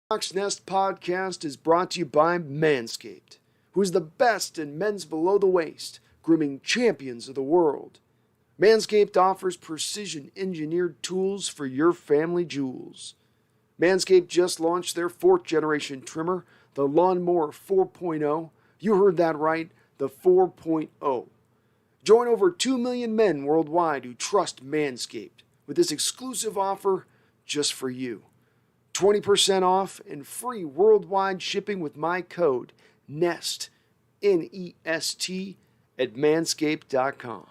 TheSeahawksNest podcast is brought to you by Manscaped, who is the best in men's below the waist, grooming champions of the world. Manscaped offers precision-engineered tools for your family jewels. Manscaped just launched their 4th-generation trimmer, the Lawnmower 4.0. You heard that right, the 4.0. Join over 2 million men worldwide who trust Manscaped with this exclusive offer just for you. 20% off and free worldwide shipping with my code NEST, N-E-S-T, at manscaped.com.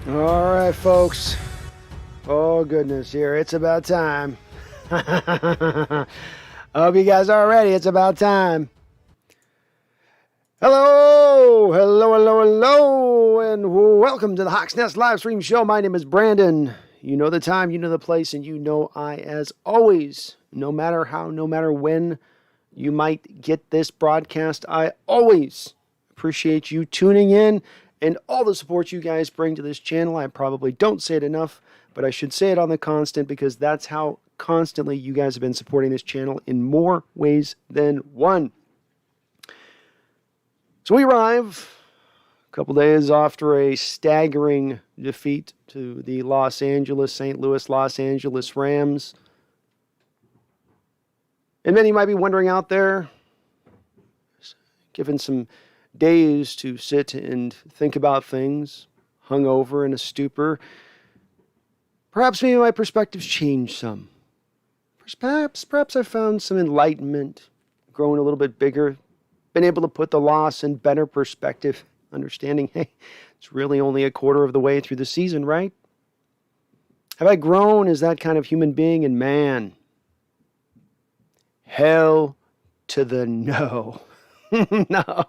All right, folks. Oh, goodness, here. It's about time. I hope you guys are ready. It's about time. Hello, and welcome to the Hawks Nest live stream show. My name is Brandon. You know the time, you know the place, and you know I, as always, no matter how, no matter when you might get this broadcast, I always appreciate you tuning in and all the support you guys bring to this channel. I probably don't say it enough, but I should say it on the constant because that's how constantly you guys have been supporting this channel in more ways than one. So we arrive a couple days after a staggering defeat to the St. Louis Los Angeles Rams. And many might be wondering out there, given some days to sit and think about things, hungover in a stupor, perhaps maybe my perspectives changed some. Perhaps I found some enlightenment, growing a little bit bigger, been able to put the loss in better perspective, understanding, hey, it's really only a quarter of the way through the season, right? Have I grown as that kind of human being? And man, hell to the no. No,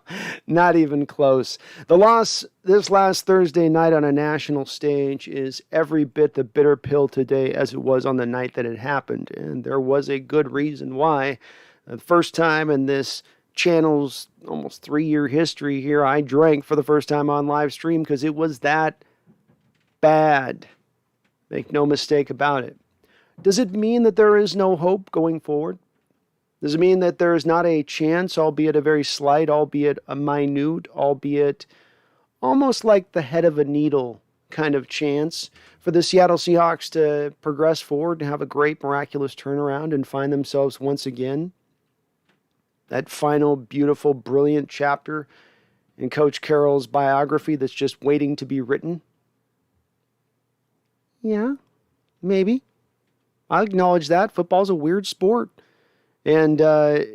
not even close. The loss this last Thursday night on a national stage is every bit the bitter pill today as it was on the night that it happened. And there was a good reason why. The first time in this channel's almost 3-year history here, I drank for the first time on live stream because it was that bad. Make no mistake about it. Does it mean that there is no hope going forward? Does it mean that there is not a chance, albeit a very slight, albeit a minute, albeit almost like the head of a needle kind of chance for the Seattle Seahawks to progress forward and have a great miraculous turnaround and find themselves once again that final, beautiful, brilliant chapter in Coach Carroll's biography that's just waiting to be written? Yeah, maybe. I acknowledge that. Football's a weird sport. And 4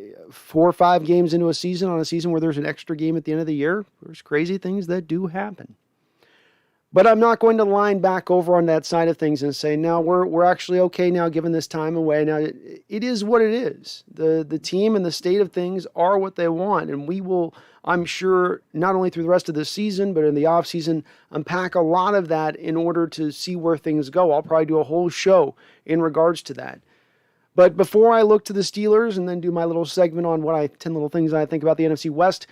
or 5 games into a season, on a season where there's an extra game at the end of the year, there's crazy things that do happen. But I'm not going to line back over on that side of things and say, no, we're actually okay now giving this time away. Now, it is what it is. The team and the state of things are what they want. And we will, I'm sure, not only through the rest of the season, but in the offseason, unpack a lot of that in order to see where things go. I'll probably do a whole show in regards to that. But before I look to the Steelers and then do my little segment on 10 little things I think about the NFC West,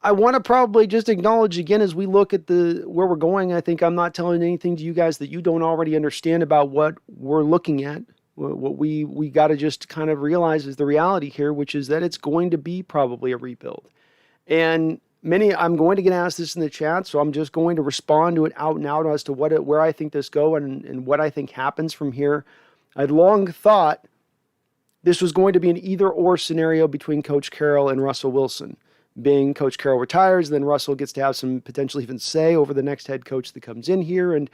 I want to probably just acknowledge again as we look at where we're going. I think I'm not telling anything to you guys that you don't already understand about what we're looking at. What we got to just kind of realize is the reality here, which is that it's going to be probably a rebuild. And I'm going to get asked this in the chat, so I'm just going to respond to it out and out as to where I think this goes and what I think happens from here. I'd long thought this was going to be an either-or scenario between Coach Carroll and Russell Wilson. Being Coach Carroll retires, then Russell gets to have some potentially even say over the next head coach that comes in here, and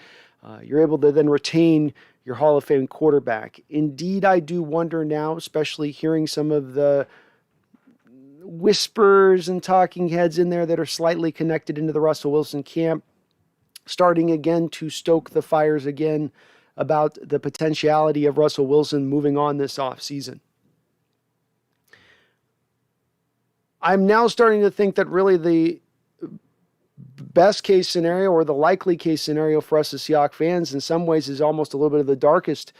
you're able to then retain your Hall of Fame quarterback. Indeed, I do wonder now, especially hearing some of the whispers and talking heads in there that are slightly connected into the Russell Wilson camp, starting again to stoke the fires again about the potentiality of Russell Wilson moving on this offseason. I'm now starting to think that really the best case scenario or the likely case scenario for us as Seahawks fans in some ways is almost a little bit of the darkest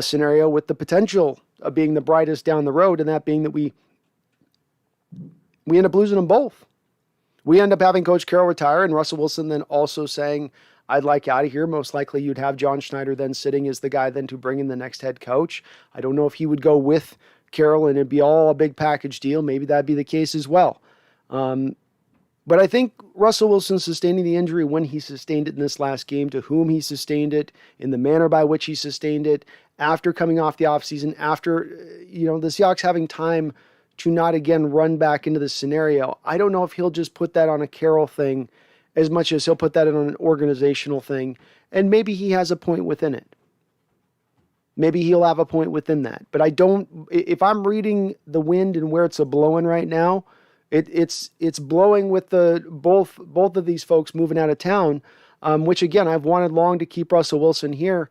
scenario, with the potential of being the brightest down the road, and that being that we end up losing them both. we end up having Coach Carroll retire and Russell Wilson then also saying, I'd like out of here. Most likely you'd have John Schneider then sitting as the guy then to bring in the next head coach. I don't know if he would go with Carroll and it'd be all a big package deal. Maybe that'd be the case as well. But I think Russell Wilson sustaining the injury when he sustained it in this last game, to whom he sustained it, in the manner by which he sustained it, after coming off the offseason, after, the Seahawks having time to not again run back into this scenario. I don't know if he'll just put that on a Carroll thing as much as he'll put that on an organizational thing. And maybe he has a point within it. Maybe he'll have a point within that. But if I'm reading the wind and where it's blowing right now, it's blowing with the both of these folks moving out of town, which again, I've wanted long to keep Russell Wilson here.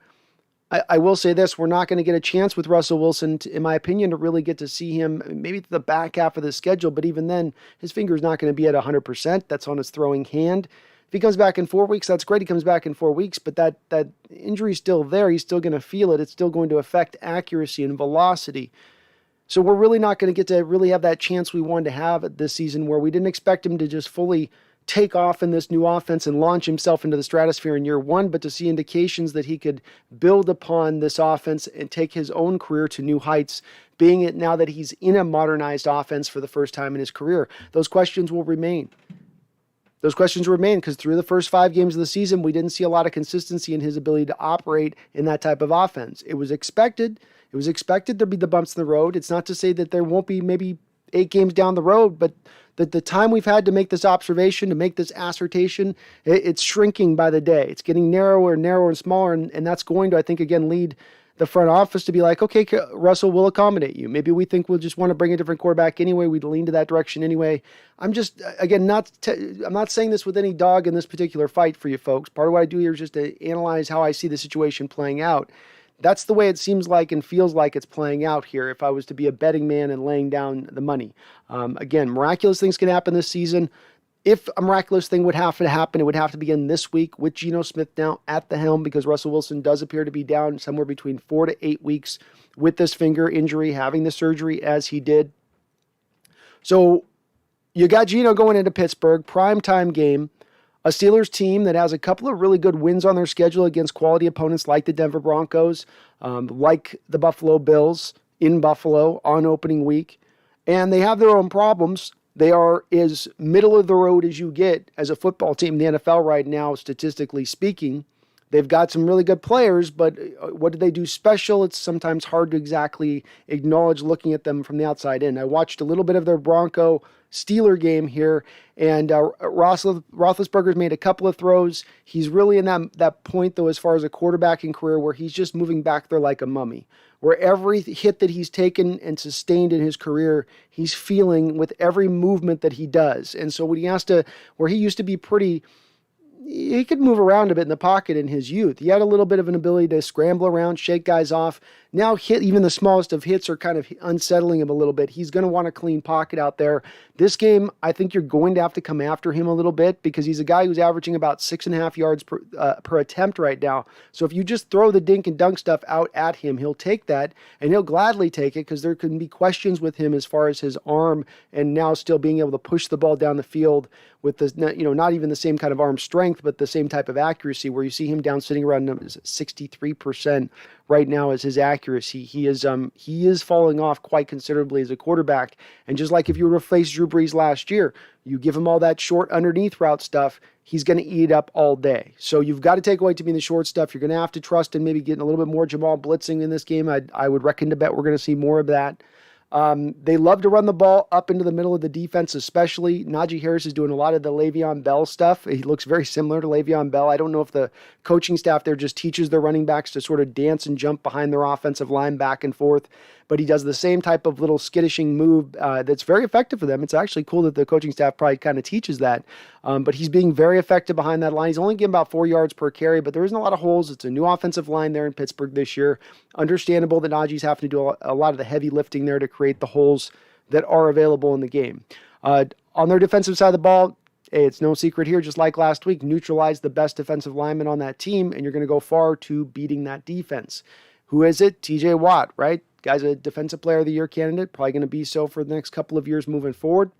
I will say this, we're not going to get a chance with Russell Wilson, in my opinion, to really get to see him maybe to the back half of the schedule, but even then, his finger's not going to be at 100%. That's on his throwing hand. If he comes back in 4 weeks, that's great. He comes back in 4 weeks, but that injury's still there. He's still going to feel it. It's still going to affect accuracy and velocity. So we're really not going to get to really have that chance we wanted to have this season, where we didn't expect him to just fully take off in this new offense and launch himself into the stratosphere in year one, but to see indications that he could build upon this offense and take his own career to new heights, being it now that he's in a modernized offense for the first time in his career. Those questions will remain. Those questions remain because through the first 5 games of the season, we didn't see a lot of consistency in his ability to operate in that type of offense. It was expected. It was expected to be the bumps in the road. It's not to say that there won't be maybe 8 games down the road, but the time we've had to make this observation, to make this assertion, it's shrinking by the day. It's getting narrower and narrower and smaller, and that's going to, I think, again, lead the front office to be like, okay, Russell, we'll accommodate you. Maybe we think we'll just want to bring a different quarterback anyway. We'd lean to that direction anyway. I'm just, again, I'm not saying this with any dog in this particular fight for you folks. Part of what I do here is just to analyze how I see the situation playing out. That's the way it seems like and feels like it's playing out here if I was to be a betting man and laying down the money. Again, miraculous things can happen this season. If a miraculous thing would have to happen, it would have to begin this week with Geno Smith now at the helm, because Russell Wilson does appear to be down somewhere between 4 to 8 weeks with this finger injury, having the surgery as he did. So you got Geno going into Pittsburgh, primetime game. A Steelers team that has a couple of really good wins on their schedule against quality opponents like the Denver Broncos, like the Buffalo Bills in Buffalo on opening week. And they have their own problems. They are as middle of the road as you get as a football team in the NFL right now, statistically speaking. They've got some really good players, but what do they do special? It's sometimes hard to exactly acknowledge looking at them from the outside in. I watched a little bit of their Bronco-Steeler game here, and Roethlisberger's made a couple of throws. He's really in that point, though, as far as a quarterbacking career, where he's just moving back there like a mummy, where every hit that he's taken and sustained in his career, he's feeling with every movement that he does. And so when where he used to be he could move around a bit in the pocket in his youth. He had a little bit of an ability to scramble around, shake guys off. Now even the smallest of hits are kind of unsettling him a little bit. He's going to want a clean pocket out there. This game, I think you're going to have to come after him a little bit, because he's a guy who's averaging about 6.5 yards per attempt right now. So if you just throw the dink and dunk stuff out at him, he'll take that, and he'll gladly take it, because there can be questions with him as far as his arm and now still being able to push the ball down the field with the, not even the same kind of arm strength, but the same type of accuracy, where you see him down sitting around 63% right now as his accuracy. He is falling off quite considerably as a quarterback. And just like if you were to face Drew Brees last year, you give him all that short underneath route stuff, he's going to eat it up all day. So you've got to take away to me the short stuff. You're going to have to trust in maybe getting a little bit more Jamal blitzing in this game. I would reckon to bet we're going to see more of that. They love to run the ball up into the middle of the defense, especially. Najee Harris is doing a lot of the Le'Veon Bell stuff. He looks very similar to Le'Veon Bell. I don't know if the coaching staff there just teaches their running backs to sort of dance and jump behind their offensive line back and forth, but he does the same type of little skittishing move that's very effective for them. It's actually cool that the coaching staff probably kind of teaches that, but he's being very effective behind that line. He's only getting about 4 yards per carry, but there isn't a lot of holes. It's a new offensive line there in Pittsburgh this year. Understandable that Najee's having to do a lot of the heavy lifting there to create the holes that are available in the game. On their defensive side of the ball, hey, it's no secret here, just like last week, neutralize the best defensive lineman on that team, and you're going to go far to beating that defense. Who is it? TJ Watt, right? Guy's a Defensive Player of the Year candidate, probably going to be so for the next couple of years moving forward.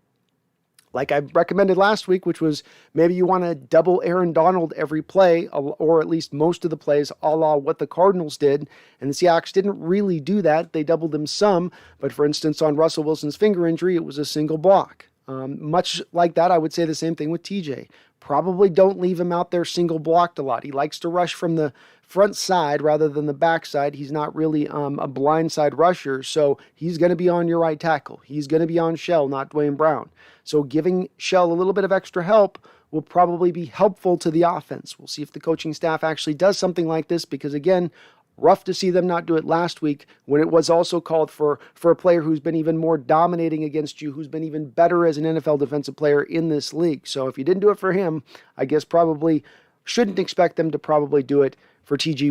like I recommended last week, which was maybe you want to double Aaron Donald every play, or at least most of the plays, a la what the Cardinals did. And the Seahawks didn't really do that. They doubled him some. But for instance, on Russell Wilson's finger injury, it was a single block. Much like that, I would say the same thing with TJ. Probably don't leave him out there single blocked a lot. He likes to rush from the front side rather than the back side. He's not really a blind side rusher, so he's going to be on your right tackle. He's going to be on Shell, not Dwayne Brown. So giving Shell a little bit of extra help will probably be helpful to the offense. We'll see if the coaching staff actually does something like this because, again, rough to see them not do it last week when it was also called for a player who's been even more dominating against you, who's been even better as an NFL defensive player in this league. So if you didn't do it for him, I guess probably shouldn't expect them to probably do it for TJ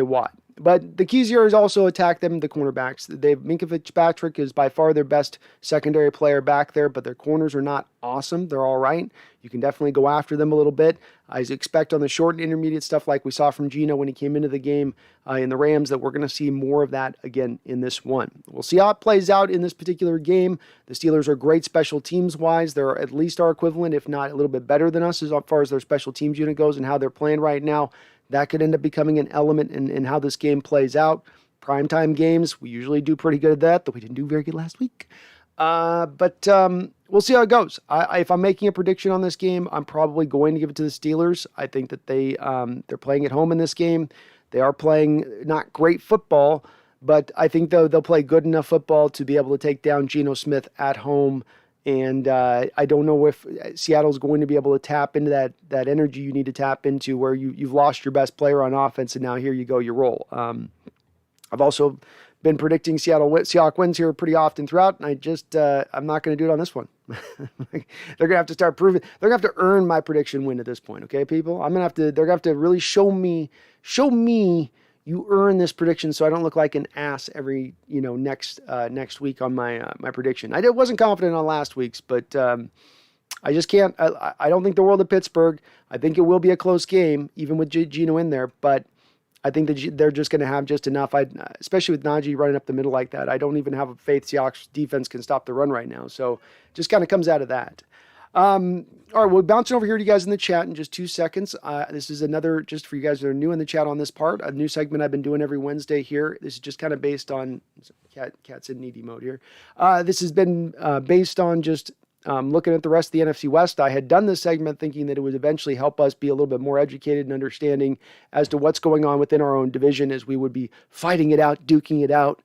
Watt. But the keys here is also attack them, the cornerbacks. Minkah Fitzpatrick is by far their best secondary player back there, but their corners are not awesome. They're all right. You can definitely go after them a little bit. I expect on the short and intermediate stuff like we saw from Geno when he came into the game in the Rams that we're going to see more of that again in this one. We'll see how it plays out in this particular game. The Steelers are great special teams-wise. They're at least our equivalent, if not a little bit better than us as far as their special teams unit goes and how they're playing right now. That could end up becoming an element in how this game plays out. Primetime games, we usually do pretty good at that, though we didn't do very good last week. But we'll see how it goes. If I'm making a prediction on this game, I'm probably going to give it to the Steelers. I think that they're playing at home in this game. They are playing not great football, but I think they'll play good enough football to be able to take down Geno Smith at home. And I don't know if Seattle's going to be able to tap into that energy you need to tap into where you've lost your best player on offense, and now here you go, you roll. I've also been predicting Seahawks wins here pretty often throughout, and I'm not going to do it on this one. They're going to have to start proving. They're going to have to earn my prediction win at this point, okay, people? They're going to have to really show me you earn this prediction so I don't look like an ass every, next week on my prediction. I wasn't confident on last week's, but I just can't. I don't think the world of Pittsburgh. I think it will be a close game, even with Geno in there, but I think that they're just going to have just enough, especially with Najee running up the middle like that. I don't even have a faith Seahawks defense can stop the run right now, so just kind of comes out of that. All right, we'll bounce over here to you guys in the chat in just 2 seconds. This is another, just for you guys that are new in the chat on this part, a new segment I've been doing every Wednesday here. This is just kind of based on, cat's in needy mode here. This has been based on just looking at the rest of the NFC West. I had done this segment thinking that it would eventually help us be a little bit more educated and understanding as to what's going on within our own division as we would be fighting it out, duking it out,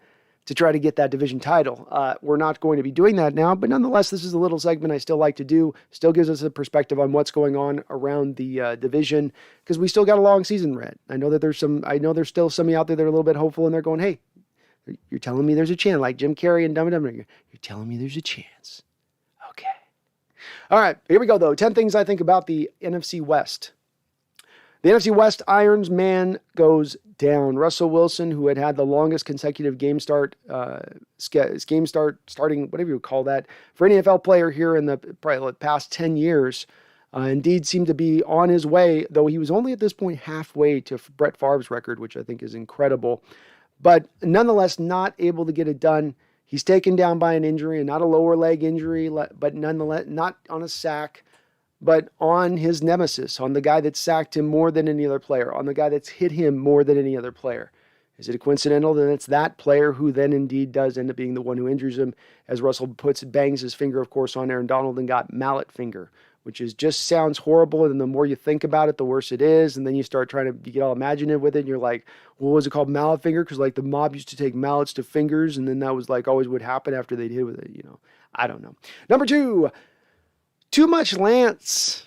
to try to get that division title. We're not going to be doing that now, but nonetheless, this is a little segment I still like to do. Still gives us a perspective on what's going on around the division because we still got a long season, Red. I know there's still some of you out there that are a little bit hopeful and they're going, hey, you're telling me there's a chance, like Jim Carrey and Dumb and Dumber. You're telling me there's a chance. Okay. All right, here we go though. 10 things I think about the NFC West. The NFC West Irons man goes down. Russell Wilson, who had the longest consecutive game starting, whatever you would call that, for any NFL player here in the probably past 10 years, indeed seemed to be on his way, though he was only at this point halfway to Brett Favre's record, which I think is incredible. But nonetheless, not able to get it done. He's taken down by an injury, and not a lower leg injury, but nonetheless, not on a sack, but on his nemesis, on the guy that sacked him more than any other player, on the guy that's hit him more than any other player. Is it coincidental that it's that player who then indeed does end up being the one who injures him, as Russell bangs his finger, of course, on Aaron Donald and got mallet finger, which just sounds horrible, and the more you think about it, the worse it is, and then you start trying to get all imaginative with it, and you're like, well, was it called mallet finger? Because the mob used to take mallets to fingers, and then that was always would happen after they'd hit with it, I don't know. Number 2, too much Lance.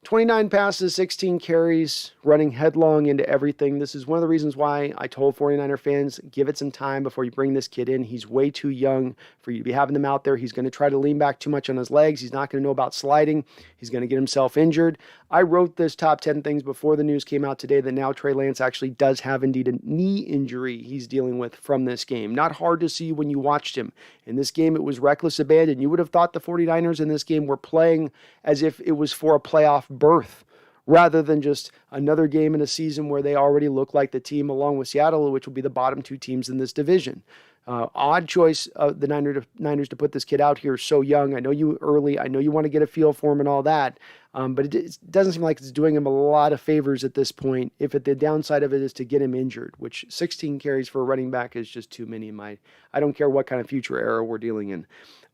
29 passes, 16 carries, running headlong into everything. This is one of the reasons why I told 49er fans, give it some time before you bring this kid in. He's way too young for you to be having him out there. He's going to try to lean back too much on his legs. He's not going to know about sliding. He's going to get himself injured. I wrote this top 10 things before the news came out today that now Trey Lance actually does have indeed a knee injury he's dealing with from this game. Not hard to see when you watched him. In this game, it was reckless abandon. You would have thought the 49ers in this game were playing as if it was for a playoff berth rather than just another game in a season where they already look like the team along with Seattle, which will be the bottom 2 teams in this division. Odd choice of the Niners to put this kid out here so young. I know you early. I know you want to get a feel for him and all that. But it doesn't seem like it's doing him a lot of favors at this point. If the downside of it is to get him injured, which 16 carries for a running back is just too many. I don't care what kind of future era we're dealing in.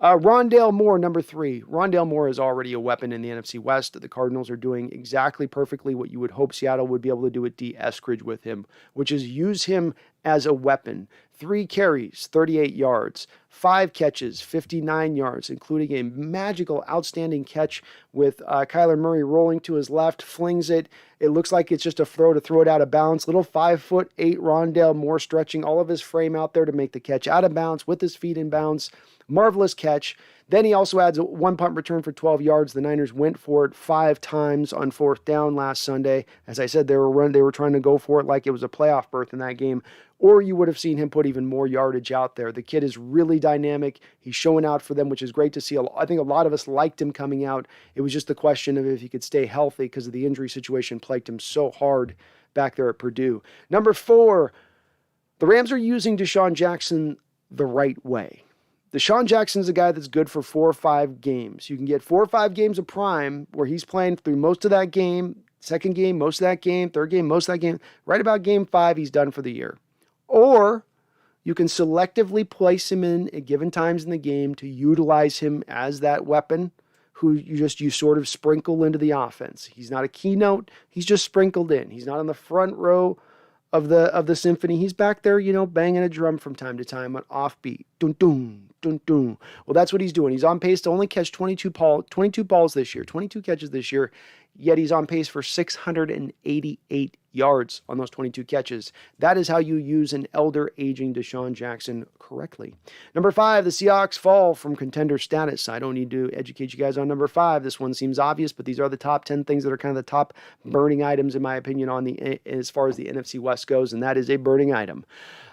Rondale Moore, number 3. Rondale Moore is already a weapon in the NFC West. The Cardinals are doing exactly perfectly what you would hope Seattle would be able to do at D. Eskridge with him, which is use him as a weapon. 3 carries, 38 yards, 5 catches, 59 yards, including a magical, outstanding catch with Kyler Murray rolling to his left, flings it. It looks like it's just a throw to throw it out of bounds. Little 5'8" Rondale Moore stretching all of his frame out there to make the catch out of bounds with his feet in bounds. Marvelous catch. Then he also adds 1 punt return for 12 yards. The Niners went for it 5 times on 4th down last Sunday. As I said, they were trying to go for it like it was a playoff berth in that game. Or you would have seen him put even more yardage out there. The kid is really dynamic. He's showing out for them, which is great to see. I think a lot of us liked him coming out. It was just the question of if he could stay healthy because of the injury situation plagued him so hard back there at Purdue. Number 4, the Rams are using Deshaun Jackson the right way. Deshaun Jackson's a guy that's good for 4 or 5 games. You can get 4 or 5 games of prime where he's playing through most of that game, second game, most of that game, third game, most of that game. Right about game 5, he's done for the year. Or you can selectively place him in at given times in the game to utilize him as that weapon who you sort of sprinkle into the offense. He's not a keynote. He's just sprinkled in. He's not on the front row of the symphony. He's back there, banging a drum from time to time on offbeat. Dun, dun, dun, dun. Well, that's what he's doing. He's on pace to only catch 22 balls this year, 22 catches this year, yet he's on pace for 688 yards on those 22 catches. That is how you use an elder aging Deshaun Jackson correctly. Number 5, the Seahawks fall from contender status. I don't need to educate you guys on number 5. This one seems obvious, but these are the top 10 things that are kind of the top burning items, in my opinion, as far as the NFC West goes, and that is a burning item.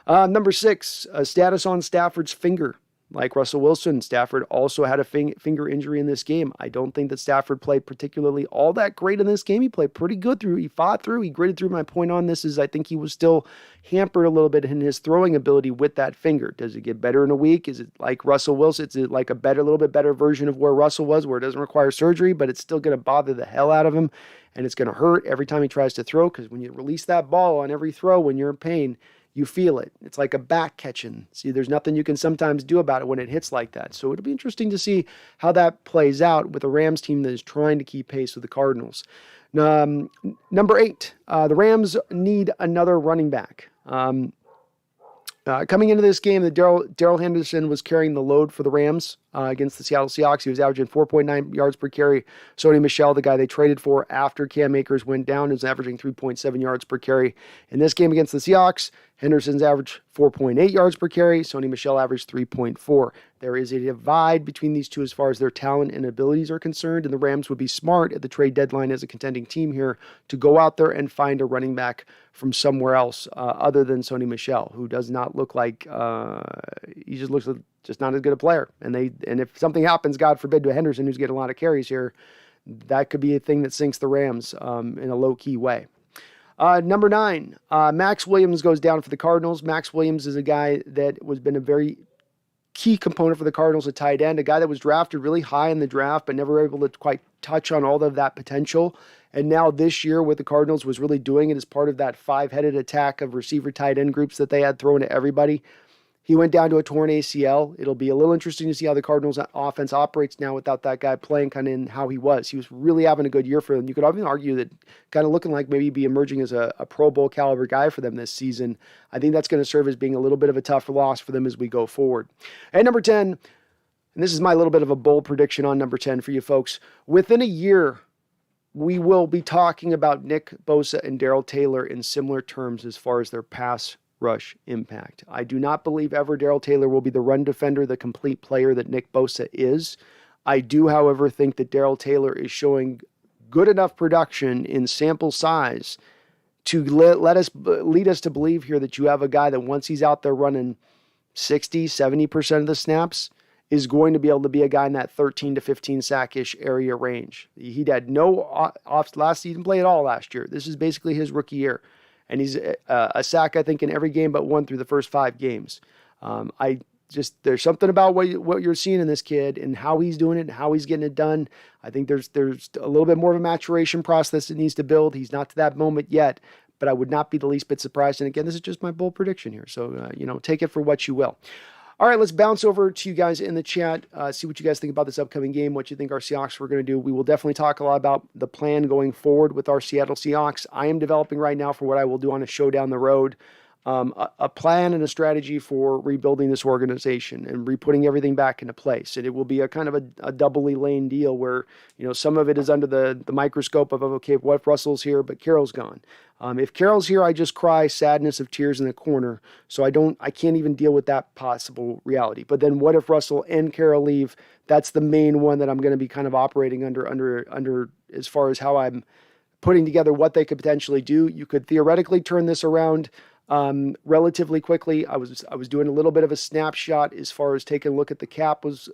Number 6, status on Stafford's finger. Like Russell Wilson, Stafford also had a finger injury in this game. I don't think that Stafford played particularly all that great in this game. He played pretty good through. He fought through. He gritted through. My point on this is I think he was still hampered a little bit in his throwing ability with that finger. Does it get better in a week? Is it like Russell Wilson? Is it like a little bit better version of where Russell was, where it doesn't require surgery, but it's still going to bother the hell out of him, and it's going to hurt every time he tries to throw, because when you release that ball on every throw when you're in pain, you feel it. It's like a back catching. See, there's nothing you can sometimes do about it when it hits like that. So it'll be interesting to see how that plays out with a Rams team that is trying to keep pace with the Cardinals. Number 8, the Rams need another running back. Coming into this game, Darrell Henderson was carrying the load for the Rams against the Seattle Seahawks. He was averaging 4.9 yards per carry. Sony Michel, the guy they traded for after Cam Akers went down, is averaging 3.7 yards per carry. In this game against the Seahawks, Henderson's averaged 4.8 yards per carry. Sony Michel averaged 3.4. There is a divide between these two as far as their talent and abilities are concerned, and the Rams would be smart at the trade deadline as a contending team here to go out there and find a running back from somewhere else other than Sony Michel, who does not look like he just looks just not as good a player. And if something happens, God forbid, to Henderson, who's getting a lot of carries here, that could be a thing that sinks the Rams in a low-key way. Number 9, Max Williams goes down for the Cardinals. Max Williams is a guy that has been a very key component for the Cardinals at tight end, a guy that was drafted really high in the draft but never able to quite touch on all of that potential. And now this year with the Cardinals was really doing it as part of that 5-headed attack of receiver tight end groups that they had thrown at everybody. He went down to a torn ACL. It'll be a little interesting to see how the Cardinals offense operates now without that guy playing kind of in how he was. He was really having a good year for them. You could even argue that kind of looking like maybe be emerging as a Pro Bowl caliber guy for them this season. I think that's going to serve as being a little bit of a tough loss for them as we go forward. And number 10, and this is my little bit of a bold prediction on number 10 for you folks. Within a year, we will be talking about Nick Bosa and Darrell Taylor in similar terms as far as their pass rush impact. I do not believe ever Darrell Taylor will be the run defender, the complete player that Nick Bosa is. I do, however, think that Darrell Taylor is showing good enough production in sample size to lead us to believe here that you have a guy that once he's out there running 60, 70% of the snaps is going to be able to be a guy in that 13 to 15 sack-ish area range. He had no off last season, play at all last year. This is basically his rookie year. And he's a sack, I think, in every game but one through the first 5 games. There's something about what you're seeing in this kid and how he's doing it and how he's getting it done. I think there's a little bit more of a maturation process that needs to build. He's not to that moment yet, but I would not be the least bit surprised. And again, this is just my bold prediction here. So, take it for what you will. All right, let's bounce over to you guys in the chat, see what you guys think about this upcoming game, what you think our Seahawks were going to do. We will definitely talk a lot about the plan going forward with our Seattle Seahawks. I am developing right now for what I will do on a show down the road, a plan and a strategy for rebuilding this organization and re-putting everything back into place. And it will be a kind of a doubly lane deal where, some of it is under the microscope of, okay, what if Russell's here, but Carroll's gone. If Carroll's here, I just cry sadness of tears in the corner. So I can't even deal with that possible reality. But then what if Russell and Carroll leave? That's the main one that I'm going to be kind of operating under as far as how I'm putting together what they could potentially do. You could theoretically turn this around relatively quickly. I was doing a little bit of a snapshot as far as taking a look at the cap was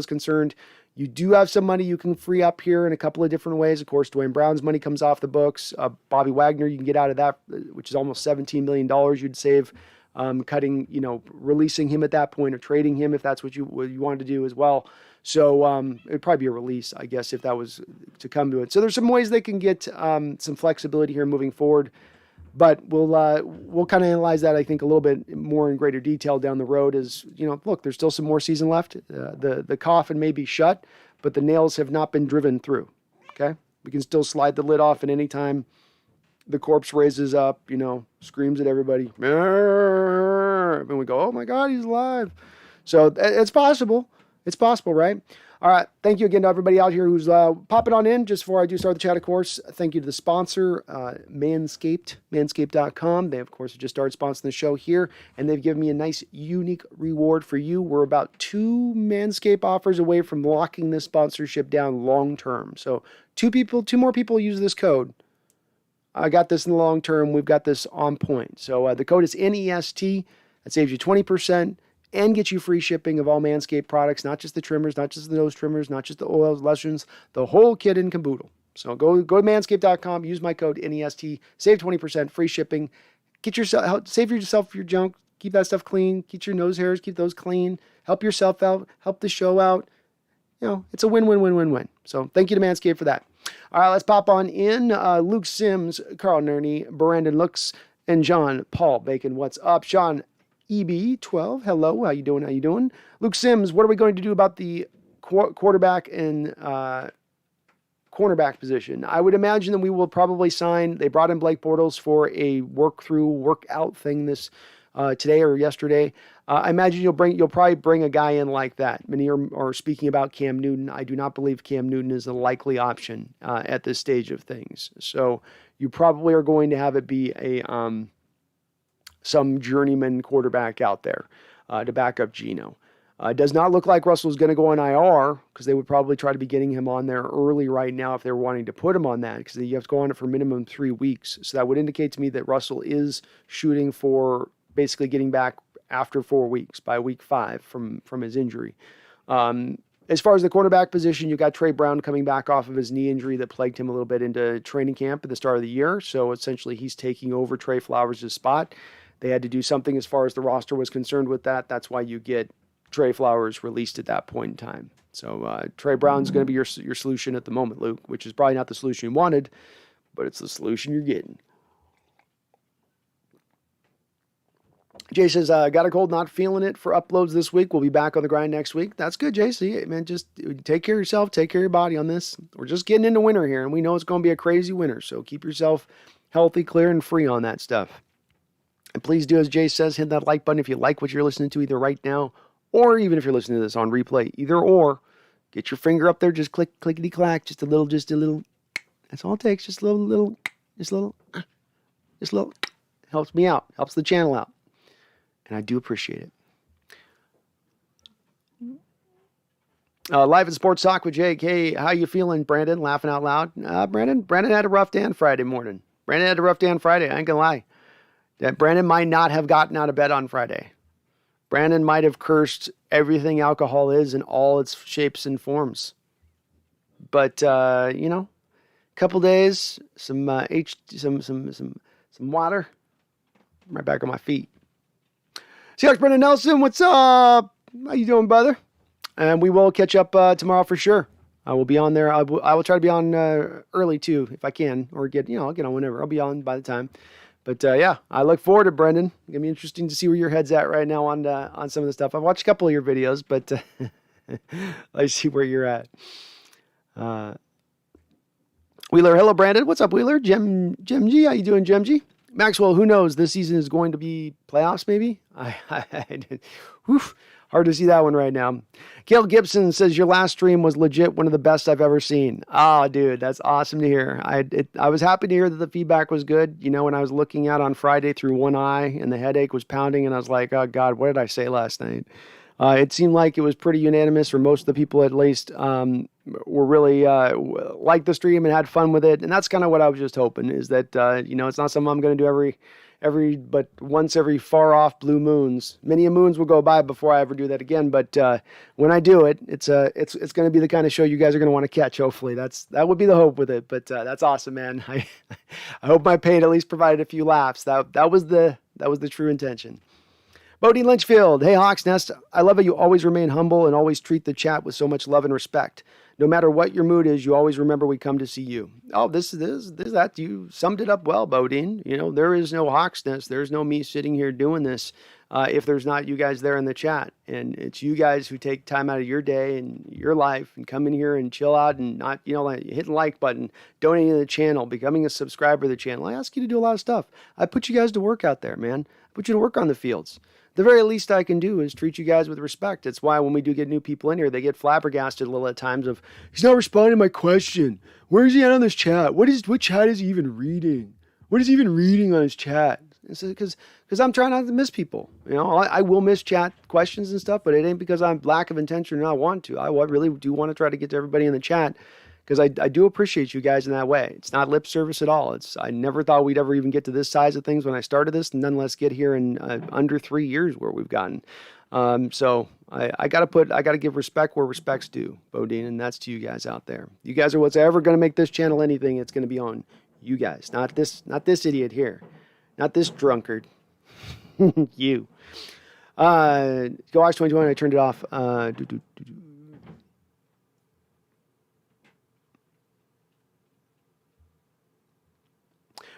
concerned. You do have some money you can free up here in a couple of different ways. Of course, Dwayne Brown's money comes off the books. Bobby Wagner, you can get out of that, which is almost $17 million you'd save, releasing him at that point or trading him if that's what you wanted to do as well. So it'd probably be a release, I guess, if that was to come to it. So there's some ways they can get some flexibility here moving forward. But we'll kind of analyze that, I think, a little bit more in greater detail down the road as, look, there's still some more season left. The coffin may be shut, but the nails have not been driven through, okay? We can still slide the lid off at any time. The corpse raises up, screams at everybody. And we go, oh, my God, he's alive. So it's possible. It's possible, right? All right. Thank you again to everybody out here who's popping on in. Just before I do start the chat, of course, thank you to the sponsor, Manscaped, manscaped.com. They, of course, just started sponsoring the show here, and they've given me a nice, unique reward for you. We're about 2 Manscaped offers away from locking this sponsorship down long term. So 2 more people use this code. I got this in the long term. We've got this on point. So the code is NEST. That saves you 20%. And get you free shipping of all Manscaped products, not just the trimmers, not just the nose trimmers, not just the oils, lotions, the whole kit and caboodle. So go to manscaped.com, use my code NEST, save 20%, free shipping. Save yourself your junk, keep that stuff clean, keep your nose hairs, keep those clean, help yourself out, help the show out. It's a win-win-win-win-win. So thank you to Manscaped for that. All right, let's pop on in. Luke Sims, Carl Nerney, Brandon Looks, and John Paul Bacon. What's up, Sean? EB12, hello, how you doing? Luke Sims, what are we going to do about the quarterback and cornerback position? I would imagine that we will probably sign. They brought in Blake Bortles for a workout thing this today or yesterday. I imagine you'll probably bring a guy in like that. Many are speaking about Cam Newton. I do not believe Cam Newton is a likely option at this stage of things. So you probably are going to have it be some journeyman quarterback out there to back up Geno. It does not look like Russell's going to go on IR because they would probably try to be getting him on there early right now if they were wanting to put him on that because you have to go on it for minimum 3 weeks. So that would indicate to me that Russell is shooting for basically getting back after 4 weeks, by week 5 from his injury. As far as the quarterback position, you got Trey Brown coming back off of his knee injury that plagued him a little bit into training camp at the start of the year. So essentially he's taking over Trey Flowers' spot. They had to do something as far as the roster was concerned with that. That's why you get Trey Flowers released at that point in time. So Trey Brown's going to be your solution at the moment, Luke, which is probably not the solution you wanted, but it's the solution you're getting. Jay says, got a cold, not feeling it for uploads this week. We'll be back on the grind next week. That's good, JC. Man, just take care of yourself, take care of your body on this. We're just getting into winter here, and we know it's going to be a crazy winter, so keep yourself healthy, clear, and free on that stuff. And please do, as Jay says, hit that like button if you like what you're listening to either right now or even if you're listening to this on replay. Either or, get your finger up there, just clickety-clack, just a little, that's all it takes, just a little, helps me out, helps the channel out. And I do appreciate it. Live in Sports Talk with Jake. Hey, how you feeling, Brandon? Laughing out loud. Brandon had a rough day on Friday morning. I ain't gonna lie. That Brandon might not have gotten out of bed on Friday. Brandon might have cursed everything alcohol is in all its shapes and forms. But couple days, some water, I'm right back on my feet. Seahawks Brendan Nelson, what's up? How you doing, brother? And we will catch up tomorrow for sure. I will be on there. I will try to be on early too, if I can, or I'll get on whenever. I'll be on by the time. But yeah, I look forward to Brendan. It's gonna be interesting to see where your head's at right now on some of the stuff. I've watched a couple of your videos, but I see where you're at. Wheeler, hello, Brandon. What's up, Wheeler? Gem G, how you doing, Gem G? Maxwell, who knows? This season is going to be playoffs, maybe? Hard to see that one right now. Gail Gibson says, your last stream was legit one of the best I've ever seen. Oh, dude, that's awesome to hear. I was happy to hear that the feedback was good. You know, when I was looking out on Friday through one eye and the headache was pounding and I was like, oh, God, what did I say last night? It seemed like it was pretty unanimous, or most of the people at least were really liked the stream and had fun with it. And that's kind of what I was just hoping, is that, it's not something I'm going to do but once every far off blue moons. Many moons will go by before I ever do that again. But when I do it, it's going to be the kind of show you guys are going to want to catch. Hopefully that would be the hope with it. But that's awesome, man. I hope my pain at least provided a few laughs. That was the true intention. Bodie Lynchfield, hey Hawks Nest, I love how you always remain humble and always treat the chat with so much love and respect. No matter what your mood is, you always remember we come to see you. Oh, this that. You summed it up well, Bodine. You know, there is no Hawks Nest. There's no me sitting here doing this if there's not you guys there in the chat. And it's you guys who take time out of your day and your life and come in here and chill out and not, like hit the like button, donating to the channel, becoming a subscriber to the channel. I ask you to do a lot of stuff. I put you guys to work out there, man. I put you to work on the fields. The very least I can do is treat you guys with respect. It's why when we do get new people in here, they get flabbergasted a little at times of, he's not responding to my question. Where is he at on this chat? What chat is he even reading? What is he even reading on his chat? Because I'm trying not to miss people. I will miss chat questions and stuff, but it ain't because I'm lack of intention or not want to. I really do want to try to get to everybody in the chat, because I do appreciate you guys in that way. It's not lip service at all. I never thought we'd ever even get to this size of things when I started this, and nonetheless get here in under 3 years where we've gotten. So I gotta give respect where respect's due, Bodine, and that's to you guys out there. You guys are what's ever gonna make this channel anything. It's gonna be on you guys, not this idiot here, not this drunkard. You. Go watch 2020. I turned it off.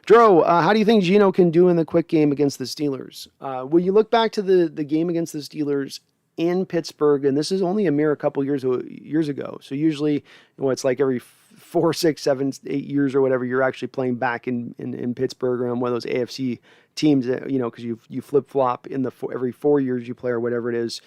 Dro, how do you think Geno can do in the quick game against the Steelers? Well, you look back to the game against the Steelers in Pittsburgh, and this is only a mere couple years ago. So usually, it's like every 4, 6, 7, 8 years or whatever, you're actually playing back in Pittsburgh or on one of those AFC teams, because you flip-flop every 4 years you play or whatever it is.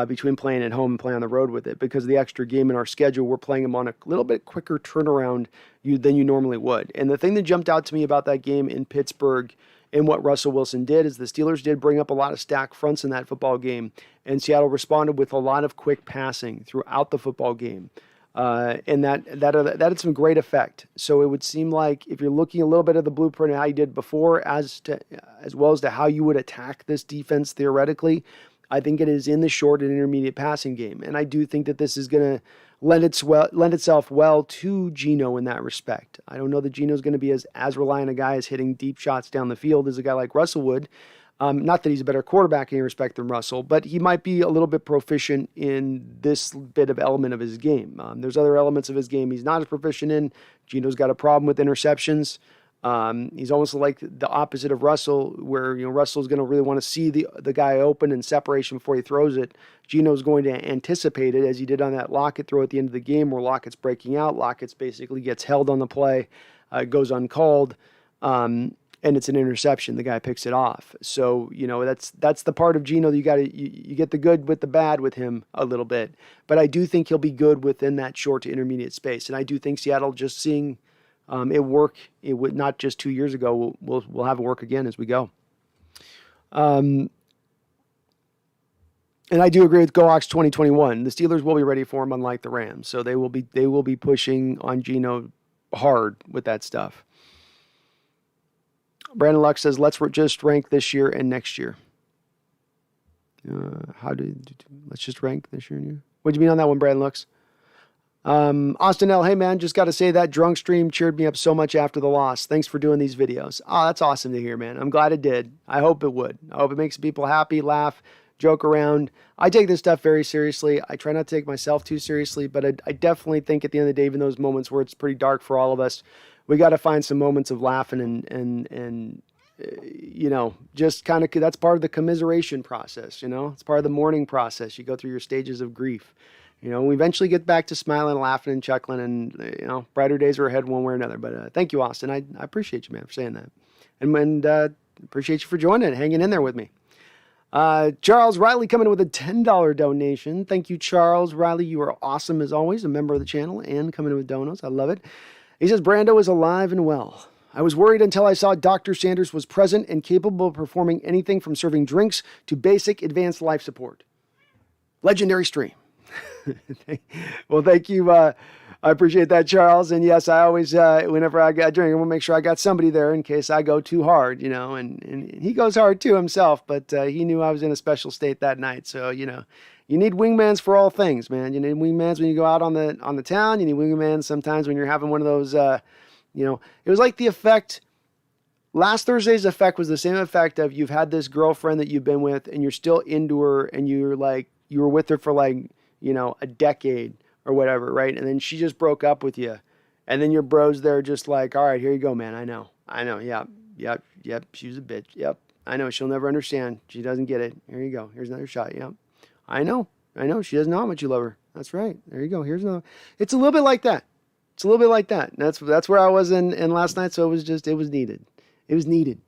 Between playing at home and playing on the road with it. Because of the extra game in our schedule, we're playing them on a little bit quicker turnaround than you normally would. And the thing that jumped out to me about that game in Pittsburgh and what Russell Wilson did is the Steelers did bring up a lot of stack fronts in that football game, and Seattle responded with a lot of quick passing throughout the football game. And that had some great effect. So it would seem like if you're looking a little bit at the blueprint of how you did before as well as to how you would attack this defense theoretically, I think it is in the short and intermediate passing game. And I do think that this is going to lend itself well to Geno in that respect. I don't know that Geno's going to be as reliant a guy as hitting deep shots down the field as a guy like Russell would. Not that he's a better quarterback in any respect than Russell, but he might be a little bit proficient in this bit of element of his game. There's other elements of his game he's not as proficient in. Geno's got a problem with interceptions. He's almost like the opposite of Russell, where Russell's going to really want to see the guy open and separation before he throws it. Geno's going to anticipate it, as he did on that Lockett throw at the end of the game, where Lockett's breaking out. Lockett's basically gets held on the play, goes uncalled, and it's an interception. The guy picks it off. So that's the part of Geno that you get the good with the bad with him a little bit. But I do think he'll be good within that short to intermediate space, and I do think Seattle just seeing it work. It would not just 2 years ago. We'll have it work again as we go. And I do agree with GoHawks 2021. The Steelers will be ready for him, unlike the Rams. So they will be pushing on Geno hard with that stuff. Brandon Luck says, let's just rank this year and next year. Let's just rank this year and year? What do you mean on that one, Brandon Lux? Austin L, hey man, just got to say that drunk stream cheered me up so much after the loss. Thanks for doing these videos. Oh, that's awesome to hear, man. I'm glad it did. I hope it would. I hope it makes people happy, laugh, joke around. I take this stuff very seriously. I try not to take myself too seriously, but I definitely think at the end of the day, even those moments where it's pretty dark for all of us, we got to find some moments of laughing and just kind of, that's part of the commiseration process, It's part of the mourning process. You go through your stages of grief. We eventually get back to smiling, laughing, and chuckling, and, brighter days are ahead one way or another. But thank you, Austin. I appreciate you, man, for saying that. And appreciate you for joining and hanging in there with me. Charles Riley coming in with a $10 donation. Thank you, Charles Riley. You are awesome as always, a member of the channel and coming in with donos. I love it. He says, Brando is alive and well. I was worried until I saw Dr. Sanders was present and capable of performing anything from serving drinks to basic advanced life support. Legendary stream. Well, thank you. I appreciate that, Charles. And yes, I always, whenever I got a drink, I want to make sure I got somebody there in case I go too hard, and he goes hard too himself, but he knew I was in a special state that night. So, you need wingmans for all things, man. You need wingmans when you go out on the town. You need wingmans sometimes when you're having one of those, it was like the effect. Last Thursday's effect was the same effect of you've had this girlfriend that you've been with and you're still into her and you were with her for a decade or whatever, right? And then she just broke up with you. And then your bro's there just like, all right, here you go, man. I know. Yep. She's a bitch. Yep. I know. She'll never understand. She doesn't get it. Here you go. Here's another shot. Yep. I know. She doesn't know how much you love her. That's right. There you go. Here's another. It's a little bit like that. And that's where I was in last night. So it was needed. It was needed.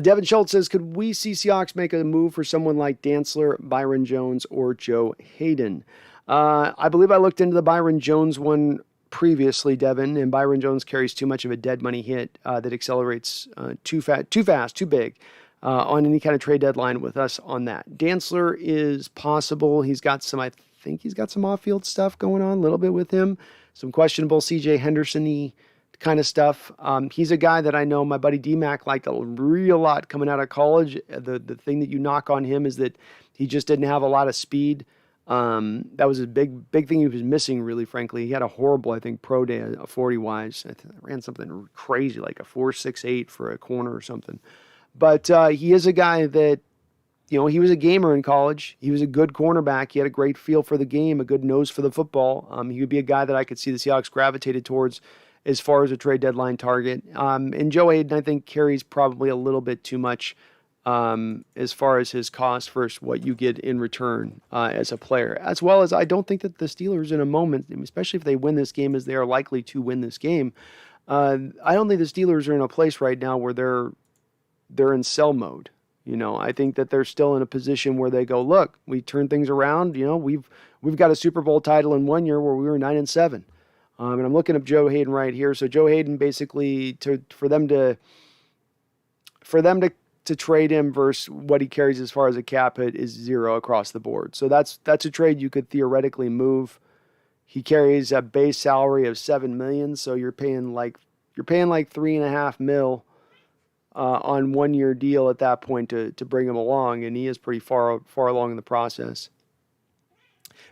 Devin Schultz says, could we see Seahawks make a move for someone like Dantzler, Byron Jones, or Joe Hayden? I believe I looked into the Byron Jones one previously, Devin, and Byron Jones carries too much of a dead money hit that accelerates too fast, too big on any kind of trade deadline with us on that. Dantzler is possible. I think he's got some off-field stuff going on a little bit with him. Some questionable CJ Henderson-y kind of stuff. He's a guy that I know my buddy D-Mac liked a real lot coming out of college. The thing that you knock on him is that he just didn't have a lot of speed. That was a big thing he was missing, really, frankly. He had a horrible, I think, pro day, a 40-wise. I ran something crazy, like a 4.68 for a corner or something. But he is a guy that, he was a gamer in college. He was a good cornerback. He had a great feel for the game, a good nose for the football. He would be a guy that I could see the Seahawks gravitated towards as far as a trade deadline target. And Joe Hayden, I think, carries probably a little bit too much as far as his cost versus what you get in return as a player. As well as I don't think that the Steelers in a moment, especially if they win this game as they are likely to win this game, I don't think the Steelers are in a place right now where they're in sell mode. I think that they're still in a position where they go, look, we turn things around. We've got a Super Bowl title in 1 year where we were 9-7. And I'm looking up Joe Hayden right here. So Joe Hayden basically for them to trade him versus what he carries as far as a cap hit is 0 across the board. So that's a trade you could theoretically move. He carries a base salary of $7 million, so you're paying like $3.5 million on 1 year deal at that point to bring him along, and he is pretty far along in the process.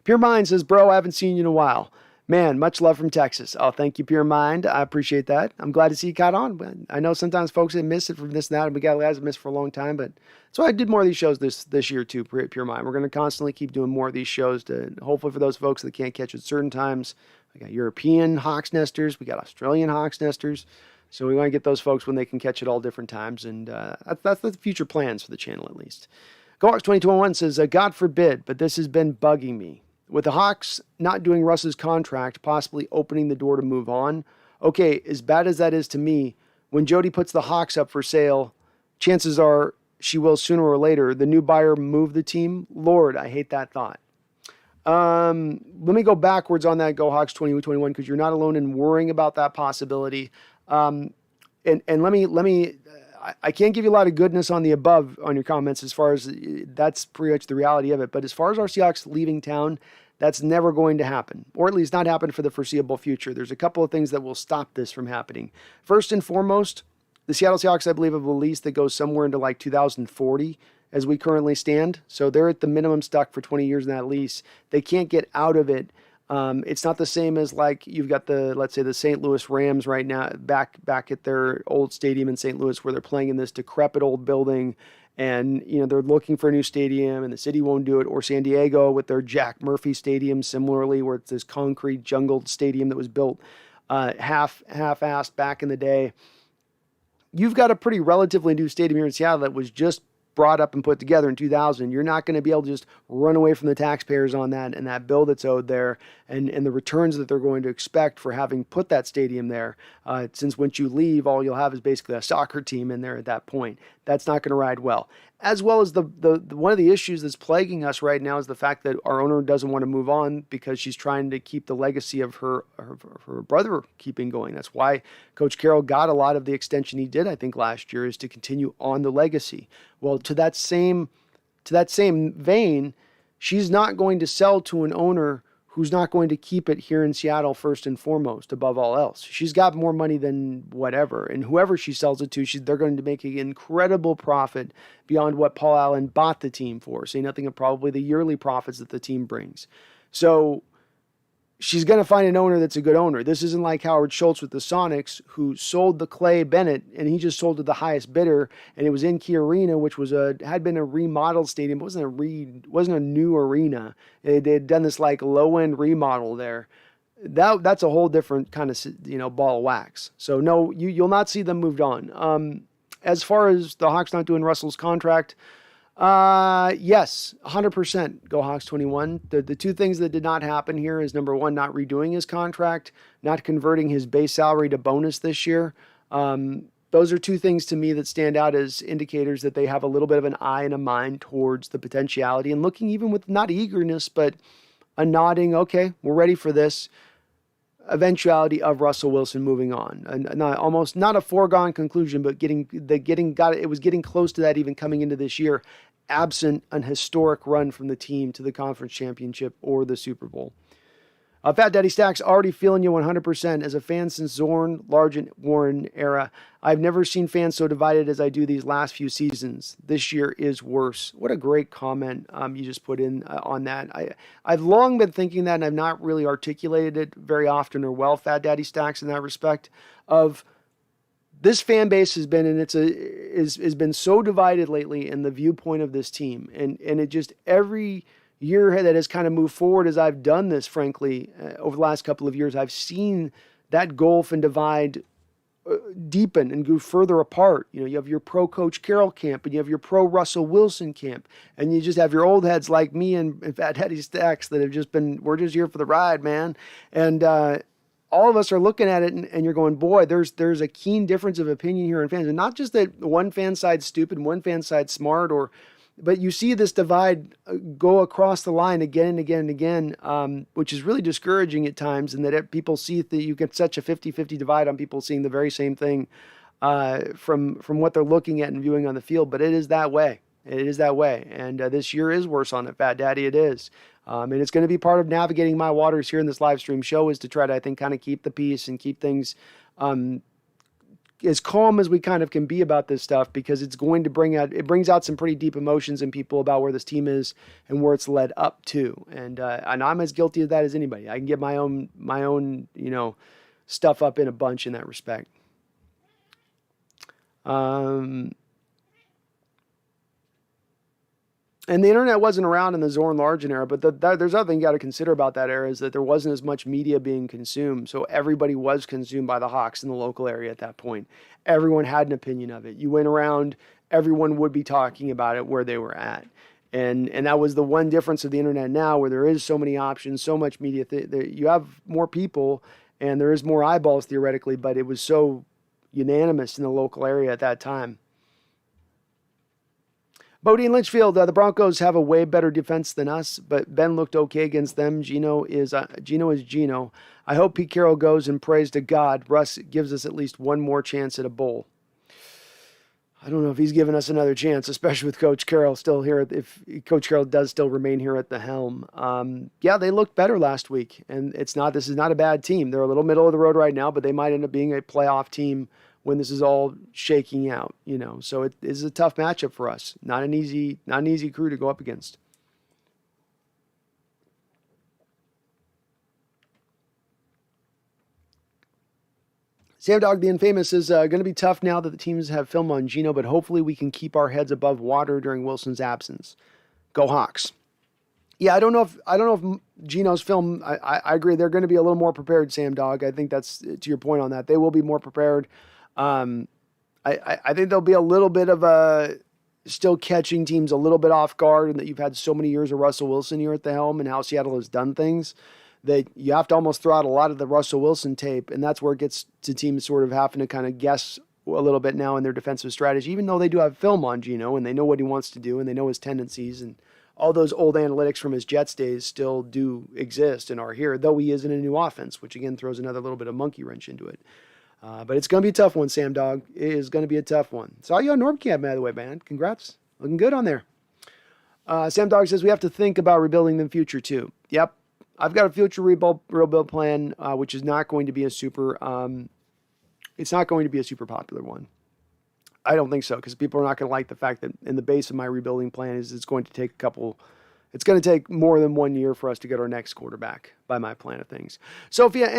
Pure Mind says, bro, I haven't seen you in a while. Man, much love from Texas. Oh, thank you, Pure Mind. I appreciate that. I'm glad to see you caught on. I know sometimes folks have missed it from this and that, and we got guys that missed for a long time, but that's why I did more of these shows this year too, Pure Mind. We're going to constantly keep doing more of these shows to hopefully for those folks that can't catch at certain times. We got European Hawks nesters. We got Australian Hawks nesters. So we want to get those folks when they can catch it all different times, and that's the future plans for the channel at least. GoHawks 2021 says, God forbid, but this has been bugging me. With the Hawks not doing Russ's contract, possibly opening the door to move on. Okay, as bad as that is to me, when Jody puts the Hawks up for sale, chances are she will sooner or later. The new buyer move the team. Lord, I hate that thought. Let me go backwards on that GoHawks 2021 because you're not alone in worrying about that possibility. And let me. I can't give you a lot of goodness on the above on your comments as far as that's pretty much the reality of it. But as far as our Seahawks leaving town, that's never going to happen, or at least not happen for the foreseeable future. There's a couple of things that will stop this from happening. First and foremost, the Seattle Seahawks, I believe, have a lease that goes somewhere into like 2040 as we currently stand. So they're at the minimum stuck for 20 years in that lease. They can't get out of it It's not the same as like you've got let's say the St. Louis Rams right now back at their old stadium in St. Louis where they're playing in this decrepit old building, and they're looking for a new stadium and the city won't do it. Or San Diego with their Jack Murphy Stadium, similarly, where it's this concrete jungled stadium that was built half-assed back in the day. You've got a pretty relatively new stadium here in Seattle that was just brought up and put together in 2000. You're not going to be able to just run away from the taxpayers on that and that bill that's owed there and the returns that they're going to expect for having put that stadium there. Since once you leave, all you'll have is basically a soccer team in there at that point. That's not going to ride well. As well as the one of the issues that's plaguing us right now is the fact that our owner doesn't want to move on because she's trying to keep the legacy of her brother keeping going. That's why Coach Carroll got a lot of the extension he did, I think, last year, is to continue on the legacy. Well, to that same vein, she's not going to sell to an owner who's not going to keep it here in Seattle first and foremost, above all else. She's got more money than whatever, and whoever she sells it to, they're going to make an incredible profit beyond what Paul Allen bought the team for, say nothing of probably the yearly profits that the team brings. So she's going to find an owner that's a good owner. This isn't like Howard Schultz with the Sonics, who sold the Clay Bennett, and he just sold to the highest bidder, and it was in Key Arena, which had been a remodeled stadium. It wasn't a new arena. They had done this like low-end remodel there. That's a whole different kind of ball of wax. So no, you'll not see them moved on. As far as the Hawks not doing Russell's contract, yes, 100% go Hawks 21. The two things that did not happen here is, number one, not redoing his contract, not converting his base salary to bonus this year. Those are two things to me that stand out as indicators that they have a little bit of an eye and a mind towards the potentiality and looking even with not eagerness, but a nodding, okay, we're ready for this eventuality of Russell Wilson moving on. And not a foregone conclusion, but it was getting close to that even coming into this year, absent an historic run from the team to the conference championship or the Super Bowl. Fat Daddy Stacks, already feeling you 100%. As a fan since Zorn, Largent, Warren era, I've never seen fans so divided as I do these last few seasons. This year is worse. What a great comment you just put in on that. I've long been thinking that, and I've not really articulated it very often or well, Fat Daddy Stacks, in that respect of this fan base has been, and has been so divided lately in the viewpoint of this team. And it just, every year that has kind of moved forward as I've done this, frankly, over the last couple of years, I've seen that gulf and divide deepen and go further apart. You have your pro Coach Carroll camp, and you have your pro Russell Wilson camp, and you just have your old heads like me and Fat Daddy Stacks that have just been, we're just here for the ride, man. And all of us are looking at it, and you're going, boy, there's a keen difference of opinion here in fans. And not just that one fan side's stupid and one fan side's smart, but you see this divide go across the line again and again and again, which is really discouraging at times, and that people see that you get such a 50-50 divide on people seeing the very same thing from what they're looking at and viewing on the field. But it is that way. It is that way. And this year is worse on it, Fat Daddy. It is. And it's going to be part of navigating my waters here in this live stream show, is to try to, I think, kind of keep the peace and keep things as calm as we kind of can be about this stuff, because it's going to brings out some pretty deep emotions in people about where this team is and where it's led up to. And I'm as guilty of that as anybody. I can get my own, stuff up in a bunch in that respect. And the internet wasn't around in the Zorn Largent era, but there's other thing you got to consider about that era, is that there wasn't as much media being consumed. So everybody was consumed by the Hawks in the local area at that point. Everyone had an opinion of it. You went around, everyone would be talking about it where they were at. And that was the one difference of the internet now, where there is so many options, so much media. You have more people and there is more eyeballs theoretically, but it was so unanimous in the local area at that time. Bodie and Litchfield, the Broncos have a way better defense than us, but Ben looked okay against them. Geno is Geno. I hope Pete Carroll goes, and praise to God, Russ gives us at least one more chance at a bowl. I don't know if he's given us another chance, especially with Coach Carroll still here. If Coach Carroll does still remain here at the helm. Yeah, they looked better last week, and this is not a bad team. They're a little middle of the road right now, but they might end up being a playoff team when this is all shaking out, So it is a tough matchup for us. Not an easy crew to go up against. Sam Dog the Infamous is going to be tough now that the teams have film on Geno, but hopefully we can keep our heads above water during Wilson's absence. Go Hawks. Yeah, I don't know if Geno's film, I agree, they're going to be a little more prepared, Sam Dog. I think that's to your point on that. They will be more prepared. I think there'll be a little bit of still catching teams a little bit off guard, and that you've had so many years of Russell Wilson here at the helm and how Seattle has done things that you have to almost throw out a lot of the Russell Wilson tape, and that's where it gets to teams sort of having to kind of guess a little bit now in their defensive strategy, even though they do have film on Geno and they know what he wants to do and they know his tendencies, and all those old analytics from his Jets days still do exist and are here, though he is in a new offense, which again throws another little bit of monkey wrench into it. But it's going to be a tough one, Sam Dog. It is going to be a tough one. Saw you on Normcamp, by the way, man. Congrats. Looking good on there. Sam Dog says we have to think about rebuilding in the future too. Yep. I've got a future rebuild plan, which is not going to be a super, it's not going to be a super popular one. I don't think so, because people are not going to like the fact that in the base of my rebuilding plan is it's going to take more than 1 year for us to get our next quarterback by my plan of things. Sophia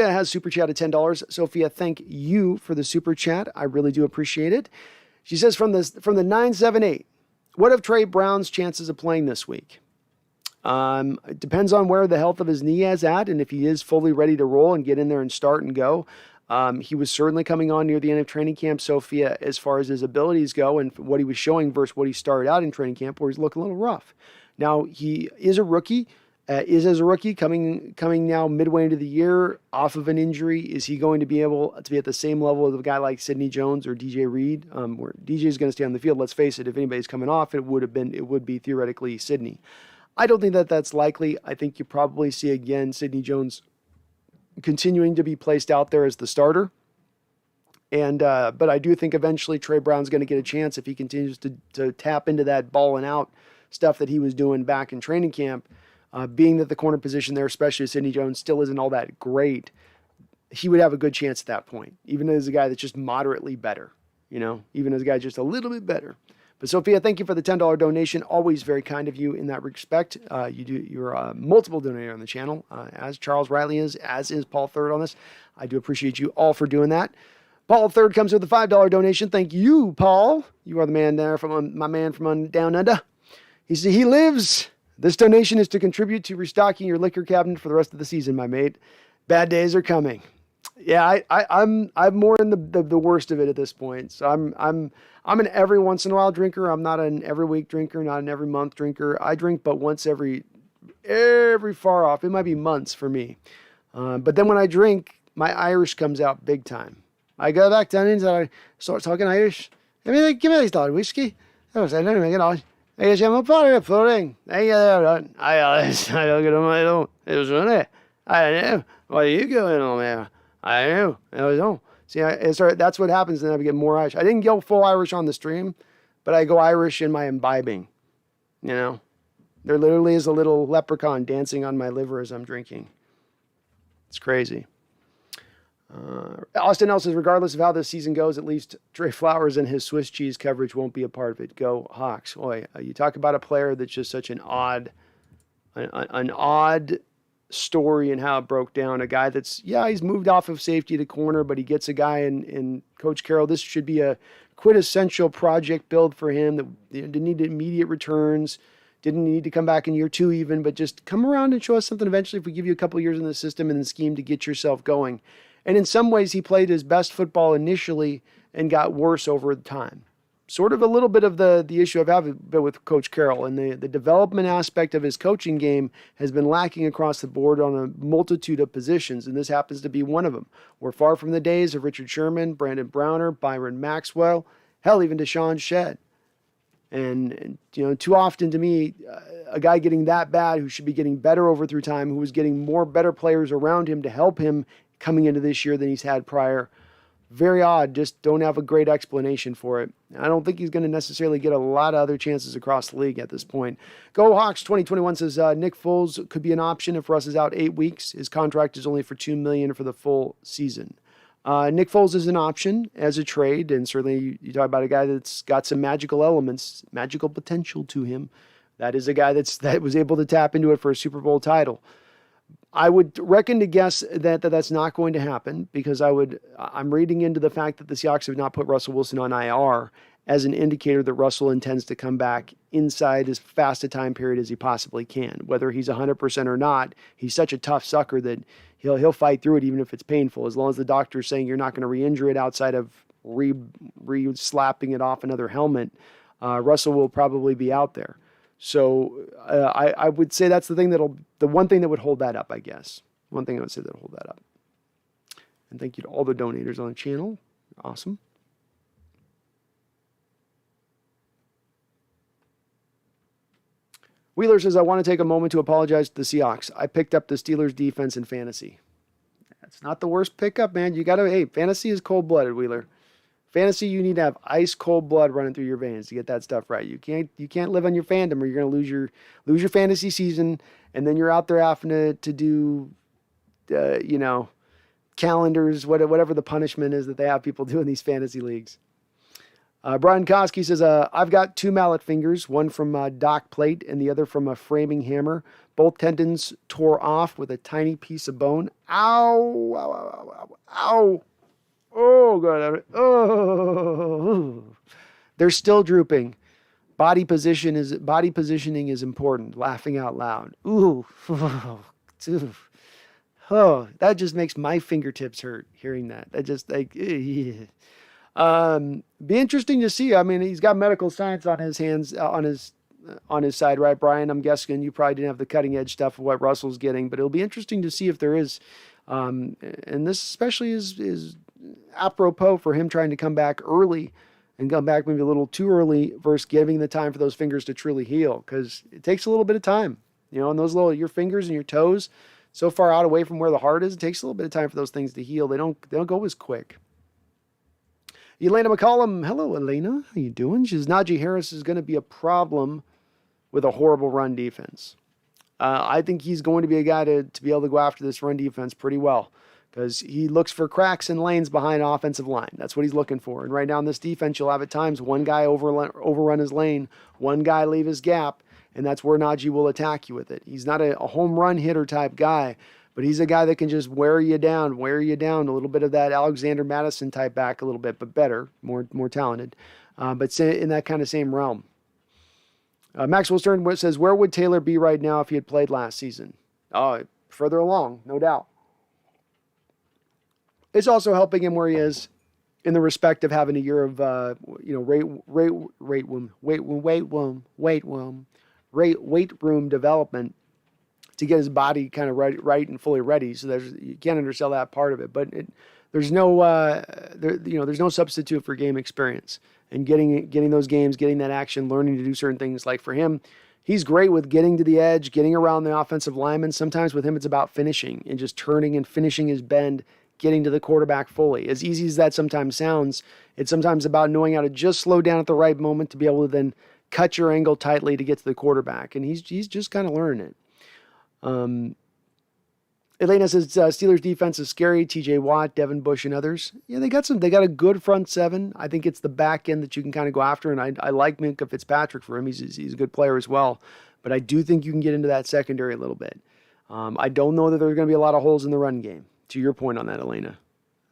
has super chatted $10. Sophia, thank you for the super chat. I really do appreciate it. She says from the 978, what of Trey Brown's chances of playing this week? It depends on where the health of his knee is at, and if he is fully ready to roll and get in there and start and go. He was certainly coming on near the end of training camp, Sophia, as far as his abilities go and what he was showing versus what he started out in training camp, where he's looking a little rough. Now, he is a rookie, coming now midway into the year off of an injury. Is he going to be able to be at the same level as a guy like Sidney Jones or DJ Reed, where DJ is going to stay on the field? Let's face it, if anybody's coming off, it would be theoretically Sidney. I don't think that that's likely. I think you probably see again Sidney Jones continuing to be placed out there as the starter. And but I do think eventually Trey Brown's going to get a chance if he continues to tap into that ball and out stuff that he was doing back in training camp. Being that the corner position there, especially Sidney Jones, still isn't all that great, he would have a good chance at that point, even as a guy that's just moderately better, even as a guy just a little bit better. But Sophia, thank you for the $10 donation. Always very kind of you in that respect. You're a multiple donator on the channel, as Charles Riley is, as is Paul Third on this. I do appreciate you all for doing that. Paul Third comes with a $5 donation. Thank you, Paul. You are the man there my man from down under. He lives. This donation is to contribute to restocking your liquor cabinet for the rest of the season, my mate. Bad days are coming. Yeah, I'm more in the worst of it at this point. So I'm an every once in a while drinker. I'm not an every week drinker, not an every month drinker. I drink but once every far off. It might be months for me. But then when I drink, my Irish comes out big time. I go back down and I start talking Irish. I mean, give me a dollar whiskey. I was like, let me make it on. I guess I'm a part of the pudding. I don't get on my own. It was funny. I know. What are you going on there? I know. I don't. See, that's what happens. Then I get more Irish. I didn't go full Irish on the stream, but I go Irish in my imbibing. There literally is a little leprechaun dancing on my liver as I'm drinking. It's crazy. Austin L says, regardless of how this season goes, at least Trey Flowers and his Swiss cheese coverage won't be a part of it. Go Hawks. Boy, you talk about a player that's just such an odd story and how it broke down. A guy that's, he's moved off of safety to corner, but he gets a guy in Coach Carroll. This should be a quintessential project build for him that didn't need immediate returns, didn't need to come back in year 2 even, but just come around and show us something eventually if we give you a couple of years in the system and the scheme to get yourself going. And in some ways, he played his best football initially and got worse over time. Sort of a little bit of the issue I've had with Coach Carroll, and the development aspect of his coaching game has been lacking across the board on a multitude of positions, and this happens to be one of them. We're far from the days of Richard Sherman, Brandon Browner, Byron Maxwell, hell, even Deshaun Shedd. And too often to me, a guy getting that bad who should be getting better through time, who was getting more better players around him to help him coming into this year than he's had prior. Very odd. Just don't have a great explanation for it. I don't think he's going to necessarily get a lot of other chances across the league at this point. Go Hawks 2021 says Nick Foles could be an option if Russ is out 8 weeks. His contract is only for $2 million for the full season. Nick Foles is an option as a trade, and certainly you talk about a guy that's got some magical elements, magical potential to him. That is a guy that was able to tap into it for a Super Bowl title. I would reckon to guess that that's not going to happen because I'm reading into the fact that the Seahawks have not put Russell Wilson on IR as an indicator that Russell intends to come back inside as fast a time period as he possibly can. Whether he's 100% or not, he's such a tough sucker that he'll fight through it even if it's painful, as long as the doctor's saying you're not going to re-injure it outside of re-slapping it off another helmet. Russell will probably be out there. So I would say that's the one thing that would hold that up, I guess. One thing I would say that would hold that up. And thank you to all the donators on the channel. Awesome. Wheeler says, I want to take a moment to apologize to the Seahawks. I picked up the Steelers defense in fantasy. That's not the worst pickup, man. Fantasy is cold-blooded, Wheeler. Fantasy, you need to have ice cold blood running through your veins to get that stuff right. You can't live on your fandom, or you're going to lose your fantasy season, and then you're out there having to do, calendars, whatever the punishment is that they have people do in these fantasy leagues. Brian Koski says, I've got 2 mallet fingers, one from dock plate and the other from a framing hammer. Both tendons tore off with a tiny piece of bone. Ow, ow, ow, ow, ow. Oh, God. Oh. They're still drooping. Body positioning is important. Laughing out loud. Ooh. Oh, that just makes my fingertips hurt hearing that. That just yeah. Be interesting to see. I mean, he's got medical science on his hands, on his side, right, Brian? I'm guessing you probably didn't have the cutting edge stuff of what Russell's getting, but it'll be interesting to see if there is. And this especially is apropos for him trying to come back early and come back maybe a little too early versus giving the time for those fingers to truly heal, because it takes a little bit of time, and those your fingers and your toes so far out away from where the heart is, it takes a little bit of time for those things to heal. They don't go as quick. Elena McCollum. Hello, Elena. How you doing? She says, Najee Harris is going to be a problem with a horrible run defense. I think he's going to be a guy to be able to go after this run defense pretty well, because he looks for cracks and lanes behind offensive line. That's what he's looking for. And right now in this defense, you'll have at times one guy overrun his lane, one guy leave his gap, and that's where Najee will attack you with it. He's not a home run hitter type guy, but he's a guy that can just wear you down, a little bit of that Alexander Madison type back a little bit, but better, more talented, but in that kind of same realm. Maxwell Stern says, where would Taylor be right now if he had played last season? Further along, no doubt. It's also helping him where he is in the respect of having a year of, weight room development to get his body kind of right and fully ready. So you can't undersell that part of it, but there's no substitute for game experience and getting those games, getting that action, learning to do certain things. Like for him, he's great with getting to the edge, getting around the offensive lineman. Sometimes with him, it's about finishing and just turning and finishing his bend, getting to the quarterback fully. As easy as that sometimes sounds, it's sometimes about knowing how to just slow down at the right moment to be able to then cut your angle tightly to get to the quarterback. And he's just kind of learning it. Elena says Steelers defense is scary. TJ Watt, Devin Bush, and others. Yeah, they got a good front seven. I think it's the back end that you can kind of go after. And I like Minkah Fitzpatrick for him. He's a good player as well. But I do think you can get into that secondary a little bit. I don't know that there's going to be a lot of holes in the run game. To your point on that, Elena.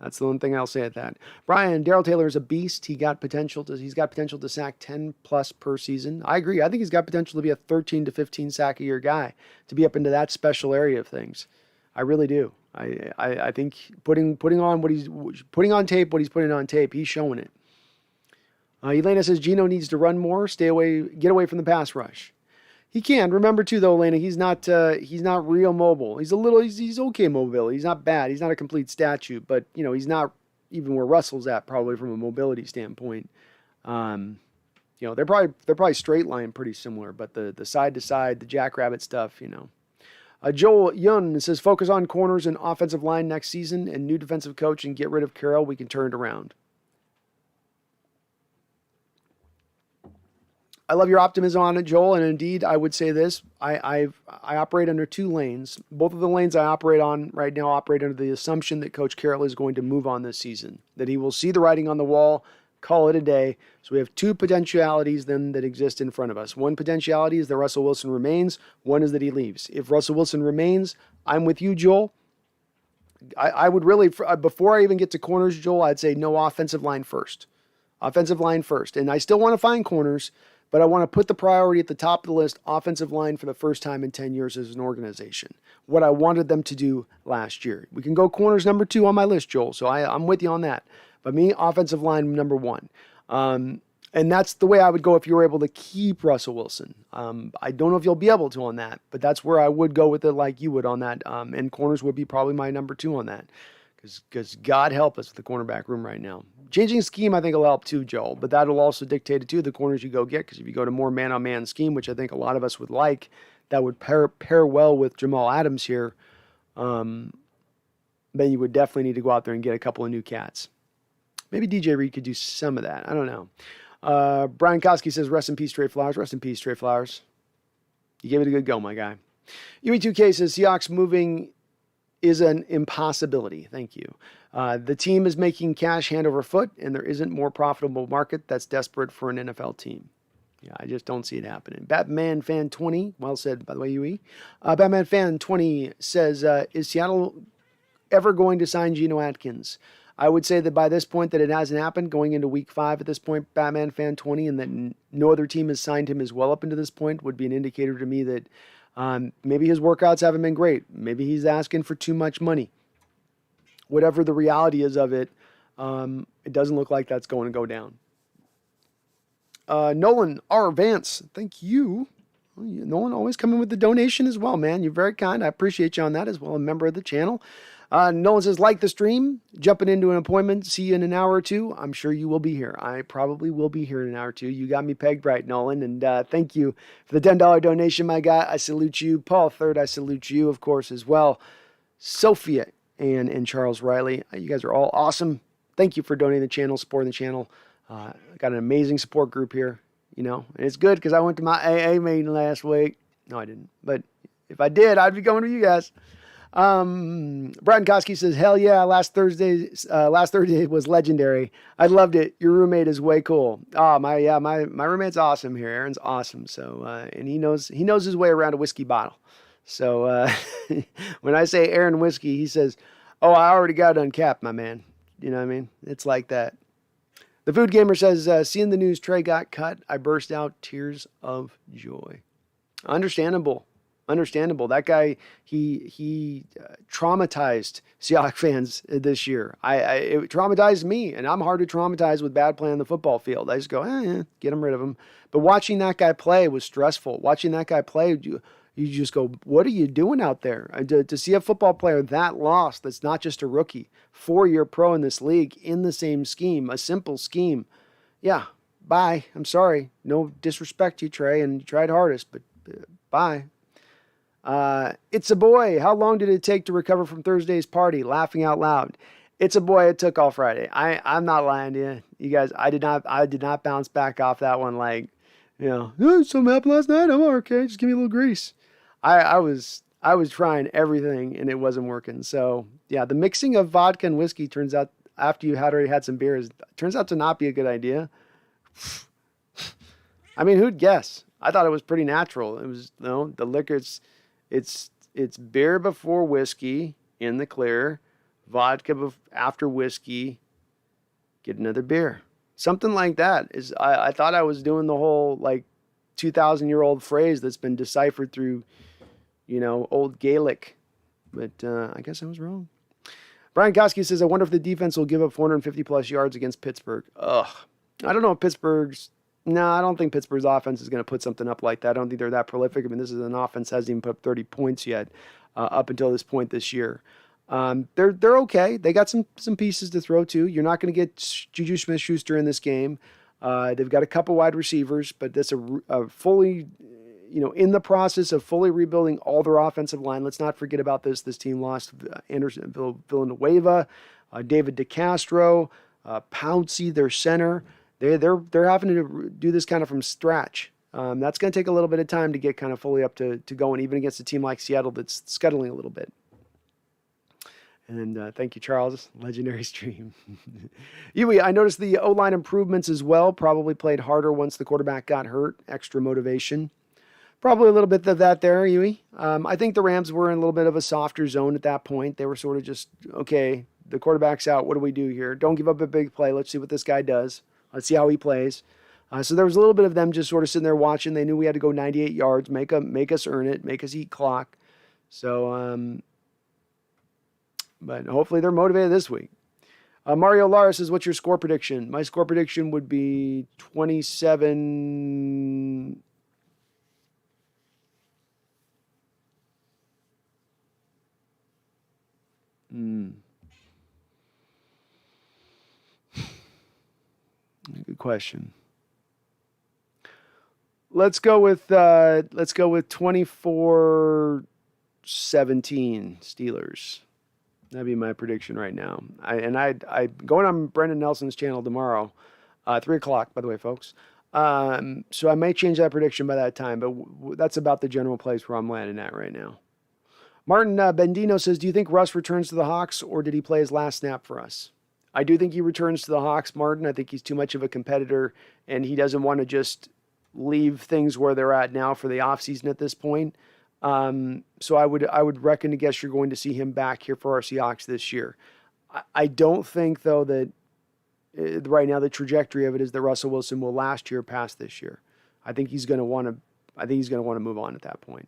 That's the one thing I'll say at that. Brian, Darrell Taylor is a beast. He's got potential to sack 10 plus per season. I agree. I think he's got potential to be a 13 to 15 sack a year guy, to be up into that special area of things. I really do. I think putting on tape, he's showing it. Elena says Geno needs to run more, get away from the pass rush. He can. Remember too, though, Elena, he's not real mobile. He's okay mobile. He's not bad. He's not a complete statue, but he's not even where Russell's at probably from a mobility standpoint. They're probably straight line pretty similar, but the side to side, the jackrabbit stuff, Joel Yun says focus on corners and offensive line next season and new defensive coach and get rid of Carroll. We can turn it around. I love your optimism on it, Joel, and indeed, I would say this. I operate under 2 lanes. Both of the lanes I operate on right now operate under the assumption that Coach Carroll is going to move on this season, that he will see the writing on the wall, call it a day. So we have two potentialities then that exist in front of us. One potentiality is that Russell Wilson remains. One is that he leaves. If Russell Wilson remains, I'm with you, Joel. I would really, before I even get to corners, Joel, I'd say no, offensive line first. Offensive line first. And I still want to find corners, but I want to put the priority at the top of the list, offensive line, for the first time in 10 years as an organization. What I wanted them to do last year. We can go corners number 2 on my list, Joel. So I'm with you on that. But me, offensive line number 1. And that's the way I would go if you were able to keep Russell Wilson. I don't know if you'll be able to on that, but that's where I would go with it like you would on that. And corners would be probably my number 2 on that. Because God help us with the cornerback room right now. Changing scheme, I think, will help too, Joel. But that'll also dictate it too, the corners you go get. Because if you go to more man-on-man scheme, which I think a lot of us would like, that would pair well with Jamal Adams here, then you would definitely need to go out there and get a couple of new cats. Maybe DJ Reed could do some of that. I don't know. Brian Koski says, rest in peace, Trey Flowers. Rest in peace, Trey Flowers. You gave it a good go, my guy. UE2K says, Seahawks moving is an impossibility. Thank you. The team is making cash hand over foot, and there isn't more profitable market that's desperate for an NFL team. Yeah, I just don't see it happening. Batman Fan 20, well said, by the way, UE. Batman Fan 20 says, is Seattle ever going to sign Geno Atkins? I would say that by this point that it hasn't happened, going into week 5 at this point, Batman Fan 20, and that no other team has signed him as well up into this point would be an indicator to me that maybe his workouts haven't been great. Maybe he's asking for too much money. Whatever the reality is of it, it doesn't look like that's going to go down. Nolan R. Vance, thank you. Nolan always coming with the donation as well, man. You're very kind. I appreciate you on that as well, a member of the channel. Nolan says, like the stream, jumping into an appointment, see you in an hour or two. I'm sure you will be here. I probably will be here in an hour or two. You got me pegged right, Nolan, and thank you for the $10 donation, my guy. I salute you. Paul Third, I salute you, of course, as well. Sophia and Charles Riley, you guys are all awesome. Thank you for donating the channel, supporting the channel. I got an amazing support group here, and it's good because I went to my AA meeting last week. No, I didn't, but if I did, I'd be going with you guys. Brian Koski says, hell yeah, last Thursday was legendary. I loved it. Your roommate is way cool. Oh, my roommate's awesome here. Aaron's awesome. So, and he knows his way around a whiskey bottle. So, when I say Aaron whiskey, he says, oh, I already got it uncapped, my man. You know what I mean? It's like that. The Food Gamer says, seeing the news Trey got cut, I burst out tears of joy. Understandable. That guy, he traumatized Seahawks fans this year. It traumatized me, and I'm hard to traumatize with bad play on the football field. I just go, get him rid of him. But watching that guy play was stressful. Watching that guy play, you just go, what are you doing out there? To see a football player that lost, that's not just a rookie, 4-year pro in this league, in the same scheme, a simple scheme. Yeah, bye. I'm sorry. No disrespect to you, Trey, and you tried hardest, but bye. It's a boy. How long did it take to recover from Thursday's party? Laughing out loud. It's a boy. It took all Friday. I'm not lying to you. You guys, I did not bounce back off that one like, something happened last night. I'm okay. Just give me a little grease. I was trying everything and it wasn't working. So yeah, the mixing of vodka and whiskey turns out after you had already had some beers, turns out to not be a good idea. I mean, who'd guess? I thought it was pretty natural. It was, the liquor, it's beer before whiskey in the clear, vodka after whiskey, get another beer. Something like that. I thought I was doing the whole 2,000-year-old phrase that's been deciphered through, old Gaelic. But I guess I was wrong. Brian Koski says, I wonder if the defense will give up 450-plus yards against Pittsburgh. Ugh. I don't know if I don't think Pittsburgh's offense is going to put something up like that. I don't think they're that prolific. I mean, this is an offense that hasn't even put up 30 points yet up until this point this year. They're okay. They got some pieces to throw to. You're not going to get Juju Smith-Schuster in this game. They've got a couple wide receivers, but that's a fully, in the process of fully rebuilding all their offensive line. Let's not forget about this. This team lost Anderson Villanueva, David DeCastro, Pouncey, their center. They're having to do this kind of from scratch. That's going to take a little bit of time to get kind of fully up to going, even against a team like Seattle that's scuttling a little bit. And thank you, Charles. Legendary stream. Yui, I noticed the O-line improvements as well. Probably played harder once the quarterback got hurt. Extra motivation. Probably a little bit of that there, Yui. I think the Rams were in a little bit of a softer zone at that point. They were sort of just, okay, the quarterback's out. What do we do here? Don't give up a big play. Let's see what this guy does. Let's see how he plays. So there was a little bit of them just sort of sitting there watching. They knew we had to go 98 yards, make us earn it, make us eat clock. So, but hopefully they're motivated this week. Mario Lara says, what's your score prediction? My score prediction would be 27. Good question. Let's go with 24-17 Steelers. That'd be my prediction right now. I going on Brendan Nelson's channel tomorrow, 3:00, by the way, folks. So I may change that prediction by that time, but that's about the general place where I'm landing at right now. Martin Bendino says, do you think Russ returns to the Hawks, or did he play his last snap for us? I do think he returns to the Hawks, Martin. I think he's too much of a competitor, and he doesn't want to just leave things where they're at now for the offseason at this point. So I would reckon to guess you're going to see him back here for our Seahawks this year. I don't think, though, that right now the trajectory of it is that Russell Wilson will last year past this year. I think he's going to want to move on at that point.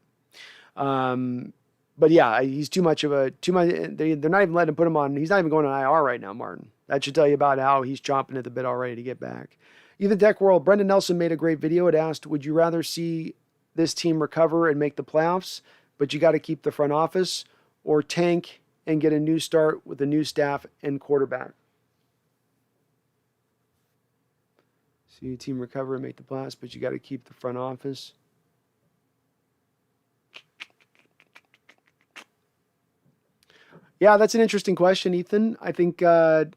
But yeah, he's too much. They're not even letting him put him on. He's not even going on IR right now, Martin. That should tell you about how he's chomping at the bit already to get back. Even Tech World, Brendan Nelson made a great video. It asked, would you rather see this team recover and make the playoffs, but you got to keep the front office, or tank and get a new start with a new staff and quarterback? See a team recover and make the playoffs, but you got to keep the front office. Yeah, that's an interesting question, Ethan. I think the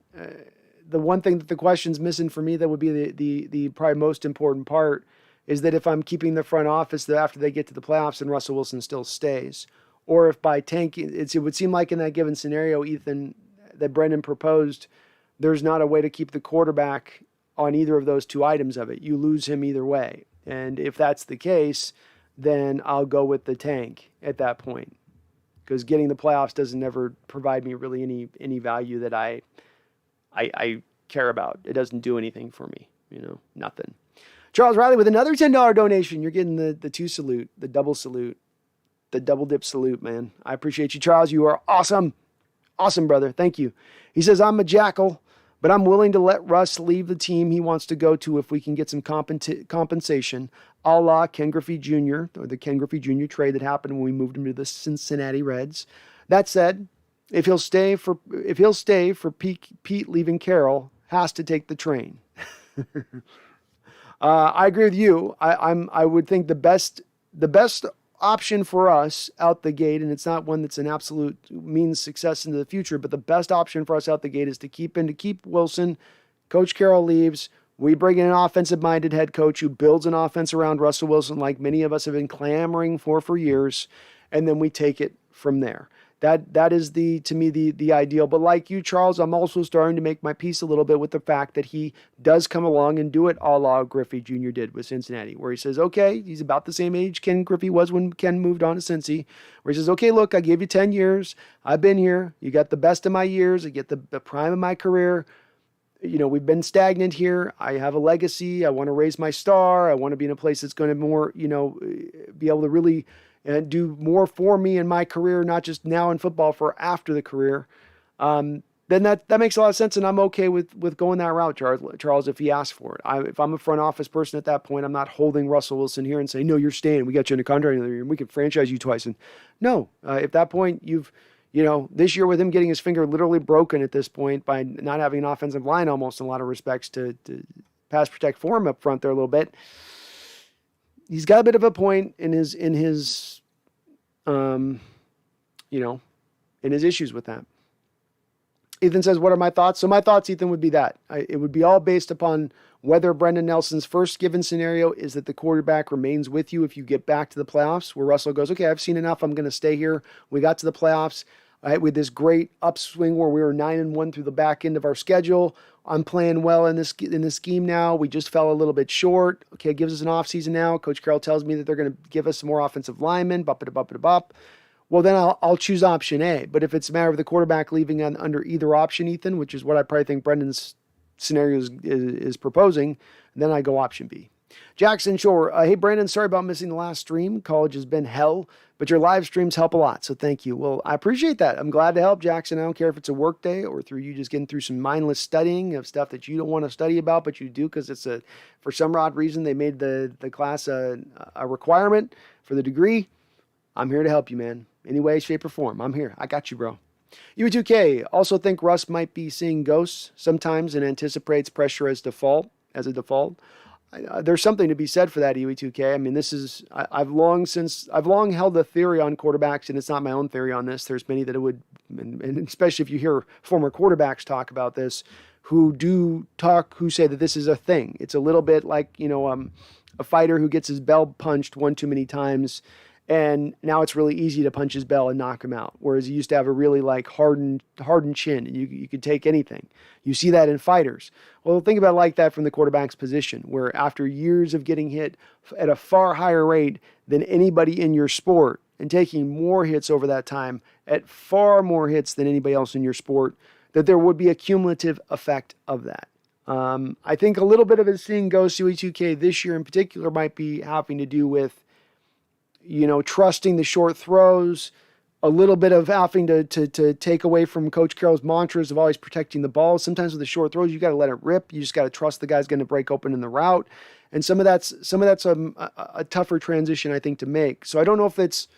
one thing that the question's missing for me that would be the probably most important part is that if I'm keeping the front office that after they get to the playoffs and Russell Wilson still stays, or if by tanking, it would seem like in that given scenario, Ethan, that Brendan proposed, there's not a way to keep the quarterback on either of those two items of it. You lose him either way. And if that's the case, then I'll go with the tank at that point. Because getting the playoffs doesn't ever provide me really any value that I care about. It doesn't do anything for me, nothing. Charles Riley with another $10 donation. You're getting the two salute, the double salute, the double dip salute, man. I appreciate you, Charles. You are awesome. Awesome, brother. Thank you. He says, I'm a jackal, but I'm willing to let Russ leave the team he wants to go to if we can get some compensation, a la Ken Griffey Jr., or the Ken Griffey Jr. trade that happened when we moved him to the Cincinnati Reds. That said, if he'll stay for Pete leaving Carroll, has to take the train. I agree with you. I would think the best option for us out the gate, and it's not one that's an absolute means success into the future, but the best option for us out the gate is to keep Wilson. Coach Carroll leaves. We bring in an offensive-minded head coach who builds an offense around Russell Wilson, like many of us have been clamoring for years, and then we take it from there. That is to me the ideal. But like you, Charles, I'm also starting to make my peace a little bit with the fact that he does come along and do it a la Griffey Jr. did with Cincinnati, where he says, okay, he's about the same age Ken Griffey was when Ken moved on to Cincy, where he says, okay, look, I gave you 10 years. I've been here. You got the best of my years. I get the prime of my career. We've been stagnant here. I have a legacy. I want to raise my star. I want to be in a place that's going to more, be able to really do more for me in my career, not just now in football, for after the career. Then that makes a lot of sense, and I'm okay with going that route, Charles, if he asks for it. If I'm a front office person at that point, I'm not holding Russell Wilson here and saying, no, you're staying. We got you in a contract another year, and we can franchise you twice. And no, at that point, this year with him getting his finger literally broken at this point by not having an offensive line almost in a lot of respects to pass protect for him up front there a little bit, he's got a bit of a point in his issues with that. Ethan says, what are my thoughts? So my thoughts, Ethan, would be that it would be all based upon whether Brendan Nelson's first given scenario is that the quarterback remains with you if you get back to the playoffs, where Russell goes, okay, I've seen enough. I'm going to stay here. We got to the playoffs. with this great upswing where we were 9-1 through the back end of our schedule. I'm playing well in this scheme now. We just fell a little bit short. Okay, it gives us an offseason now. Coach Carroll tells me that they're going to give us some more offensive linemen. Bop. Well, then I'll choose option A. But if it's a matter of the quarterback leaving under either option, Ethan, which is what I probably think Brendan's scenario is proposing, then I go option B. Jackson Shore, hey, Brandon, sorry about missing the last stream. College has been hell, but your live streams help a lot, so thank you. Well, I appreciate that. I'm glad to help, Jackson. I don't care if it's a work day or through you just getting through some mindless studying of stuff that you don't want to study about, but you do because it's for some odd reason they made the class a requirement for the degree. I'm here to help you, man. Any way, shape, or form. I'm here. I got you, bro. U2K, also think Russ might be seeing ghosts sometimes and anticipates pressure as a default. There's something to be said for that, UE2K. I mean, I've long held a theory on quarterbacks, and it's not my own theory on this. There's many that it would, and especially if you hear former quarterbacks talk about this, who say that this is a thing. It's a little bit like, a fighter who gets his bell punched one too many times, and now it's really easy to punch his bell and knock him out. Whereas he used to have a really hardened chin, and you could take anything. You see that in fighters. Well, think about it like that from the quarterback's position, where after years of getting hit at a far higher rate than anybody in your sport and taking more hits over that time at far more hits than anybody else in your sport, that there would be a cumulative effect of that. I think a little bit of it seeing ghosts UE2K this year in particular might be having to do with trusting the short throws, a little bit of having to take away from Coach Carroll's mantras of always protecting the ball. Sometimes with the short throws, you got to let it rip. You just got to trust the guy's going to break open in the route. And some of that's a tougher transition, I think, to make. So I don't know if it's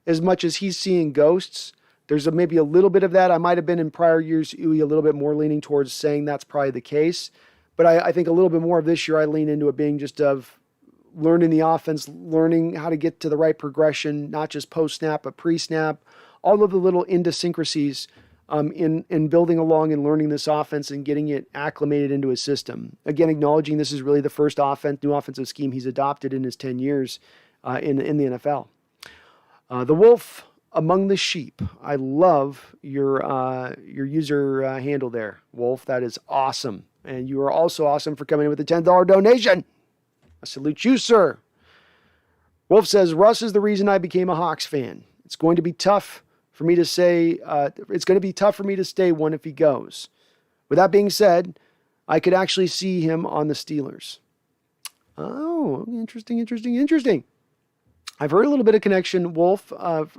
as much as he's seeing ghosts. There's maybe a little bit of that. I might have been in prior years, a little bit more leaning towards saying that's probably the case. But I think a little bit more of this year, I lean into it being just of learning the offense, learning how to get to the right progression, not just post-snap, but pre-snap, all of the little idiosyncrasies in building along and learning this offense and getting it acclimated into his system. Again, acknowledging this is really the first new offensive scheme he's adopted in his 10 years in the NFL. The Wolf Among the Sheep. I love your user handle there, Wolf. That is awesome. And you are also awesome for coming in with a $10 donation. I salute you, sir. Wolf says, Russ is the reason I became a Hawks fan. It's going to be tough for me to stay one if he goes. With that being said, I could actually see him on the Steelers. Oh, interesting. I've heard a little bit of connection, Wolf,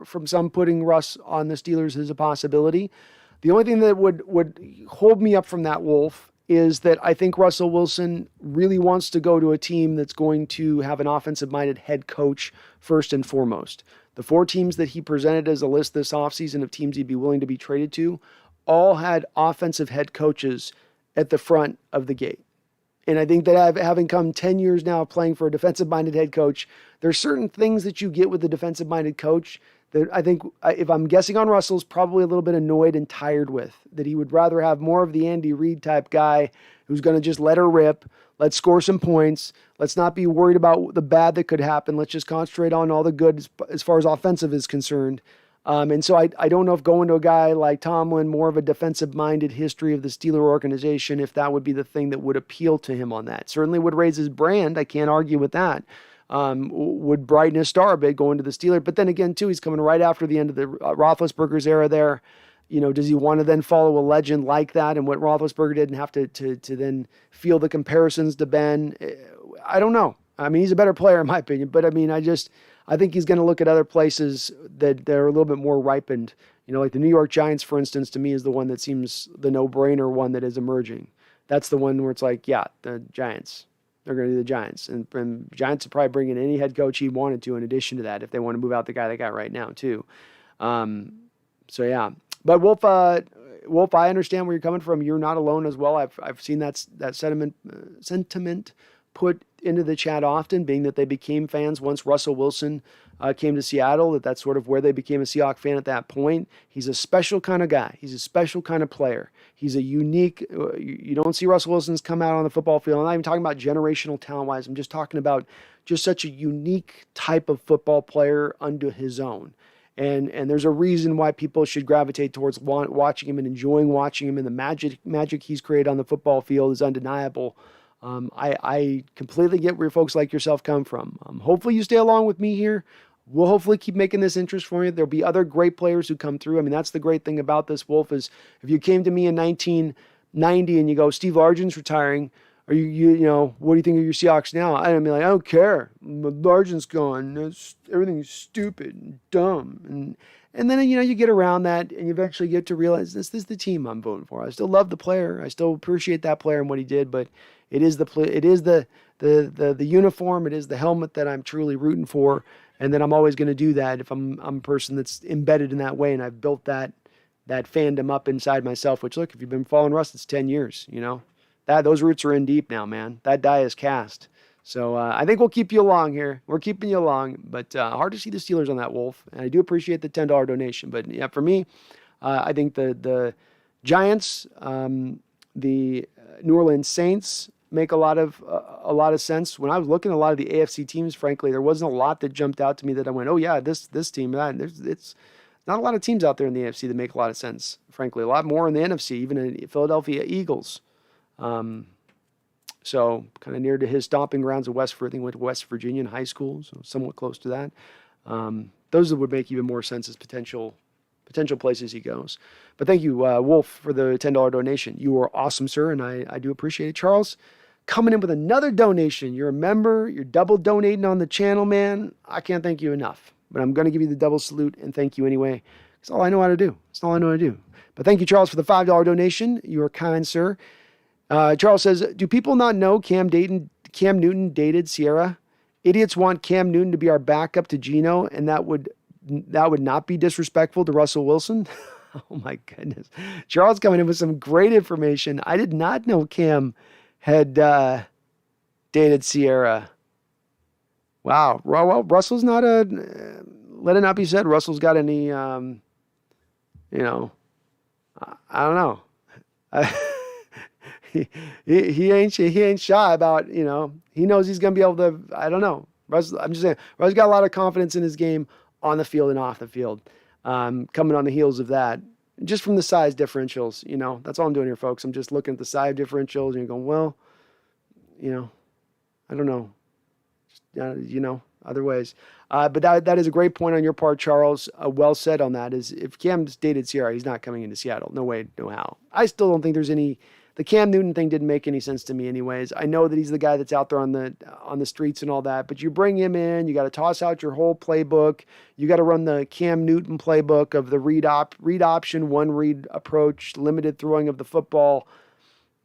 from some putting Russ on the Steelers as a possibility. The only thing that would hold me up from that, Wolf, is that I think Russell Wilson really wants to go to a team that's going to have an offensive-minded head coach first and foremost. The 4 teams that he presented as a list this offseason of teams he'd be willing to be traded to all had offensive head coaches at the front of the gate. And I think that having come 10 years now playing for a defensive-minded head coach, there's certain things that you get with a defensive-minded coach that I think, if I'm guessing on Russell's, probably a little bit annoyed and tired with, that he would rather have more of the Andy Reid type guy who's going to just let her rip, let's score some points, let's not be worried about the bad that could happen, let's just concentrate on all the good as far as offensive is concerned. And so I don't know if going to a guy like Tomlin, more of a defensive-minded history of the Steeler organization, if that would be the thing that would appeal to him on that. Certainly would raise his brand, I can't argue with that. Would brighten his star a bit going to the Steelers. But then again, too, he's coming right after the end of the Roethlisberger's era there. Does he want to then follow a legend like that and what Roethlisberger did and have to then feel the comparisons to Ben? I don't know. I mean, he's a better player in my opinion, but I mean, I think he's going to look at other places that are a little bit more ripened. Like the New York Giants, for instance, to me is the one that seems the no-brainer one that is emerging. That's the one where it's like, yeah, the Giants. They're going to do the Giants. And Giants will probably bring in any head coach he wanted to in addition to that if they want to move out the guy they got right now, too. So, yeah. But, Wolf, I understand where you're coming from. You're not alone as well. I've seen that sentiment put into the chat often, being that they became fans once Russell Wilson came to Seattle, that's sort of where they became a Seahawks fan at that point. He's a special kind of guy. He's a special kind of player. He's a unique, you don't see Russell Wilson's come out on the football field. I'm not even talking about generational talent-wise. I'm just talking about just such a unique type of football player unto his own. And there's a reason why people should gravitate towards watching him and enjoying watching him. And the magic he's created on the football field is undeniable. I completely get where folks like yourself come from. Hopefully you stay along with me here. We'll hopefully keep making this interest for you. There'll be other great players who come through. I mean, that's the great thing about this, Wolf, is if you came to me in 1990 and you go, Steve Largent's retiring, or you know, what do you think of your Seahawks now? I'd be like, I don't care. Largent's gone. Everything's stupid and dumb. And then, you know, you get around that and you eventually get to realize this is the team I'm voting for. I still love the player. I still appreciate that player and what he did, but it is the uniform. It is the helmet that I'm truly rooting for. And then I'm always going to do that if I'm a person that's embedded in that way. And I've built that fandom up inside myself, which, look, if you've been following Russ, it's 10 years, you know. Those roots are in deep now, man. That die is cast. So I think we'll keep you along here. We're keeping you along, but hard to see the Steelers on that, Wolf. And I do appreciate the $10 donation. But yeah, for me, I think the Giants, the New Orleans Saints make a lot of sense. When I was looking at a lot of the AFC teams, frankly, there wasn't a lot that jumped out to me that I went, oh yeah, this team. It's not a lot of teams out there in the AFC that make a lot of sense. Frankly, a lot more in the NFC, even in Philadelphia Eagles. So kind of near to his stomping grounds of West Virginia, went to West Virginia in high school, so somewhat close to that. Those would make even more sense as potential places he goes. But thank you, Wolf, for the $10 donation. You are awesome, sir, and I do appreciate it. Charles, coming in with another donation. You're a member. You're double donating on the channel, man. I can't thank you enough. But I'm going to give you the double salute and thank you anyway. It's all I know how to do. It's all I know how to do. But thank you, Charles, for the $5 donation. You are kind, sir. Charles says, do people not know Cam Newton dated Sierra? Idiots want Cam Newton to be our backup to Geno, and that would not be disrespectful to Russell Wilson. Oh my goodness. Charles coming in with some great information. I did not know Cam had dated Sierra. Wow. Well, Russell's not let it not be said, Russell's got any, I don't know. He ain't shy about, he knows he's going to be able to, I don't know. I'm just saying, Russ got a lot of confidence in his game on the field and off the field. Coming on the heels of that, just from the size differentials, that's all I'm doing here, folks. I'm just looking at the size differentials and you're going, well, I don't know. Other ways. But that is a great point on your part, Charles. Well said on that is if Cam's dated Sierra, he's not coming into Seattle. No way, no how. I still don't think there's the Cam Newton thing didn't make any sense to me anyways. I know that he's the guy that's out there on the streets and all that, but you bring him in, you got to toss out your whole playbook. You got to run the Cam Newton playbook of the read option, one read approach, limited throwing of the football.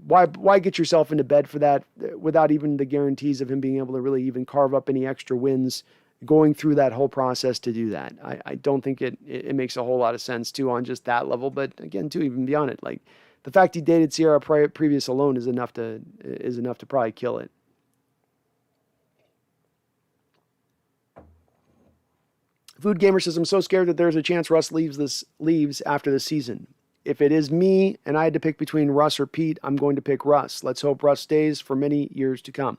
Why get yourself into bed for that without even the guarantees of him being able to really even carve up any extra wins going through that whole process to do that? I don't think it makes a whole lot of sense too on just that level, but again, too, even beyond it, like the fact he dated Sierra previous alone is enough to probably kill it. Food Gamer says, I'm so scared that there's a chance Russ leaves after the season. If it is me and I had to pick between Russ or Pete, I'm going to pick Russ. Let's hope Russ stays for many years to come.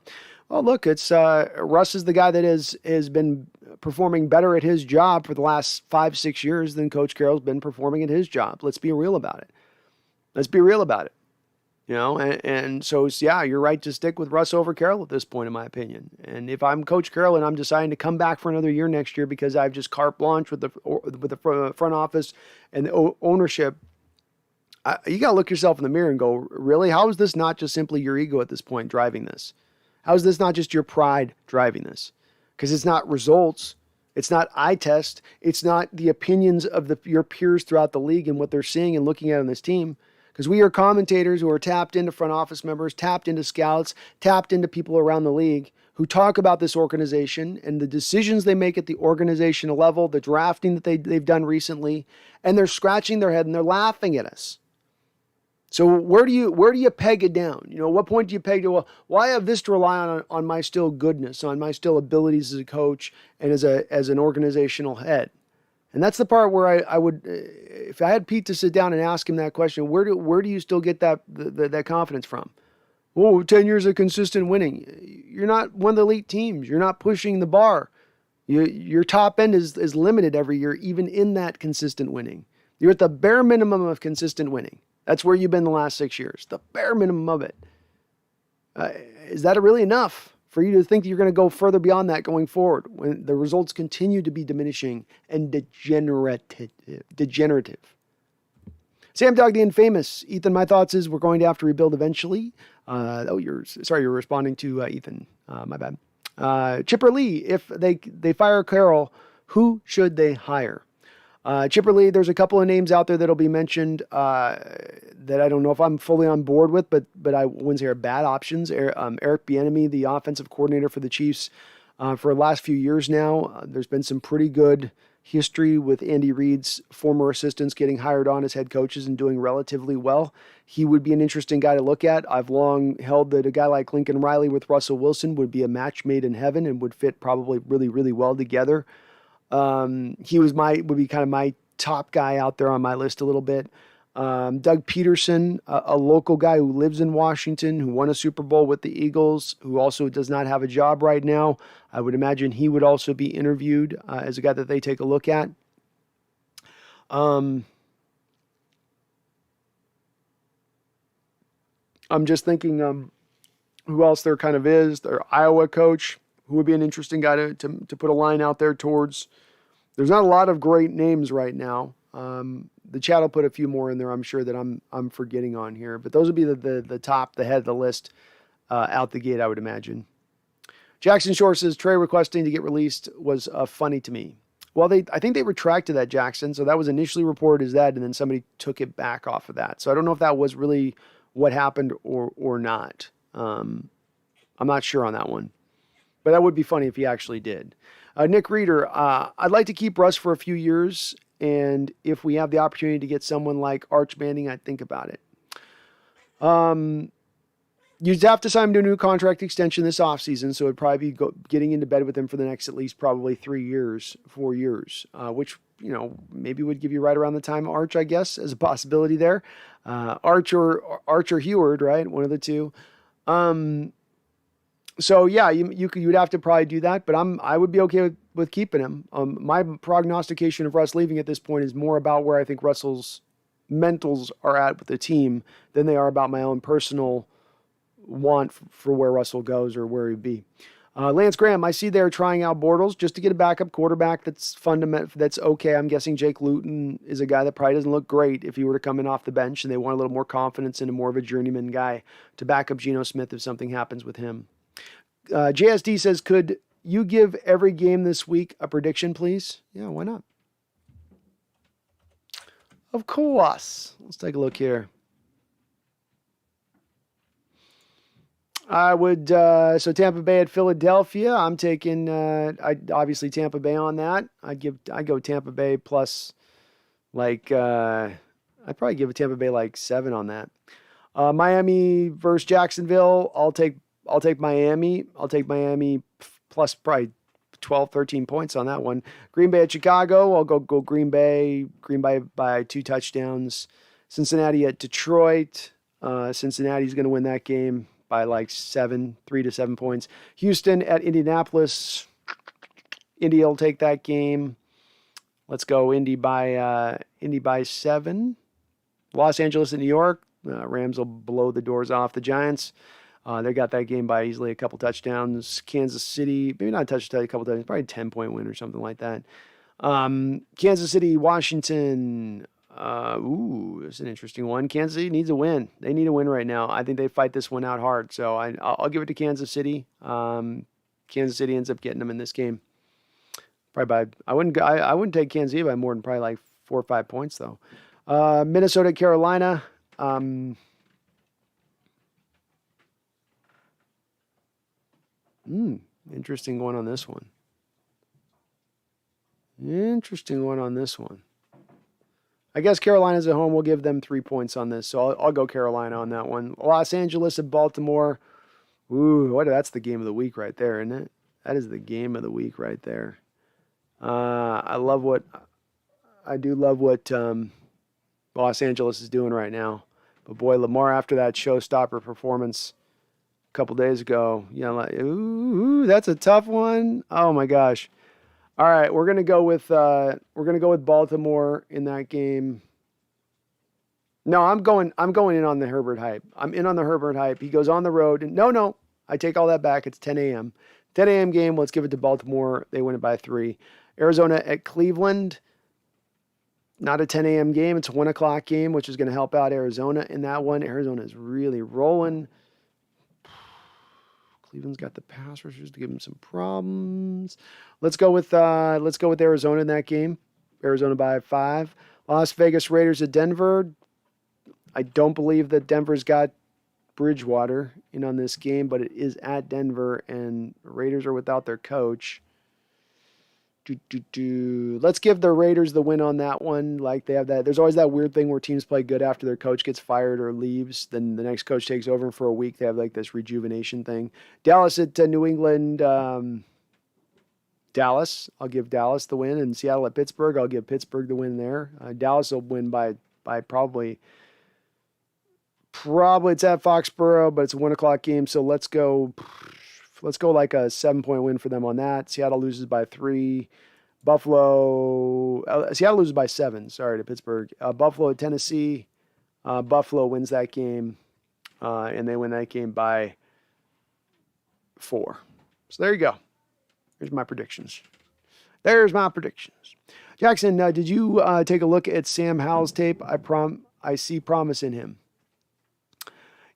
Well, look, it's Russ is the guy that has been performing better at his job for the last 5-6 years than Coach Carroll's been performing at his job. Let's be real about it. And so, yeah, you're right to stick with Russ over Carroll at this point, in my opinion. And if I'm Coach Carroll and I'm deciding to come back for another year next year because I've just carte blanche with the front office and the ownership, you got to look yourself in the mirror and go, really? How is this not just simply your ego at this point driving this? How is this not just your pride driving this? Because it's not results. It's not eye test. It's not the opinions of your peers throughout the league and what they're seeing and looking at on this team. Because we are commentators who are tapped into front office members, tapped into scouts, tapped into people around the league who talk about this organization and the decisions they make at the organizational level, the drafting that they've done recently, and they're scratching their head and they're laughing at us. So where do you peg it down? What point do you peg to, well, I have this to rely on my still goodness, on my still abilities as a coach and as an organizational head. And that's the part where I would, if I had Pete to sit down and ask him that question, where do you still get that confidence from? Oh, 10 years of consistent winning. You're not one of the elite teams. You're not pushing the bar. Your top end is limited every year, even in that consistent winning. You're at the bare minimum of consistent winning. That's where you've been the last 6 years, the bare minimum of it. Is that really enough for you to think that you're going to go further beyond that going forward when the results continue to be diminishing and degenerative? Sam Dog the Infamous. Ethan, my thoughts is we're going to have to rebuild eventually. You're responding to Ethan. My bad. Chipper Lee, if they fire Carroll, who should they hire? Chipper Lee, there's a couple of names out there that'll be mentioned that I don't know if I'm fully on board with, but I wouldn't say are bad options. Eric Bieniemy, the offensive coordinator for the Chiefs, for the last few years now, there's been some pretty good history with Andy Reid's former assistants getting hired on as head coaches and doing relatively well. He would be an interesting guy to look at. I've long held that a guy like Lincoln Riley with Russell Wilson would be a match made in heaven and would fit probably really, really well together. He would be kind of my top guy out there on my list a little bit. Doug Peterson, a local guy who lives in Washington, who won a Super Bowl with the Eagles, who also does not have a job right now. I would imagine he would also be interviewed as a guy that they take a look at. I'm just thinking who else there kind of is. Their Iowa coach, who would be an interesting guy to put a line out there towards. There's not a lot of great names right now. The chat will put a few more in there, I'm sure, that I'm forgetting on here. But those would be the top, the head of the list out the gate, I would imagine. Jackson Shore says, Trey requesting to get released was funny to me. Well, I think they retracted that, Jackson. So that was initially reported as that, and then somebody took it back off of that. So I don't know if that was really what happened or not. I'm not sure on that one. But that would be funny if he actually did. Nick Reeder, I'd like to keep Russ for a few years, and if we have the opportunity to get someone like Arch Manning, I'd think about it. You'd have to sign him to a new contract extension this offseason, so it'd probably be getting into bed with him for the next at least probably 4 years, which, maybe would give you right around the time Arch, I guess, as a possibility there. Arch or Heward, right? One of the two. So yeah, you would have to probably do that, but I would be okay with keeping him. My prognostication of Russ leaving at this point is more about where I think Russell's mentals are at with the team than they are about my own personal want for where Russell goes or where he'd be. Lance Graham, I see they're trying out Bortles just to get a backup quarterback that's fundamental. That's okay. I'm guessing Jake Luton is a guy that probably doesn't look great if he were to come in off the bench, and they want a little more confidence in a more of a journeyman guy to back up Geno Smith if something happens with him. JSD says, could you give every game this week a prediction, please? Yeah, why not? Of course. Let's take a look here. I would, so Tampa Bay at Philadelphia. I'm taking, obviously Tampa Bay on that. I'd go Tampa Bay plus I'd probably give Tampa Bay like 7 on that. Miami versus Jacksonville. I'll take Miami. I'll take Miami plus probably 12, 13 points on that one. Green Bay at Chicago. I'll go Green Bay. Green Bay by 2 touchdowns. Cincinnati at Detroit. Cincinnati's going to win that game by like 3 to 7 points. Houston at Indianapolis. Indy will take that game. Let's go Indy by 7. Los Angeles at New York. Rams will blow the doors off the Giants. They got that game by easily a couple touchdowns. Kansas City, maybe not a touchdown, a couple touchdowns, probably a 10-point win or something like that. Kansas City, Washington. It's an interesting one. Kansas City needs a win. They need a win right now. I think they fight this one out hard. So I'll give it to Kansas City. Kansas City ends up getting them in this game. Probably I wouldn't take Kansas City by more than probably like 4 or 5 points though. Minnesota, Carolina. Interesting one on this one. I guess Carolina's at home. We'll give them 3 points on this. So I'll go Carolina on that one. Los Angeles at Baltimore. That's the game of the week right there, isn't it? That is the game of the week right there. I do love what Los Angeles is doing right now. But boy, Lamar, after that showstopper performance a couple days ago, that's a tough one. Oh my gosh. All right, we're gonna go with Baltimore in that game. No, I'm going in on the Herbert hype. I'm in on the Herbert hype. He goes on the road. And no, I take all that back. It's 10 a.m. 10 a.m. game. Let's give it to Baltimore. They win it by 3. Arizona at Cleveland. Not a 10 a.m. game. It's a 1 o'clock game, which is going to help out Arizona in that one. Arizona is really rolling. Cleveland's got the pass rushers to give them some problems. Let's go with Arizona in that game. Arizona by 5. Las Vegas Raiders at Denver. I don't believe that Denver's got Bridgewater in on this game, but it is at Denver, and Raiders are without their coach. Let's give the Raiders the win on that one. Like they have that. There's always that weird thing where teams play good after their coach gets fired or leaves. Then the next coach takes over, and for a week they have like this rejuvenation thing. Dallas at New England. Dallas. I'll give Dallas the win, and Seattle at Pittsburgh. I'll give Pittsburgh the win there. Dallas will win by probably it's at Foxborough, but it's a 1 o'clock game. So let's go like a 7-point win for them on that. Seattle loses by 3. Seattle loses by 7. Sorry to Pittsburgh. Buffalo at Tennessee. Buffalo wins that game, and they win that game by 4. So there you go. Here's my predictions. Jackson, did you take a look at Sam Howell's tape? I see promise in him.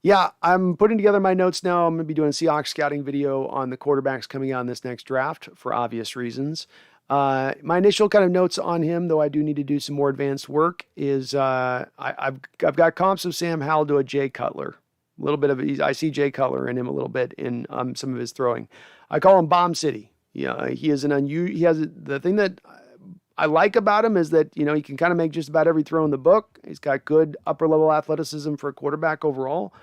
Yeah, I'm putting together my notes now. I'm going to be doing a Seahawks scouting video on the quarterbacks coming out in this next draft for obvious reasons. My initial kind of notes on him, though I do need to do some more advanced work, is I've got comps of Sam Howell to a Jay Cutler. A little bit of I see Jay Cutler in him a little bit in some of his throwing. I call him Bomb City. Yeah, he is the thing that I like about him is that, he can kind of make just about every throw in the book. He's got good upper level athleticism for a quarterback overall.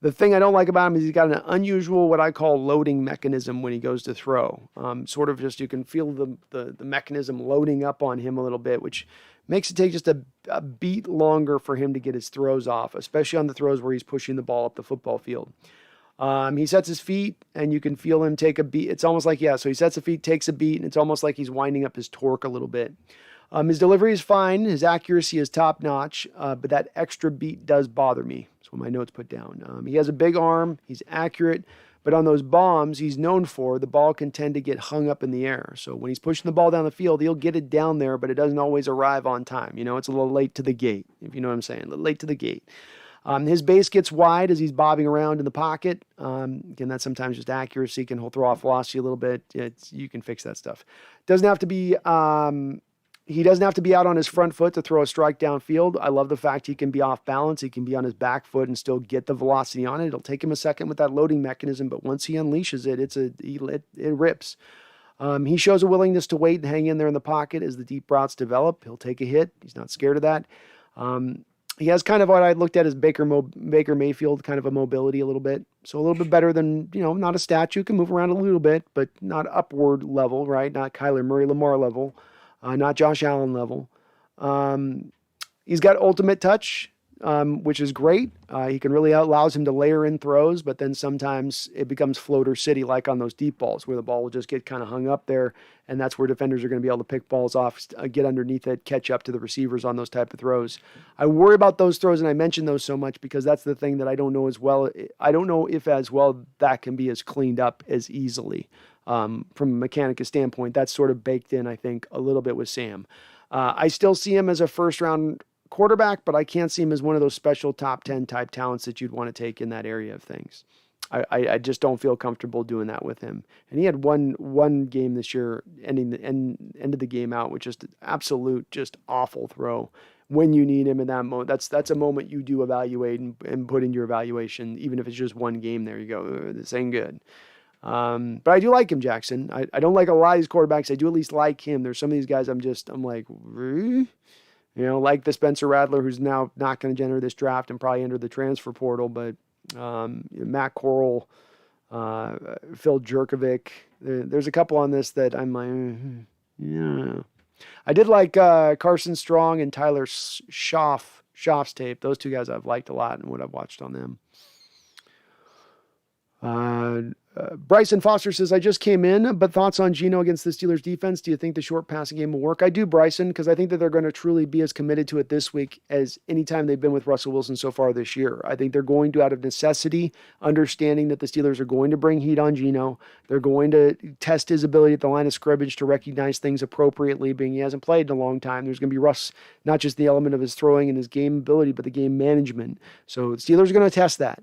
The thing I don't like about him is he's got an unusual, what I call loading mechanism when he goes to throw. Sort of just, you can feel the mechanism loading up on him a little bit, which makes it take just a beat longer for him to get his throws off, especially on the throws where he's pushing the ball up the football field. He sets his feet and you can feel him take a beat. It's almost like, so he sets the feet, takes a beat, and it's almost like he's winding up his torque a little bit. His delivery is fine. His accuracy is top notch, but that extra beat does bother me. That's what my notes put down. He has a big arm. He's accurate, but on those bombs he's known for, the ball can tend to get hung up in the air. So when he's pushing the ball down the field, he'll get it down there, but it doesn't always arrive on time. It's a little late to the gate, if you know what I'm saying, a little late to the gate. His base gets wide as he's bobbing around in the pocket. Again, that's sometimes just accuracy. He'll throw off velocity a little bit. You can fix that stuff. Doesn't have to be. He doesn't have to be out on his front foot to throw a strike downfield. I love the fact he can be off balance. He can be on his back foot and still get the velocity on it. It'll take him a second with that loading mechanism, but once he unleashes it, it rips. He shows a willingness to wait and hang in there in the pocket as the deep routes develop. He'll take a hit. He's not scared of that. He has kind of what I looked at as Baker Mayfield, kind of a mobility a little bit. So a little bit better than, not a statue, can move around a little bit, but not upward level, right? Not Kyler Murray, Lamar level, not Josh Allen level. He's got ultimate touch, which is great. He can really allows him to layer in throws, but then sometimes it becomes floater city, like on those deep balls where the ball will just get kind of hung up there. And that's where defenders are going to be able to pick balls off, get underneath it, catch up to the receivers on those type of throws. I worry about those throws, and I mention those so much because that's the thing that I don't know as well. I don't know if as well that can be as cleaned up as easily. From a mechanica standpoint, that's sort of baked in, I think, a little bit with Sam. I still see him as a first-round quarterback, but I can't see him as one of those special top 10 type talents that you'd want to take in that area of things. I just don't feel comfortable doing that with him. And he had one game this year, ended the game out with just absolute, just awful throw. When you need him in that moment, that's a moment you do evaluate and put in your evaluation, even if it's just one game. There you go. This ain't good. But I do like him, Jackson. I don't like a lot of these quarterbacks. I do at least like him. There's some of these guys I'm like, really? Like the Spencer Rattler, who's now not going to enter this draft and probably enter the transfer portal, but Matt Corral, Phil Jerkovic. There's a couple on this that I'm like, yeah. I did like Carson Strong and Tyler Schaaf's tape. Those two guys I've liked a lot and what I've watched on them. Bryson Foster says, I just came in, but thoughts on Geno against the Steelers defense? Do you think the short passing game will work? I do, Bryson, because I think that they're going to truly be as committed to it this week as any time they've been with Russell Wilson so far this year. I think they're going to, out of necessity, understanding that the Steelers are going to bring heat on Geno. They're going to test his ability at the line of scrimmage to recognize things appropriately, being he hasn't played in a long time. There's going to be Russ, not just the element of his throwing and his game ability, but the game management. So the Steelers are going to test that,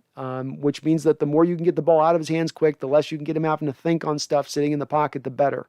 which means that the more you can get the ball out of his hands quick, the less you can get him having to think on stuff sitting in the pocket, the better.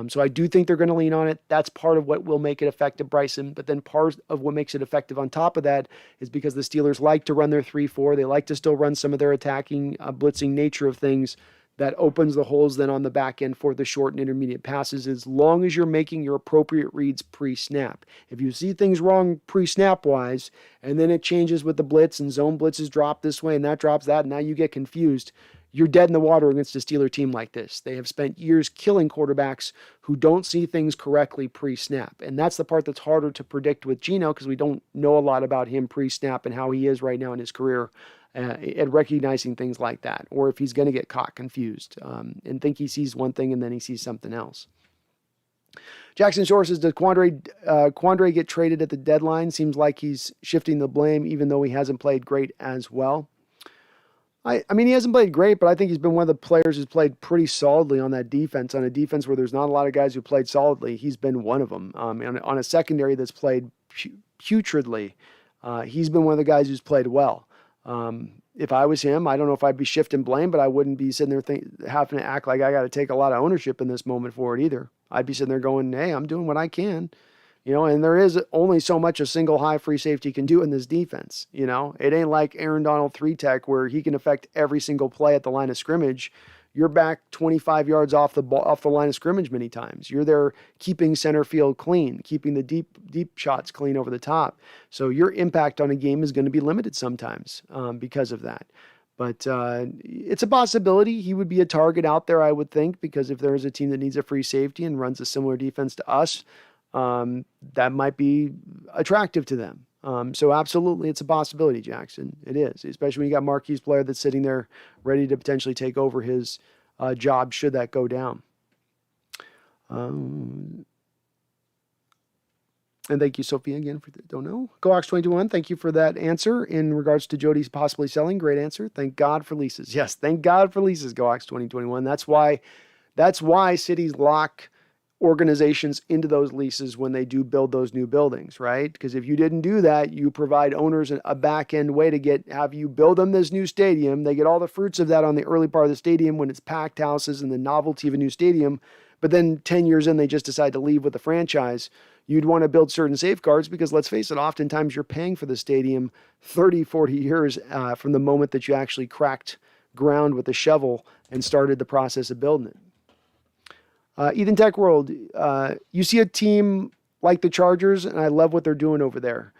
So I do think they're going to lean on it. That's part of what will make it effective, Bryson. But then part of what makes it effective on top of that is because the Steelers like to run their 3-4. They like to still run some of their attacking, blitzing nature of things that opens the holes then on the back end for the short and intermediate passes, as long as you're making your appropriate reads pre-snap. If you see things wrong pre-snap wise, and then it changes with the blitz and zone blitzes drop this way and that drops that, and now you get confused, you're dead in the water against a Steeler team like this. They have spent years killing quarterbacks who don't see things correctly pre-snap. And that's the part that's harder to predict with Geno, because we don't know a lot about him pre-snap and how he is right now in his career at recognizing things like that, or if he's going to get caught confused and think he sees one thing and then he sees something else. Jackson Shore says, does Quandre get traded at the deadline? Seems like he's shifting the blame, even though he hasn't played great as well. I mean, he hasn't played great, but I think he's been one of the players who's played pretty solidly on that defense, on a defense where there's not a lot of guys who played solidly. He's been one of them. On a secondary that's played putridly, he's been one of the guys who's played well. If I was him, I don't know if I'd be shifting blame, but I wouldn't be sitting there having to act like I got to take a lot of ownership in this moment for it either. I'd be sitting there going, hey, I'm doing what I can. And there is only so much a single high free safety can do in this defense. It ain't like Aaron Donald 3-tech where he can affect every single play at the line of scrimmage. You're back 25 yards off the line of scrimmage many times. You're there keeping center field clean, keeping the deep shots clean over the top. So your impact on a game is going to be limited sometimes because of that. But it's a possibility. He would be a target out there, I would think, because if there is a team that needs a free safety and runs a similar defense to us, that might be attractive to them. So absolutely, it's a possibility, Jackson. It is, especially when you got Marquise player that's sitting there ready to potentially take over his job should that go down. And thank you, Sophia, again for don't know. GoHawks21, thank you for that answer in regards to Jody's possibly selling. Great answer. Thank God for leases. Yes, thank God for leases, GoHawks2021. That's why cities lock organizations into those leases when they do build those new buildings, right? Because if you didn't do that, you provide owners a back end way to have you build them this new stadium. They get all the fruits of that on the early part of the stadium when it's packed houses and the novelty of a new stadium. But then 10 years in, they just decide to leave with the franchise. You'd want to build certain safeguards because, let's face it, oftentimes you're paying for the stadium 30, 40 years from the moment that you actually cracked ground with a shovel and started the process of building it. Ethan Tech World, you see a team like the Chargers, and I love what they're doing over there.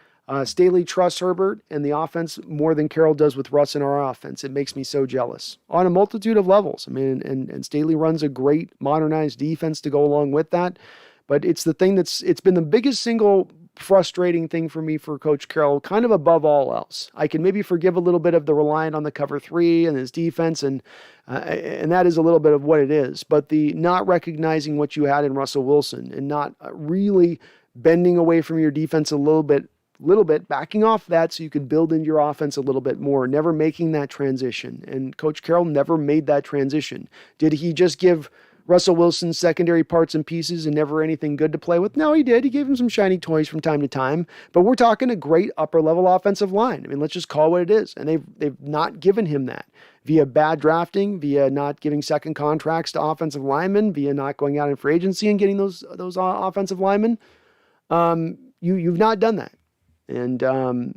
Staley trusts Herbert and the offense more than Carroll does with Russ in our offense. It makes me so jealous on a multitude of levels. I mean, and Staley runs a great modernized defense to go along with that. But it's the thing it's been the biggest single frustrating thing for me for Coach Carroll, kind of above all else. I can maybe forgive a little bit of the reliant on the cover 3 and his defense, and that is a little bit of what it is. But the not recognizing what you had in Russell Wilson and not really bending away from your defense a little bit, backing off that so you can build into your offense a little bit more, never making that transition. And Coach Carroll never made that transition. Did he just give Russell Wilson secondary parts and pieces and never anything good to play with? No, he did. He gave him some shiny toys from time to time, but we're talking a great upper level offensive line. I mean, let's just call it what it is. And they've not given him that via bad drafting, via not giving second contracts to offensive linemen, via not going out in free agency and getting those offensive linemen. You've not done that. And,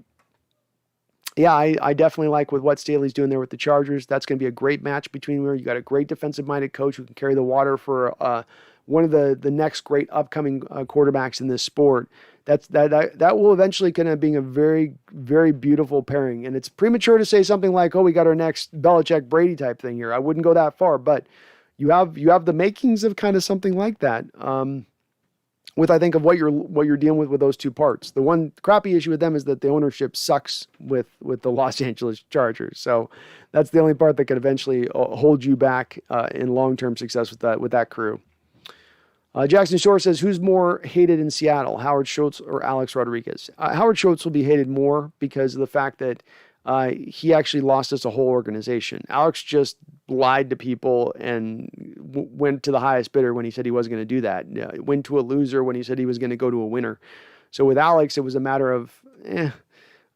yeah, I definitely like with what Staley's doing there with the Chargers. That's going to be a great match between where you got a great defensive-minded coach who can carry the water for one of the next great upcoming quarterbacks in this sport. That will eventually kind of being a very, very beautiful pairing. And it's premature to say something like, oh, we got our next Belichick-Brady type thing here. I wouldn't go that far, but you have the makings of kind of something like that. I think of what you're dealing with those two parts. The one crappy issue with them is that the ownership sucks with the Los Angeles Chargers. So that's the only part that could eventually hold you back in long-term success with that crew. Jackson Shore says, who's more hated in Seattle, Howard Schultz or Alex Rodriguez? Howard Schultz will be hated more because of the fact that he actually lost us a whole organization. Alex just lied to people and went to the highest bidder when he said he wasn't going to do that. Went to a loser when he said he was going to go to a winner. So with Alex, it was a matter of,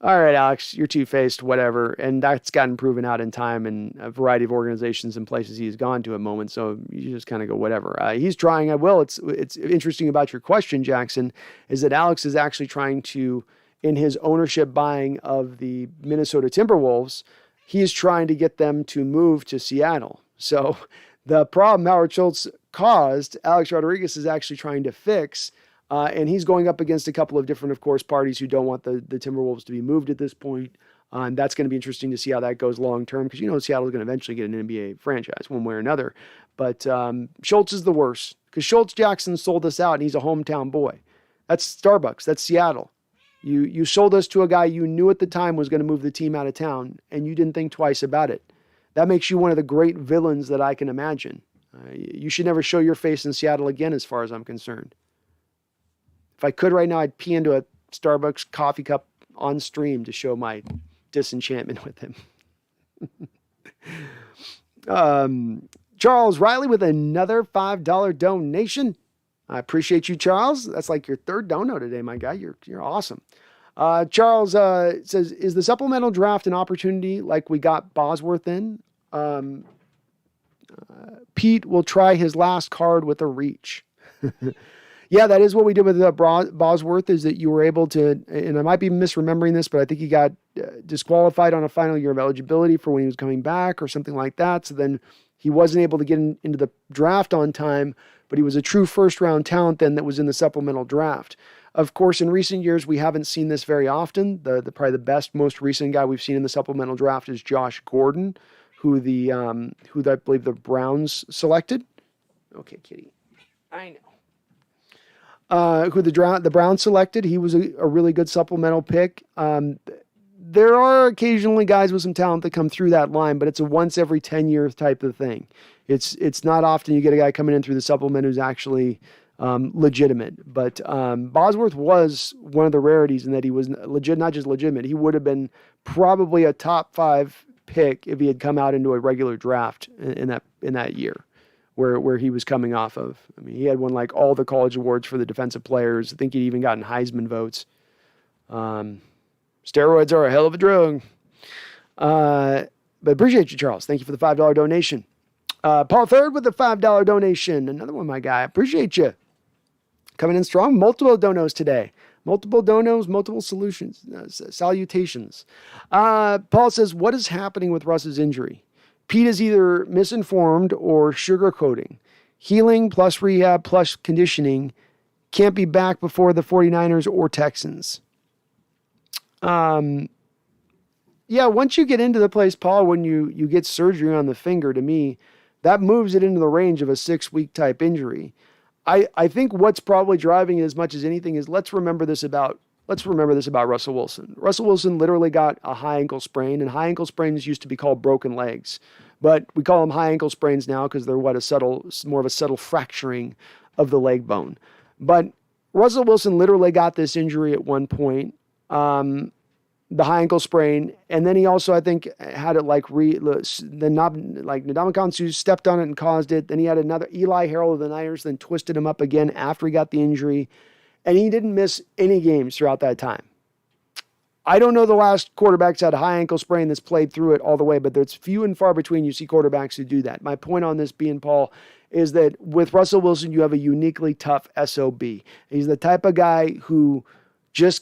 all right, Alex, you're two-faced, whatever. And that's gotten proven out in time in a variety of organizations and places he's gone to at moments. So you just kind of go, whatever. He's trying. It's interesting about your question, Jackson, is that Alex is actually trying to, in his ownership buying of the Minnesota Timberwolves, he is trying to get them to move to Seattle. So the problem Howard Schultz caused, Alex Rodriguez is actually trying to fix. And he's going up against a couple of different, of course, parties who don't want the Timberwolves to be moved at this point. And that's going to be interesting to see how that goes long term, because Seattle's going to eventually get an NBA franchise one way or another. But Schultz is the worst, because Schultz Jackson sold us out, and he's a hometown boy. That's Starbucks. That's Seattle. You sold us to a guy you knew at the time was going to move the team out of town, and you didn't think twice about it. That makes you one of the great villains that I can imagine. You should never show your face in Seattle again, as far as I'm concerned. If I could right now, I'd pee into a Starbucks coffee cup on stream to show my disenchantment with him. Charles Riley with another $5 donation. I appreciate you, Charles. That's like your third dono today, my guy. You're awesome. Charles says, is the supplemental draft an opportunity like we got Bosworth in? Pete will try his last card with a reach. Yeah, that is what we did with Bosworth, is that you were able to, and I might be misremembering this, but I think he got disqualified on a final year of eligibility for when he was coming back or something like that. So then he wasn't able to get into the draft on time, but he was a true first-round talent then that was in the supplemental draft. Of course, in recent years, we haven't seen this very often. Probably the best, most recent guy we've seen in the supplemental draft is Josh Gordon, who I believe the Browns selected. Okay, kitty. I know. Who the Browns selected. He was a really good supplemental pick. There are occasionally guys with some talent that come through that line, but it's a once every 10 years type of thing. It's not often you get a guy coming in through the supplement who's actually legitimate. But Bosworth was one of the rarities in that he was legit, not just legitimate. He would have been probably a top 5 pick if he had come out into a regular draft in that year. Where he was coming off of. I mean, he had won like all the college awards for the defensive players. I think he'd even gotten Heisman votes. Steroids are a hell of a drug. But appreciate you, Charles. Thank you for the $5 donation. Paul Third with the $5 donation. Another one, my guy. Appreciate you. Coming in strong. Multiple donos today. Multiple donos, multiple solutions. Salutations. Paul says, what is happening with Russ's injury? Pete is either misinformed or sugarcoating. Healing plus rehab plus conditioning can't be back before the 49ers or Texans. Yeah, once you get into the place, Paul, when you get surgery on the finger, to me, that moves it into the range of a 6-week type injury. I think what's probably driving it as much as anything is let's remember this about Russell Wilson. Russell Wilson literally got a high ankle sprain, and high ankle sprains used to be called broken legs. But we call them high ankle sprains now because they're more of a subtle fracturing of the leg bone. But Russell Wilson literally got this injury at one point, the high ankle sprain, and then he also, I think, had it like Ndamukong stepped on it and caused it. Then he had another Eli Harold of the Niners, then twisted him up again after he got the injury. And he didn't miss any games throughout that time. I don't know the last quarterback's had a high ankle sprain that's played through it all the way, but there's few and far between you see quarterbacks who do that. My point on this being, Paul, is that with Russell Wilson, you have a uniquely tough SOB. He's the type of guy who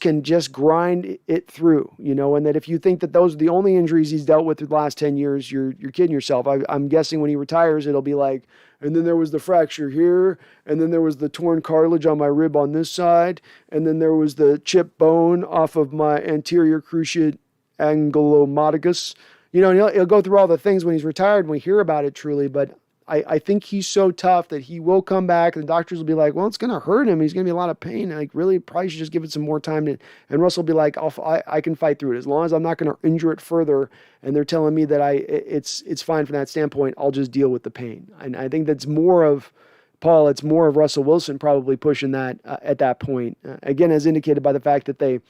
can grind it through, and that if you think that those are the only injuries he's dealt with through the last 10 years, you're kidding yourself. I'm guessing when he retires, it'll be like, and then there was the fracture here, and then there was the torn cartilage on my rib on this side, and then there was the chipped bone off of my anterior cruciate angulomodicus. And he'll go through all the things when he's retired, and we hear about it truly, but I think he's so tough that he will come back, and the doctors will be like, well, it's going to hurt him. He's going to be a lot of pain. Like, really, probably should just give it some more time. And Russell will be like, I can fight through it. As long as I'm not going to injure it further, and they're telling me that it's fine from that standpoint, I'll just deal with the pain. And I think that's more of, Paul, it's more of Russell Wilson probably pushing that at that point. Again, as indicated by the fact that they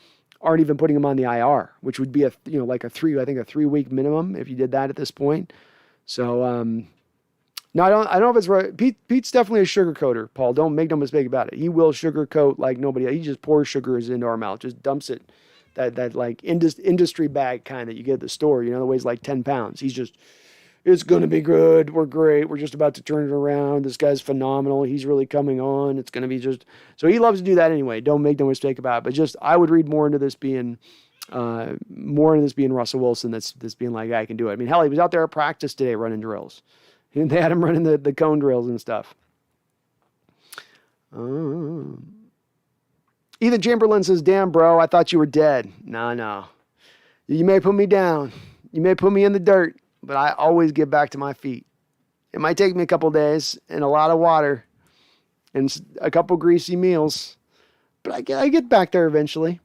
aren't even putting him on the IR, which would be a 3-week minimum if you did that at this point. So, no, I don't know if it's right. Pete's definitely a sugarcoater, Paul. Don't make no mistake about it. He will sugarcoat like nobody else. He just pours sugars into our mouth, just dumps it. That like industry bag kind that you get at the store, that weighs like 10 pounds. He's just, it's going to be good. We're great. We're just about to turn it around. This guy's phenomenal. He's really coming on. It's going to be just, so he loves to do that anyway. Don't make no mistake about it. But just, I would read more into this being Russell Wilson. That's being like, I can do it. I mean, hell, he was out there at practice today running drills. And they had him running the cone drills and stuff. Ethan Chamberlain says, damn, bro, I thought you were dead. No. You may put me down. You may put me in the dirt, but I always get back to my feet. It might take me a couple days and a lot of water and a couple greasy meals, but I get back there eventually.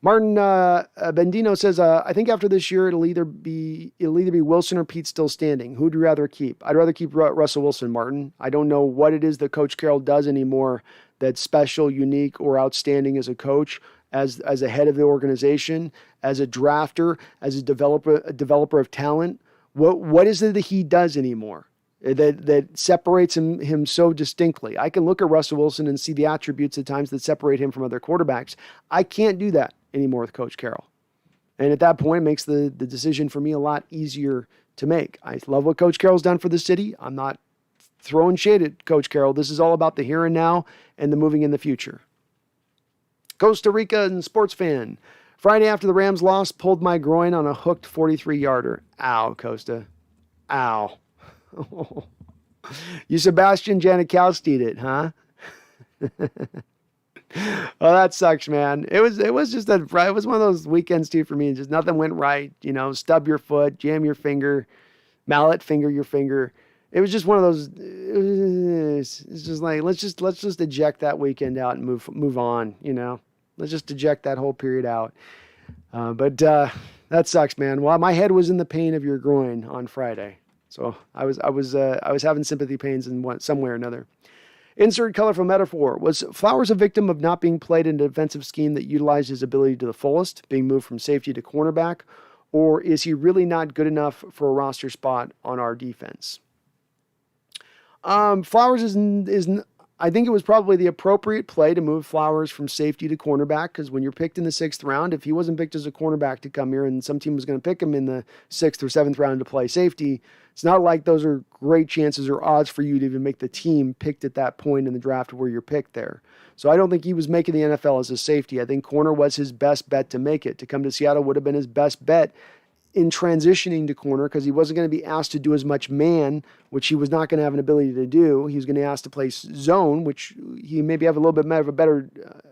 Martin Bendino says, I think after this year, it'll either be Wilson or Pete still standing. Who'd you rather keep? I'd rather keep Russell Wilson, Martin. I don't know what it is that Coach Carroll does anymore that's special, unique, or outstanding as a coach, as a head of the organization, as a drafter, as a developer of talent. What is it that he does anymore that separates him so distinctly? I can look at Russell Wilson and see the attributes at times that separate him from other quarterbacks. I can't do that anymore with Coach Carroll. And at that point, it makes the decision for me a lot easier to make. I love what Coach Carroll's done for the city. I'm not throwing shade at Coach Carroll. This is all about the here and now and the moving in the future. Costa Rica and sports fan. Friday after the Rams lost, pulled my groin on a hooked 43-yarder. Ow, Costa. Ow. You Sebastian Janikowski'd it, huh? Oh, that sucks, man. It was just it was one of those weekends too for me. Just nothing went right. Stub your foot, jam your finger, mallet finger your finger. It was just one of those. It's just like let's just eject that weekend out and move on. Let's just eject that whole period out. But that sucks, man. Well, my head was in the pain of your groin on Friday, so I was having sympathy pains in some way or another. Insert colorful metaphor. Was Flowers a victim of not being played in a defensive scheme that utilized his ability to the fullest, being moved from safety to cornerback, or is he really not good enough for a roster spot on our defense? Flowers is I think it was probably the appropriate play to move Flowers from safety to cornerback, because when you're picked in the 6th round, if he wasn't picked as a cornerback to come here and some team was going to pick him in the 6th or 7th round to play safety, it's not like those are great chances or odds for you to even make the team picked at that point in the draft where you're picked there. So I don't think he was making the NFL as a safety. I think corner was his best bet to make it. To come to Seattle would have been his best bet in transitioning to corner, because he wasn't going to be asked to do as much man, which he was not going to have an ability to do. He was going to be asked to play zone, which he maybe have a little bit of a better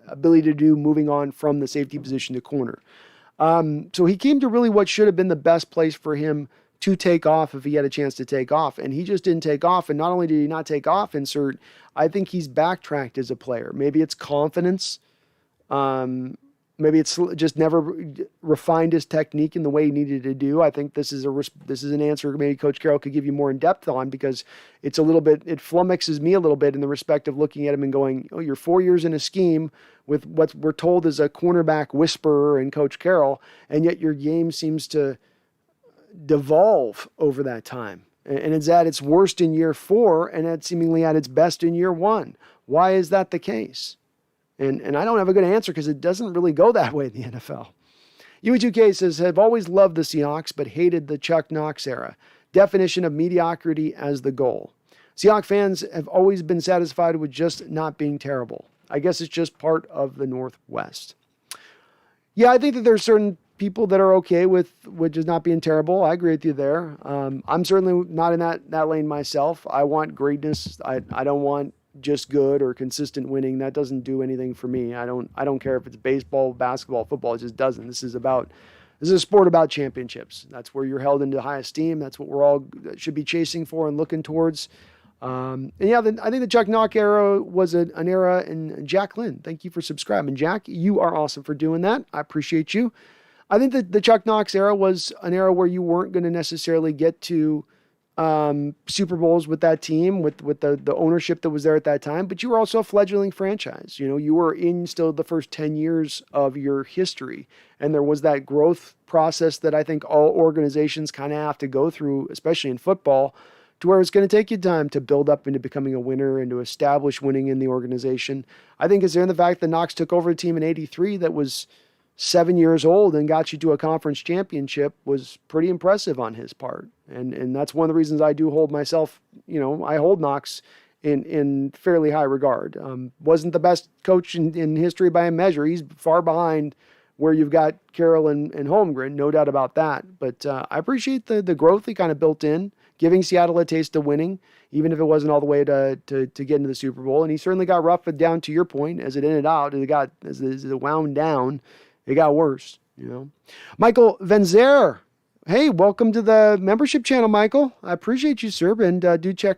ability to do moving on from the safety position to corner. So he came to really what should have been the best place for him to take off if he had a chance to take off. And he just didn't take off. And not only did he not take off, I think he's backtracked as a player. Maybe it's confidence. Maybe it's just never refined his technique in the way he needed to do. I think this is an answer maybe Coach Carroll could give you more in depth on, because it flummoxes me a little bit in the respect of looking at him and going, oh, you're 4 years in a scheme with what we're told is a cornerback whisperer in Coach Carroll, and yet your game seems to devolve over that time. And it's at its worst in year 4 and it's seemingly at its best in year 1. Why is that the case? And I don't have a good answer, because it doesn't really go that way in the NFL. UE2K says, have always loved the Seahawks, but hated the Chuck Knox era. Definition of mediocrity as the goal. Seahawks fans have always been satisfied with just not being terrible. I guess it's just part of the Northwest. Yeah, I think that there's certain people that are okay with just not being terrible. I agree with you there. I'm certainly not in that lane myself. I want greatness. I don't want just good or consistent winning. That doesn't do anything for me. I don't care if it's baseball, basketball, football. It just doesn't. This is about This is a sport about championships. That's where you're held into high esteem. That's what we're all should be chasing for and looking towards. And yeah, I think the Chuck Knock era was an era. And Jack Lynn, thank you for subscribing. Jack, you are awesome for doing that. I appreciate you. I think that the Chuck Knox era was an era where you weren't going to necessarily get to Super Bowls with that team, with the ownership that was there at that time, but you were also a fledgling franchise. You know, you were in still the first 10 years of your history. And there was that growth process that I think all organizations kind of have to go through, especially in football, to where it's going to take you time to build up into becoming a winner and to establish winning in the organization. I think it's there in the fact that Knox took over a team in 83 that was 7 years old and got you to a conference championship was pretty impressive on his part. And that's one of the reasons I do hold myself, I hold Knox in fairly high regard. Wasn't the best coach in history by a measure. He's far behind where you've got Carroll and Holmgren, no doubt about that. But I appreciate the growth he kind of built in, giving Seattle a taste of winning, even if it wasn't all the way to get into the Super Bowl. And he certainly got roughed down, to your point, as it ended out. As it wound down, it got worse, Michael Venzer. Hey, welcome to the membership channel, Michael. I appreciate you, sir. And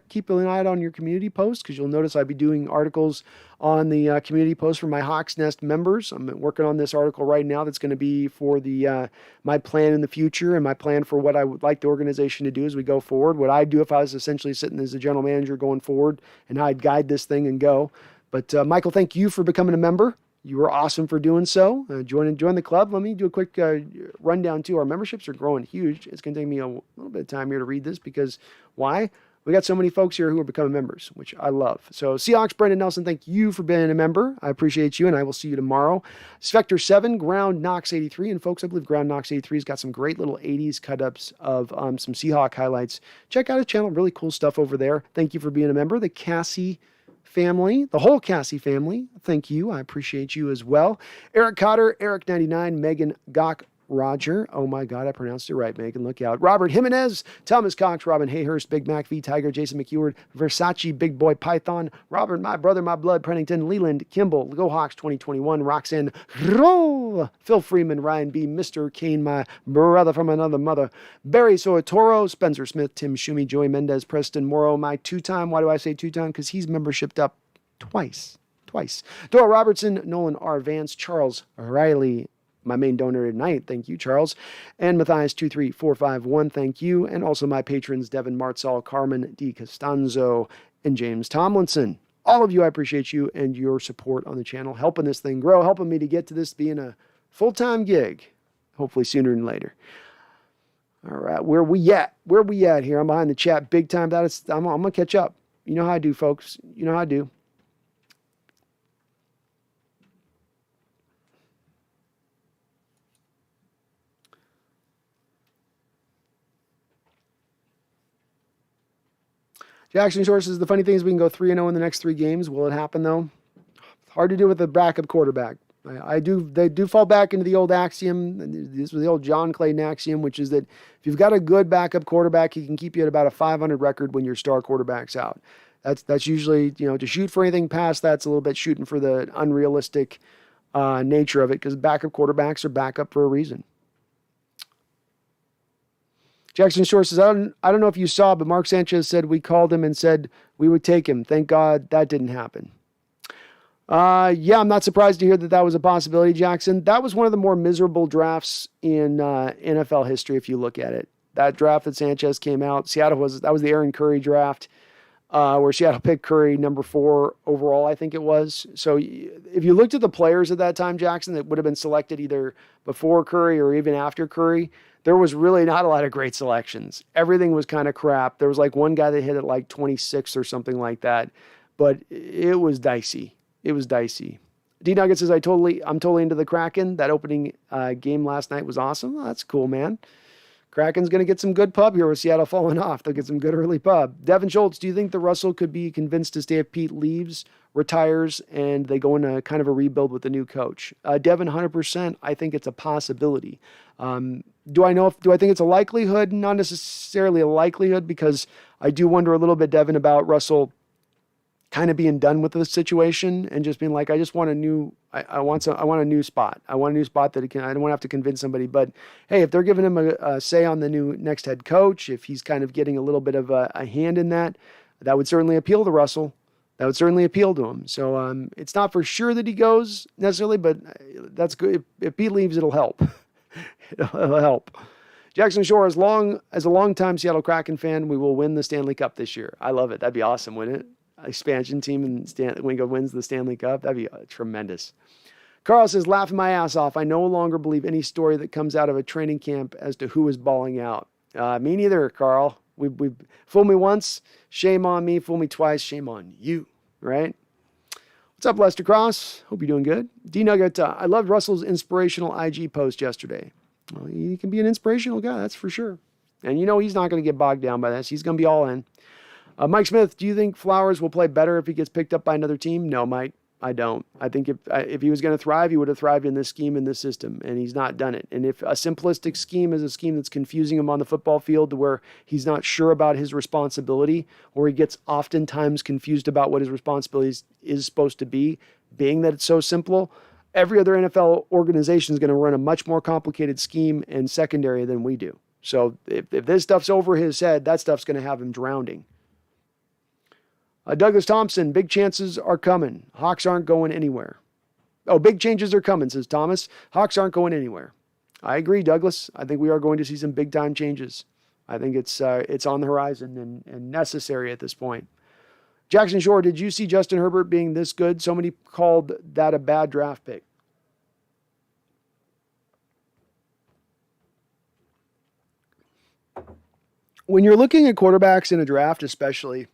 keep an eye out on your community posts, because you'll notice I'll be doing articles on the community post for my Hawks Nest members. I'm working on this article right now that's going to be for the my plan in the future and my plan for what I would like the organization to do as we go forward. What I'd do if I was essentially sitting as a general manager going forward, and how I'd guide this thing and go. But Michael, thank you for becoming a member. You were awesome for doing so. Join the club. Let me do a quick rundown too. Our memberships are growing huge. It's going to take me a little bit of time here to read this, because why? We got so many folks here who are becoming members, which I love. So Seahawks, Brendan Nelson, thank you for being a member. I appreciate you, and I will see you tomorrow. Spectre 7, Ground Knox 83. And folks, I believe Ground Knox 83 has got some great little 80s cut-ups of some Seahawk highlights. Check out his channel. Really cool stuff over there. Thank you for being a member. The Cassie family, the whole Cassie family, thank you. I appreciate you as well. Eric Cotter, Eric99, Megan Gok, Roger. Oh my God, I pronounced it right, Megan. Look out. Robert Jimenez, Thomas Cox, Robin Hayhurst, Big Mac V Tiger, Jason McEward, Versace, Big Boy Python, Robert, My Brother, My Blood, Pennington, Leland, Kimball, Go Hawks 2021, Roxanne, Roll, Phil Freeman, Ryan B, Mr. Kane, My Brother from Another Mother, Barry Soetoro, Spencer Smith, Tim Schumi, Joey Mendez, Preston Morrow, my two-time. Why do I say two-time? Because he's membershiped up twice. Dora Robertson, Nolan R. Vance, Charles Riley, my main donor tonight, thank you, Charles. And Matthias23451, thank you. And also my patrons, Devin Martzall, Carmen D. Costanzo, and James Tomlinson. All of you, I appreciate you and your support on the channel, helping this thing grow, helping me to get to this being a full-time gig, hopefully sooner than later. All right, where we at here? I'm behind the chat big time. I'm going to catch up. You know how I do, folks. You know how I do. Jackson Short says, the funny thing is we can go 3-0 in the next 3 games. Will it happen, though? Hard to do with a backup quarterback. They do fall back into the old axiom. This was the old John Clayton axiom, which is that if you've got a good backup quarterback, he can keep you at about a 500 record when your star quarterback's out. That's usually, to shoot for anything past that's a little bit shooting for the unrealistic nature of it, because backup quarterbacks are backup for a reason. Jackson Shore says, I don't know if you saw, but Mark Sanchez said we called him and said we would take him. Thank God that didn't happen. Yeah, I'm not surprised to hear that was a possibility, Jackson. That was one of the more miserable drafts in NFL history, if you look at it. That draft that Sanchez came out, that was the Aaron Curry draft, where Seattle picked Curry number 4 overall, I think it was. So if you looked at the players at that time, Jackson, that would have been selected either before Curry or even after Curry, there was really not a lot of great selections. Everything was kind of crap. There was like one guy that hit at like 26 or something like that, but it was dicey. It was dicey. D Nugget says, I'm totally into the Kraken. That opening game last night was awesome. Oh, that's cool, man. Kraken's going to get some good pub here with Seattle falling off. They'll get some good early pub. Devin Schultz, do you think the Russell could be convinced to stay if Pete leaves, retires, and they go into kind of a rebuild with the new coach? Devin, 100%. I think it's a possibility. Do I think it's a likelihood? Not necessarily a likelihood, because I do wonder a little bit, Devin, about Russell kind of being done with the situation and just being like, I just want a new, I want a new spot. I want a new spot that I don't want to have to convince somebody. But hey, if they're giving him a say on the new next head coach, if he's kind of getting a little bit of a hand in that, that would certainly appeal to Russell. That would certainly appeal to him. So it's not for sure that he goes necessarily, but that's good. If Pete leaves, it'll help. It'll help. Jackson Shore, as a long-time Seattle Kraken fan, we will win the Stanley Cup this year. I love it. That'd be awesome, wouldn't it? Expansion team and Wingo wins the Stanley Cup. That'd be tremendous. Carl says, laughing my ass off. I no longer believe any story that comes out of a training camp as to who is balling out. Me neither, Carl. We fooled me once, shame on me. Fool me twice, shame on you. Right? What's up, Lester Cross? Hope you're doing good. D Nugget, I loved Russell's inspirational IG post yesterday. Well, he can be an inspirational guy, that's for sure. And he's not going to get bogged down by this. He's going to be all in. Mike Smith, do you think Flowers will play better if he gets picked up by another team? No, Mike, I don't. I think if he was going to thrive, he would have thrived in this scheme, in this system, and he's not done it. And if a simplistic scheme is a scheme that's confusing him on the football field to where he's not sure about his responsibility, or he gets oftentimes confused about what his responsibility is supposed to be, being that it's so simple, every other NFL organization is going to run a much more complicated scheme and secondary than we do. So if this stuff's over his head, that stuff's going to have him drowning. Douglas Thompson, big chances are coming. Hawks aren't going anywhere. Oh, big changes are coming, says Thomas. Hawks aren't going anywhere. I agree, Douglas. I think we are going to see some big-time changes. I think it's on the horizon and necessary at this point. Jackson Shore, did you see Justin Herbert being this good? So many called that a bad draft pick. When you're looking at quarterbacks in a draft especially,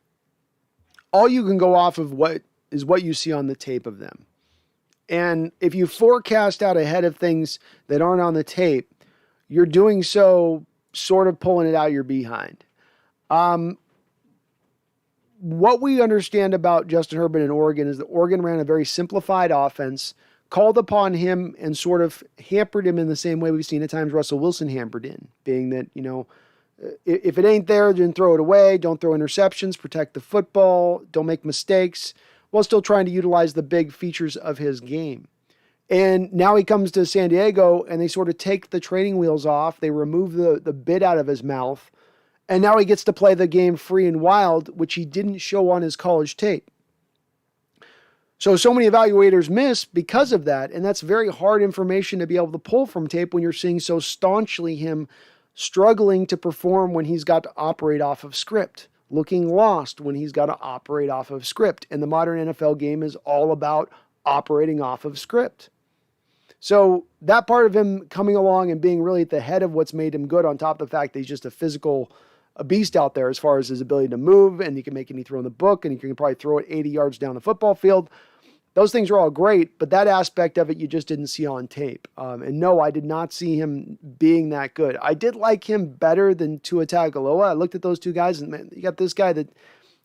all you can go off of what you see on the tape of them. And if you forecast out ahead of things that aren't on the tape, you're doing so sort of pulling it out your behind. What we understand about Justin Herbert in Oregon is that Oregon ran a very simplified offense, called upon him and sort of hampered him in the same way we've seen at times Russell Wilson hampered in, being that, if it ain't there, then throw it away. Don't throw interceptions. Protect the football. Don't make mistakes, while still trying to utilize the big features of his game. And now he comes to San Diego, and they sort of take the training wheels off. They remove the bit out of his mouth. And now he gets to play the game free and wild, which he didn't show on his college tape. So many evaluators miss because of that. And that's very hard information to be able to pull from tape when you're seeing so staunchly him struggling to perform when he's got to operate off of script, looking lost when he's got to operate off of script. And the modern NFL game is all about operating off of script. So that part of him coming along and being really at the head of what's made him good, on top of the fact that he's just a beast out there as far as his ability to move, and he can make any throw in the book, and he can probably throw it 80 yards down the football field. Those things are all great, but that aspect of it you just didn't see on tape. And no, I did not see him being that good. I did like him better than Tua Tagovailoa. I looked at those two guys, and man, you got this guy that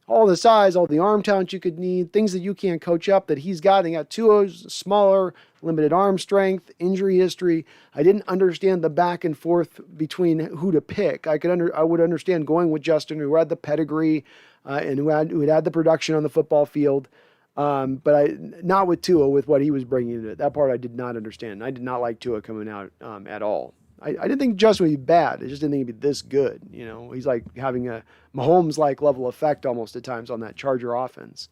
all the size, all the arm talent you could need, things that you can't coach up that he's got. And you got Tua's smaller, limited arm strength, injury history. I didn't understand the back and forth between who to pick. I would understand going with Justin, who had the pedigree and who had the production on the football field. But not with Tua, with what he was bringing to it. That part I did not understand. I did not like Tua coming out at all. I didn't think Justin would be bad. I just didn't think he'd be this good. He's like having a Mahomes-like level effect almost at times on that Charger offense.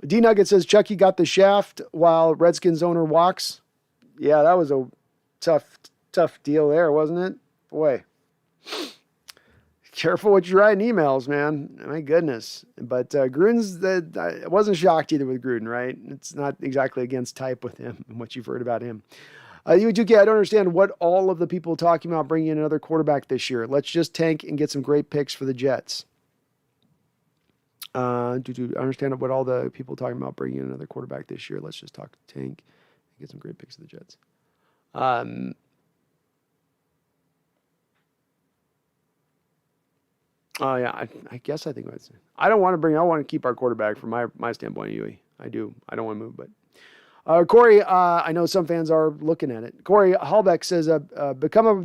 D Nugget says Chucky got the shaft while Redskins owner walks. Yeah, that was a tough deal there, wasn't it? Boy. Careful what you write in emails, man. My goodness. But Gruden's, I wasn't shocked either with Gruden, right? It's not exactly against type with him and what you've heard about him. U2K, I don't understand what all of the people talking about bringing in another quarterback this year. Let's just tank and get some great picks for the Jets. I understand what all the people talking about bringing in another quarterback this year. Let's just tank and get some great picks for the Jets. Oh yeah, I guess I think I want to keep our quarterback from my standpoint, Huey. I do. I don't want to move, but Corey, I know some fans are looking at it. Corey Hallbeck says, become a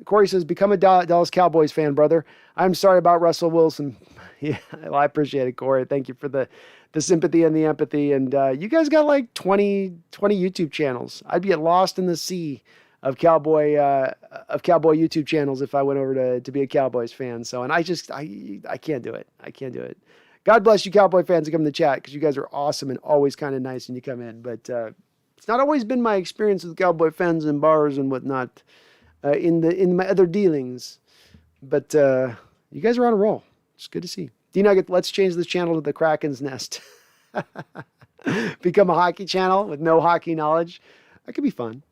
Corey says, become a Dallas Cowboys fan, brother. I'm sorry about Russell Wilson. Yeah, well, I appreciate it, Corey. Thank you for the sympathy and the empathy. And you guys got like 20 YouTube channels. I'd get lost in the sea of Cowboy YouTube channels if I went over to be a Cowboys fan. So, and I can't do it. I can't do it. God bless you Cowboy fans that come in the chat, because you guys are awesome and always kind of nice when you come in. But it's not always been my experience with Cowboy fans in bars and whatnot in my other dealings. But you guys are on a roll. It's good to see. D-Nugget, let's change this channel to the Kraken's Nest. Become a hockey channel with no hockey knowledge. That could be fun.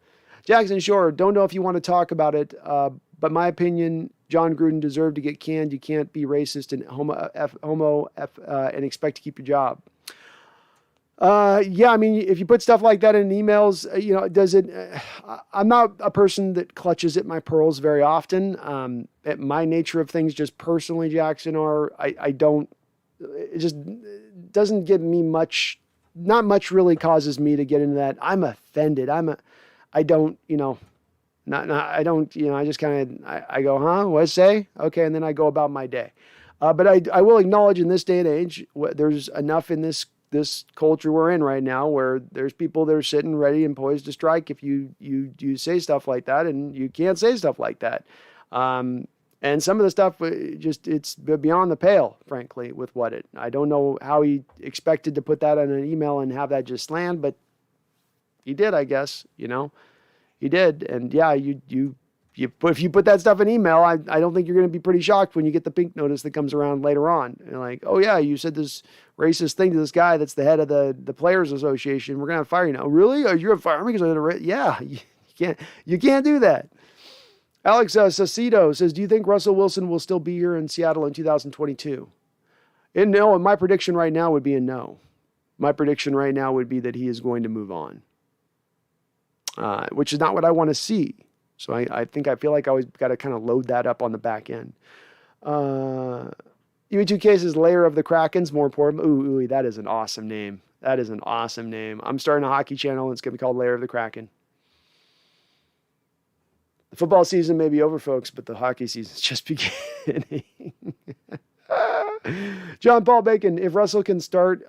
Jackson Shore, don't know if you want to talk about it, but my opinion, John Gruden deserved to get canned. You can't be racist and homo and expect to keep your job. Yeah, I mean, if you put stuff like that in emails, does it? I'm not a person that clutches at my pearls very often. At my nature of things, just personally, Jackson, I don't. It just doesn't give me much. Not much really causes me to get into that. I'm offended. I don't. I don't. I just kind of. I go, huh? What say? Okay, and then I go about my day. But I will acknowledge in this day and age, there's enough in this culture we're in right now where there's people that are sitting ready and poised to strike if you say stuff like that, and you can't say stuff like that. And some of the stuff it's beyond the pale, frankly, with I don't know how he expected to put that on an email and have that just land, but he did, I guess, he did. And yeah, if you put that stuff in email, I don't think you're going to be pretty shocked when you get the pink notice that comes around later on. And like, oh yeah, you said this racist thing to this guy that's the head of the Players Association. We're going to fire you now. Really? Are you going to fire me? Yeah, you can't do that. Alex Sacido says, do you think Russell Wilson will still be here in Seattle in 2022? And no, and my prediction right now would be a no. My prediction right now would be that he is going to move on, which is not what I want to see. So I feel like I always got to kind of load that up on the back end. UE2 cases, Lair of the Krakens, more important. Ooh, that is an awesome name. That is an awesome name. I'm starting a hockey channel, and it's going to be called Lair of the Kraken. The football season may be over, folks, but the hockey season's just beginning. John Paul Bacon, if Russell can start,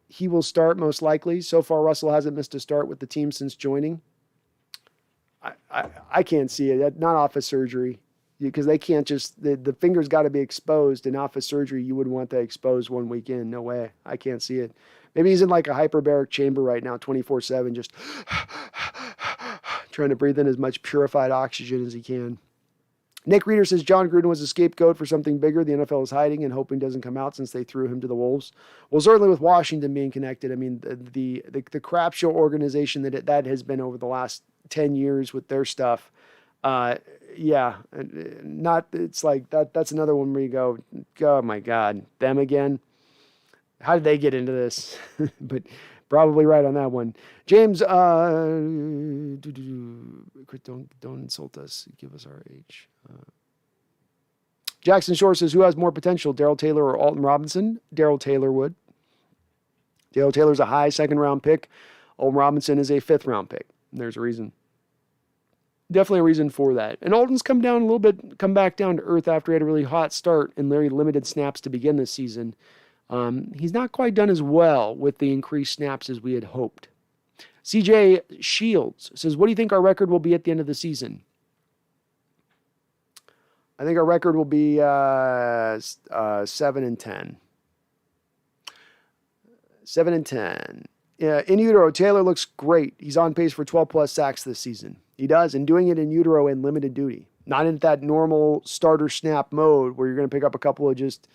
he will start most likely. So far, Russell hasn't missed a start with the team since joining. I can't see it. Not off of surgery, because they can't just, the finger's got to be exposed, and off of surgery, you wouldn't want that exposed 1 week in. No way. I can't see it. Maybe he's in like a hyperbaric chamber right now, 24/7, just trying to breathe in as much purified oxygen as he can. Nick Reeder says John Gruden was a scapegoat for something bigger the NFL is hiding and hoping doesn't come out since they threw him to the Wolves. Well, certainly with Washington being connected, I mean, the crap show organization that has been over the last 10 years with their stuff. Yeah, it's like that's another one where you go, oh my God, them again. How did they get into this? But probably right on that one. James, don't insult us. Give us our age. Jackson Shore says, who has more potential, Darrell Taylor or Alton Robinson? Darrell Taylor would. Darrell Taylor's a high second-round pick. Alton Robinson is a fifth-round pick. There's a reason. Definitely a reason for that. And Alton's come back down to earth after he had a really hot start and very limited snaps to begin this season. He's not quite done as well with the increased snaps as we had hoped. CJ Shields says, what do you think our record will be at the end of the season? I think our record will be 7-10. 7-10. Yeah, in utero, Taylor looks great. He's on pace for 12-plus sacks this season. He does, and doing it in utero in limited duty. Not in that normal starter snap mode where you're going to pick up a couple of just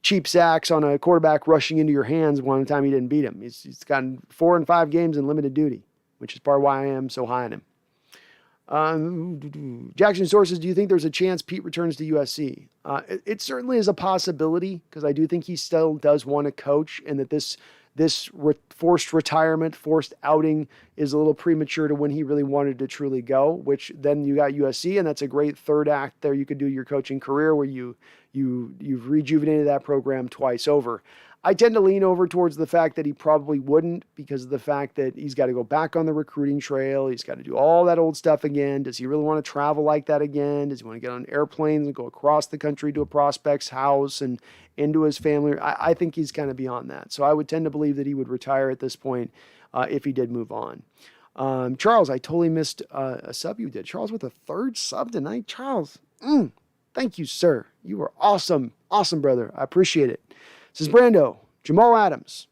cheap sacks on a quarterback rushing into your hands one time you didn't beat him. He's gotten 4 and 5 games in limited duty, which is part of why I am so high on him. Jackson Sources, do you think there's a chance Pete returns to USC? It certainly is a possibility, because I do think he still does want to coach, and that this forced retirement, forced outing is a little premature to when he really wanted to truly go, which then you got USC, and that's a great third act there. You could do your coaching career where you've rejuvenated that program twice over. I tend to lean over towards the fact that he probably wouldn't, because of the fact that he's got to go back on the recruiting trail. He's got to do all that old stuff again. Does he really want to travel like that again? Does he want to get on airplanes and go across the country to a prospect's house and into his family? I think he's kind of beyond that. So I would tend to believe that he would retire at this point if he did move on. Charles, I totally missed a sub you did. Charles with a third sub tonight. Charles, thank you, sir. You were awesome. Awesome, brother. I appreciate it. Says Brando, Jamal Adams.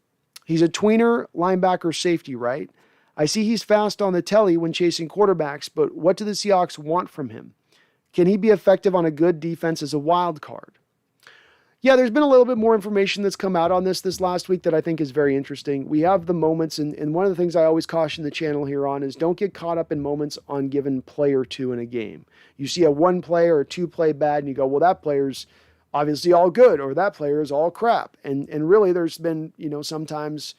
He's a tweener linebacker safety, right? I see he's fast on the telly when chasing quarterbacks, but what do the Seahawks want from him? Can he be effective on a good defense as a wild card? Yeah, there's been a little bit more information that's come out on this last week that I think is very interesting. We have the moments, and one of the things I always caution the channel here on is don't get caught up in moments on given play or two in a game. You see a one play or a two play bad, and you go, well, that player's obviously all good, or that player is all crap. And really there's been, sometimes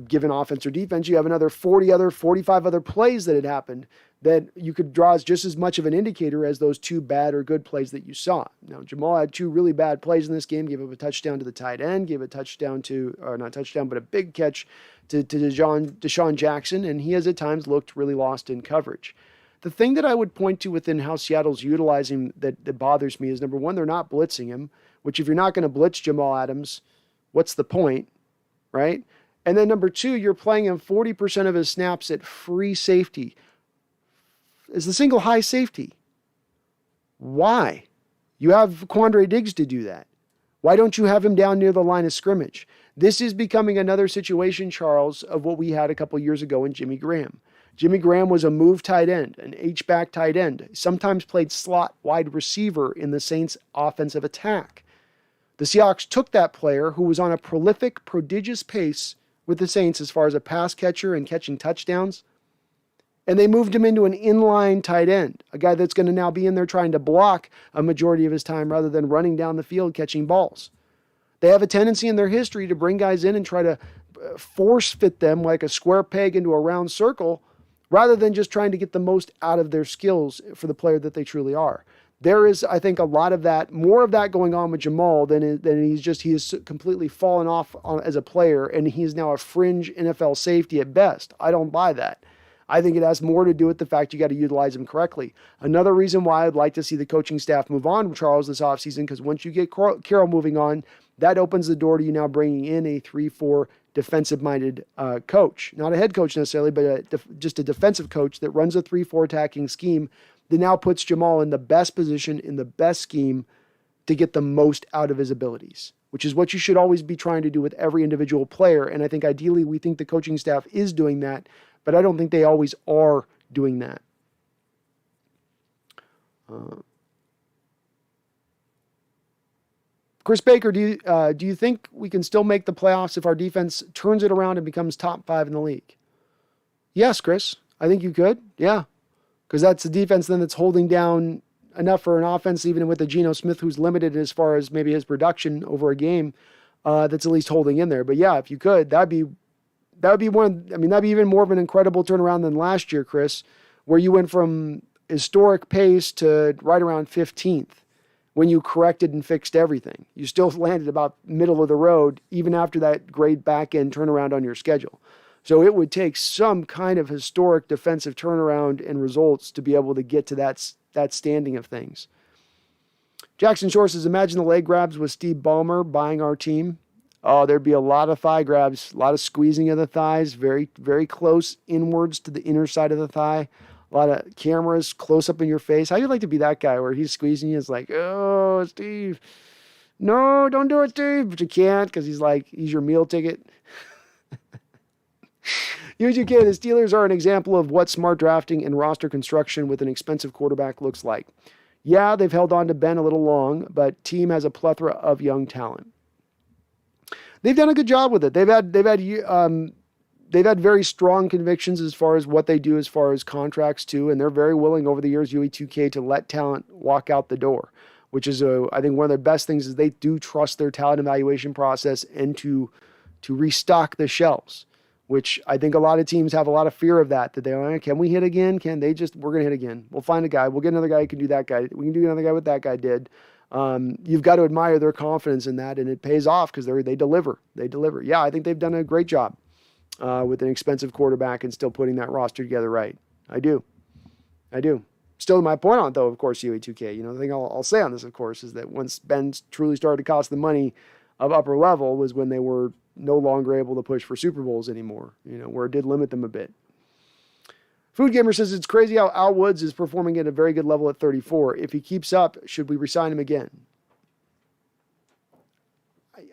given offense or defense, you have another 45 other plays that had happened that you could draw as just as much of an indicator as those two bad or good plays that you saw. Now, Jamal had two really bad plays in this game, gave up a touchdown to the tight end, gave a touchdown to, or not touchdown, but a big catch to Deshaun Jackson, and he has at times looked really lost in coverage. The thing that I would point to within how Seattle's utilizing that bothers me is, number one, they're not blitzing him, which if you're not going to blitz Jamal Adams, what's the point, right? And then number two, you're playing him 40% of his snaps at free safety as the single high safety. Why? You have Quandre Diggs to do that. Why don't you have him down near the line of scrimmage? This is becoming another situation, Charles, of what we had a couple years ago in Jimmy Graham. Jimmy Graham was a move tight end, an H-back tight end, sometimes played slot wide receiver in the Saints' offensive attack. The Seahawks took that player who was on a prolific, prodigious pace with the Saints as far as a pass catcher and catching touchdowns, and they moved him into an inline tight end, a guy that's going to now be in there trying to block a majority of his time rather than running down the field catching balls. They have a tendency in their history to bring guys in and try to force fit them like a square peg into a round circle, rather than just trying to get the most out of their skills for the player that they truly are. There is, I think, a lot of that, more of that going on with Jamal than he has completely fallen off as a player, and he's now a fringe NFL safety at best. I don't buy that. I think it has more to do with the fact you got to utilize him correctly. Another reason why I'd like to see the coaching staff move on, Charles, this offseason, because once you get Carroll moving on, that opens the door to you now bringing in a 3-4 defensive-minded coach. Not a head coach necessarily, but just a defensive coach that runs a 3-4 attacking scheme that now puts Jamal in the best position, in the best scheme to get the most out of his abilities, which is what you should always be trying to do with every individual player. And I think ideally we think the coaching staff is doing that, but I don't think they always are doing that. Chris Baker, do you think we can still make the playoffs if our defense turns it around and becomes top 5 in the league? Yes, Chris. I think you could. Yeah. Because that's the defense then that's holding down enough for an offense, even with the Geno Smith, who's limited as far as maybe his production over a game, that's at least holding in there. But yeah, if you could, that'd be that'd be even more of an incredible turnaround than last year, Chris, where you went from historic pace to right around 15th. When you corrected and fixed everything. You still landed about middle of the road, even after that great back-end turnaround on your schedule. So it would take some kind of historic defensive turnaround and results to be able to get to that standing of things. Jackson Shore says, imagine the leg grabs with Steve Ballmer buying our team. Oh, there'd be a lot of thigh grabs, a lot of squeezing of the thighs, very, very close inwards to the inner side of the thigh. A lot of cameras close up in your face. How do you like to be that guy where he's squeezing you? It's like, oh, Steve, no, don't do it, Steve. But you can't because he's your meal ticket. Huge UK, the Steelers are an example of what smart drafting and roster construction with an expensive quarterback looks like. Yeah, they've held on to Ben a little long, but team has a plethora of young talent. They've done a good job with it. They've had very strong convictions as far as what they do as far as contracts too, and they're very willing over the years, UE2K, to let talent walk out the door, which is, I think, one of their best things is they do trust their talent evaluation process and to restock the shelves, which I think a lot of teams have a lot of fear of that they're like, can we hit again? We're going to hit again. We'll find a guy. We'll get another guy who can do that guy. We can do another guy what that guy did. You've got to admire their confidence in that, and it pays off because they deliver. They deliver. Yeah, I think they've done a great job with an expensive quarterback and still putting that roster together right. I do. Still, my point on it, though, of course, UA2K, the thing I'll say on this, of course, is that once Ben truly started to cost the money of upper level was when they were no longer able to push for Super Bowls anymore, where it did limit them a bit. Food Gamer says it's crazy how Al Woods is performing at a very good level at 34. If he keeps up, should we resign him again?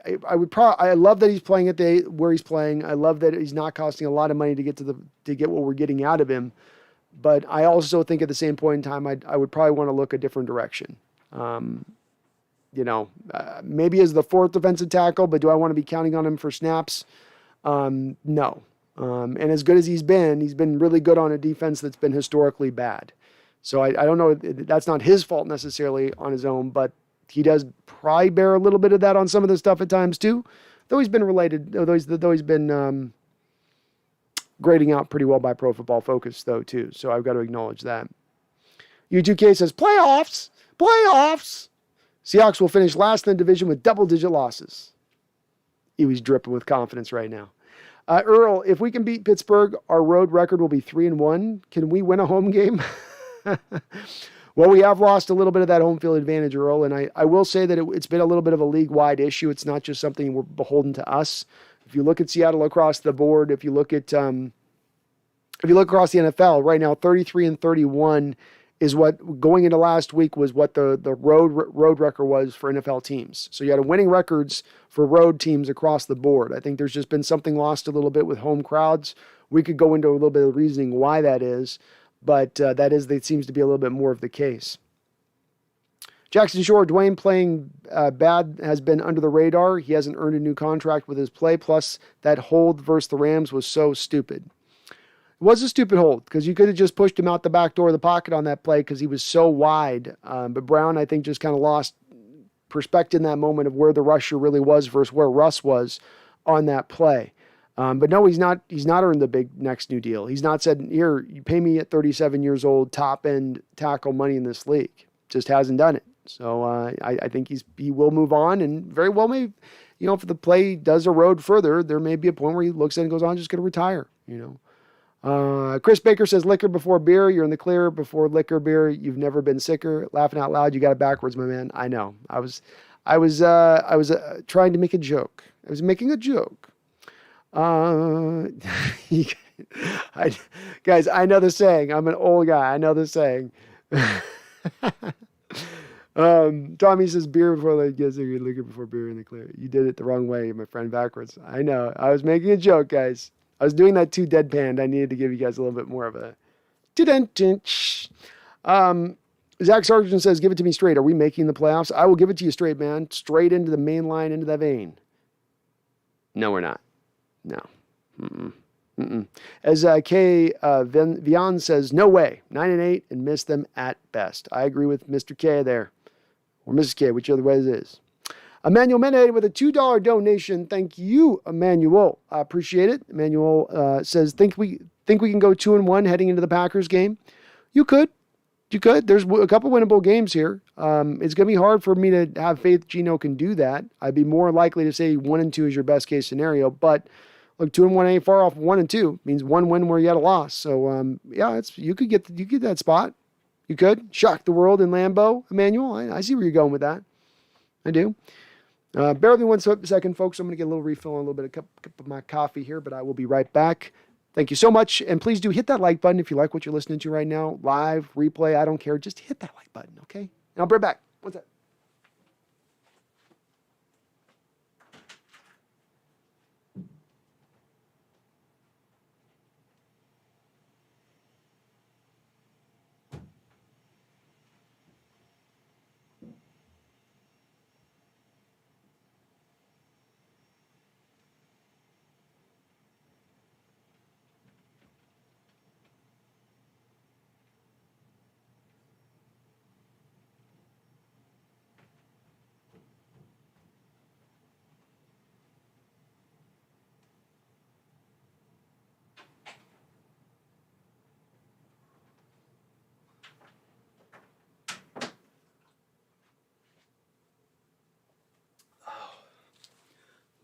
I love that he's playing at where he's playing. I love that he's not costing a lot of money to get what we're getting out of him. But I also think at the same point in time, I would probably want to look a different direction. Maybe as the fourth defensive tackle, but do I want to be counting on him for snaps? No. And as good as he's been really good on a defense that's been historically bad. So I don't know. That's not his fault necessarily on his own, but he does probably bear a little bit of that on some of the stuff at times too. Though he's been grading out pretty well by Pro Football Focus though too. So I've got to acknowledge that. U2K says playoffs. Seahawks will finish last in the division with double-digit losses. He was dripping with confidence right now. Earl, if we can beat Pittsburgh, our road record will be 3-1. Can we win a home game? Well, we have lost a little bit of that home field advantage, Earl, and I will say that it's been a little bit of a league-wide issue. It's not just something we're beholden to us. If you look at Seattle across the board, if you look across the NFL right now, 33-31 is what going into last week was what the road record was for NFL teams. So you had winning records for road teams across the board. I think there's just been something lost a little bit with home crowds. We could go into a little bit of reasoning why that is, but that seems to be a little bit more of the case. Jackson Shore, Dwayne playing bad has been under the radar. He hasn't earned a new contract with his play. Plus, that hold versus the Rams was so stupid. It was a stupid hold because you could have just pushed him out the back door of the pocket on that play because he was so wide. But Brown, I think, just kind of lost perspective in that moment of where the rusher really was versus where Russ was on that play. But no, he's not earned the big next new deal. He's not said, here, you pay me at 37 years old, top end tackle money in this league. Just hasn't done it. So I think he will move on, and very well may, if the play does erode further, there may be a point where he looks at it and goes, I'm just going to retire, Chris Baker says liquor before beer. You're in the clear before liquor beer. You've never been sicker. Laughing out loud. You got it backwards, my man. I know. I was trying to make a joke. I was making a joke. Guys, I know the saying. I'm an old guy. I know the saying. Tommy says beer before liquor before beer in the clear. You did it the wrong way, my friend, backwards. I know. I was making a joke, guys. I was doing that too deadpan. I needed to give you guys a little bit more of a Zach Sargent says, give it to me straight. Are we making the playoffs? I will give it to you straight, man. Straight into the main line, into that vein. No, we're not. No. As Vian says, no way. 9-8 and miss them at best. I agree with Mr. K there. Or Mrs. K, whichever way it is. Emmanuel Mene with a $2 donation. Thank you, Emmanuel. I appreciate it. Emmanuel says, think we can go 2-1 heading into the Packers game. You could. There's a couple winnable games here. It's going to be hard for me to have faith Geno can do that. I'd be more likely to say 1-2 is your best case scenario, but look, 2-1 ain't far off 1-2. Means one win where you had a loss. So you could get that spot. You could shock the world in Lambeau, Emmanuel. I see where you're going with that. I do. Bear with me 1 second, folks. I'm going to get a little refill on a little bit of cup of my coffee here, but I will be right back. Thank you so much. And please do hit that like button if you like what you're listening to right now. Live, replay, I don't care. Just hit that like button, okay? And I'll be right back. What's that?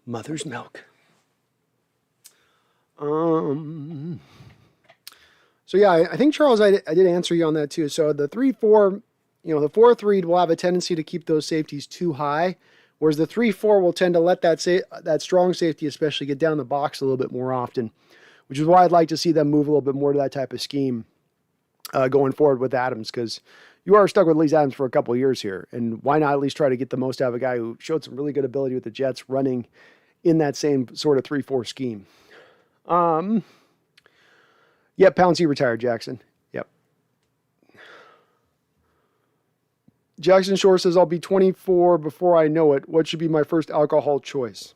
Mother's milk. So yeah, I think, Charles, I did answer you on that too. So the 3-4, the 4-3 will have a tendency to keep those safeties too high, whereas the 3-4 will tend to let that strong safety especially get down the box a little bit more often, which is why I'd like to see them move a little bit more to that type of scheme going forward with Adams, because you are stuck with Lee Adams for a couple of years here, and why not at least try to get the most out of a guy who showed some really good ability with the Jets running in that same sort of 3-4 scheme. Yep, Pouncey retired, Jackson. Yep. Jackson Shore says, I'll be 24 before I know it. What should be my first alcohol choice?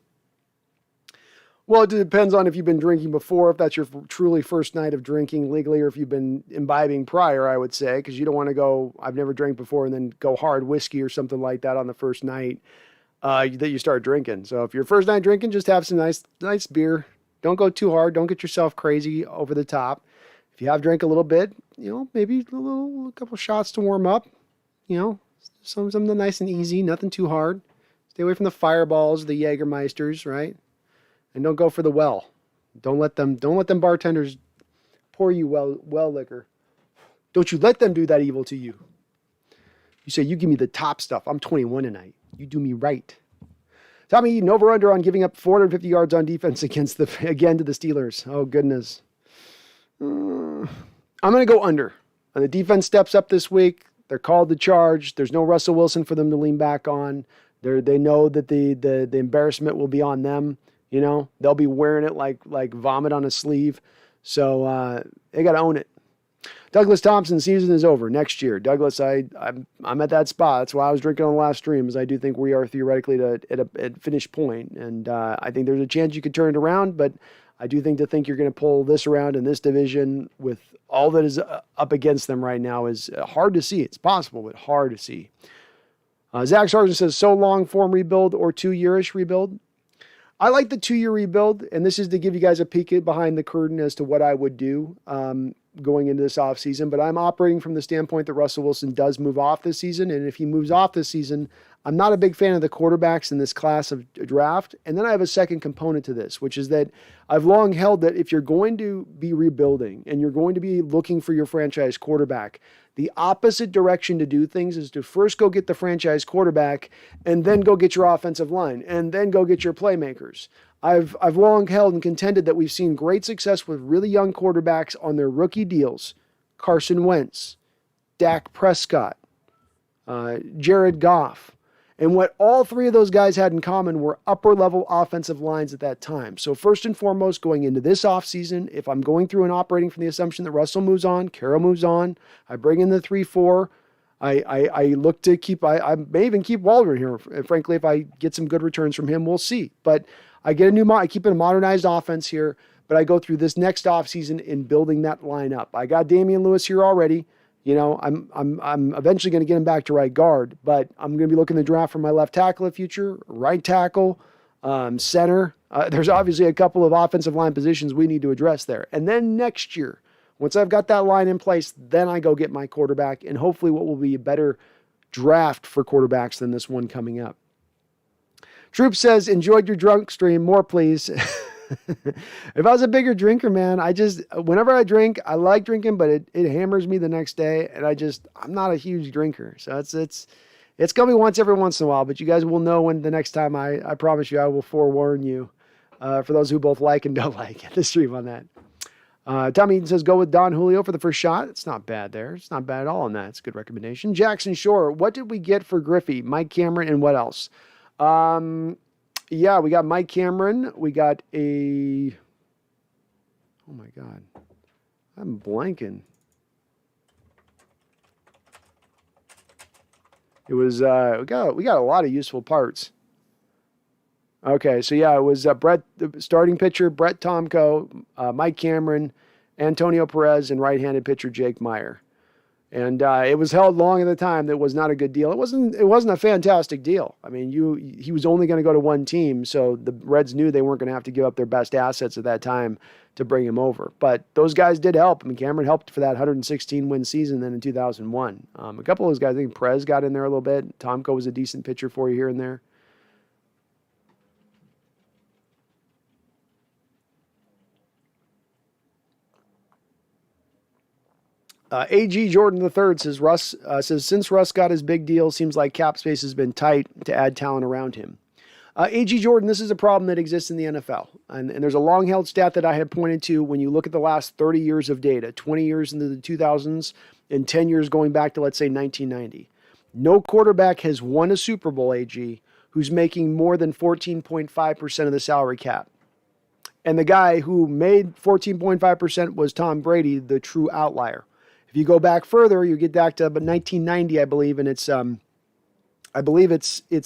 Well, it depends on if you've been drinking before, if that's your truly first night of drinking legally, or if you've been imbibing prior, I would say, because you don't want to go, I've never drank before, and then go hard whiskey or something like that on the first night that you start drinking. So if your first night drinking, just have some nice beer. Don't go too hard. Don't get yourself crazy over the top. If you have drank a little bit, maybe a couple shots to warm up, something nice and easy, nothing too hard. Stay away from the Fireballs, the Jägermeisters, right? And don't go for the well. Don't let them bartenders pour you well liquor. Don't you let them do that evil to you. You say, you give me the top stuff. I'm 21 tonight. You do me right. Tommy Eden, over under on giving up 450 yards on defense against to the Steelers. Oh, goodness. I'm going to go under. And the defense steps up this week. They're called to charge. There's no Russell Wilson for them to lean back on. They know that the embarrassment will be on them. They'll be wearing it like vomit on a sleeve. So they got to own it. Douglas Thompson, season is over next year. Douglas, I'm at that spot. That's why I was drinking on the last stream, as I do think we are theoretically at a finished point. And I think there's a chance you could turn it around, but I do think you're going to pull this around in this division with all that is up against them right now is hard to see. It's possible, but hard to see. Zach Sargent says, so long form rebuild or 2-year-ish rebuild? I like the 2-year rebuild, and this is to give you guys a peek behind the curtain as to what I would do going into this offseason. But I'm operating from the standpoint that Russell Wilson does move off this season, and if he moves off this season, I'm not a big fan of the quarterbacks in this class of draft. And then I have a second component to this, which is that I've long held that if you're going to be rebuilding and you're going to be looking for your franchise quarterback, the opposite direction to do things is to first go get the franchise quarterback and then go get your offensive line and then go get your playmakers. I've long held and contended that we've seen great success with really young quarterbacks on their rookie deals. Carson Wentz, Dak Prescott, Jared Goff. And what all three of those guys had in common were upper-level offensive lines at that time. So first and foremost, going into this offseason, if I'm going through and operating from the assumption that Russell moves on, Carroll moves on, I bring in the 3-4, I look to keep, I may even keep Waldron here. Frankly, if I get some good returns from him, we'll see. But I get I keep a modernized offense here, but I go through this next offseason in building that lineup. I got Damian Lewis here already. I'm eventually going to get him back to right guard, but I'm going to be looking to draft for my left tackle in the future, right tackle, center. There's obviously a couple of offensive line positions we need to address there. And then next year, once I've got that line in place, then I go get my quarterback and hopefully what will be a better draft for quarterbacks than this one coming up. Troop says, enjoyed your drunk stream. More, please. If I was a bigger drinker, man, whenever I drink, I like drinking, but it hammers me the next day. And I'm not a huge drinker. So it's going to be once every once in a while, but you guys will know when the next time I promise you, I will forewarn you, for those who both like and don't like the stream on that. Tommy Eaton says, go with Don Julio for the first shot. It's not bad there. It's not bad at all on that. It's a good recommendation. Jackson Shore, what did we get for Griffey, Mike Cameron, and what else? Yeah, we got Mike Cameron. We got oh my God, I'm blanking. It was, we got a lot of useful parts. Okay, so yeah, it was Brett, the starting pitcher, Brett Tomko, Mike Cameron, Antonio Perez, and right-handed pitcher Jake Meyer. And it was held long at the time. That was not a good deal. It wasn't a fantastic deal. I mean, he was only going to go to one team, so the Reds knew they weren't going to have to give up their best assets at that time to bring him over. But those guys did help. I mean, Cameron helped for that 116-win season then in 2001. A couple of those guys, I think Perez got in there a little bit. Tomko was a decent pitcher for you here and there. AG Jordan III says since Russ got his big deal, seems like cap space has been tight to add talent around him. AG Jordan, this is a problem that exists in the NFL. And there's a long-held stat that I had pointed to when you look at the last 30 years of data, 20 years into the 2000s and 10 years going back to, let's say, 1990. No quarterback has won a Super Bowl, AG, who's making more than 14.5% of the salary cap. And the guy who made 14.5% was Tom Brady, the true outlier. If you go back further, you get back to 1990, I believe, and it's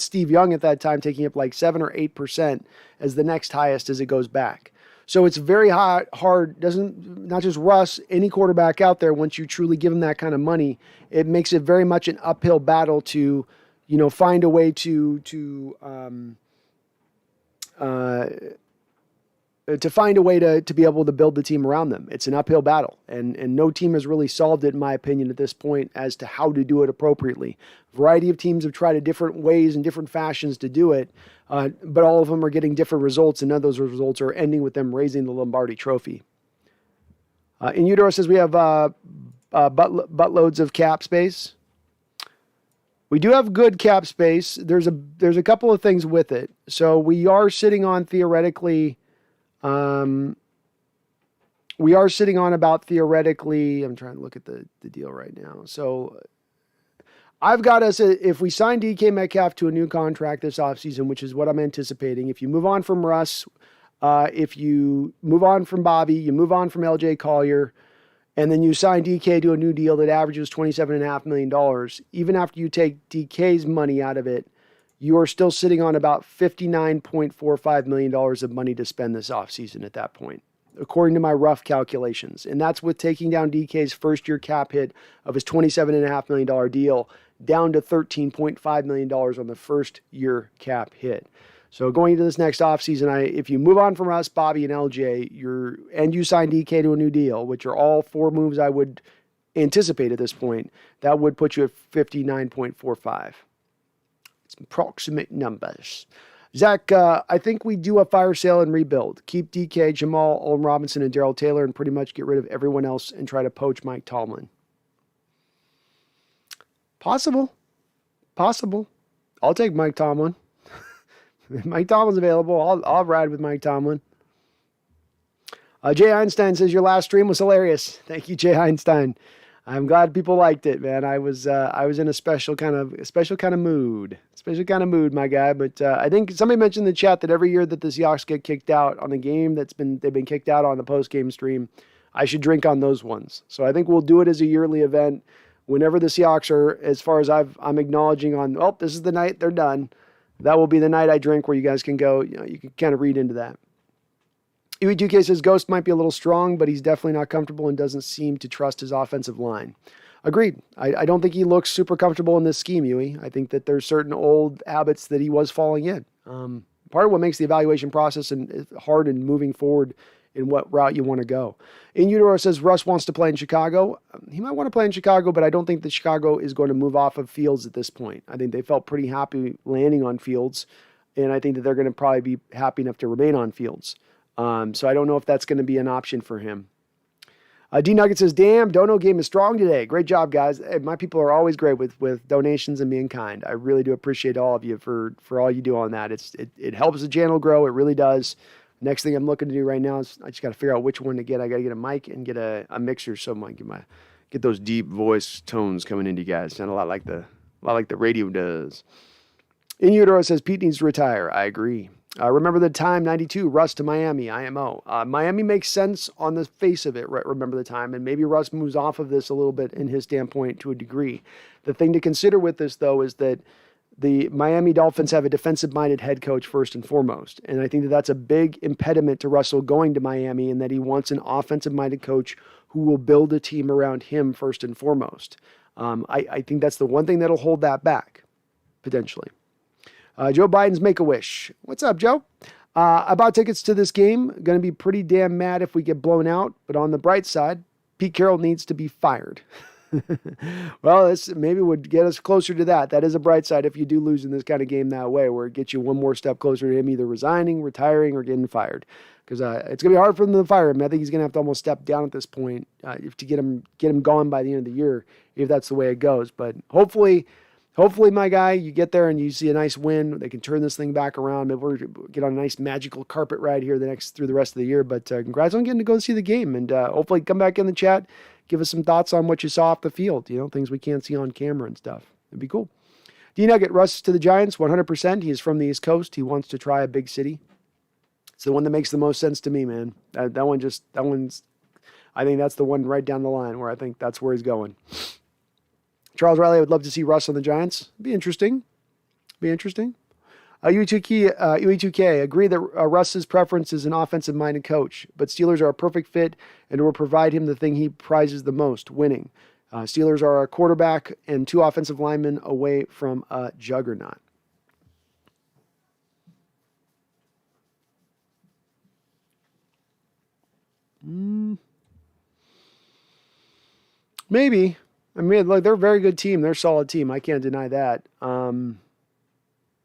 Steve Young at that time taking up like 7 or 8% as the next highest as it goes back. So it's very hard, not just Russ, any quarterback out there, once you truly give him that kind of money, it makes it very much an uphill battle to, find a way to find a way to be able to build the team around them. It's an uphill battle, and no team has really solved it, in my opinion, at this point as to how to do it appropriately. A variety of teams have tried different ways and different fashions to do it, but all of them are getting different results, and none of those results are ending with them raising the Lombardi Trophy. In Utero says we have buttloads of cap space. We do have good cap space. There's a couple of things with it. So we are sitting on theoretically... we are sitting on about theoretically, I'm trying to look at the deal right now. So I've got us, if we sign DK Metcalf to a new contract this offseason, which is what I'm anticipating, if you move on from Russ, if you move on from Bobby, you move on from LJ Collier, and then you sign DK to a new deal that averages $27.5 million, even after you take DK's money out of it, you are still sitting on about $59.45 million of money to spend this offseason at that point, according to my rough calculations. And that's with taking down DK's first-year cap hit of his $27.5 million deal down to $13.5 million on the first-year cap hit. So going into this next offseason, if you move on from us, Bobby, and LJ, and you sign DK to a new deal, which are all four moves I would anticipate at this point, that would put you at 59.45. Approximate numbers. Zach, I think we do a fire sale and rebuild. Keep DK, Jamal, Olin Robinson, and Darrell Taylor and pretty much get rid of everyone else and try to poach Mike Tomlin. Possible. I'll take Mike Tomlin. If Mike Tomlin's available, I'll ride with Mike Tomlin. Jay Einstein says your last stream was hilarious. Thank you, Jay Einstein. I'm glad people liked it, man. I was in a special kind of mood, my guy. But I think somebody mentioned in the chat that every year that the Seahawks get kicked out on the game they've been kicked out on the post game stream, I should drink on those ones. So I think we'll do it as a yearly event whenever the Seahawks are, as far as I'm acknowledging on. Oh, this is the night they're done. That will be the night I drink, where you guys can go. You can kind of read into that. UE2K says Ghost might be a little strong, but he's definitely not comfortable and doesn't seem to trust his offensive line. Agreed. I don't think he looks super comfortable in this scheme, Yui. I think that there's certain old habits that he was falling in. Part of what makes the evaluation process hard and moving forward in what route you want to go. In Utero says Russ wants to play in Chicago. He might want to play in Chicago, but I don't think that Chicago is going to move off of Fields at this point. I think they felt pretty happy landing on Fields, and I think that they're going to probably be happy enough to remain on Fields. So I don't know if that's going to be an option for him. D Nugget says, damn, Dono game is strong today. Great job, guys. Hey, my people are always great with donations and being kind. I really do appreciate all of you for all you do on that. It helps the channel grow. It really does. Next thing I'm looking to do right now is I just got to figure out which one to get. I got to get a mic and get a mixer so I can get those deep voice tones coming into you guys. Sound a lot like the radio does. In Utero says Pete needs to retire. I agree. Remember the time, 92, Russ to Miami, IMO. Miami makes sense on the face of it, right? Remember the time. And maybe Russ moves off of this a little bit in his standpoint to a degree. The thing to consider with this, though, is that the Miami Dolphins have a defensive-minded head coach first and foremost. And I think that that's a big impediment to Russell going to Miami, and that he wants an offensive-minded coach who will build a team around him first and foremost. I think that's the one thing that'll hold that back, potentially. Joe Biden's Make-A-Wish. What's up, Joe? I bought tickets to this game. Going to be pretty damn mad if we get blown out. But on the bright side, Pete Carroll needs to be fired. Well, this maybe would get us closer to that. That is a bright side if you do lose in this kind of game that way, where it gets you one more step closer to him either resigning, retiring, or getting fired. because it's going to be hard for them to fire him. I think he's going to have to almost step down at this point to get him gone by the end of the year, if that's the way it goes. But hopefully, my guy, you get there and you see a nice win. They can turn this thing back around. Maybe we'll get on a nice magical carpet ride here through the rest of the year. But congrats on getting to go see the game, and hopefully come back in the chat, give us some thoughts on what you saw off the field. Things we can't see on camera and stuff. It'd be cool. D-Nugget, Russ to the Giants, 100%. He is from the East Coast. He wants to try a big city. It's the one that makes the most sense to me, man. That one's, I think that's the one right down the line where I think that's where he's going. Charles Riley, I would love to see Russ on the Giants. Be interesting. UE2K, agree that Russ's preference is an offensive-minded coach, but Steelers are a perfect fit and will provide him the thing he prizes the most, winning. Steelers are a quarterback and 2 offensive linemen away from a juggernaut. Maybe. I mean, like, they're a very good team. They're a solid team. I can't deny that. And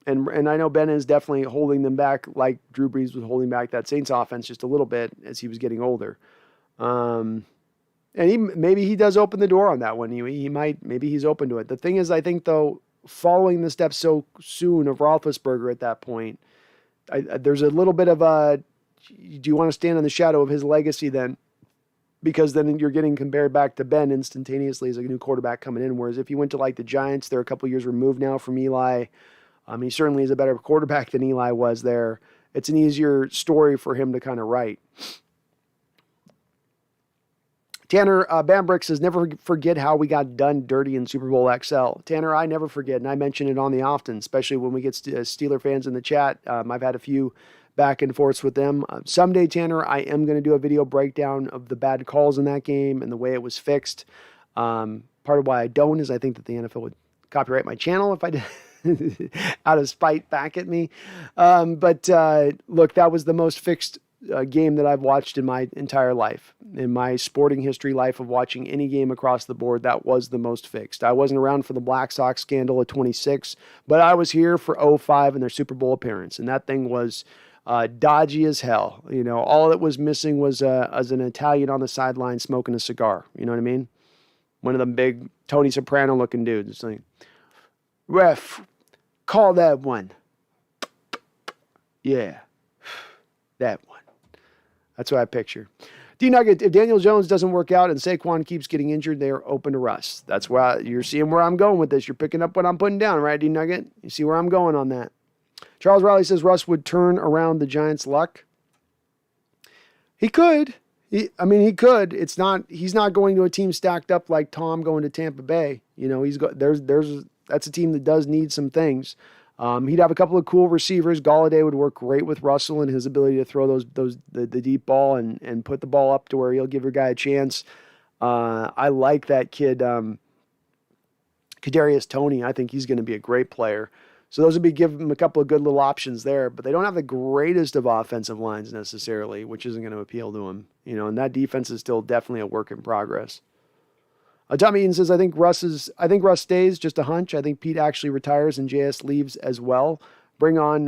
I know Ben is definitely holding them back, like Drew Brees was holding back that Saints offense just a little bit as he was getting older. And maybe he does open the door on that one. Maybe he's open to it. The thing is, I think, though, following the steps so soon of Roethlisberger at that point, there's a little bit of a, do you want to stand in the shadow of his legacy then? Because then you're getting compared back to Ben instantaneously as a new quarterback coming in. Whereas if you went to like the Giants, they're a couple years removed now from Eli. He certainly is a better quarterback than Eli was there. It's an easier story for him to kind of write. Tanner Bambrick says, never forget how we got done dirty in Super Bowl XL. Tanner, I never forget, and I mention it on the often, especially when we get Steeler fans in the chat. I've had a few back and forths with them. Someday, Tanner, I am going to do a video breakdown of the bad calls in that game and the way it was fixed. Part of why I don't is I think that the NFL would copyright my channel if I did. Out of spite back at me. But look, that was the most fixed game that I've watched in my entire life. In my sporting history life of watching any game across the board, that was the most fixed. I wasn't around for the Black Sox scandal of 26, but I was here for 05 and their Super Bowl appearance. And that thing was dodgy as hell. All that was missing was as an Italian on the sideline smoking a cigar. You know what I mean? One of them big Tony Soprano looking dudes. It's like, ref, call that one. Yeah, that one. That's what I picture. D-Nugget, if Daniel Jones doesn't work out and Saquon keeps getting injured, they are open to Russ. That's why you're seeing where I'm going with this. You're picking up what I'm putting down, right, D-Nugget? You see where I'm going on that. Charles Riley says Russ would turn around the Giants' luck. He could. He could. He's not going to a team stacked up like Tom going to Tampa Bay. That's a team that does need some things. He'd have a couple of cool receivers. Galladay would work great with Russell and his ability to throw the deep ball and put the ball up to where he'll give your guy a chance. I like that kid, Kadarius Toney. I think he's going to be a great player. So those would be give him a couple of good little options there, but they don't have the greatest of offensive lines necessarily, which isn't going to appeal to him. And that defense is still definitely a work in progress. Tommy Eaton says, I think Russ stays, just a hunch. I think Pete actually retires and JS leaves as well. Bring on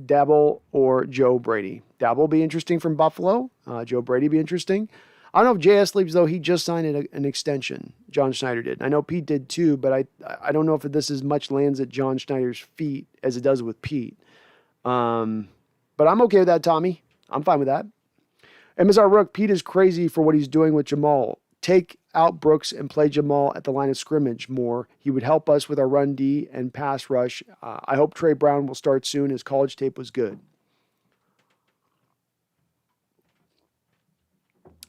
Dabble or Joe Brady. Dabble will be interesting from Buffalo. Joe Brady be interesting. I don't know if JS leaves, though. He just signed an extension. John Schneider did. I know Pete did too, but I don't know if this as much lands at John Schneider's feet as it does with Pete. But I'm okay with that, Tommy. I'm fine with that. MSR Rook, Pete is crazy for what he's doing with Jamal. Take out Brooks and play Jamal at the line of scrimmage more. He would help us with our run D and pass rush. I hope Trey Brown will start soon. His college tape was good.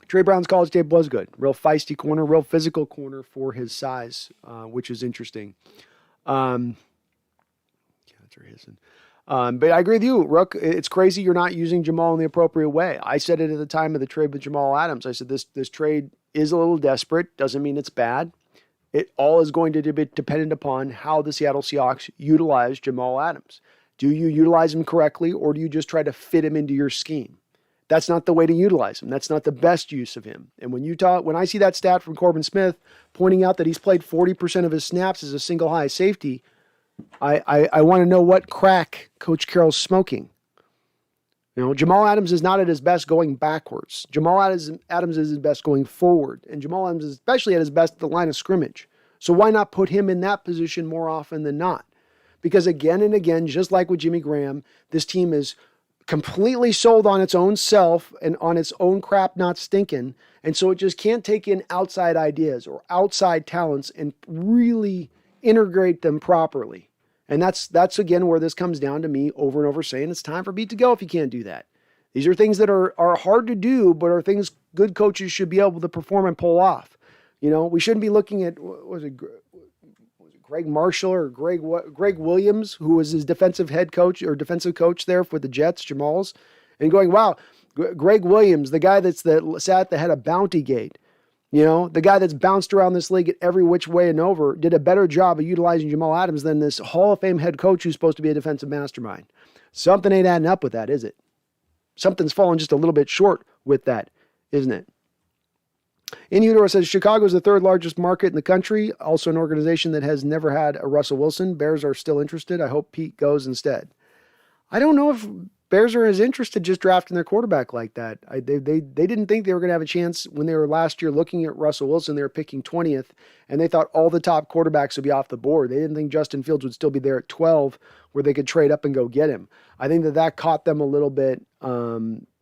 Trey Brown's college tape was good. Real feisty corner, real physical corner for his size, which is interesting. But I agree with you, Rook. It's crazy you're not using Jamal in the appropriate way. I said it at the time of the trade with Jamal Adams. I said this trade is a little desperate. Doesn't mean it's bad. It all is going to be dependent upon how the Seattle Seahawks utilize Jamal Adams. Do you utilize him correctly, or do you just try to fit him into your scheme? That's not the way to utilize him. That's not the best use of him. And when I see that stat from Corbin Smith pointing out that he's played 40% of his snaps as a single high safety, I want to know what crack Coach Carroll's smoking. Jamal Adams is not at his best going backwards. Jamal Adams is his best going forward. And Jamal Adams is especially at his best at the line of scrimmage. So why not put him in that position more often than not? Because again and again, just like with Jimmy Graham, this team is completely sold on its own self and on its own crap not stinking. And so it just can't take in outside ideas or outside talents and really integrate them properly. And that's again where this comes down to me over and over saying it's time for Pete to go if you can't do that. These are things that are hard to do, but are things good coaches should be able to perform and pull off. We shouldn't be looking at, was it Greg Marshall or Greg Williams, who was his defensive head coach or defensive coach there for the Jets, Jamal's, and going, wow, Greg Williams, the guy that sat at the head of Bounty Gate, the guy that's bounced around this league at every which way and over, did a better job of utilizing Jamal Adams than this Hall of Fame head coach who's supposed to be a defensive mastermind. Something ain't adding up with that, is it? Something's falling just a little bit short with that, isn't it? In Utero says, Chicago is the third largest market in the country, also an organization that has never had a Russell Wilson. Bears are still interested. I hope Pete goes instead. I don't know if Bears are as interested just drafting their quarterback like that. They didn't think they were going to have a chance when they were last year looking at Russell Wilson. They were picking 20th, and they thought all the top quarterbacks would be off the board. They didn't think Justin Fields would still be there at 12 where they could trade up and go get him. I think that caught them a little bit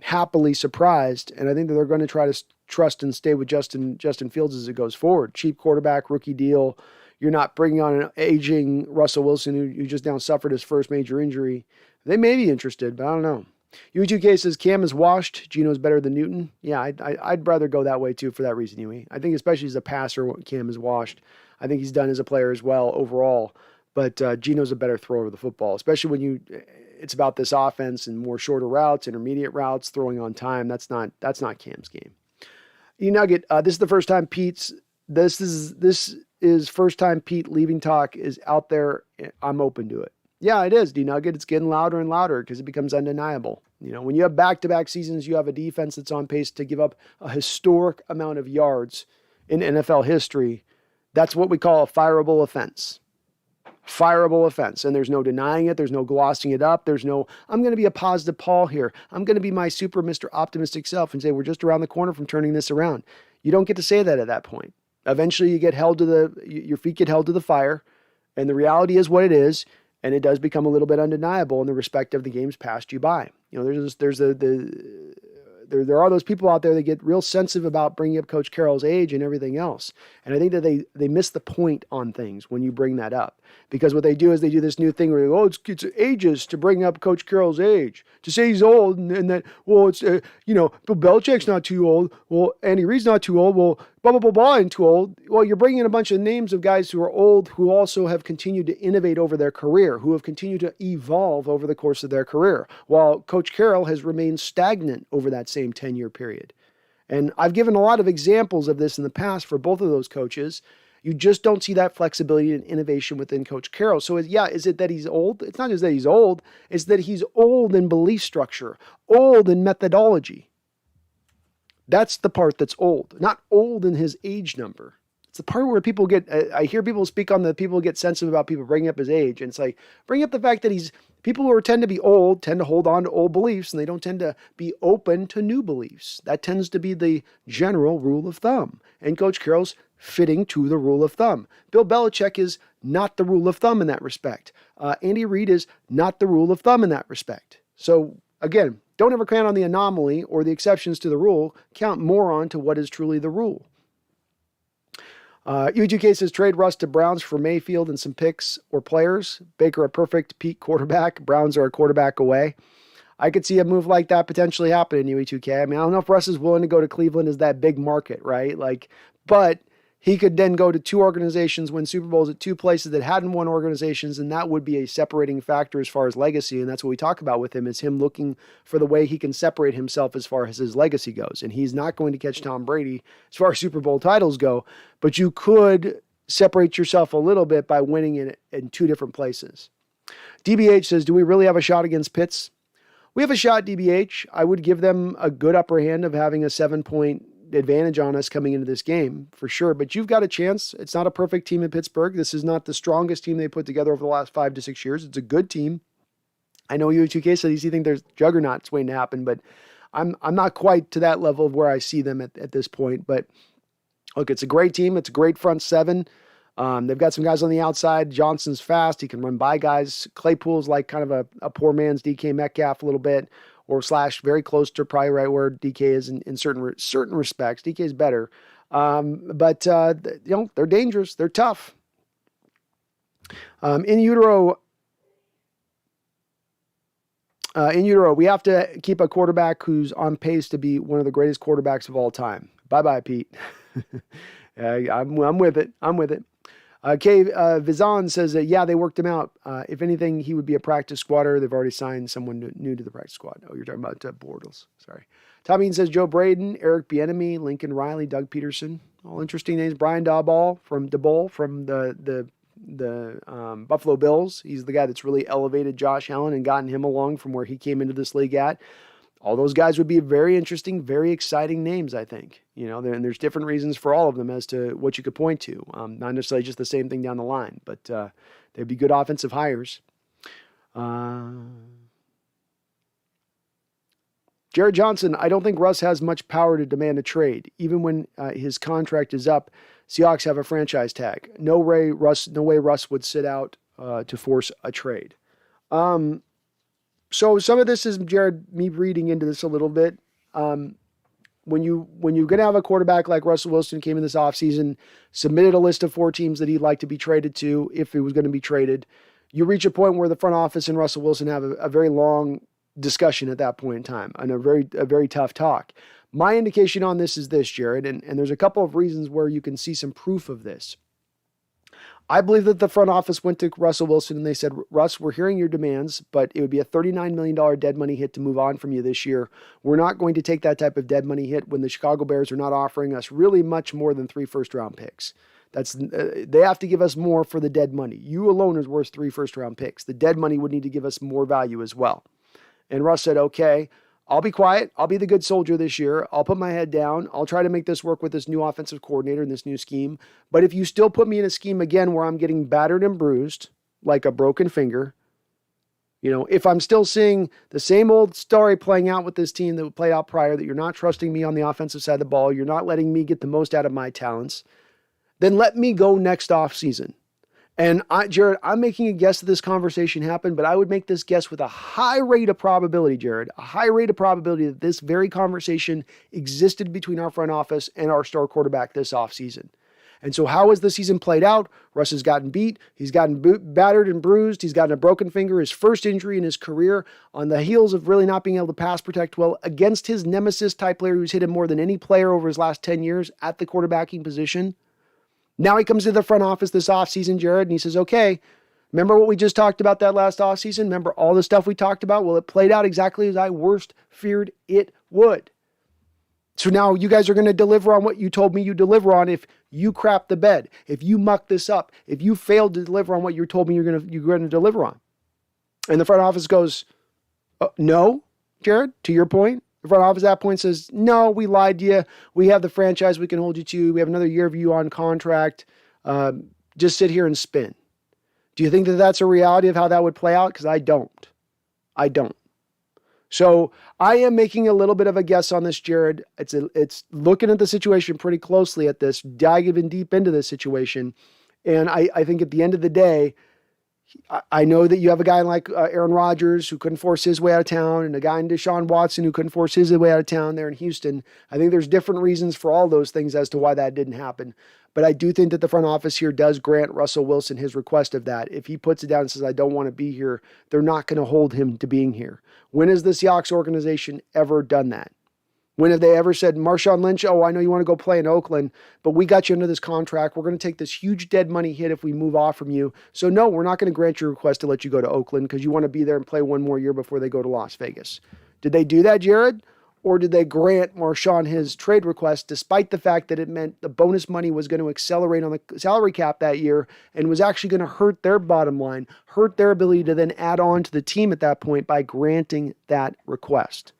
happily surprised, and I think that they're going to try to trust and stay with Justin Fields as it goes forward. Cheap quarterback, rookie deal. You're not bringing on an aging Russell Wilson who just now suffered his first major injury. They may be interested, but I don't know. UE2K says Cam is washed. Geno's better than Newton. Yeah, I'd rather go that way too for that reason, UE. I think especially as a passer, Cam is washed. I think he's done as a player as well overall. But Geno's a better thrower of the football, especially when it's about this offense and more shorter routes, intermediate routes, throwing on time. That's not Cam's game. Nugget, this is the first time this is first time Pete leaving talk is out there. I'm open to it. Yeah, it is, D-Nugget. It's getting louder and louder because it becomes undeniable. When you have back-to-back seasons, you have a defense that's on pace to give up a historic amount of yards in NFL history. That's what we call a fireable offense. Fireable offense. And there's no denying it. There's no glossing it up. There's no, I'm going to be a positive Paul here. I'm going to be my super Mr. Optimistic self and say, we're just around the corner from turning this around. You don't get to say that at that point. Eventually you get your feet get held to the fire, and the reality is what it is. And it does become a little bit undeniable in the respect of the games passed you by. There are those people out there that get real sensitive about bringing up Coach Carroll's age and everything else. And I think that they miss the point on things when you bring that up. Because what they do is they do this new thing where they go, it's ageist to bring up Coach Carroll's age. To say he's old and that, well, it's, Bill Belichick's not too old. Well, Andy Reid's not too old. Well, blah, blah, blah, blah, ain't too old. Well, you're bringing in a bunch of names of guys who are old who also have continued to innovate over their career, who have continued to evolve over the course of their career, while Coach Carroll has remained stagnant over that same 10-year period. And I've given a lot of examples of this in the past for both of those coaches. You just don't see that flexibility and innovation within Coach Carroll. So, is it that he's old? It's not just that he's old. It's that he's old in belief structure, old in methodology. That's the part that's old, not old in his age number. It's the part where people I hear people speak on people get sensitive about people bringing up his age. And it's like, bring up the fact that people who tend to be old tend to hold on to old beliefs, and they don't tend to be open to new beliefs. That tends to be the general rule of thumb. And Coach Carroll's fitting to the rule of thumb. Bill Belichick is not the rule of thumb in that respect. Andy Reid is not the rule of thumb in that respect. So again, don't ever count on the anomaly or the exceptions to the rule. Count more on to what is truly the rule. U2K says trade Russ to Browns for Mayfield and some picks or players. Baker a perfect peak quarterback. Browns are a quarterback away. I could see a move like that potentially happen in UE2K. I mean, I don't know if Russ is willing to go to Cleveland as that big market, right? But he could then go to two organizations, win Super Bowls at two places that hadn't won organizations, and that would be a separating factor as far as legacy. And that's what we talk about with him, is him looking for the way he can separate himself as far as his legacy goes. And he's not going to catch Tom Brady as far as Super Bowl titles go, but you could separate yourself a little bit by winning in two different places. DBH says, do we really have a shot against Pitts? We have a shot, DBH. I would give them a good upper hand of having a 7-point advantage on us coming into this game for sure, but you've got a chance. It's not a perfect team in Pittsburgh. This is not the strongest team they put together over the last 5 to 6 years. It's a good team. I know you 2K said you think there's juggernauts waiting to happen, but I'm not quite to that level of where I see them at this point. But look, it's a great team. It's a great front seven. They've got some guys on the outside. Johnson's fast. He can run by guys. Claypool's like kind of a poor man's DK Metcalf a little bit, or slash very close to probably right where DK is in certain respects. DK is better. But they're dangerous. They're tough. In utero, we have to keep a quarterback who's on pace to be one of the greatest quarterbacks of all time. Bye-bye, Pete. I'm with it. Vizan says that, yeah, they worked him out. If anything, he would be a practice squatter. They've already signed someone new to the practice squad. Oh, you're talking about Bortles. Sorry. Tommy says Joe Braden, Eric Bieniemy, Lincoln Riley, Doug Peterson. All interesting names. Brian Daboll from the Buffalo Bills. He's the guy that's really elevated Josh Allen and gotten him along from where he came into this league at. All those guys would be very interesting, very exciting names, I think. And there's different reasons for all of them as to what you could point to. Not necessarily just the same thing down the line, but they'd be good offensive hires. Jared Johnson, I don't think Russ has much power to demand a trade. Even when his contract is up, Seahawks have a franchise tag. No way Russ would sit out to force a trade. So some of this is, Jared, me reading into this a little bit. When you're going to have a quarterback like Russell Wilson came in this offseason, submitted a list of 4 teams that he'd like to be traded to if he was going to be traded, you reach a point where the front office and Russell Wilson have a very long discussion at that point in time and a very tough talk. My indication on this is this, Jared, and there's a couple of reasons where you can see some proof of this. I believe that the front office went to Russell Wilson and they said, Russ, we're hearing your demands, but it would be a $39 million dead money hit to move on from you this year. We're not going to take that type of dead money hit when the Chicago Bears are not offering us really much more than 3 first-round picks. They have to give us more for the dead money. You alone is worth 3 first-round picks. The dead money would need to give us more value as well. And Russ said, okay, I'll be quiet. I'll be the good soldier this year. I'll put my head down. I'll try to make this work with this new offensive coordinator and this new scheme. But if you still put me in a scheme again where I'm getting battered and bruised like a broken finger, if I'm still seeing the same old story playing out with this team that played out prior, that you're not trusting me on the offensive side of the ball, you're not letting me get the most out of my talents, then let me go next offseason. And Jared, I'm making a guess that this conversation happened, but I would make this guess with a high rate of probability, Jared, a high rate of probability that this very conversation existed between our front office and our star quarterback this offseason. And so how has the season played out? Russ has gotten beat. He's gotten battered and bruised. He's gotten a broken finger, his first injury in his career, on the heels of really not being able to pass protect well against his nemesis type player who's hit him more than any player over his last 10 years at the quarterbacking position. Now he comes to the front office this offseason, Jared, and he says, okay, remember what we just talked about that last offseason? Remember all the stuff we talked about? Well, it played out exactly as I worst feared it would. So now you guys are going to deliver on what you told me you deliver on if you crap the bed, if you muck this up, if you failed to deliver on what you told me you're going to deliver on. And the front office goes, no, Jared, to your point. The front office at that point says, no, we lied to you. We have the franchise we can hold you to. We have another year of you on contract. Just sit here and spin. Do you think that that's a reality of how that would play out? Because I don't. So I am making a little bit of a guess on this, Jared. It's looking at the situation pretty closely at this, diving deep into this situation. And I think at the end of the day, I know that you have a guy like Aaron Rodgers who couldn't force his way out of town and a guy in Deshaun Watson who couldn't force his way out of town there in Houston. I think there's different reasons for all those things as to why that didn't happen. But I do think that the front office here does grant Russell Wilson his request of that. If he puts it down and says, I don't want to be here, they're not going to hold him to being here. When has the Seahawks organization ever done that? When have they ever said, Marshawn Lynch, I know you want to go play in Oakland, but we got you into this contract. We're going to take this huge dead money hit if we move off from you. So no, we're not going to grant your request to let you go to Oakland because you want to be there and play one more year before they go to Las Vegas. Did they do that, Jared? Or did they grant Marshawn his trade request despite the fact that it meant the bonus money was going to accelerate on the salary cap that year and was actually going to hurt their bottom line, hurt their ability to then add on to the team at that point by granting that request?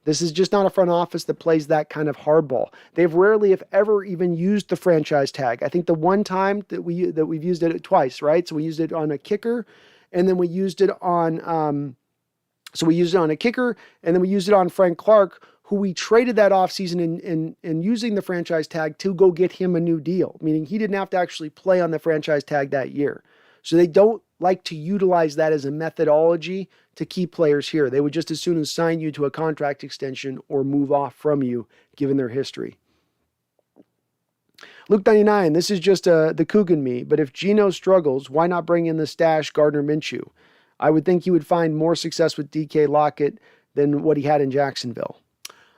This is just not a front office that plays that kind of hardball. They've rarely, if ever, even used the franchise tag. I think the one time that we've used it twice, right? So we used it on a kicker, and then we used it on So we used it on a kicker, and then we used it on Frank Clark, who we traded that offseason in using the franchise tag to go get him a new deal, meaning he didn't have to actually play on the franchise tag that year. So they don't like to utilize that as a methodology to keep players here. They would just as soon as sign you to a contract extension or move off from you, given their history. Luke 99, this is just the kook in me, but if Geno struggles, why not bring in the stash Gardner Minshew? I would think he would find more success with DK Lockett than what he had in Jacksonville.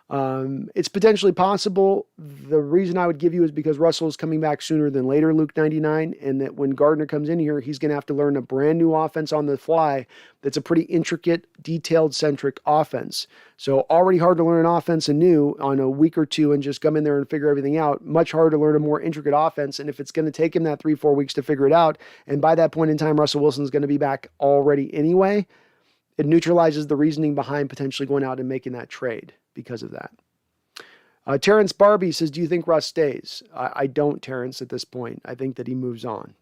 It's potentially possible. The reason I would give you is because Russell is coming back sooner than later, Luke 99, and that when Gardner comes in here, he's going to have to learn a brand new offense on the fly that's a pretty intricate, detailed-centric offense. So already hard to learn an offense anew on a week or two and just come in there and figure everything out. Much harder to learn a more intricate offense, and if it's going to take him that 3-4 weeks to figure it out, and by that point in time, Russell Wilson's going to be back already anyway, it neutralizes the reasoning behind potentially going out and making that trade because of that. Terrence Barbie says, do you think Russ stays? I don't, Terrence, at this point. I think that he moves on.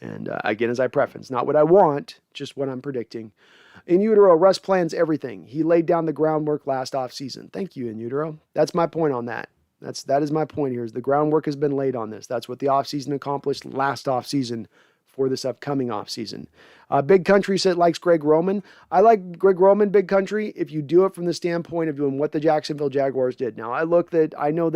And again, as I preface, not what I want, just what I'm predicting. In utero, Russ plans everything. He laid down the groundwork last offseason. Thank you, in utero. That's my point on that. That is my point here, is the groundwork has been laid on this. That's what the offseason accomplished last offseason for this upcoming offseason. Big Country said likes Greg Roman. I like Greg Roman, Big Country, if you do it from the standpoint of doing what the Jacksonville Jaguars did. Now, I know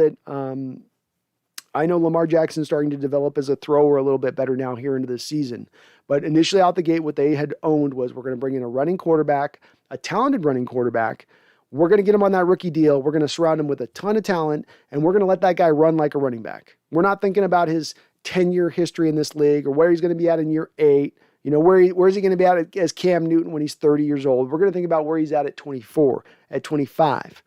Lamar Jackson's starting to develop as a thrower a little bit better now here into this season. But initially out the gate, what they had owned was we're going to bring in a running quarterback, a talented running quarterback. We're going to get him on that rookie deal. We're going to surround him with a ton of talent, and we're going to let that guy run like a running back. We're not thinking about his 10-year history in this league or where he's going to be at in year 8. You know, where is he going to be at as Cam Newton when he's 30 years old? We're going to think about where he's at 24, at 25.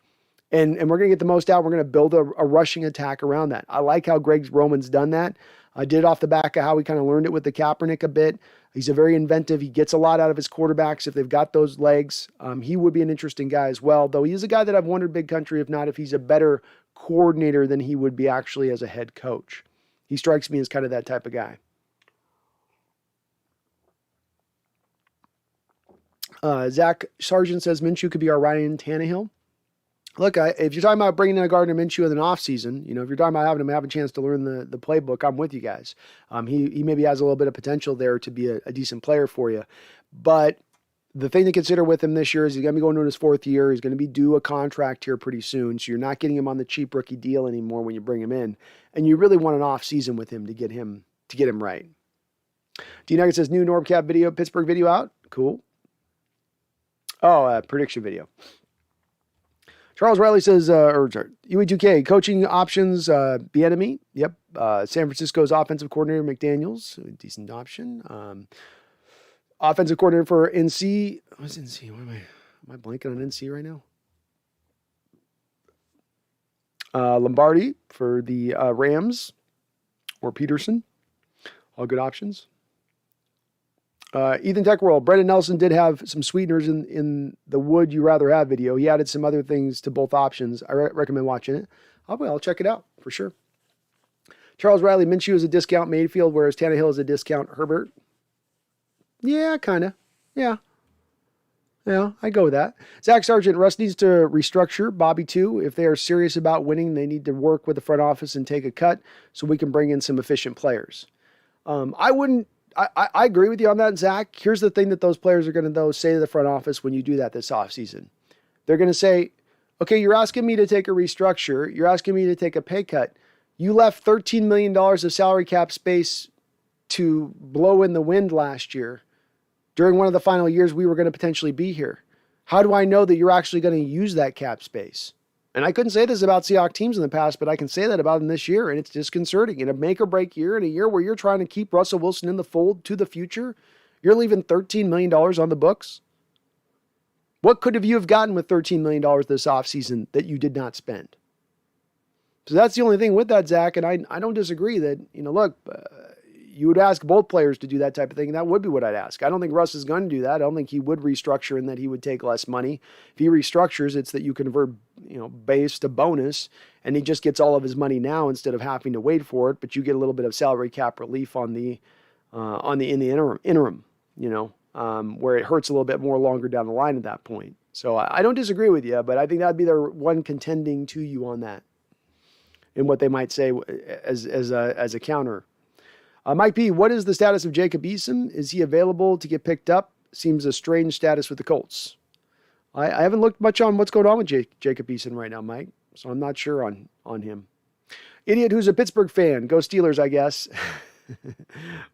And we're going to get the most out. We're going to build a rushing attack around that. I like how Greg Roman's done that. I did it off the back of how he kind of learned it with the Kaepernick a bit. He's a very inventive. He gets a lot out of his quarterbacks if they've got those legs. He would be an interesting guy as well, though he is a guy that I've wondered, Big Country, if he's a better coordinator than he would be actually as a head coach. He strikes me as kind of that type of guy. Zach Sargent says Minshew could be our Ryan Tannehill. Look, if you're talking about bringing in a Gardner Minshew in an offseason, if you're talking about having him have a chance to learn the playbook, I'm with you guys. He maybe has a little bit of potential there to be a decent player for you. But the thing to consider with him this year is he's going to be going into his 4th year. He's going to be due a contract here pretty soon. So you're not getting him on the cheap rookie deal anymore when you bring him in. And you really want an offseason with him to get him right. D Nugget says new Norbcap video, Pittsburgh video out. Cool. Oh, prediction video. Charles Riley says, UE2K, coaching options, Bieniemy. Yep. San Francisco's offensive coordinator, McDaniels, a decent option. Offensive coordinator for NC. What's NC? What am I blanking on NC right now? Lombardi for the Rams or Peterson. All good options. Ethan Tech World, Brendan Nelson did have some sweeteners in the Would You Rather Have video. He added some other things to both options. I recommend watching it. I'll check it out for sure. Charles Riley, Minshew is a discount Mayfield, whereas Tannehill is a discount Herbert. Yeah, kind of. Yeah, I go with that. Zach Sargent, Russ needs to restructure. Bobby too. If they are serious about winning, they need to work with the front office and take a cut so we can bring in some efficient players. I agree with you on that, Zach. Here's the thing that those players are going to, though, say to the front office when you do that this offseason. They're going to say, okay, you're asking me to take a restructure. You're asking me to take a pay cut. You left $13 million of salary cap space to blow in the wind last year during one of the final years we were going to potentially be here. How do I know that you're actually going to use that cap space? And I couldn't say this about Seahawks teams in the past, but I can say that about them this year, and it's disconcerting. In a make-or-break year, in a year where you're trying to keep Russell Wilson in the fold to the future, you're leaving $13 million on the books? What could you have gotten with $13 million this offseason that you did not spend? So that's the only thing with that, Zach, and I don't disagree that, look, you would ask both players to do that type of thing, and that would be what I'd ask. I don't think Russ is going to do that. I don't think he would restructure and that he would take less money. If he restructures, it's that you convert, base to bonus, and he just gets all of his money now instead of having to wait for it, but you get a little bit of salary cap relief in the interim. where it hurts a little bit more longer down the line at that point. So I don't disagree with you, but I think that'd be their one contending to you on that and what they might say as a counter. Mike P., what is the status of Jacob Eason? Is he available to get picked up? Seems a strange status with the Colts. I haven't looked much on what's going on with Jacob Eason right now, Mike, so I'm not sure on him. Idiot who's a Pittsburgh fan. Go Steelers, I guess.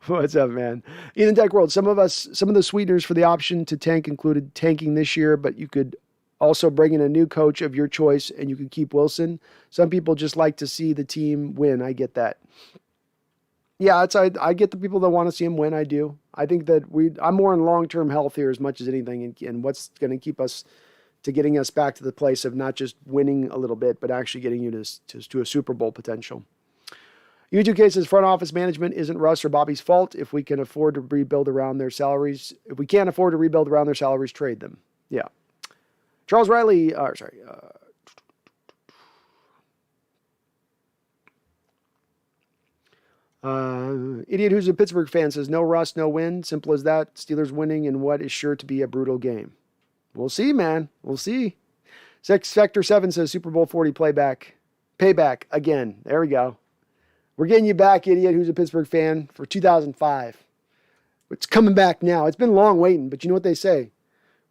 What's up, man? Ethan Tech World. Some of the sweeteners for the option to tank included tanking this year, but you could also bring in a new coach of your choice and you could keep Wilson. Some people just like to see the team win. I get that. Yeah, I get the people that want to see him win. I do. I think that I'm more in long-term health here as much as anything, and what's going to keep us to getting us back to the place of not just winning a little bit, but actually getting you to a Super Bowl potential. YouTube cases front office management isn't Russ or Bobby's fault. If we can afford to rebuild around their salaries, if we can't afford to rebuild around their salaries, trade them. Yeah. Charles Riley, Idiot who's a Pittsburgh fan says, no Russ, no win. Simple as that. Steelers winning in what is sure to be a brutal game. We'll see, man. We'll see. Sector 7 says Super Bowl 40 payback again. There we go. We're getting you back, idiot who's a Pittsburgh fan, for 2005. It's coming back now. It's been long waiting, but you know what they say?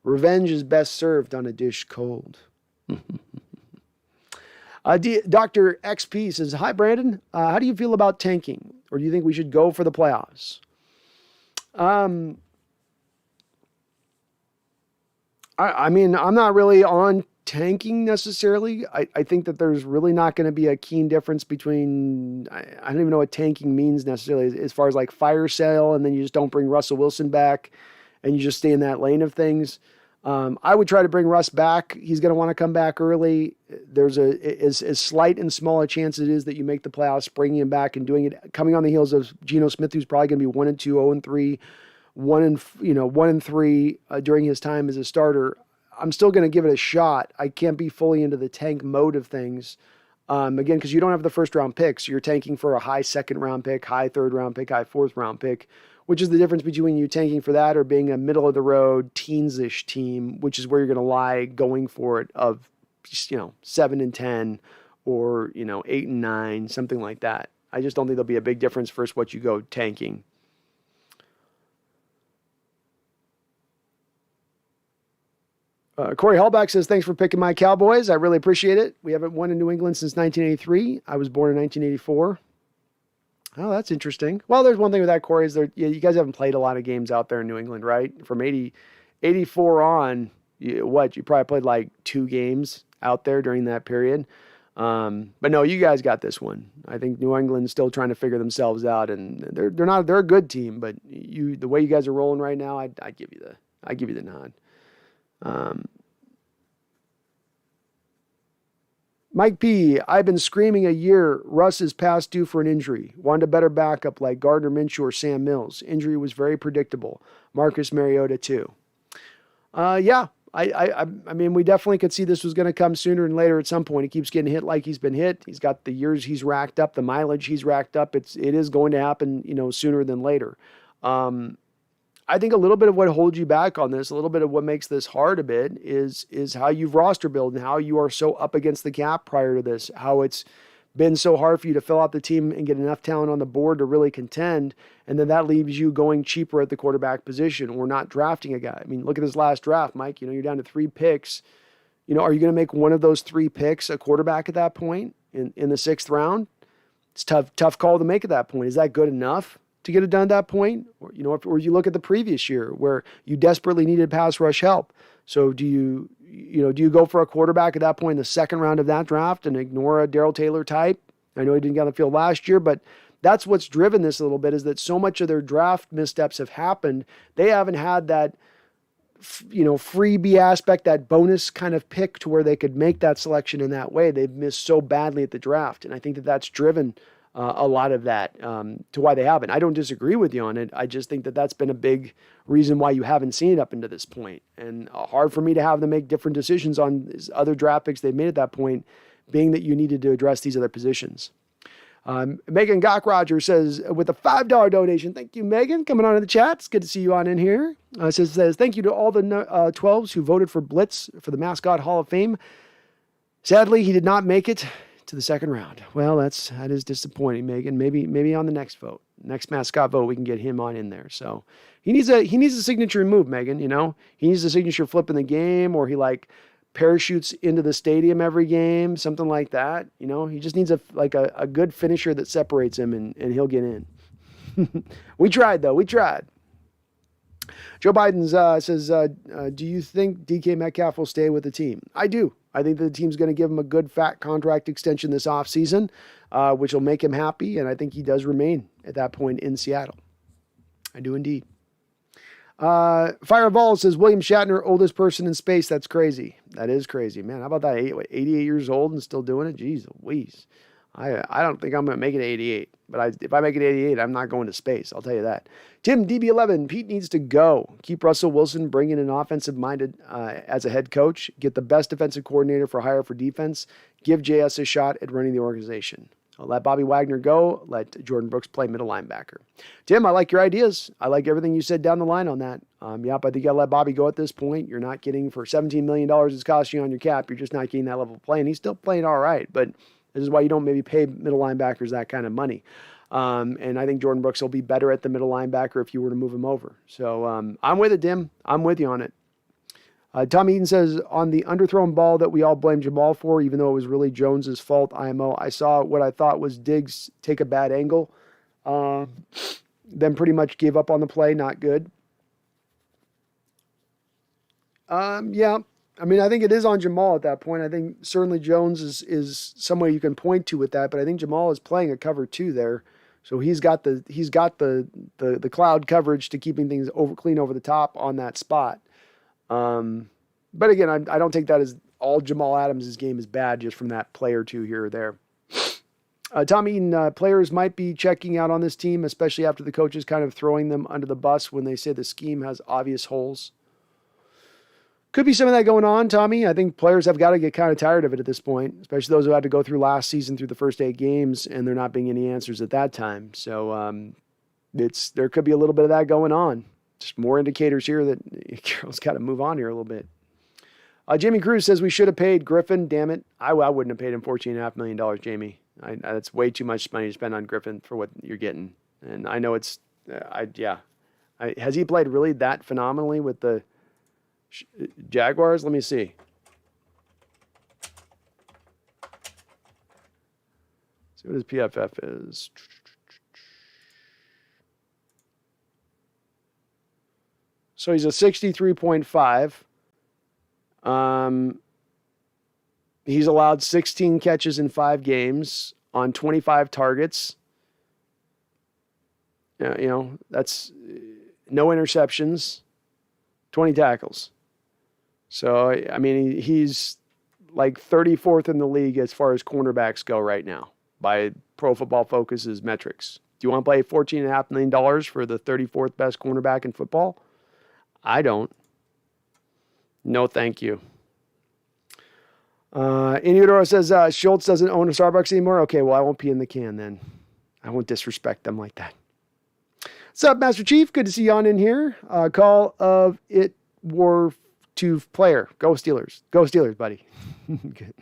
Revenge is best served on a dish cold. Dr. XP says, hi, Brandon. How do you feel about tanking? Or do you think we should go for the playoffs? I mean, I'm not really on tanking necessarily. I think that there's really not going to be a keen difference between, I don't even know what tanking means necessarily, as far as like fire sale, and then you just don't bring Russell Wilson back and you just stay in that lane of things. I would try to bring Russ back. He's going to want to come back early. There's as slight and small a chance it is that you make the playoffs, bringing him back and doing it, coming on the heels of Geno Smith, who's probably going to be 1-2, 0-3, 1-3 during his time as a starter. I'm still going to give it a shot. I can't be fully into the tank mode of things. Again, because you don't have the first round picks. You're tanking for a high second round pick, high third round pick, high fourth round pick, which is the difference between you tanking for that or being a middle of the road teens-ish team, which is where you're going to lie going for it of, 7-10 or, 8-9, something like that. I just don't think there'll be a big difference versus what you go tanking. Corey Hallback says, thanks for picking my Cowboys. I really appreciate it. We haven't won in New England since 1983. I was born in 1984. Oh, that's interesting. Well, there's one thing with that, Corey, is you guys haven't played a lot of games out there in New England, right? From 84 on, you probably played like 2 games out there during that period. But no, you guys got this one. I think New England's still trying to figure themselves out, and they're a good team, but the way you guys are rolling right now, I give you the nod. Mike P., I've been screaming a year, Russ is past due for an injury. Wanted a better backup like Gardner Minshew or Sam Mills. Injury was very predictable. Marcus Mariota too. Yeah, I mean, we definitely could see this was going to come sooner than later at some point. He keeps getting hit like he's been hit. He's got the years he's racked up, the mileage he's racked up. It is going to happen, sooner than later. I think a little bit of what holds you back on this, a little bit of what makes this hard a bit is how you've roster built and how you are so up against the cap prior to this, how it's been so hard for you to fill out the team and get enough talent on the board to really contend. And then that leaves you going cheaper at the quarterback position or not drafting a guy. I mean, look at this last draft, Mike, you're down to 3 picks. Are you going to make one of those 3 picks a quarterback at that point in the 6th round? It's tough call to make at that point. Is that good enough to get it done at that point? Or you look at the previous year where you desperately needed pass rush help. So do you go for a quarterback at that point in the 2nd round of that draft and ignore a Darrell Taylor type? I know he didn't get on the field last year, but that's what's driven this a little bit, is that so much of their draft missteps have happened. They haven't had that, freebie aspect, that bonus kind of pick to where they could make that selection in that way. They've missed so badly at the draft. And I think that that's driven a lot of that to why they haven't. I don't disagree with you on it. I just think that that's been a big reason why you haven't seen it up into this point. And hard for me to have them make different decisions on other draft picks they've made at that point, being that you needed to address these other positions. Megan Gock-Roger says, with a $5 donation, thank you, Megan, coming on in the chat. It's good to see you on in here. Says, thank you to all the 12s who voted for Blitz for the Mascot Hall of Fame. Sadly, he did not make it to the second round. Well, that is disappointing, Megan. Maybe on the next vote, next mascot vote, we can get him on in there. So he needs a signature move, Megan. You know, he needs a signature flip in the game, or he like parachutes into the stadium every game, something like that. You know, he just needs a good finisher that separates him, and he'll get in. We tried though. We tried. Joe Biden says, do you think DK Metcalf will stay with the team? I do. I think the team's going to give him a good fat contract extension this offseason, which will make him happy. And I think he does remain at that point in Seattle. I do indeed. Fireball says, William Shatner, oldest person in space. That's crazy. That is crazy, man. How about that? 88 years old and still doing it? Jeez Louise. I don't think I'm going to make it 88. But if I make it 88, I'm not going to space. I'll tell you that. Tim, DB11, Pete needs to go. Keep Russell Wilson, bring in an offensive-minded as a head coach. Get the best defensive coordinator for hire for defense. Give JS a shot at running the organization. Let Bobby Wagner go. Let Jordan Brooks play middle linebacker. Tim, I like your ideas. I like everything you said down the line on that. Yep, I think you got to let Bobby go at this point. You're not getting, for $17 million it's costing you on your cap, you're just not getting that level of play. And he's still playing all right, but this is why you don't maybe pay middle linebackers that kind of money. And I think Jordan Brooks will be better at the middle linebacker if you were to move him over. So I'm with it, Tim. I'm with you on it. Tom Eaton says, on the underthrown ball that we all blame Jamal for, even though it was really Jones's fault, IMO, I saw what I thought was Diggs take a bad angle. Then pretty much gave up on the play. Not good. Yeah. I mean, I think it is on Jamal at that point. I think certainly Jones is some way you can point to with that, but I think Jamal is playing a cover 2 there. So he's got the cloud coverage to keeping things clean over the top on that spot. But again, I don't take that as all Jamal Adams' game is bad just from that play or two here or there. Tom Eaton, players might be checking out on this team, especially after the coaches kind of throwing them under the bus when they say the scheme has obvious holes. Could be some of that going on, Tommy. I think players have got to get kind of tired of it at this point, especially those who had to go through last season through the first 8 games and there not being any answers at that time. So there could be a little bit of that going on. Just more indicators here that Carroll's got to move on here a little bit. Jamie Cruz says we should have paid Griffin. Damn it. I wouldn't have paid him $14.5 million, Jamie. That's way too much money to spend on Griffin for what you're getting. And I know it's, has he played really that phenomenally with the Jaguars? Let me see. See what his PFF is. So he's a 63.5. He's allowed 16 catches in 5 games on 25 targets. That's no interceptions, 20 tackles. So, I mean, he's like 34th in the league as far as cornerbacks go right now by Pro Football Focus's metrics. Do you want to play $14.5 million for the 34th best cornerback in football? I don't. No, thank you. Iniudoro says Schultz doesn't own a Starbucks anymore. Okay, well, I won't pee in the can then. I won't disrespect them like that. What's up, Master Chief? Good to see you on in here. Call of it war to player. Go Steelers. Go Steelers, buddy. Good.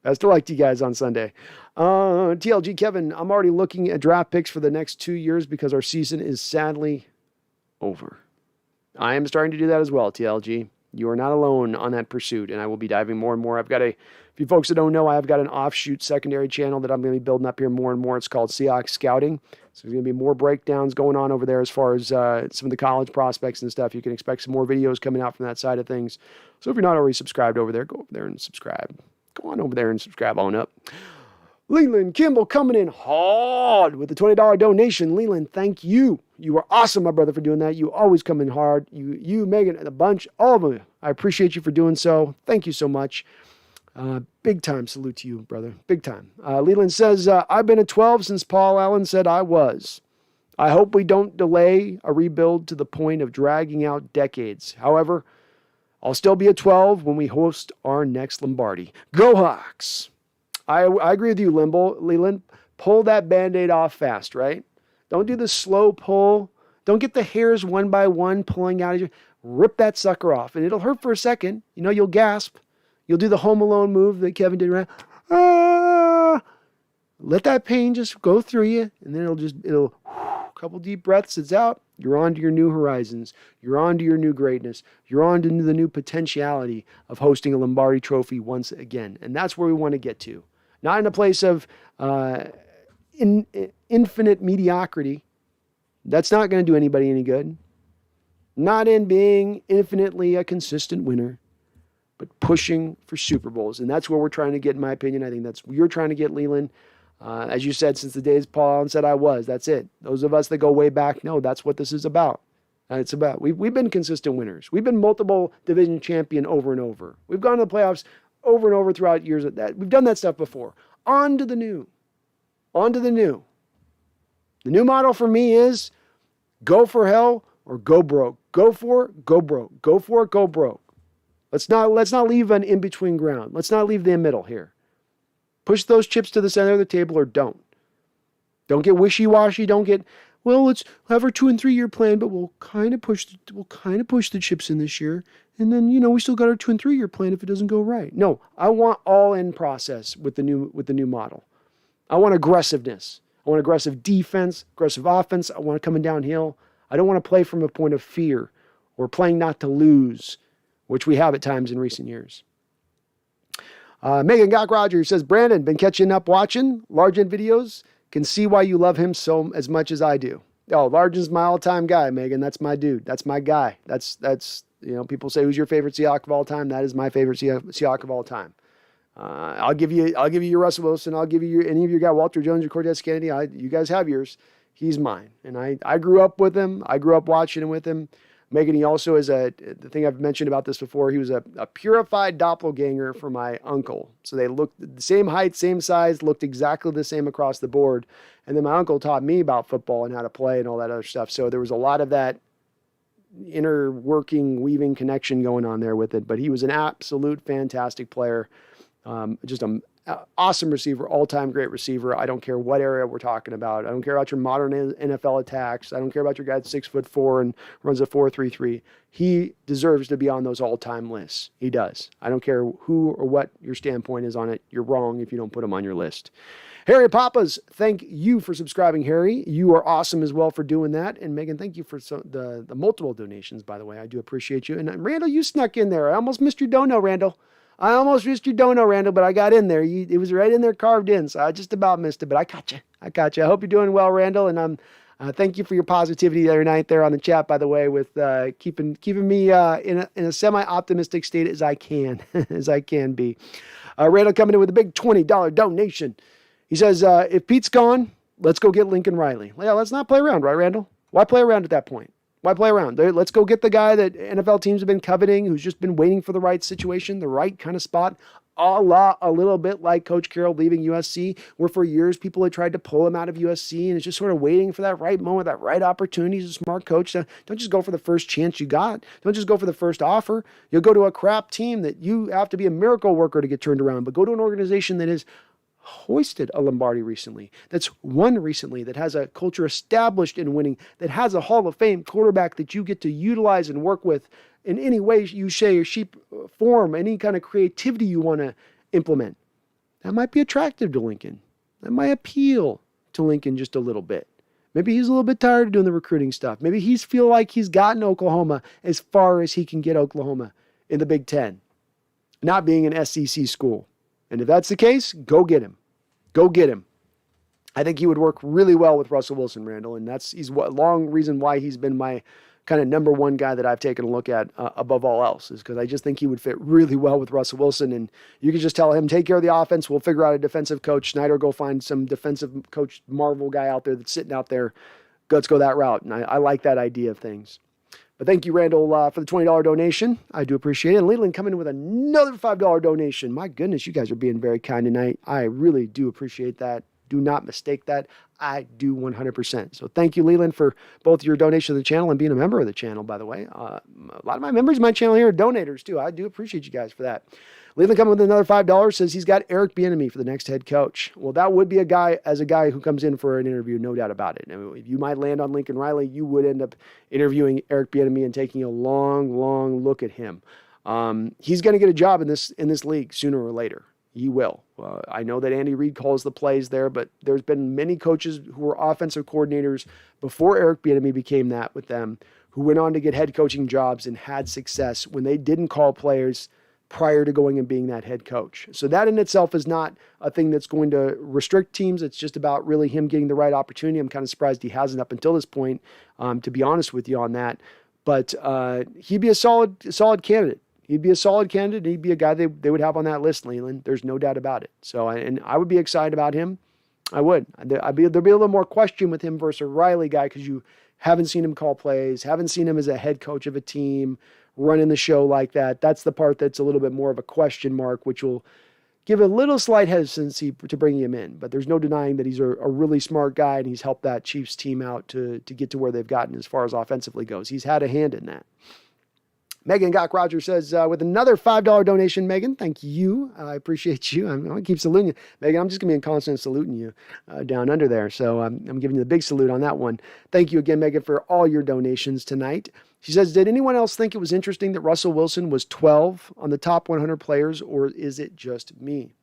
Best of luck to you guys on Sunday. TLG Kevin, I'm already looking at draft picks for the next 2 years because our season is sadly over. I am starting to do that as well, TLG. You are not alone on that pursuit, and I will be diving more and more. I've got if you folks that don't know, I've got an offshoot secondary channel that I'm going to be building up here more and more. It's called Seahawks Scouting. So there's going to be more breakdowns going on over there as far as some of the college prospects and stuff. You can expect some more videos coming out from that side of things. So if you're not already subscribed over there, go over there and subscribe. Go on over there and subscribe on up. Leland Kimball coming in hard with a $20 donation. Leland, thank you. You are awesome, my brother, for doing that. You always come in hard. You, Megan, and a bunch, all of you. I appreciate you for doing so. Thank you so much. Big time salute to you, brother. Big time. Leland says, I've been a 12 since Paul Allen said I was. I hope we don't delay a rebuild to the point of dragging out decades. However, I'll still be a 12 when we host our next Lombardi. Go Hawks! I agree with you, Leland. pull that Band-Aid off fast, right? Don't do the slow pull. Don't get the hairs one by one pulling out of you. Rip that sucker off. And it'll hurt for a second. You'll gasp. You'll do the Home Alone move that Kevin did around. Ah! Let that pain just go through you. And then it'll a couple deep breaths. It's out. You're on to your new horizons. You're on to your new greatness. You're on to the new potentiality of hosting a Lombardi Trophy once again. And that's where we want to get to. Not in a place of infinite mediocrity. That's not going to do anybody any good. Not in being infinitely a consistent winner, but pushing for Super Bowls. And that's where we're trying to get, in my opinion. I think that's where you're trying to get, Leland. As you said, since the days Paul Allen said I was, that's it. Those of us that go way back know that's what this is about. It's about. We've been consistent winners. We've been multiple division champion over and over. We've gone to the playoffs over and over throughout years. We've done that stuff before. On to the new. On to the new. The new model for me is go for hell or go broke. Go for it, go broke. Go for it, go broke. Let's not leave an in-between ground. Let's not leave the middle here. Push those chips to the center of the table or don't. Don't get wishy-washy. Don't get, well, let's have our 2 and 3 year plan, but we'll kind of push the chips in this year. And then, we still got our 2 and 3 year plan if it doesn't go right. No, I want all-in process with the new model. I want aggressiveness. I want aggressive defense, aggressive offense. I want it coming downhill. I don't want to play from a point of fear or playing not to lose, which we have at times in recent years. Megan Gock Rogers says, Brandon, been catching up watching Large End videos. Can see why you love him so as much as I do. Oh, Large is my all-time guy, Megan. That's my dude. That's my guy. That's people say, who's your favorite Seahawk of all time? That is my favorite Seahawk of all time. I'll give you your Russell Wilson. I'll give you any of your guy, Walter Jones or Cortez Kennedy. You guys have yours. He's mine. And I grew up with him. I grew up watching him with him. Megan, he also is the thing I've mentioned about this before, he was a purified doppelganger for my uncle. So they looked the same height, same size, looked exactly the same across the board. And then my uncle taught me about football and how to play and all that other stuff. So there was a lot of that inner working, weaving connection going on there with it. But he was an absolute fantastic player. Just an awesome receiver, all-time great receiver. I don't care what area we're talking about. I don't care about your modern NFL attacks. I don't care about your guy that's 6'4" and runs a 4.33. He deserves to be on those all-time lists. He does. I don't care who or what your standpoint is on it. You're wrong if you don't put him on your list. Harry Papas, thank you for subscribing, Harry. You are awesome as well for doing that. And Megan, thank you for the multiple donations, by the way. I do appreciate you. And Randall, you snuck in there. I almost missed your dono, Randall. But I got in there. It was right in there carved in, so I just about missed it, but I got you. I hope you're doing well, Randall, and thank you for your positivity the other night there on the chat, by the way, with keeping me in a semi-optimistic state as I can, as I can be. Randall coming in with a big $20 donation. He says, if Pete's gone, let's go get Lincoln Riley. Yeah, let's not play around, right, Randall? Why play around at that point? Why play around? Let's go get the guy that NFL teams have been coveting, who's just been waiting for the right situation, the right kind of spot, a little bit like Coach Carroll leaving USC, where for years people had tried to pull him out of USC, and it's just sort of waiting for that right moment, that right opportunity. He's a smart coach. Don't just go for the first chance you got. Don't just go for the first offer. You'll go to a crap team that you have to be a miracle worker to get turned around, but go to an organization that is hoisted a Lombardi recently, that's won recently, that has a culture established in winning, that has a Hall of Fame quarterback that you get to utilize and work with in any way you say or shape, form, any kind of creativity you want to implement. That might be attractive to Lincoln. That might appeal to Lincoln just a little bit. Maybe he's a little bit tired of doing the recruiting stuff. Maybe he's feel like he's gotten Oklahoma as far as he can get Oklahoma in the Big Ten, not being an SEC school. And if that's the case, go get him. Go get him. I think he would work really well with Russell Wilson, Randall, and he's a long reason why he's been my kind of number one guy that I've taken a look at above all else, is because I just think he would fit really well with Russell Wilson, and you can just tell him, take care of the offense, we'll figure out a defensive coach. Snyder, go find some defensive coach, Marvel guy out there that's sitting out there. Let's go that route, and I like that idea of things. But thank you, Randall, for the $20 donation. I do appreciate it. And Leland coming in with another $5 donation. My goodness, you guys are being very kind tonight. I really do appreciate that. do not mistake that. I do 100%. So thank you, Leland, for both your donation to the channel and being a member of the channel, by the way. A lot of my members of my channel here are donators, too. I do appreciate you guys for that. Leland coming with another $5, says he's got Eric Bieniemy for the next head coach. Well, that would be a guy who comes in for an interview, no doubt about it. I mean, if you might land on Lincoln Riley, you would end up interviewing Eric Bieniemy and taking a long, long look at him. He's going to get a job in this league sooner or later. He will. I know that Andy Reid calls the plays there, but there's been many coaches who were offensive coordinators before Eric Bieniemy became that with them, who went on to get head coaching jobs and had success when they didn't call players prior to going and being that head coach. So that in itself is not a thing that's going to restrict teams. It's just about really him getting the right opportunity. I'm kind of surprised he hasn't up until this point, to be honest with you on that. But he'd be a solid candidate. He'd be a solid candidate. He'd be a guy they would have on that list, Leland. There's no doubt about it. So, and I would be excited about him. I would. There'd be a little more question with him versus a Riley guy because you haven't seen him call plays, haven't seen him as a head coach of a team, running the show like that. That's the part that's a little bit more of a question mark, which will give a little slight hesitancy to bring him in. But there's no denying that he's a really smart guy, and he's helped that Chiefs team out to get to where they've gotten as far as offensively goes. He's had a hand in that. Megan Gok Rogers says, with another $5 donation, Megan, thank you. I appreciate you. I'm going to keep saluting you. Megan, I'm just going to be in constant saluting you down under there. So I'm giving you the big salute on that one. Thank you again, Megan, for all your donations tonight. She says, did anyone else think it was interesting that Russell Wilson was 12 on the top 100 players, or is it just me?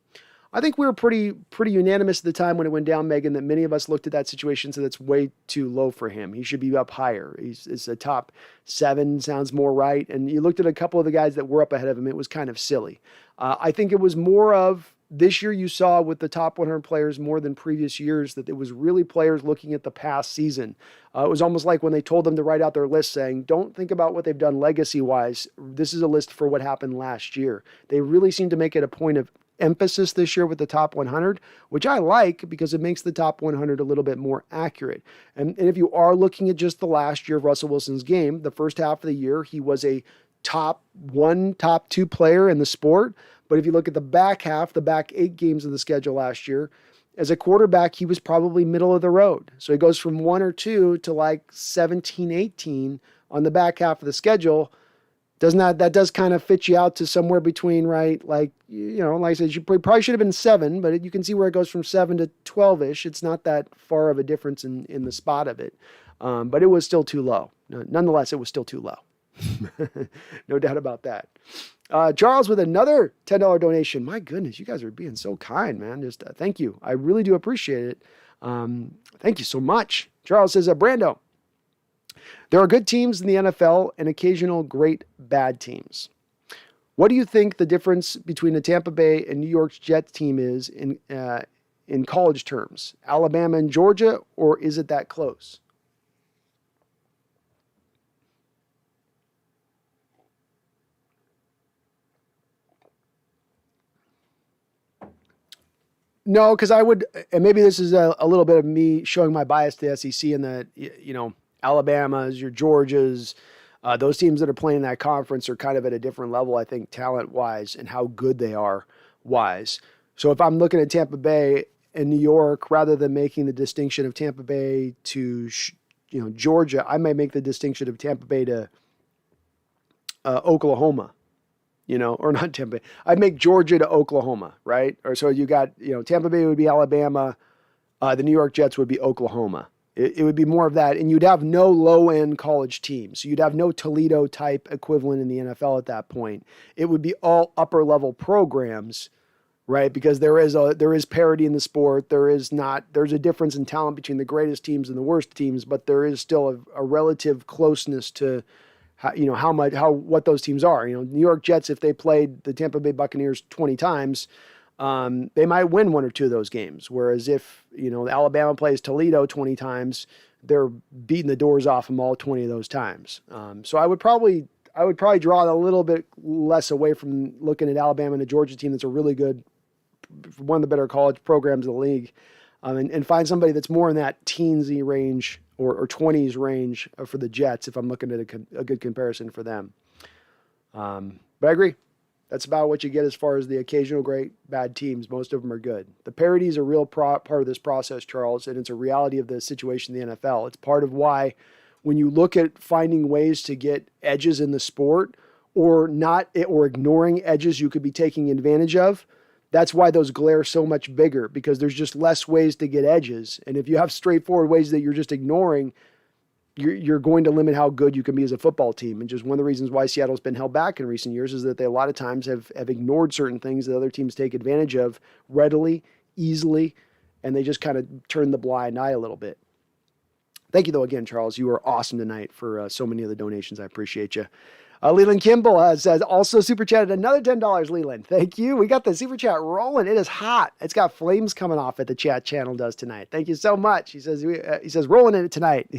I think we were pretty unanimous at the time when it went down, Megan, that many of us looked at that situation and said that's way too low for him. He should be up higher. It's a top 7, sounds more right. And you looked at a couple of the guys that were up ahead of him. It was kind of silly. I think it was more of this year you saw with the top 100 players more than previous years that it was really players looking at the past season. It was almost like when they told them to write out their list saying, don't think about what they've done legacy-wise. This is a list for what happened last year. They really seem to make it a point of emphasis this year with the top 100, which I like because it makes the top 100 a little bit more accurate. And if you are looking at just the last year of Russell Wilson's game, the first half of the year, he was a top 1, top 2 player in the sport. But if you look at the back half, the back 8 games of the schedule last year, as a quarterback, he was probably middle of the road. So he goes from 1 or 2 to like 17, 18 on the back half of the schedule. That does kind of fit you out to somewhere between, right? Like, like I said, you probably should have been 7, but you can see where it goes from 7 to 12-ish. It's not that far of a difference in the spot of it. But it was still too low. Nonetheless, it was still too low. No doubt about that. Charles with another $10 donation. My goodness, you guys are being so kind, man. Just thank you. I really do appreciate it. Thank you so much. Charles says, Brando, there are good teams in the NFL and occasional great bad teams. What do you think the difference between the Tampa Bay and New York Jets team is in college terms? Alabama and Georgia, or is it that close? No, because I would, and maybe this is a little bit of me showing my bias to the SEC in that, Alabama's, your Georgias, those teams that are playing in that conference are kind of at a different level, I think, talent-wise and how good they are wise. So if I'm looking at Tampa Bay and New York, rather than making the distinction of Tampa Bay to, Georgia, I might make the distinction of Tampa Bay to Oklahoma. Or not Tampa Bay. I'd make Georgia to Oklahoma, right? Or so you got, Tampa Bay would be Alabama. The New York Jets would be Oklahoma. It would be more of that. And you'd have no low-end college teams. So you'd have no Toledo-type equivalent in the NFL at that point. It would be all upper-level programs, right? Because there is parity in the sport. There's a difference in talent between the greatest teams and the worst teams, but there is still a relative closeness to what those teams are. New York Jets, if they played the Tampa Bay Buccaneers 20 times, they might win 1 or 2 of those games. Whereas if, Alabama plays Toledo 20 times, they're beating the doors off them all 20 of those times. So I would probably draw a little bit less away from looking at Alabama and a Georgia team that's a really good, one of the better college programs in the league, and find somebody that's more in that teensy range or 20s range for the Jets if I'm looking at a good comparison for them. But I agree. That's about what you get as far as the occasional great bad teams. Most of them are good. The parity is a real part of this process, Charles, and it's a reality of the situation in the NFL. It's part of why when you look at finding ways to get edges in the sport or ignoring edges you could be taking advantage of, that's why those glare so much bigger, because there's just less ways to get edges. And if you have straightforward ways that you're just ignoring, you're going to limit how good you can be as a football team. And just one of the reasons why Seattle's been held back in recent years is that they a lot of times have ignored certain things that other teams take advantage of readily, easily, and they just kind of turn the blind eye a little bit. Thank you, though, again, Charles. You were awesome tonight for so many of the donations. I appreciate you. Leland Kimball says, also super chatted another $10, Leland. Thank you. We got the super chat rolling. It is hot. It's got flames coming off it, the chat channel does tonight. Thank you so much. He says, rolling in it tonight.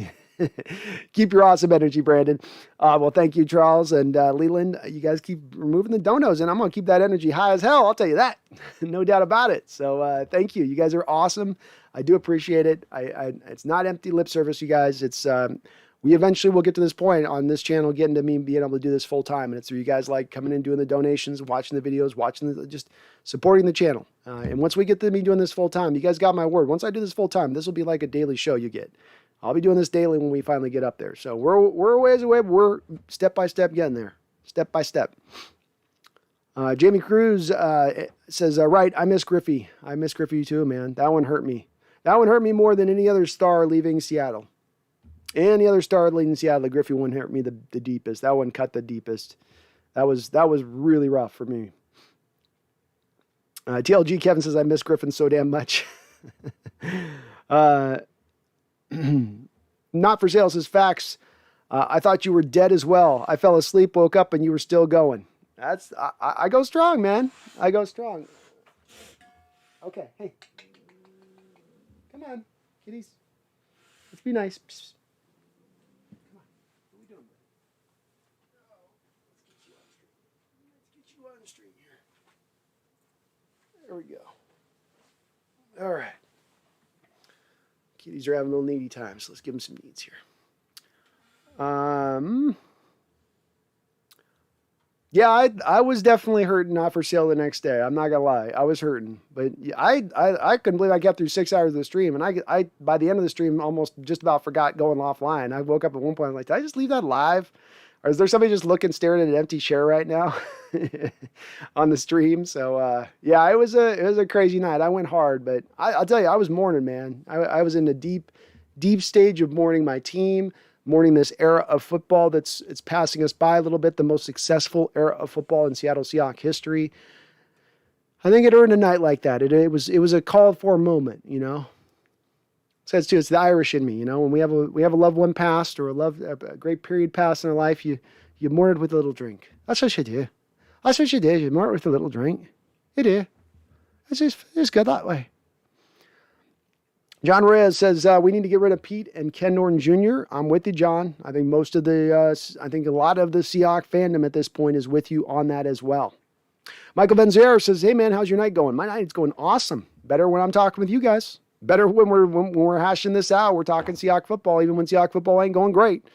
Keep your awesome energy, Brandon. Well, thank you, Charles and Leland. You guys keep removing the donos, and I'm going to keep that energy high as hell. I'll tell you that. No doubt about it. So thank you. You guys are awesome. I do appreciate it. It's not empty lip service, you guys. It's we eventually will get to this point on this channel, getting to me being able to do this full time. And it's through you guys like coming in, doing the donations, watching the videos, just supporting the channel. And once we get to me doing this full time, you guys got my word. Once I do this full time, this will be like a daily show you get. I'll be doing this daily when we finally get up there. So we're a ways away, but we're step by step getting there. Step by step. Jamie Cruz says, right, I miss Griffey. I miss Griffey too, man. That one hurt me. That one hurt me more than any other star leaving Seattle. Any other star leaving Seattle, Griffey one hurt me the deepest. That one cut the deepest. That was really rough for me. TLG Kevin says, I miss Griffin so damn much. Not for sale says, facts. I thought you were dead as well. I fell asleep, woke up, and you were still going. I go strong, man. I go strong. Okay, hey. Come on, kitties. Let's be nice. Psst. Come on. What are we doing? Let's get you on the street here. There we go. All right. Kitties are having a little needy time, so let's give them some needs here. Yeah, I was definitely hurting not for sale the next day. I'm not gonna lie, I was hurting, but I couldn't believe I got through 6 hours of the stream, and I by the end of the stream almost just about forgot going offline. I woke up at one point I'm like, did I just leave that live, or is there somebody just staring at an empty chair right now on the stream? So yeah, it was a crazy night. I went hard, but I'll tell you, I was mourning, man. I was in a deep stage of mourning my team. Mourning this era of football it's passing us by a little bit, the most successful era of football in Seattle Seahawks history. I think it earned a night like that. It was a called for moment, you know. Says too, it's the Irish in me, you know. When we have a loved one passed or a great period passed in our life, you mourn it with a little drink. That's what you do. That's what you do. You mourn it with a little drink. You do. It's good that way. John Reyes says, we need to get rid of Pete and Ken Norton Jr. I'm with you, John. I think I think a lot of the Seahawks fandom at this point is with you on that as well. Michael Benzer says, hey man, how's your night going? My night's going awesome. Better when I'm talking with you guys. Better when we're hashing this out. We're talking Seahawks football, even when Seahawks football ain't going great.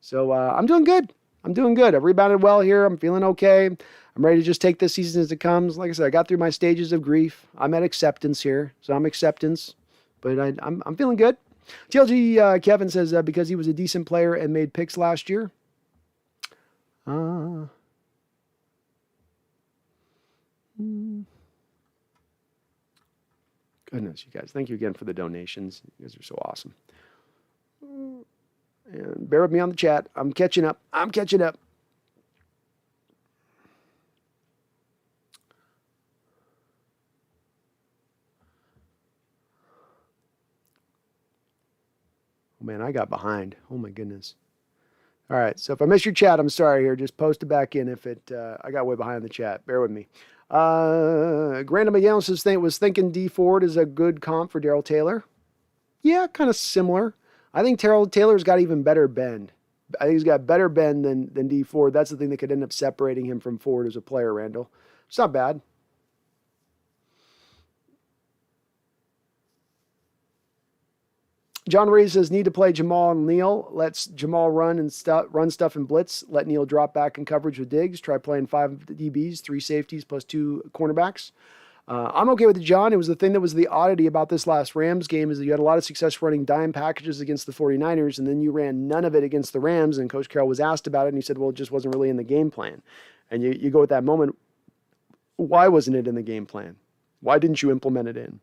So I'm doing good. I've rebounded well here. I'm feeling okay. I'm ready to just take this season as it comes. Like I said, I got through my stages of grief. I'm at acceptance here. So I'm acceptance. But I'm feeling good. TLG Kevin says, because he was a decent player and made picks last year. Goodness, you guys. Thank you again for the donations. You guys are so awesome. And bear with me on the chat. I'm catching up. Man, I got behind. Oh my goodness. All right. So if I miss your chat, I'm sorry here. Just post it back in if I got way behind the chat. Bear with me. Grandma McGowan says, was thinking D Ford is a good comp for Darrell Taylor. Yeah, kind of similar. I think Darrell Taylor's got even better bend. I think he's got better bend than D Ford. That's the thing that could end up separating him from Ford as a player, Randall. It's not bad. John Ray says, need to play Jamal and Neal. Let's Jamal run stuff and blitz. Let Neal drop back in coverage with Diggs. Try playing 5 DBs, 3 safeties plus 2 cornerbacks. I'm okay with it, John. It was the thing that was the oddity about this last Rams game is that you had a lot of success running dime packages against the 49ers, and then you ran none of it against the Rams, and Coach Carroll was asked about it, and he said, well, it just wasn't really in the game plan. And you go at that moment, why wasn't it in the game plan? Why didn't you implement it in?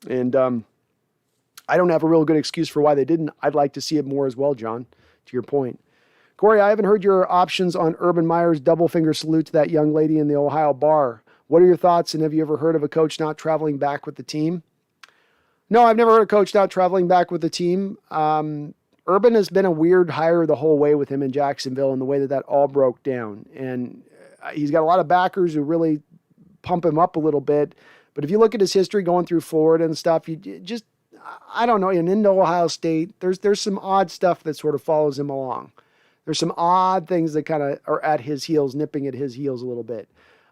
And I don't have a real good excuse for why they didn't. I'd like to see it more as well, John, to your point. Corey, I haven't heard your options on Urban Meyer's double finger salute to that young lady in the Ohio bar. What are your thoughts, and have you ever heard of a coach not traveling back with the team? No, I've never heard of a coach not traveling back with the team. Urban has been a weird hire the whole way with him in Jacksonville and the way that all broke down. And he's got a lot of backers who really pump him up a little bit. But if you look at his history going through Florida and stuff, you just, I don't know, and into Ohio State, there's some odd stuff that sort of follows him along. There's some odd things that kind of are at his heels, nipping at his heels a little bit.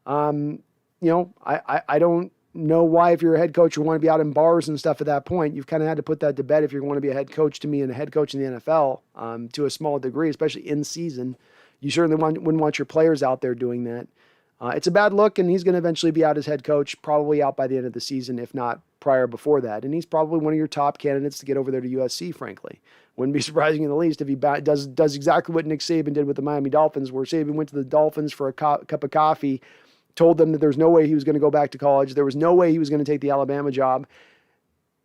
I don't know why, if you're a head coach, you want to be out in bars and stuff at that point. You've kind of had to put that to bed if you want to be a head coach to me and a head coach in the NFL to a small degree, especially in season. You certainly wouldn't want your players out there doing that. It's a bad look, and he's going to eventually be out as head coach, probably out by the end of the season, if not before that. And he's probably one of your top candidates to get over there to USC, frankly. Wouldn't be surprising in the least if he does exactly what Nick Saban did with the Miami Dolphins, where Saban went to the Dolphins for a cup of coffee, told them that there's no way he was going to go back to college. There was no way he was going to take the Alabama job.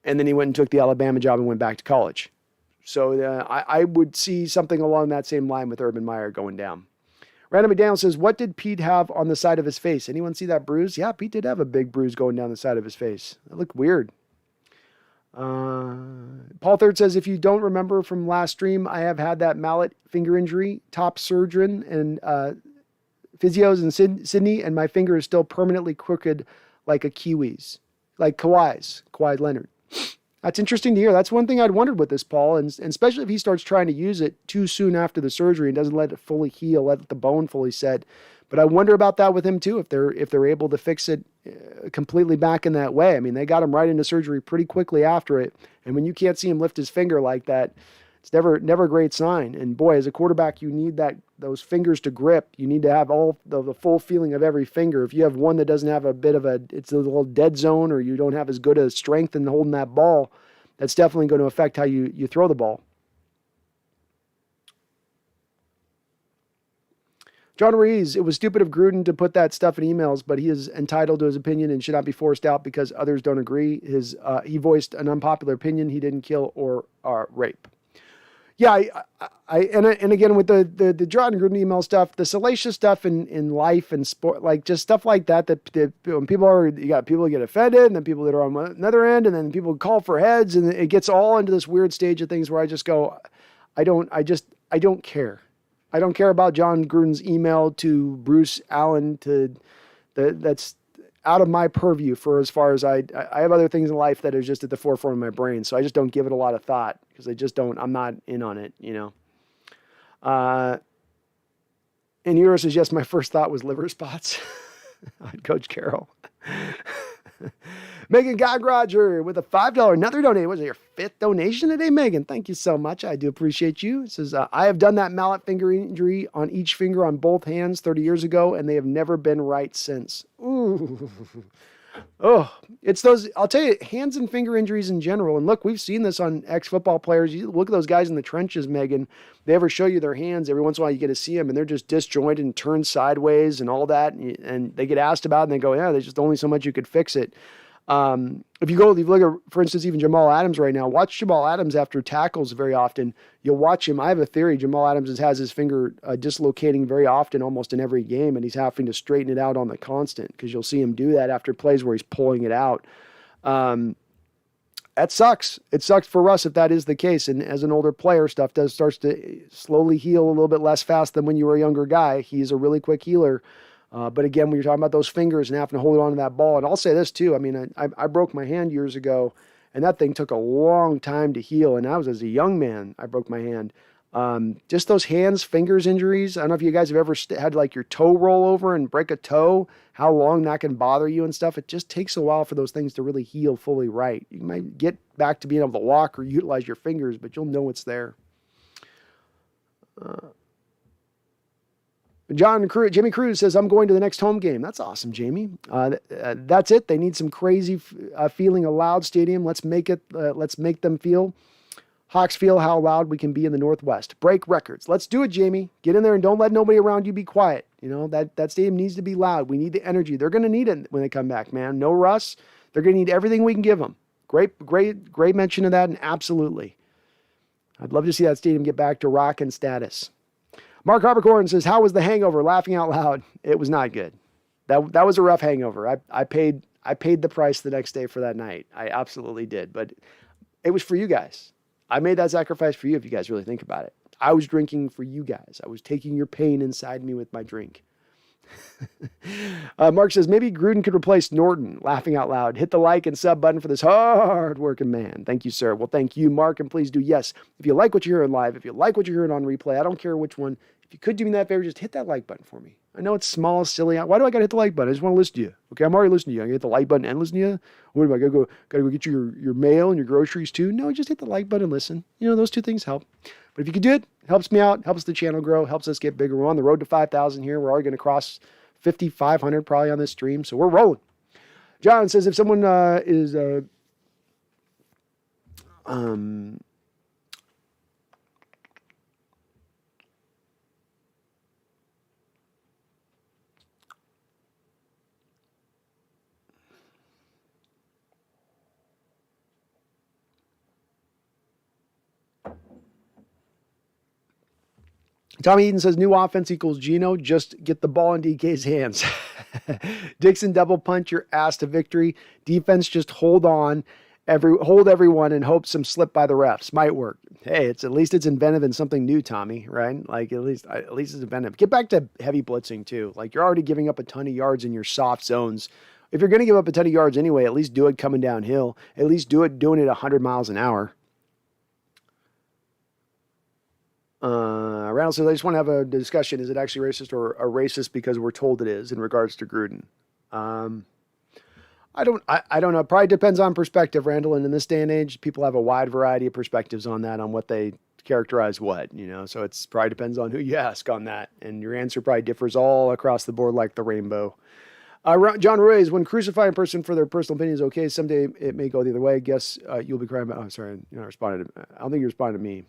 And then he went and took the Alabama job and went back to college. So I would see something along that same line with Urban Meyer going down. Random McDaniel says, what did Pete have on the side of his face? Anyone see that bruise? Yeah, Pete did have a big bruise going down the side of his face. It looked weird. Paul Third says, if you don't remember from last stream, I have had that mallet finger injury, top surgeon and physios in Sydney, and my finger is still permanently crooked like a Kiwi's, like Kawhi Leonard. That's interesting to hear. That's one thing I'd wondered with this, Paul, and especially if he starts trying to use it too soon after the surgery and doesn't let it fully heal, let the bone fully set. But I wonder about that with him too, if they're able to fix it completely back in that way. I mean, they got him right into surgery pretty quickly after it, and when you can't see him lift his finger like that, it's never a great sign. And boy, as a quarterback, you need those fingers to grip. You need to have all the full feeling of every finger. If you have one that doesn't have it's a little dead zone, or you don't have as good a strength in holding that ball, that's definitely going to affect how you throw the ball. John Rees, it was stupid of Gruden to put that stuff in emails, but he is entitled to his opinion and should not be forced out because others don't agree. He voiced an unpopular opinion. He didn't kill or rape. Yeah, and again with the John Gruden email stuff, the salacious stuff in life and sport, like just stuff like that when you got people who get offended, and then people that are on another end, and then people call for heads, and it gets all into this weird stage of things where I just go, I don't care. I don't care about John Gruden's email to Bruce Allen that's out of my purview for as far as I have other things in life that are just at the forefront of my brain. So I just don't give it a lot of thought because I'm not in on it, And Euro says, yes, my first thought was liver spots on Coach Carroll. Megan Roger with a $5 another donation. Was it your 5th donation today, Megan? Thank you so much. I do appreciate you. It says, I have done that mallet finger injury on each finger on both hands 30 years ago, and they have never been right since. Ooh. Oh, it's those, I'll tell you, hands and finger injuries in general. And look, we've seen this on ex-football players. You look at those guys in the trenches, Megan. They ever show you their hands. Every once in a while you get to see them, and they're just disjointed and turned sideways and all that. And they get asked about it, and they go, yeah, there's just only so much you could fix it. If you look at, for instance, even Jamal Adams right now, watch Jamal Adams after tackles very often. You'll watch him. I have a theory. Jamal Adams has his finger dislocating very often, almost in every game, and he's having to straighten it out on the constant because you'll see him do that after plays where he's pulling it out. That sucks. It sucks for Russ if that is the case. And as an older player, stuff starts to slowly heal a little bit less fast than when you were a younger guy. He's a really quick healer. But again, when you're talking about those fingers and having to hold on to that ball, and I'll say this too, I mean, I broke my hand years ago, and that thing took a long time to heal, and I was as a young man, I broke my hand. Just those hands, fingers injuries. I don't know if you guys have ever had like your toe roll over and break a toe, how long that can bother you and stuff. It just takes a while for those things to really heal fully right. You might get back to being able to walk or utilize your fingers, but you'll know it's there. Jimmy Cruz says, I'm going to the next home game. That's awesome, Jamie. That's it. They need some crazy feeling a loud stadium. Let's make them feel. Hawks feel how loud we can be in the Northwest. Break records. Let's do it, Jamie. Get in there and don't let nobody around you be quiet. You know, that stadium needs to be loud. We need the energy. They're going to need it when they come back, man. No Russ. They're going to need everything we can give them. Great mention of that, and absolutely. I'd love to see that stadium get back to rockin' status. Mark Harpercorn says, how was the hangover? Laughing out loud. It was not good. That was a rough hangover. I paid the price the next day for that night. I absolutely did. But it was for you guys. I made that sacrifice for you if you guys really think about it. I was drinking for you guys. I was taking your pain inside me with my drink. Mark says, maybe Gruden could replace Norton. Laughing out loud. Hit the like and sub button for this hard-working man. Thank you, sir. Well, thank you, Mark, and please do, yes, if you like what you're hearing live, if you like what you're hearing on replay, I don't care which one, if you could do me that favor, just hit that like button for me. I know it's small, silly. Why do I got to hit the like button? I just want to listen to you. Okay, I'm already listening to you. I got to hit the like button and listen to you. What am I going to go get you your mail and your groceries too? No, just hit the like button and listen. You know, those two things help. But if you could do it, it helps me out, helps the channel grow, helps us get bigger. We're on the road to 5,000 here. We're already going to cross 5,500 probably on this stream. So we're rolling. John says, if someone is Tommy Eden says, new offense equals Geno. Just get the ball in DK's hands. Dixon double punch your ass to victory. Defense just hold everyone and hope some slip by the refs. Might work. Hey, at least it's inventive and something new, Tommy, right? Like at least it's inventive. Get back to heavy blitzing too. Like you're already giving up a ton of yards in your soft zones. If you're going to give up a ton of yards anyway, at least do it coming downhill. At least doing it 100 miles an hour. Randall says, I just want to have a discussion. Is it actually racist or a racist because we're told it is in regards to Gruden? I don't know. It probably depends on perspective, Randall. And in this day and age, people have a wide variety of perspectives on that, on what they characterize what, you know, so it's probably depends on who you ask on that. And your answer probably differs all across the board, like the rainbow. John Roy is, when crucifying a person for their personal opinion is okay, someday it may go the other way. I guess you'll be crying about, oh, sorry, you're not responding. I don't think you responded to me.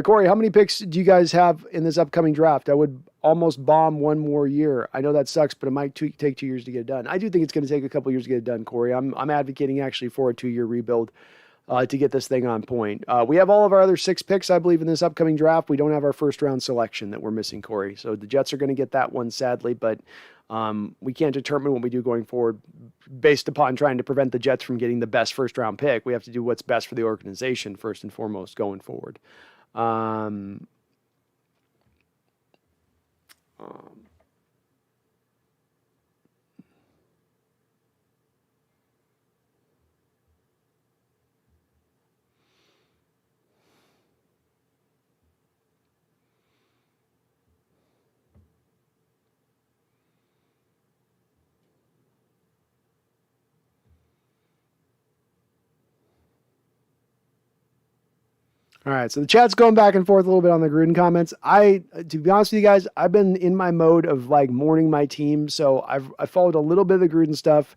Corey, how many picks do you guys have in this upcoming draft? I would almost bomb one more year. I know that sucks, but it might take 2 years to get it done. I do think it's going to take a couple years to get it done, Corey. I'm advocating actually for a 2-year rebuild to get this thing on point. We have all of our other 6 picks, I believe, in this upcoming draft. We don't have our first round selection that we're missing, Corey. So the Jets are going to get that one, sadly, but we can't determine what we do going forward based upon trying to prevent the Jets from getting the best first round pick. We have to do what's best for the organization first and foremost going forward. All right, so the chat's going back and forth a little bit on the Gruden comments. To be honest with you guys, I've been in my mode of like mourning my team, so I followed a little bit of the Gruden stuff.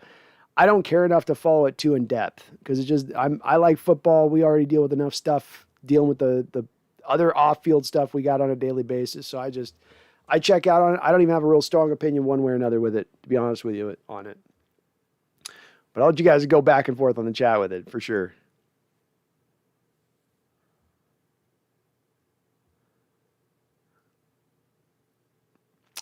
I don't care enough to follow it too in depth because I like football. We already deal with enough stuff dealing with the other off-field stuff we got on a daily basis. So I check out on it. I don't even have a real strong opinion one way or another with it, to be honest with you on it. But I'll let you guys go back and forth on the chat with it for sure.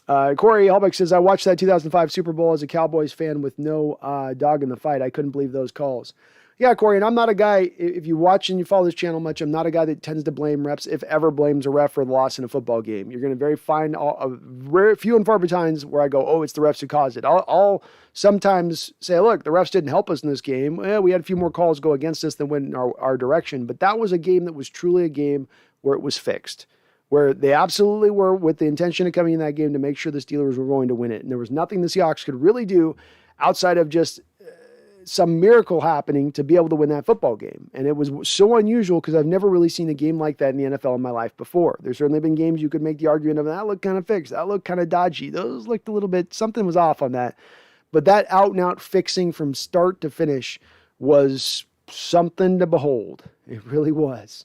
Corey Helbeck says, I watched that 2005 Super Bowl as a Cowboys fan with no dog in the fight. I couldn't believe those calls. Yeah, Corey, and I'm not a guy, if you watch and you follow this channel much, I'm not a guy that tends to blame refs, if ever blames a ref for the loss in a football game. You're going to find rare, few and far between times where I go, oh, it's the refs who caused it. I'll sometimes say, look, the refs didn't help us in this game. We had a few more calls go against us than went in our direction. But that was a game that was truly a game where it was fixed, where they absolutely were with the intention of coming in that game to make sure the Steelers were going to win it. And there was nothing the Seahawks could really do outside of just some miracle happening to be able to win that football game. And it was so unusual because I've never really seen a game like that in the NFL in my life before. There's certainly been games you could make the argument of that looked kind of fixed, that looked kind of dodgy. Those looked a little bit, something was off on that. But that out and out fixing from start to finish was something to behold. It really was.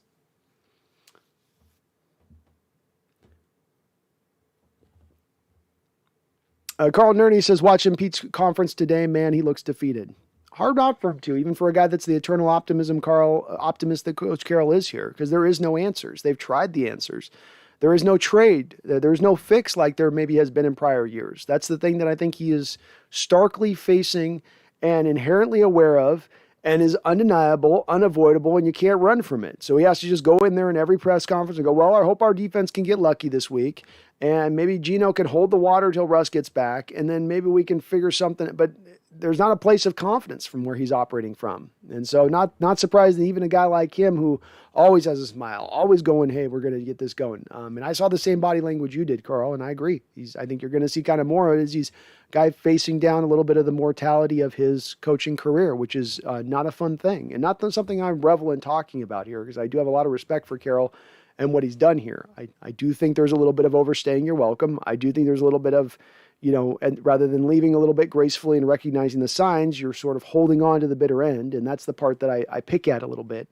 Carl Nerney says, watching Pete's conference today, man, he looks defeated. Hard out for him to, even for a guy that's the eternal optimist that Coach Carroll is here, because there is no answers. They've tried the answers. There is no trade. There's no fix like there maybe has been in prior years. That's the thing that I think he is starkly facing and inherently aware of and is undeniable, unavoidable, and you can't run from it. So he has to just go in there in every press conference and go, well, I hope our defense can get lucky this week, and maybe Geno can hold the water until Russ gets back, and then maybe we can figure something. But there's not a place of confidence from where he's operating from. And so not surprised that even a guy like him who always has a smile, always going, hey, we're going to get this going. And I saw the same body language you did, Carl, and I agree. I think you're going to see kind of more of it as he's guy facing down a little bit of the mortality of his coaching career, which is not a fun thing and not something I revel in talking about here, because I do have a lot of respect for Carroll and what he's done here. I do think there's a little bit of overstaying your welcome. I do think there's a little bit of, and rather than leaving a little bit gracefully and recognizing the signs, you're sort of holding on to the bitter end. And that's the part that I pick at a little bit.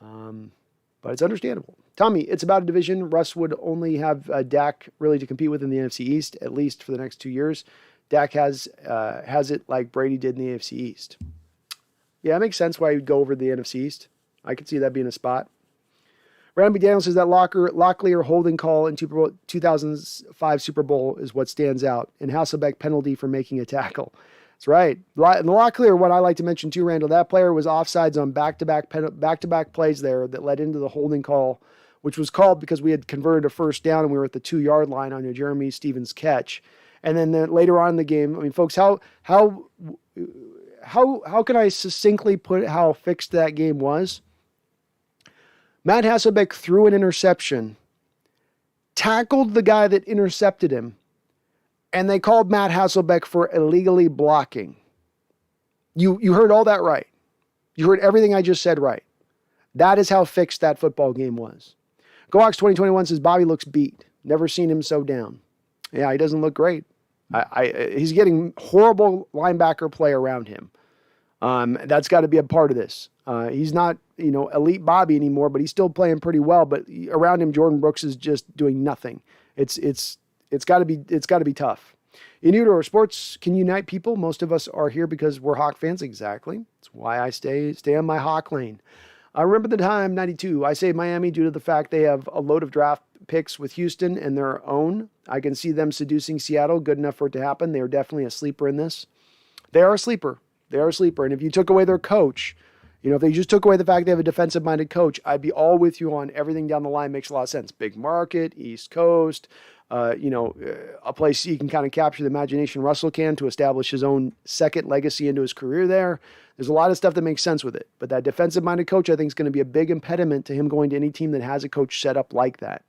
But it's understandable. Tommy, it's about a division. Russ would only have Dak really to compete with in the NFC East, at least for the next 2 years. Dak has it like Brady did in the AFC East. Yeah, it makes sense why he'd go over the NFC East. I could see that being a spot. Randy Daniel says that Locklear holding call in 2005 Super Bowl is what stands out, and Hasselbeck penalty for making a tackle. That's right. And the Locklear, what I like to mention too, Randall, that player was offsides on back-to-back plays there that led into the holding call, which was called because we had converted a first down and we were at the 2-yard line on a Jeremy Stevens catch. And then later on in the game, I mean, folks, how can I succinctly put how fixed that game was? Matt Hasselbeck threw an interception, tackled the guy that intercepted him, and they called Matt Hasselbeck for illegally blocking. You heard all that right. You heard everything I just said right. That is how fixed that football game was. GoHawks 2021 says Bobby looks beat. Never seen him so down. Yeah, he doesn't look great. He's getting horrible linebacker play around him. That's got to be a part of this. He's not, elite Bobby anymore, but he's still playing pretty well. But around him, Jordan Brooks is just doing nothing. It's got to be tough. In Utero, sports can unite people. Most of us are here because we're Hawk fans. Exactly. That's why I stay on my Hawk lane. I remember the time, 92. I say Miami due to the fact they have a load of draft picks with Houston and their own. I can see them seducing Seattle. Good enough for it to happen. They are definitely a sleeper in this. They are a sleeper. And if you took away their coach, if they just took away the fact they have a defensive-minded coach, I'd be all with you on everything down the line. Makes a lot of sense. Big market, East Coast, a place you can kind of capture the imagination Russell can to establish his own second legacy into his career there. There's a lot of stuff that makes sense with it. But that defensive-minded coach, I think, is going to be a big impediment to him going to any team that has a coach set up like that.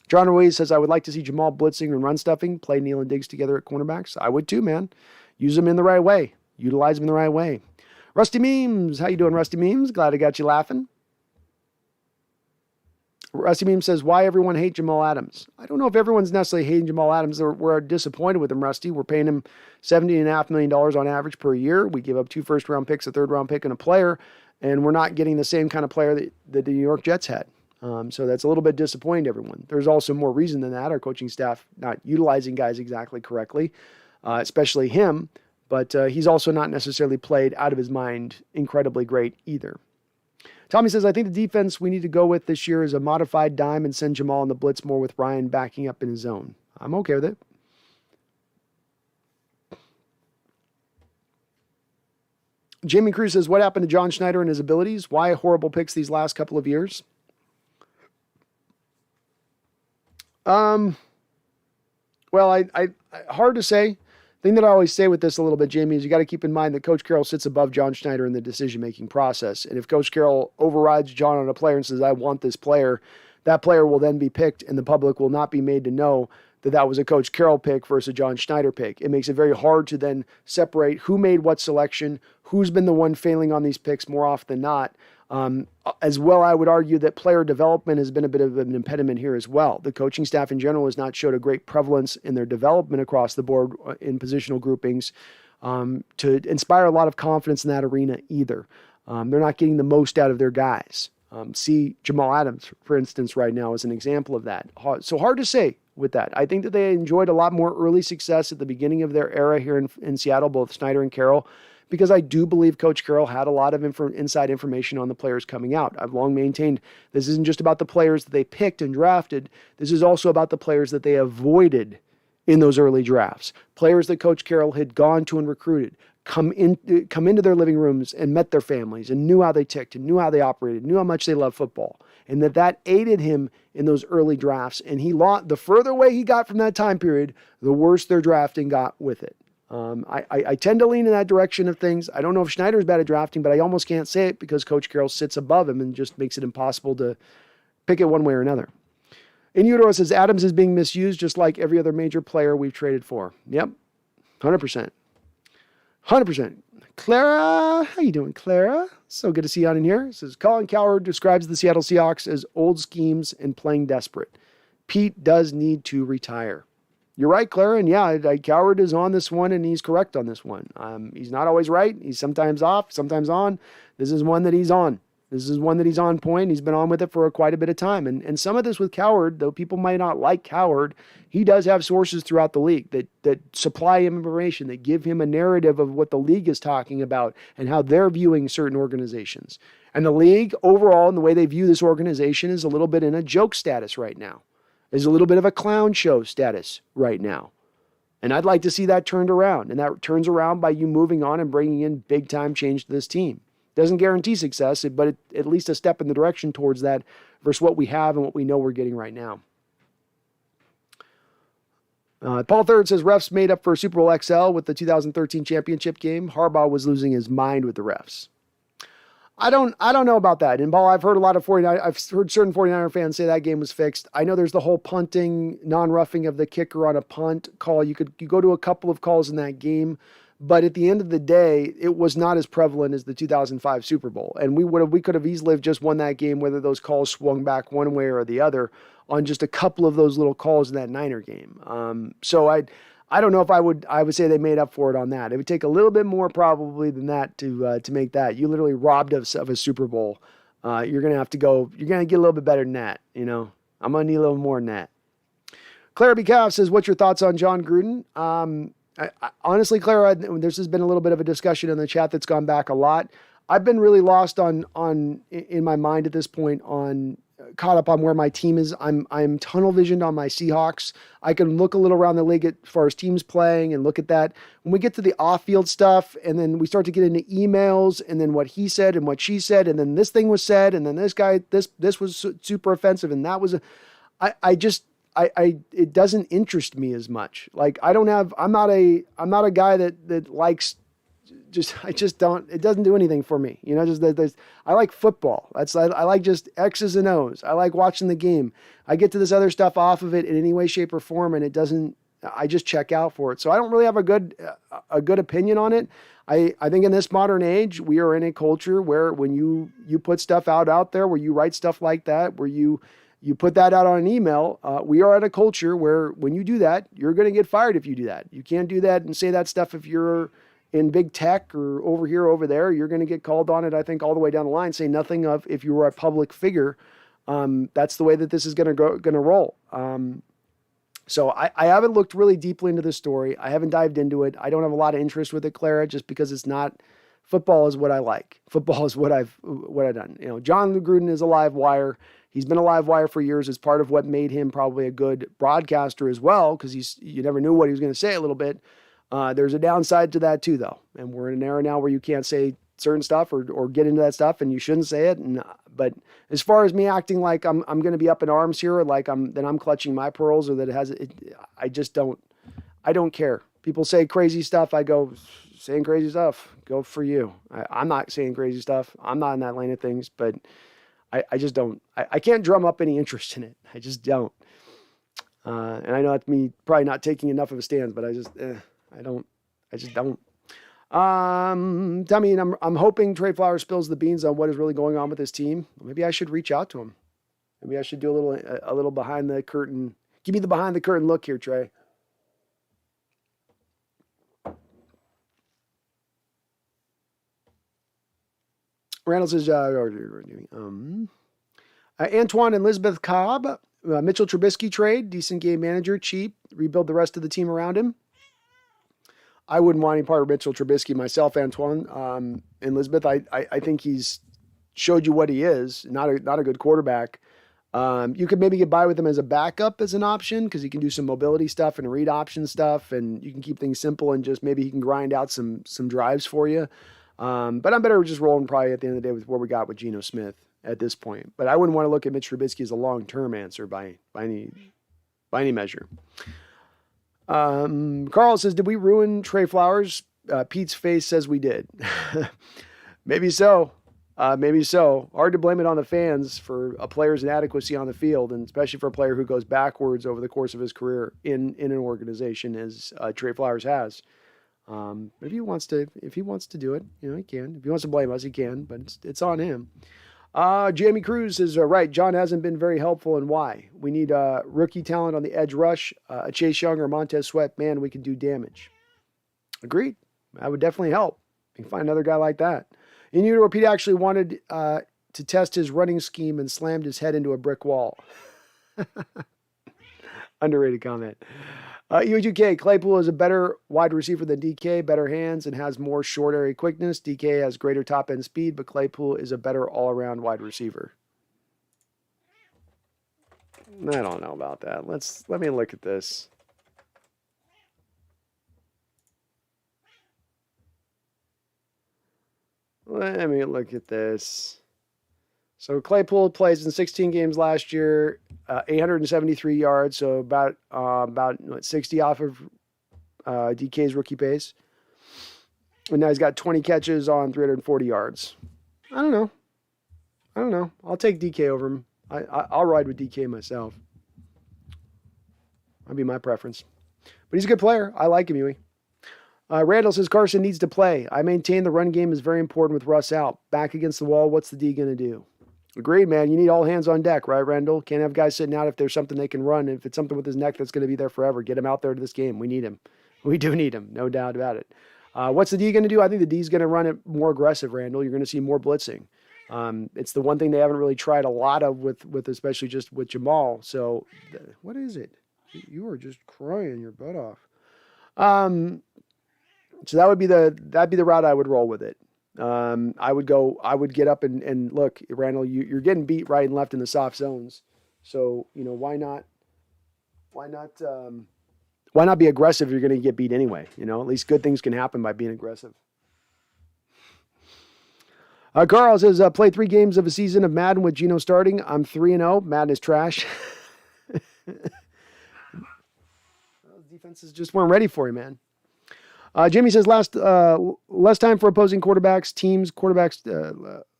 John Ruiz says, I would like to see Jamal blitzing and run stuffing, play Neal and Diggs together at cornerbacks. I would too, man. Use them in the right way. Utilize them in the right way. Rusty Memes. How you doing, Rusty Memes? Glad I got you laughing. Rusty Memes says, why everyone hate Jamal Adams? I don't know if everyone's necessarily hating Jamal Adams. We're disappointed with him, Rusty. We're paying him $17.5 million on average per year. We give up 2 first-round picks, a third-round pick, and a player, and we're not getting the same kind of player that the New York Jets had. So that's a little bit disappointing to everyone. There's also more reason than that. Our coaching staff not utilizing guys exactly correctly, especially him. But he's also not necessarily played out of his mind incredibly great either. Tommy says, I think the defense we need to go with this year is a modified dime and send Jamal in the blitz more with Ryan backing up in his zone. I'm okay with it. Jamie Cruz says, what happened to John Schneider and his abilities? Why horrible picks these last couple of years? Well, I hard to say. Thing that I always say with this a little bit, Jamie, is you got to keep in mind that Coach Carroll sits above John Schneider in the decision-making process. And if Coach Carroll overrides John on a player and says, I want this player, that player will then be picked and the public will not be made to know that that was a Coach Carroll pick versus a John Schneider pick. It makes it very hard to then separate who made what selection, who's been the one failing on these picks more often than not. As well, I would argue that player development has been a bit of an impediment here as well. The coaching staff in general has not showed a great prevalence in their development across the board in positional groupings to inspire a lot of confidence in that arena either. They're not getting the most out of their guys. See Jamal Adams, for instance, right now as an example of that. So hard to say with that. I think that they enjoyed a lot more early success at the beginning of their era here in Seattle, both Schneider and Carroll, because I do believe Coach Carroll had a lot of inside information on the players coming out. I've long maintained this isn't just about the players that they picked and drafted. This is also about the players that they avoided in those early drafts. Players that Coach Carroll had gone to and recruited, come into their living rooms and met their families and knew how they ticked and knew how they operated, knew how much they loved football. And that aided him in those early drafts. And the further away he got from that time period, the worse their drafting got with it. I tend to lean in that direction of things. I don't know if Schneider's bad at drafting, but I almost can't say it because Coach Carroll sits above him and just makes it impossible to pick it one way or another. In Utero says, Adams is being misused just like every other major player we've traded for. Yep, 100%. 100%. Clara, how you doing, Clara? So good to see you on in here. It says, Colin Cowherd describes the Seattle Seahawks as old schemes and playing desperate. Pete does need to retire. You're right, Clara, and yeah, Cowherd is on this one, and he's correct on this one. He's not always right. He's sometimes off, sometimes on. This is one that he's on. This is one that he's on point. He's been on with it for quite a bit of time. And some of this with Cowherd, though people might not like Cowherd, he does have sources throughout the league that supply him information, that give him a narrative of what the league is talking about and how they're viewing certain organizations. And the league overall, and the way they view this organization, is a little bit in a joke status right now. Is a little bit of a clown show status right now. And I'd like to see that turned around. And that turns around by you moving on and bringing in big time change to this team. Doesn't guarantee success, but at least a step in the direction towards that versus what we have and what we know we're getting right now. Paul Third says refs made up for Super Bowl XL with the 2013 championship game. Harbaugh was losing his mind with the refs. I don't know about that. And Paul, I've heard certain 49er fans say that game was fixed. I know there's the whole punting, non-roughing of the kicker on a punt call. You go to a couple of calls in that game, but at the end of the day, it was not as prevalent as the 2005 Super Bowl. And we could have easily have just won that game, whether those calls swung back one way or the other on just a couple of those little calls in that Niner game. So I don't know if I would say they made up for it on that. It would take a little bit more probably than that to make that. You literally robbed us of a Super Bowl. You're going to get a little bit better than that. You know, I'm going to need a little more than that. Clara B. Calf says, what's your thoughts on John Gruden? Honestly, Clara, this has been a little bit of a discussion in the chat that's gone back a lot. I've been really lost in my mind at this point caught up on where my team is. I'm tunnel visioned on my Seahawks. I can look a little around the league as far as teams playing and look at that. When we get to the off-field stuff and then we start to get into emails and then what he said and what she said and then this thing was said and then this guy, this was super offensive and that was it doesn't interest me as much. Like I'm not a guy that likes it doesn't do anything for me. You know, I like football. I like just X's and O's. I like watching the game. I get to this other stuff off of it in any way, shape or form. And I just check out for it. So I don't really have a good opinion on it. I think in this modern age, we are in a culture where when you put stuff out there, where you write stuff like that, where you put that out on an email, we are at a culture where when you do that, you're going to get fired if you do that. You can't do that and say that stuff if you're in big tech or over here, over there. You're going to get called on it, I think, all the way down the line. Say nothing of if you were a public figure. That's the way that this is going to roll. So I haven't looked really deeply into this story. I haven't dived into it. I don't have a lot of interest with it, Clara, just because it's not football is what I like. Football is what I've done. You know, John Gruden is a live wire. He's been a live wire for years. It's part of what made him probably a good broadcaster as well, because you never knew what he was going to say a little bit. There's a downside to that too, though. And we're in an era now where you can't say certain stuff or get into that stuff, and you shouldn't say it. But as far as me acting like I'm going to be up in arms here, or like I'm clutching my pearls, or that I just don't. I don't care. People say crazy stuff. I go, saying crazy stuff. Go for you. I'm not saying crazy stuff. I'm not in that lane of things, but I just don't. I can't drum up any interest in it. I just don't. And I know that's me probably not taking enough of a stance, but I just don't. Tommy, and I'm hoping Trey Flowers spills the beans on what is really going on with his team. Maybe I should reach out to him. Maybe I should do a little behind the curtain. Give me the behind the curtain look here, Trey. Randall says, Antoine and Elizabeth Cobb, Mitchell Trubisky trade, decent game manager, cheap, rebuild the rest of the team around him. I wouldn't want any part of Mitchell Trubisky myself, Antoine. And Elizabeth, I think he's showed you what he is, not a good quarterback. You could maybe get by with him as a backup as an option because he can do some mobility stuff and read option stuff, and you can keep things simple and just maybe he can grind out some drives for you. But I'm better just rolling probably at the end of the day with what we got with Geno Smith at this point. But I wouldn't want to look at Mitch Trubisky as a long-term answer by any measure. Carl says, did we ruin Trey Flowers? Pete's face says we did. Maybe so. Maybe so. Hard to blame it on the fans for a player's inadequacy on the field, and especially for a player who goes backwards over the course of his career in an organization as Trey Flowers has. But if he wants to do it, he can. If he wants to blame us, he can, but it's on him. Jamie Cruz is right. John hasn't been very helpful, and why? We need rookie talent on the edge rush, a Chase Young or Montez Sweat. Man, we can do damage. Agreed. That would definitely help. You can find another guy like that. In utero, Pete actually wanted to test his running scheme and slammed his head into a brick wall. Underrated comment. UGK, Claypool is a better wide receiver than DK, better hands, and has more short area quickness. DK has greater top end speed, but Claypool is a better all around wide receiver. I don't know about that. Let me look at this. Let me look at this. So Claypool plays in 16 games last year, 873 yards, so about 60 off of DK's rookie pace. And now he's got 20 catches on 340 yards. I don't know. I'll take DK over him. I'll ride with DK myself. That'd be my preference. But he's a good player. I like him, Huey. Randall says Carson needs to play. I maintain the run game is very important with Russ out. Back against the wall, what's the D going to do? Agreed, man. You need all hands on deck, right, Randall? Can't have guys sitting out if there's something they can run. If it's something with his neck that's going to be there forever, get him out there to this game. We need him. We do need him, no doubt about it. What's the D going to do? I think the D is going to run it more aggressive, Randall. You're going to see more blitzing. It's the one thing they haven't really tried a lot of with especially just with Jamal. So, what is it? You are just crying your butt off. So that'd be the route I would roll with it. I would get up and look, Randall, you're getting beat right and left in the soft zones. So, why not be aggressive if you're going to get beat anyway? At least good things can happen by being aggressive. Carl says, played 3 games of a season of Madden with Geno starting. I'm 3-0. Madden is trash. Defenses just weren't ready for you, man. Jimmy says less time for opposing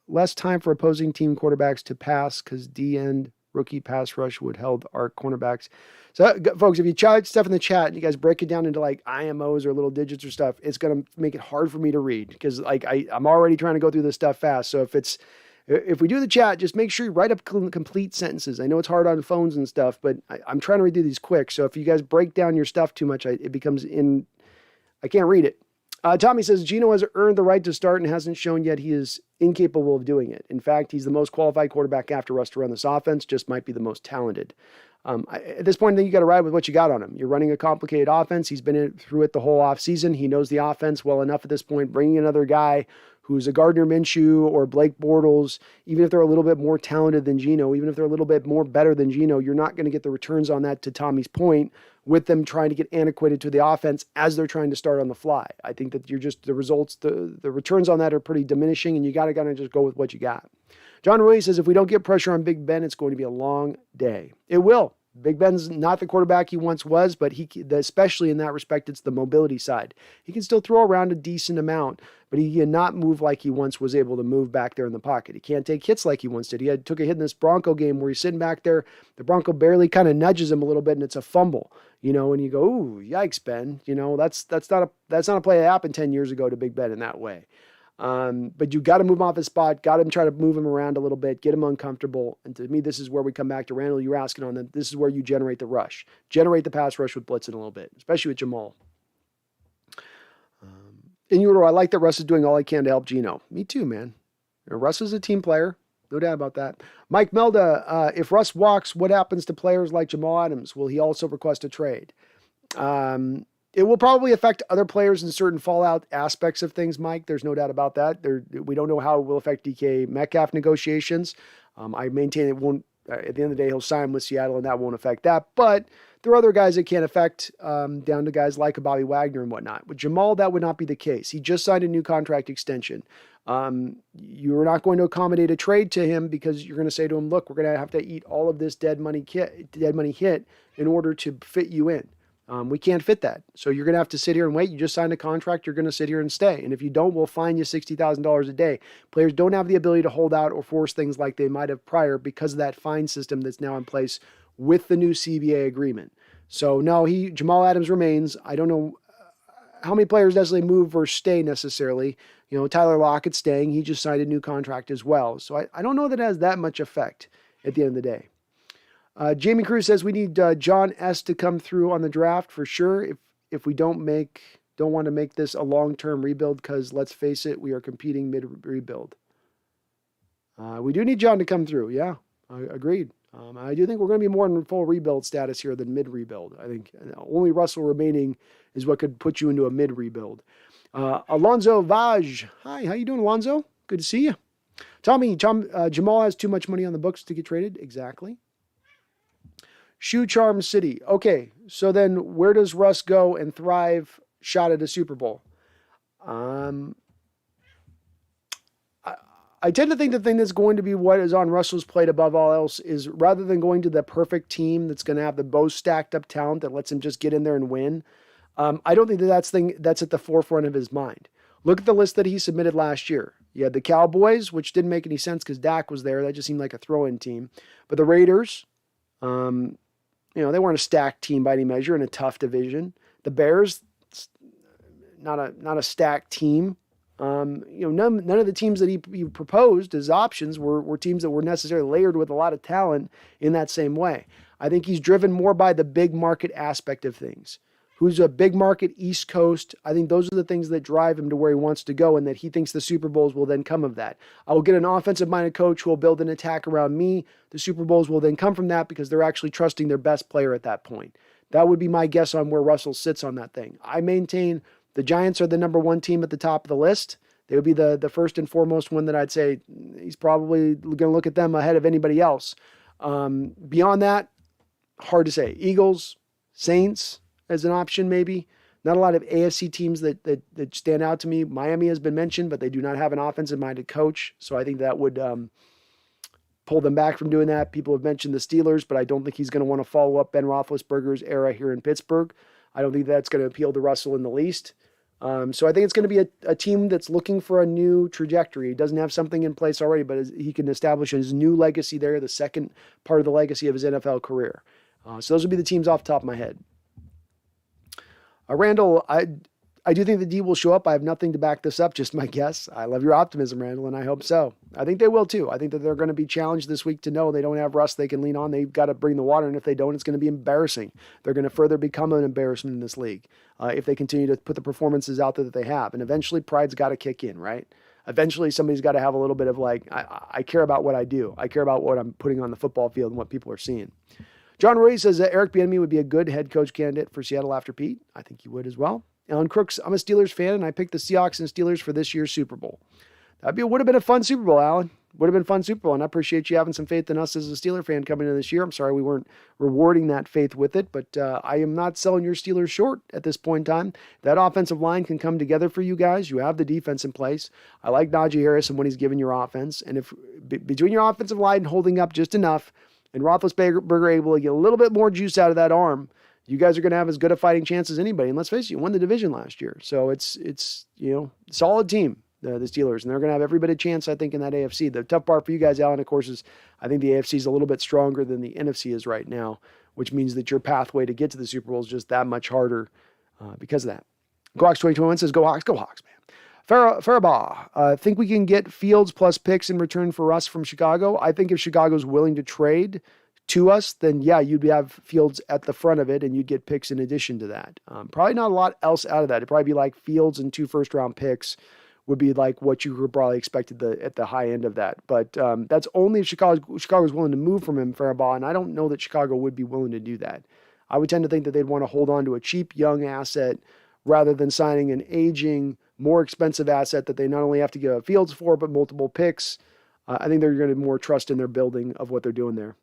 less time for opposing team quarterbacks to pass because D-end rookie pass rush would held our cornerbacks. So, folks, if you type stuff in the chat and you guys break it down into like IMOs or little digits or stuff, it's going to make it hard for me to read because like I'm already trying to go through this stuff fast. So if we do the chat, just make sure you write up complete sentences. I know it's hard on phones and stuff, but I'm trying to read through these quick. So if you guys break down your stuff too much, it becomes I can't read it. Tommy says, Geno has earned the right to start and hasn't shown yet he is incapable of doing it. In fact, he's the most qualified quarterback after Russ to run this offense, just might be the most talented. At this point, I think you got to ride with what you got on him. You're running a complicated offense. He's been through it the whole offseason. He knows the offense well enough at this point. Bringing another guy who's a Gardner Minshew or Blake Bortles, even if they're a little bit more talented than Geno, even if they're a little bit more better than Geno, you're not going to get the returns on that, to Tommy's point, with them trying to get antiquated to the offense as they're trying to start on the fly. I think that the results, the returns on that are pretty diminishing, and you got to kind of just go with what you got. John Roy says, if we don't get pressure on Big Ben, it's going to be a long day. It will. Big Ben's not the quarterback he once was, but especially in that respect, it's the mobility side. He can still throw around a decent amount, but he cannot move like he once was able to move back there in the pocket. He can't take hits like he once did. He took a hit in this Bronco game where he's sitting back there. The Bronco barely kind of nudges him a little bit, and it's a fumble. And you go, ooh, yikes, Ben. That's not a play that happened 10 years ago to Big Ben in that way. But you got to move him off his spot, got to try to move him around a little bit, get him uncomfortable. And to me, this is where we come back to Randall. You were asking on that. This is where you generate the rush, generate the pass rush with blitzing a little bit, especially with Jamal. And I like that Russ is doing all he can to help Geno. Me too, man. Russ is a team player. No doubt about that. Mike Melda, if Russ walks, what happens to players like Jamal Adams? Will he also request a trade? It will probably affect other players in certain fallout aspects of things, Mike. There's no doubt about that. We don't know how it will affect DK Metcalf negotiations. I maintain it won't. At the end of the day, he'll sign with Seattle, and that won't affect that. But there are other guys that can affect, down to guys like a Bobby Wagner and whatnot. With Jamal, that would not be the case. He just signed a new contract extension. You're not going to accommodate a trade to him because you're going to say to him, look, we're going to have to eat all of this dead money hit in order to fit you in. We can't fit that. So you're going to have to sit here and wait. You just signed a contract. You're going to sit here and stay. And if you don't, we'll fine you $60,000 a day. Players don't have the ability to hold out or force things like they might have prior because of that fine system that's now in place with the new CBA agreement. So no, Jamal Adams remains. I don't know how many players necessarily move or stay necessarily. Tyler Lockett's staying. He just signed a new contract as well. So I don't know that it has that much effect at the end of the day. Jamie Cruz says we need John S. to come through on the draft for sure. If we don't want to make this a long-term rebuild, because let's face it, we are competing mid-rebuild. We do need John to come through. Yeah, agreed. I do think we're going to be more in full rebuild status here than mid-rebuild. I think only Russell remaining is what could put you into a mid-rebuild. Alonzo Vaj. Hi, how you doing, Alonzo? Good to see you. Tommy, Jamal has too much money on the books to get traded. Exactly. Shoe Charm City. Okay, so then where does Russ go and thrive shot at a Super Bowl? I tend to think the thing that's going to be what is on Russell's plate above all else is rather than going to the perfect team that's going to have the most stacked up talent that lets him just get in there and win, I don't think that's at the forefront of his mind. Look at the list that he submitted last year. You had the Cowboys, which didn't make any sense because Dak was there. That just seemed like a throw-in team. But the Raiders, they weren't a stacked team by any measure in a tough division. The Bears, not a stacked team. None of the teams that he proposed as options were teams that were necessarily layered with a lot of talent in that same way. I think he's driven more by the big market aspect of things. Who's a big market East Coast? I think those are the things that drive him to where he wants to go, and that he thinks the Super Bowls will then come of that. I will get an offensive-minded coach who will build an attack around me. The Super Bowls will then come from that because they're actually trusting their best player at that point. That would be my guess on where Russell sits on that thing. I maintain the Giants are the number one team at the top of the list. They would be the first and foremost one that I'd say he's probably going to look at them ahead of anybody else. Beyond that, hard to say. Eagles, Saints as an option maybe. Not a lot of AFC teams that stand out to me. Miami has been mentioned, but they do not have an offensive-minded coach, so I think that would pull them back from doing that. People have mentioned the Steelers, but I don't think he's going to want to follow up Ben Roethlisberger's era here in Pittsburgh. I don't think that's going to appeal to Russell in the least. So I think it's going to be a team that's looking for a new trajectory. He doesn't have something in place already, but he can establish his new legacy there, the second part of the legacy of his NFL career. So those would be the teams off the top of my head. Randall, I do think the D will show up. I have nothing to back this up, just my guess. I love your optimism, Randall, and I hope so. I think they will too. I think that they're going to be challenged this week to know they don't have Russ they can lean on. They've got to bring the water, and if they don't, it's going to be embarrassing. They're going to further become an embarrassment in this league if they continue to put the performances out there that they have. And eventually, pride's got to kick in, right? Eventually, somebody's got to have a little bit of I care about what I do. I care about what I'm putting on the football field and what people are seeing. John Roy says that Eric Bieniemy would be a good head coach candidate for Seattle after Pete. I think he would as well. Alan Crooks, I'm a Steelers fan, and I picked the Seahawks and Steelers for this year's Super Bowl. Would have been a fun Super Bowl, Alan. Would have been a fun Super Bowl, and I appreciate you having some faith in us as a Steeler fan coming into this year. I'm sorry we weren't rewarding that faith with it, but I am not selling your Steelers short at this point in time. That offensive line can come together for you guys. You have the defense in place. I like Najee Harris and what he's given your offense, and if between your offensive line holding up just enough and Roethlisberger able to get a little bit more juice out of that arm, you guys are going to have as good a fighting chance as anybody. And let's face it, you won the division last year, so it's solid team. The Steelers, and they're going to have every bit of chance, I think, in that AFC. The tough part for you guys, Alan, of course, is I think the AFC is a little bit stronger than the NFC is right now, which means that your pathway to get to the Super Bowl is just that much harder because of that. Hawks 2021 says, go Hawks, man. Farabaugh, think we can get Fields plus picks in return for Russ from Chicago? I think if Chicago's willing to trade to us, then yeah, you'd have Fields at the front of it, and you'd get picks in addition to that. Probably not a lot else out of that. It'd probably be like Fields and 2 first-round picks would be like what you would probably expected at the high end of that. But that's only if Chicago's willing to move from him, Farabaugh, and I don't know that Chicago would be willing to do that. I would tend to think that they'd want to hold on to a cheap young asset rather than signing an aging, more expensive asset that they not only have to give Fields for, but multiple picks. I think they're going to more trust in their building of what they're doing there.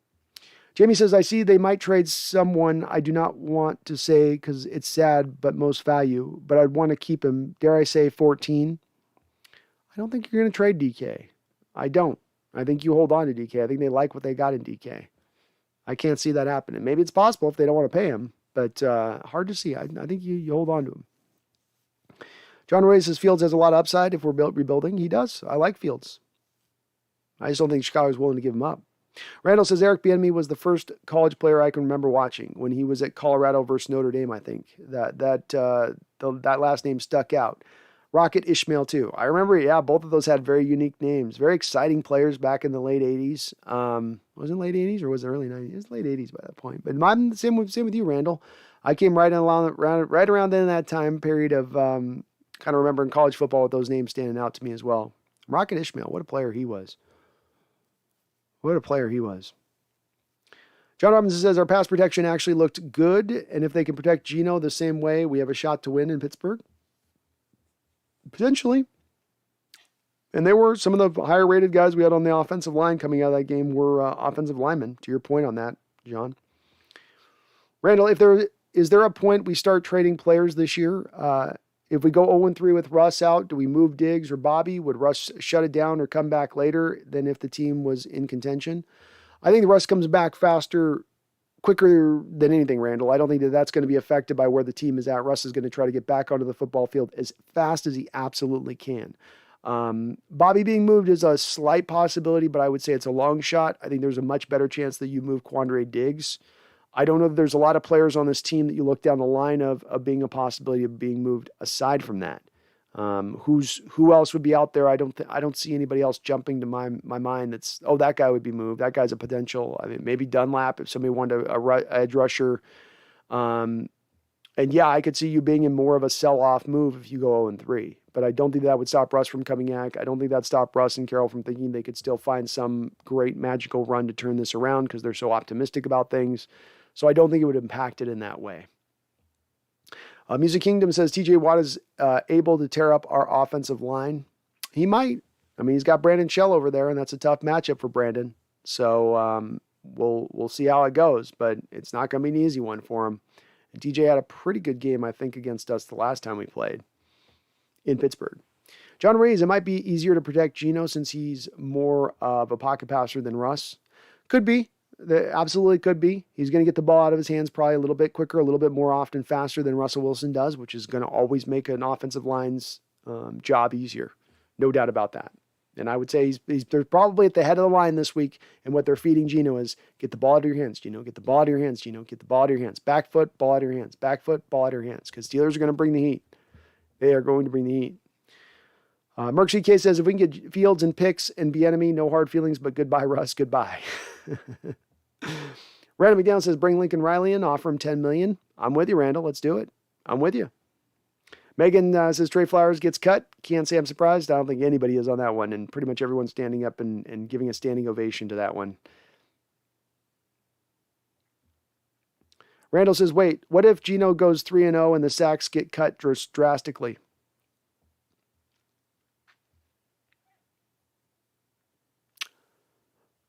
Jamie says, I see they might trade someone I do not want to say because it's sad, but most value, but I'd want to keep him, dare I say, 14. I don't think you're going to trade DK. I don't. I think you hold on to DK. I think they like what they got in DK. I can't see that happening. Maybe it's possible if they don't want to pay him, but hard to see. I think you hold on to him. John Ray says Fields has a lot of upside if we're rebuilding. He does. I like Fields. I just don't think Chicago's willing to give him up. Randall says Eric Bieniemy was the first college player I can remember watching when he was at Colorado versus Notre Dame, I think. That last name stuck out. Rocket Ishmael, too. I remember, both of those had very unique names. Very exciting players back in the late 80s. Was it late 80s or was it early 90s? It was late 80s by that point. But I'm the same with you, Randall. I came right around then in that time period of kind of remembering college football with those names standing out to me as well. Rocket Ishmael, what a player he was. What a player he was. John Robinson says our pass protection actually looked good, and if they can protect Geno the same way, we have a shot to win in Pittsburgh. Potentially. And there were some of the higher rated guys we had on the offensive line coming out of that game were offensive linemen, to your point on that, John. Randall, is there a point we start trading players this year? If we go 0-3 with Russ out, do we move Diggs or Bobby? Would Russ shut it down or come back later than if the team was in contention? I think Russ comes back quicker than anything, Randall. I don't think that's going to be affected by where the team is at. Russ is going to try to get back onto the football field as fast as he absolutely can. Bobby being moved is a slight possibility, but I would say it's a long shot. I think there's a much better chance that you move Quandre Diggs. I don't know that there's a lot of players on this team that you look down the line of being a possibility of being moved aside from that. Who else would be out there? I don't see anybody else jumping to my mind that's, that guy would be moved. That guy's a potential. I mean, maybe Dunlap if somebody wanted a edge rusher. And yeah, I could see you being in more of a sell-off move if you go 0-3. But I don't think that would stop Russ from coming back. I don't think that'd stop Russ and Carroll from thinking they could still find some great magical run to turn this around because they're so optimistic about things. So I don't think it would impact it in that way. Music Kingdom says TJ Watt is able to tear up our offensive line. He might. I mean, he's got Brandon Shell over there, and that's a tough matchup for Brandon. So we'll see how it goes, but it's not going to be an easy one for him. And TJ had a pretty good game, I think, against us the last time we played in Pittsburgh. John Rees, it might be easier to protect Geno since he's more of a pocket passer than Russ. Could be. Absolutely could be. He's going to get the ball out of his hands probably a little bit quicker, a little bit more often, faster than Russell Wilson does, which is going to always make an offensive line's job easier. No doubt about that. And I would say they're probably at the head of the line this week, and what they're feeding Geno is get the ball out of your hands, Geno. Get the ball out of your hands, Geno. Get the ball out of your hands. Back foot, ball out of your hands. Back foot, ball out of your hands. Because Steelers are going to bring the heat. They are going to bring the heat. Merck CK says, if we can get Fields and picks and Bieniemy, no hard feelings, but goodbye, Russ. Goodbye. Randall McDowell says, bring Lincoln Riley in, offer him $10 million. I'm with you, Randall. Let's do it. I'm with you. Megan says, Trey Flowers gets cut. Can't say I'm surprised. I don't think anybody is on that one. And pretty much everyone's standing up and giving a standing ovation to that one. Randall says, wait, what if Geno goes 3-0 and the sacks get cut drastically?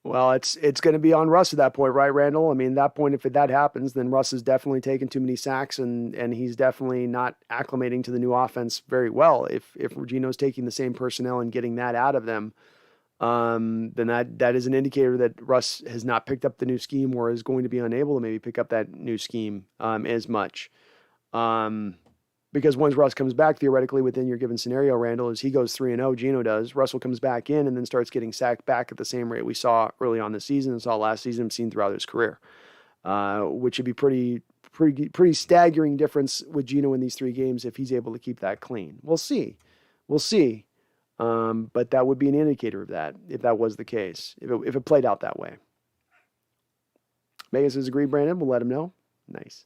Well, it's going to be on Russ at that point, right, Randall? I mean, at that point, if that happens, then Russ is definitely taking too many sacks, and he's definitely not acclimating to the new offense very well. If Gino's taking the same personnel and getting that out of them, then that is an indicator that Russ has not picked up the new scheme or is going to be unable to maybe pick up that new scheme as much. Because once Russ comes back, theoretically, within your given scenario, Randall, as he goes 3-0, Geno does, Russell comes back in and then starts getting sacked back at the same rate we saw early on this season and saw last season, seen throughout his career, which would be pretty staggering difference with Geno in these 3 games if he's able to keep that clean. We'll see. But that would be an indicator of that if that was the case, if it played out that way. Megan says, agree, Brandon. We'll let him know. Nice.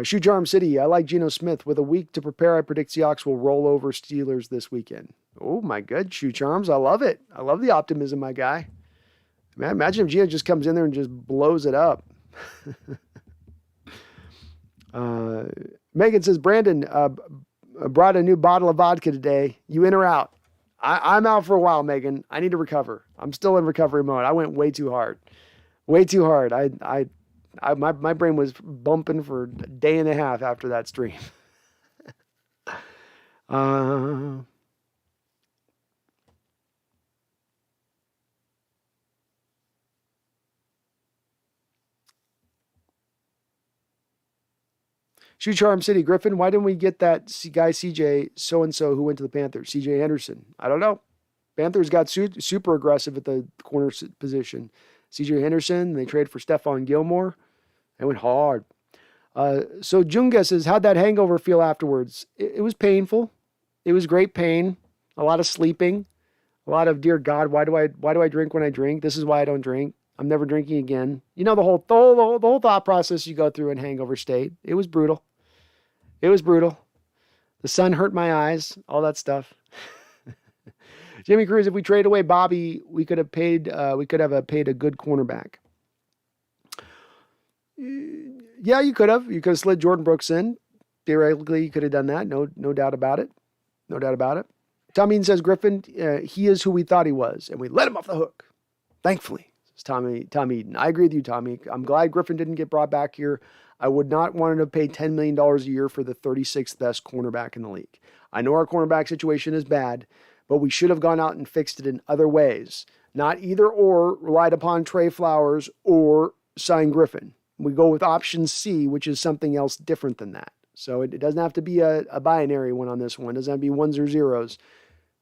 Shoe Charm City, I like Geno Smith. With a week to prepare, I predict Seahawks will roll over Steelers this weekend. Oh, my good, Shoe Charms. I love it. I love the optimism, my guy. Man, imagine if Geno just comes in there and just blows it up. Megan says, Brandon brought a new bottle of vodka today. You in or out? I'm out for a while, Megan. I need to recover. I'm still in recovery mode. I went way too hard. Way too hard. My brain was bumping for a day and a half after that stream. Shoe Charm City, Griffin, why didn't we get that guy CJ so-and-so who went to the Panthers? CJ Henderson. I don't know. Panthers got super aggressive at the corner position. CJ Henderson, they traded for Stephon Gilmore. They went hard. So Junga says, how'd that hangover feel afterwards? It was painful. It was great pain. A lot of sleeping. A lot of, dear God, why do I drink when I drink? This is why I don't drink. I'm never drinking again. You know, the whole thought process you go through in hangover state. It was brutal. It was brutal. The sun hurt my eyes. All that stuff. Jimmy Cruz, if we trade away Bobby, we could have paid a good cornerback. Yeah, you could have. You could have slid Jordan Brooks in. Theoretically, you could have done that. No doubt about it. No doubt about it. Tom Eaton says, Griffin, he is who we thought he was, and we let him off the hook. Thankfully, says Tom Eaton. I agree with you, Tommy. I'm glad Griffin didn't get brought back here. I would not want to pay $10 million a year for the 36th best cornerback in the league. I know our cornerback situation is bad, but we should have gone out and fixed it in other ways. Not either or relied upon Trey Flowers or sign Griffin. We go with option C, which is something else different than that. So it doesn't have to be a binary one on this one. It doesn't have to be ones or zeros.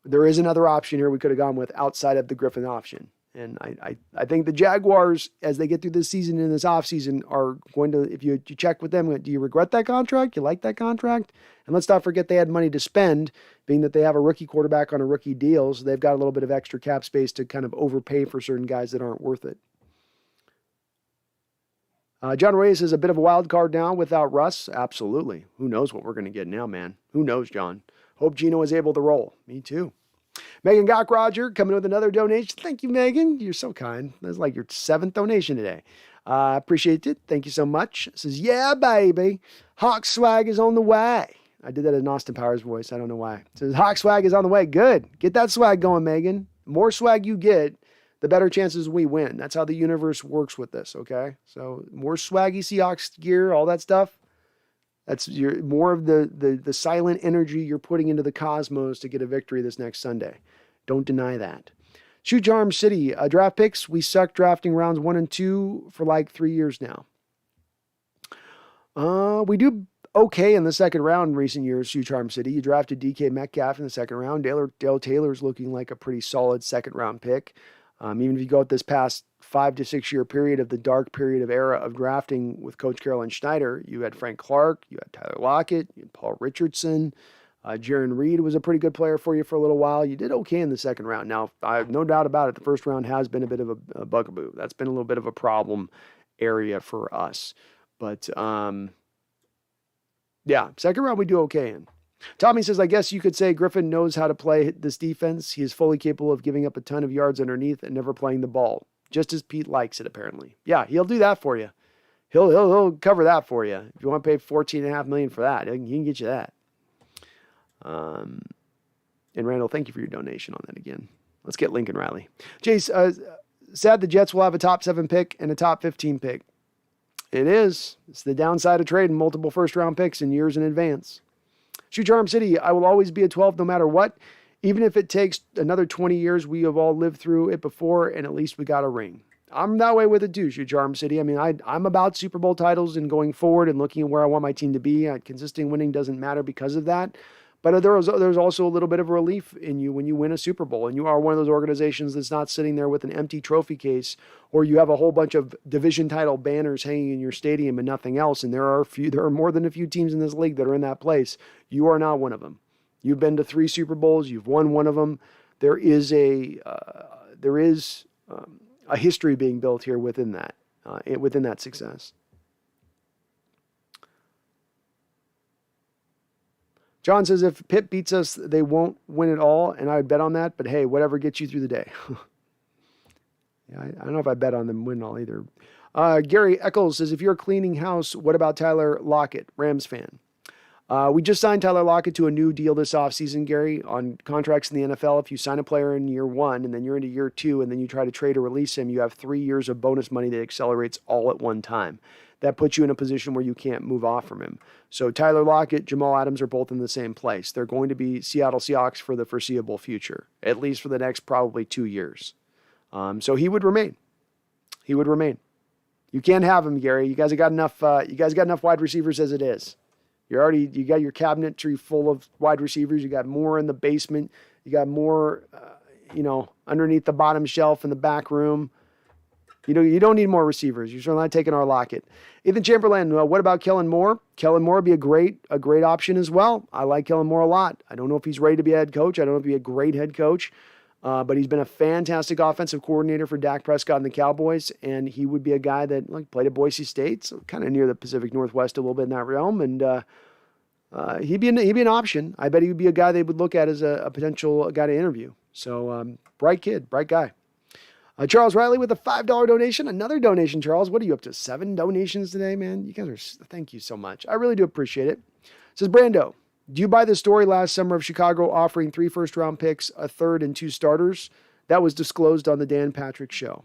There is another option here we could have gone with outside of the Griffin option. And I think the Jaguars, as they get through this season and this offseason, are going to, if you check with them, do you regret that contract? You like that contract? And let's not forget they had money to spend, being that they have a rookie quarterback on a rookie deal, so they've got a little bit of extra cap space to kind of overpay for certain guys that aren't worth it. John Reyes is a bit of a wild card now without Russ. Absolutely. Who knows what we're going to get now, man? Who knows, John? Hope Geno is able to roll. Me too. Megan Gock Roger coming with another donation. Thank you, Megan. You're so kind. That's like your 7th donation today. Appreciate it. Thank you so much. It says, yeah, baby. Hawk swag is on the way. I did that in Austin Powers voice. I don't know why. It says, Hawk swag is on the way. Good. Get that swag going, Megan. The more swag you get, the better chances we win. That's how the universe works with this, okay? So more swaggy Seahawks gear, all that stuff. That's more of the silent energy you're putting into the cosmos to get a victory this next Sunday. Don't deny that. Shoe Charm City, draft picks. We suck drafting rounds 1 and 2 for like 3 years now. We do okay in the second round in recent years, Shoe Charm City. You drafted DK Metcalf in the second round. Dale Taylor's looking like a pretty solid second round pick. Even if you go at this past 5 to 6 year period of the dark period of era of drafting with Coach Carolyn Schneider, you had Frank Clark, you had Tyler Lockett, you had Paul Richardson. Jaron Reed was a pretty good player for you for a little while. You did okay in the second round. Now, I have no doubt about it, the first round has been a bit of a bugaboo. That's been a little bit of a problem area for us. But, yeah, second round we do okay in. Tommy says, I guess you could say Griffin knows how to play this defense. He is fully capable of giving up a ton of yards underneath and never playing the ball, just as Pete likes it, apparently. Yeah, he'll do that for you. He'll cover that for you. If you want to pay $14.5 million for that, he can get you that. And Randall, thank you for your donation on that again. Let's get Lincoln Riley. Jace, sad the Jets will have a top 7 pick and a top 15 pick. It is. It's the downside of trading multiple first-round picks in years in advance. Shoe Charm City, I will always be a 12 no matter what. Even if it takes another 20 years, we have all lived through it before, and at least we got a ring. I'm that way with it too, Shoe Charm City. I mean, I'm about Super Bowl titles and going forward and looking at where I want my team to be. Consistent winning doesn't matter because of that. But there's also a little bit of relief in you when you win a Super Bowl and you are one of those organizations that's not sitting there with an empty trophy case, or you have a whole bunch of division title banners hanging in your stadium and nothing else. And there are more than a few teams in this league that are in that place. You are not one of them. You've been to 3 Super Bowls. You've won one of them. There is a history being built here within that success. John says, if Pitt beats us, they won't win it all, and I would bet on that, but hey, whatever gets you through the day. Yeah, I don't know if I bet on them win all either. Gary Eccles says, if you're cleaning house, what about Tyler Lockett, Rams fan? We just signed Tyler Lockett to a new deal this offseason, Gary, on contracts in the NFL. If you sign a player in year 1 and then you're into year 2 and then you try to trade or release him, you have 3 years of bonus money that accelerates all at one time. That puts you in a position where you can't move off from him. So Tyler Lockett, Jamal Adams are both in the same place. They're going to be Seattle Seahawks for the foreseeable future, at least for the next probably 2 years. So he would remain. He would remain. You can't have him, Gary. You guys have got enough. You guys got enough wide receivers as it is. You got your cabinetry full of wide receivers. You got more in the basement. You got more, underneath the bottom shelf in the back room. You don't need more receivers. You're certainly not taking our Lockett. Ethan Chamberlain, what about Kellen Moore? Kellen Moore would be a great option as well. I like Kellen Moore a lot. I don't know if he's ready to be a head coach. I don't know if he'd be a great head coach, but he's been a fantastic offensive coordinator for Dak Prescott and the Cowboys, and he would be a guy that played at Boise State, so kind of near the Pacific Northwest a little bit in that realm, and he'd be an option. I bet he would be a guy they would look at as a potential guy to interview. So bright kid, bright guy. Charles Riley with a $5 donation. Another donation, Charles. What are you up to? 7 donations today, man? You guys are, thank you so much. I really do appreciate it. Says Brando, do you buy the story last summer of Chicago offering 3 first-round picks, a third, and 2 starters? That was disclosed on the Dan Patrick Show.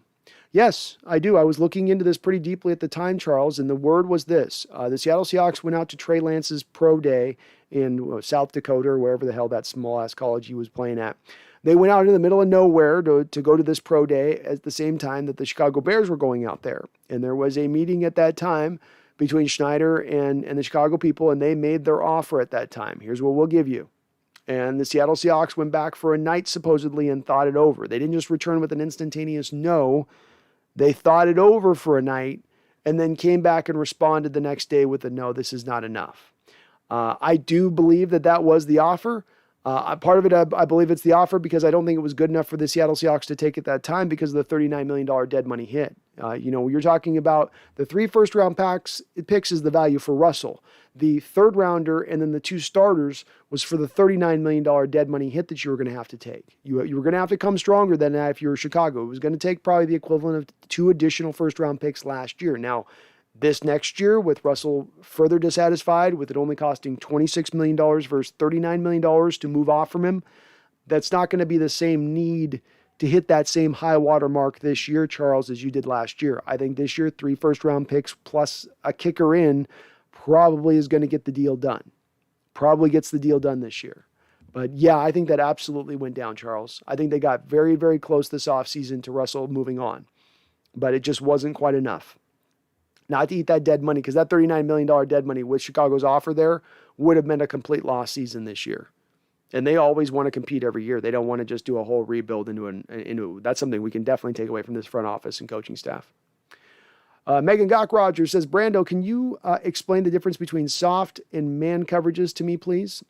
Yes, I do. I was looking into this pretty deeply at the time, Charles, and the word was this. The Seattle Seahawks went out to Trey Lance's pro day in South Dakota, or wherever the hell that small-ass college he was playing at. They went out in the middle of nowhere to go to this pro day at the same time that the Chicago Bears were going out there. And there was a meeting at that time between Schneider and the Chicago people, and they made their offer at that time. Here's what we'll give you. And the Seattle Seahawks went back for a night, supposedly, and thought it over. They didn't just return with an instantaneous no. They thought it over for a night and then came back and responded the next day with a no, this is not enough. I do believe that was the offer. Part of it, I believe it's the offer because I don't think it was good enough for the Seattle Seahawks to take at that time because of the $39 million dead money hit. You're talking about the 3 first-round picks is the value for Russell. The third rounder and then the 2 starters was for the $39 million dead money hit that you were going to have to take. You were going to have to come stronger than that if you were Chicago. It was going to take probably the equivalent of 2 additional first-round picks last year. Now, this next year, with Russell further dissatisfied, with it only costing $26 million versus $39 million to move off from him, that's not going to be the same need to hit that same high water mark this year, Charles, as you did last year. I think this year, 3 first-round picks plus a kicker in probably is going to get the deal done. Probably gets the deal done this year. But yeah, I think that absolutely went down, Charles. I think they got very, very close this offseason to Russell moving on. But it just wasn't quite enough. Not to eat that dead money, because that $39 million dead money with Chicago's offer there would have meant a complete lost season this year. And they always want to compete every year. They don't want to just do a whole rebuild into that's something we can definitely take away from this front office and coaching staff. Megan Gock-Rogers says, Brando, can you explain the difference between soft and man coverages to me, please?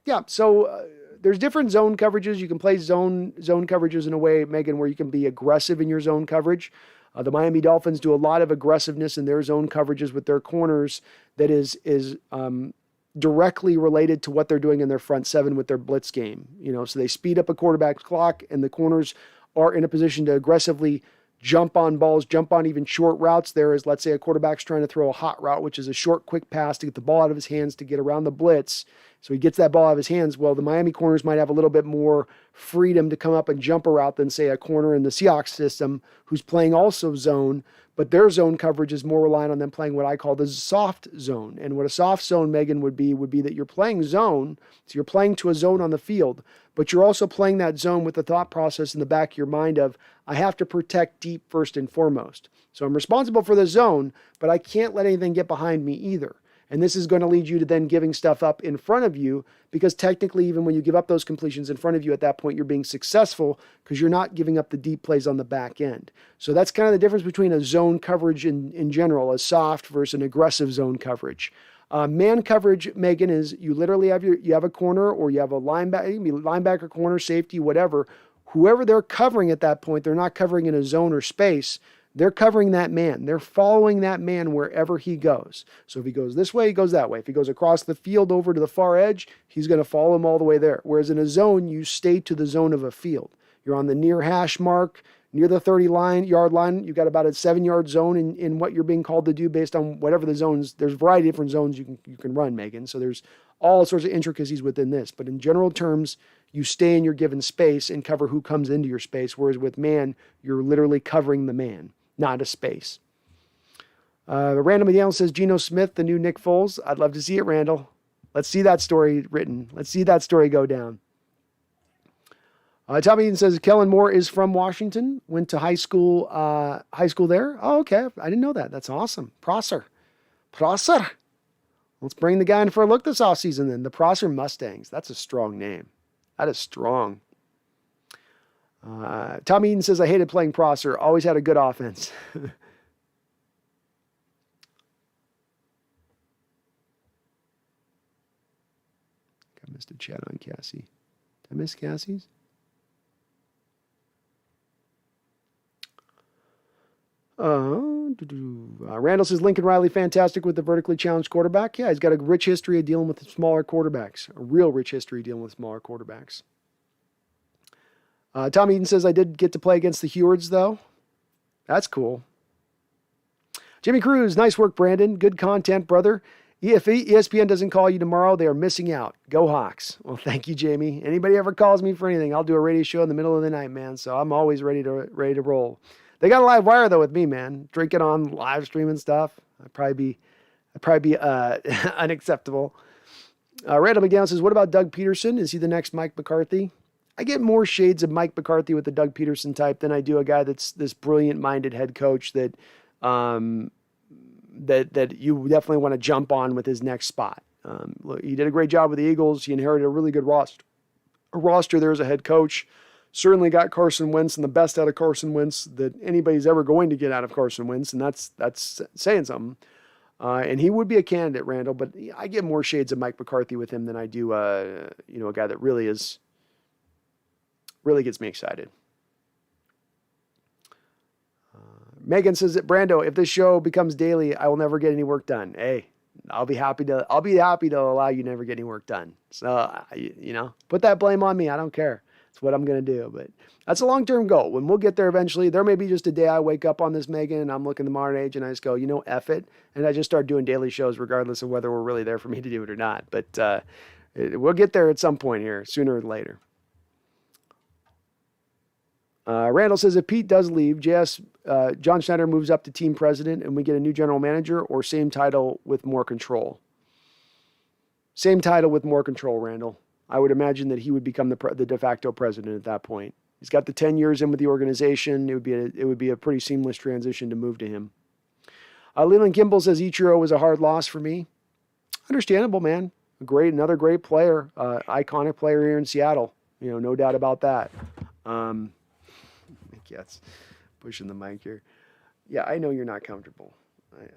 Yeah, so there's different zone coverages. You can play zone coverages in a way, Megan, where you can be aggressive in your zone coverage. The Miami Dolphins do a lot of aggressiveness in their zone coverages with their corners that is directly related to what they're doing in their front 7 with their blitz game. So they speed up a quarterback's clock, and the corners are in a position to aggressively jump on balls, jump on even short routes there is, let's say a quarterback's trying to throw a hot route, which is a short, quick pass to get the ball out of his hands to get around the blitz. So he gets that ball out of his hands. Well, the Miami corners might have a little bit more freedom to come up and jump a route than, say, a corner in the Seahawks system who's playing also zone, but their zone coverage is more reliant on them playing what I call the soft zone. And what a soft zone, Megan, would be that you're playing zone, so you're playing to a zone on the field, but you're also playing that zone with the thought process in the back of your mind of, I have to protect deep first and foremost. So I'm responsible for the zone, but I can't let anything get behind me either. And this is going to lead you to then giving stuff up in front of you, because technically, even when you give up those completions in front of you, at that point, you're being successful because you're not giving up the deep plays on the back end. So that's kind of the difference between a zone coverage in general, a soft versus an aggressive zone coverage. Man coverage, Megan, is you literally have you have a corner, or you have a linebacker, corner, safety, whatever. Whoever they're covering at that point, they're not covering in a zone or space. They're covering that man. They're following that man wherever he goes. So if he goes this way, he goes that way. If he goes across the field over to the far edge, he's going to follow him all the way there. Whereas in a zone, you stay to the zone of a field. You're on the near hash mark, near the 30-yard line. You've got about a 7-yard zone in what you're being called to do based on whatever the zones. There's a variety of different zones you can run, Megan. So there's all sorts of intricacies within this. But in general terms, you stay in your given space and cover who comes into your space. Whereas with man, you're literally covering the man, not a space. Randall McDaniel says, Geno Smith, the new Nick Foles. I'd love to see it, Randall. Let's see that story written. Let's see that story go down. Tommy Eden says, Kellen Moore is from Washington. Went to high school there. Oh, okay. I didn't know that. That's awesome. Prosser. Let's bring the guy in for a look this offseason then. The Prosser Mustangs. That's a strong name. That is strong. Tom Eden says, I hated playing Prosser. Always had a good offense. Got missed a chat on Cassie. Did I miss Cassie's? Randall says, Lincoln Riley, fantastic with the vertically challenged quarterback. Yeah, he's got a rich history of dealing with smaller quarterbacks. A real rich history of dealing with smaller quarterbacks. Tom Eden says, I did get to play against the Hewards, though. That's cool. Jimmy Cruz, nice work, Brandon. Good content, brother. If ESPN doesn't call you tomorrow, they are missing out. Go Hawks. Well, thank you, Jamie. Anybody ever calls me for anything, I'll do a radio show in the middle of the night, man. So I'm always ready to roll. They got a live wire, though, with me, man. Drinking on live stream and stuff. I'd probably be unacceptable. Randall McDowell says, what about Doug Peterson? Is he the next Mike McCarthy? I get more shades of Mike McCarthy with the Doug Peterson type than I do a guy that's this brilliant-minded head coach that that you definitely want to jump on with his next spot. Look, he did a great job with the Eagles. He inherited a really good roster there as a head coach. Certainly got Carson Wentz and the best out of Carson Wentz that anybody's ever going to get out of Carson Wentz, and that's saying something. And he would be a candidate, Randall, but I get more shades of Mike McCarthy with him than I do, a guy that really gets me excited. Megan says that Brando, if this show becomes daily, I will never get any work done. Hey, I'll be happy to allow you to never get any work done. So, put that blame on me. I don't care. It's what I'm going to do, but that's a long-term goal. When we'll get there eventually, there may be just a day I wake up on this, Megan, and I'm looking at the modern age and I just go, F it. And I just start doing daily shows regardless of whether we're really there for me to do it or not. But we'll get there at some point here, sooner or later. Randall says, if Pete does leave, John Schneider moves up to team president and we get a new general manager, or same title with more control? Same title with more control, Randall. I would imagine that he would become the de facto president at that point. He's got the 10 years in with the organization. It would be a pretty seamless transition to move to him. Leland Kimball says, Ichiro was a hard loss for me. Understandable, man. Another great player, iconic player here in Seattle. No doubt about that. Yes, pushing the mic here. Yeah, I know you're not comfortable.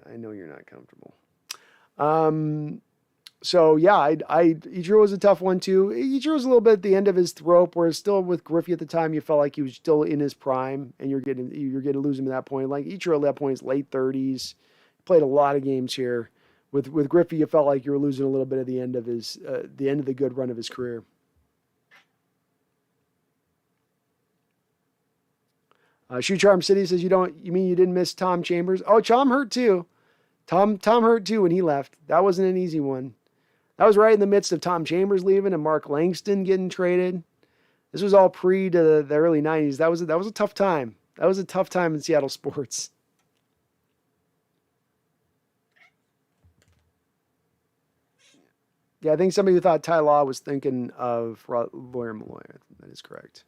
I know you're not comfortable. So yeah, Ichiro was a tough one too. Ichiro was a little bit at the end of his rope, where still with Griffey at the time, you felt like he was still in his prime, and you're getting to lose him at that point. Like Ichiro at that point is late 30s, played a lot of games here. With Griffey, you felt like you were losing a little bit at the end of the good run of his career. Shoe Charm City says you mean you didn't miss Tom Chambers? Oh, Tom hurt too. Tom hurt too when he left. That wasn't an easy one. That was right in the midst of Tom Chambers leaving and Mark Langston getting traded. This was all pre to the early 90s. That was a tough time. That was a tough time in Seattle sports. Yeah, I think somebody who thought Ty Law was thinking of Lawyer Malloy. That is correct.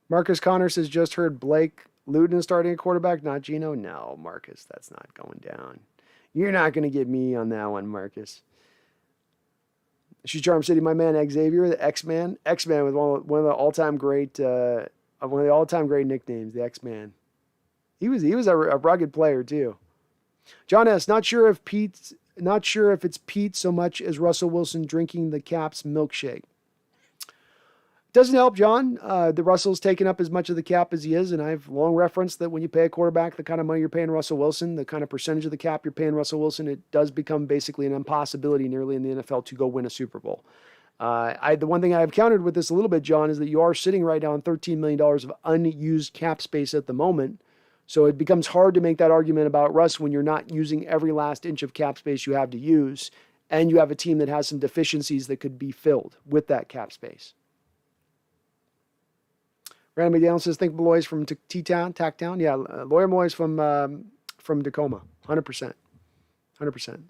Marcus Connor says, just heard Blake Luton is starting a quarterback, not Geno. No, Marcus, that's not going down. You're not going to get me on that one, Marcus. She's Charm City, my man Xavier, the X-Man. X-Man with one of the all-time great nicknames, the X-Man. He was a rugged player too. John S. Not sure if it's Pete so much as Russell Wilson drinking the Caps milkshake. Doesn't help, John. The Russell's taken up as much of the cap as he is, and I've long referenced that when you pay a quarterback the kind of money you're paying Russell Wilson, the kind of percentage of the cap you're paying Russell Wilson, it does become basically an impossibility nearly in the NFL to go win a Super Bowl. The one thing I have countered with this a little bit, John, is that you are sitting right now on $13 million of unused cap space at the moment. So it becomes hard to make that argument about Russ when you're not using every last inch of cap space you have to use, and you have a team that has some deficiencies that could be filled with that cap space. Random McDaniel says, think Malloy's from T-Town, Tacktown. Yeah, Lawyer Malloy's from Tacoma, 100%. 100%.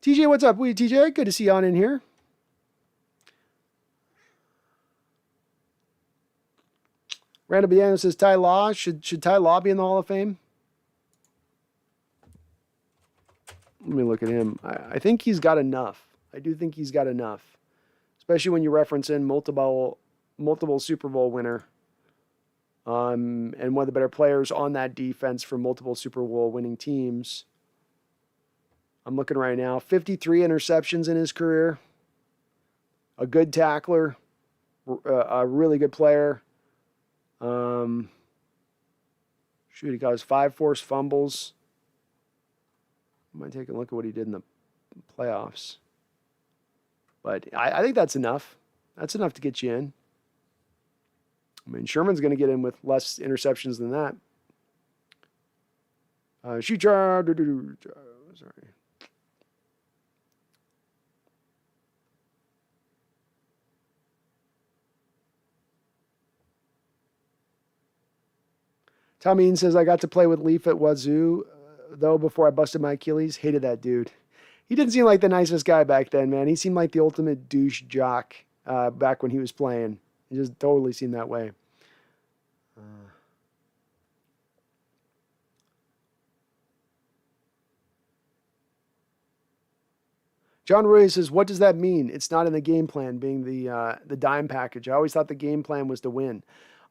TJ, what's up? TJ, good to see you on in here. Random McDaniel says, Ty Law, should Ty Law be in the Hall of Fame? Let me look at him. I think he's got enough. I do think he's got enough, especially when you reference in multiple Super Bowl winner, and one of the better players on that defense for multiple Super Bowl winning teams. I'm looking right now, 53 interceptions in his career, a good tackler, a really good player. He got his 5 forced fumbles. I might take a look at what he did in the playoffs. But I think that's enough. That's enough to get you in. I mean, Sherman's going to get in with less interceptions than that. Sorry. Tommy Eaton says, I got to play with Leaf at Wazoo, though, before I busted my Achilles. Hated that dude. He didn't seem like the nicest guy back then, man. He seemed like the ultimate douche jock back when he was playing. He just totally seemed that way. John Roy says, what does that mean? It's not in the game plan, being the dime package. I always thought the game plan was to win.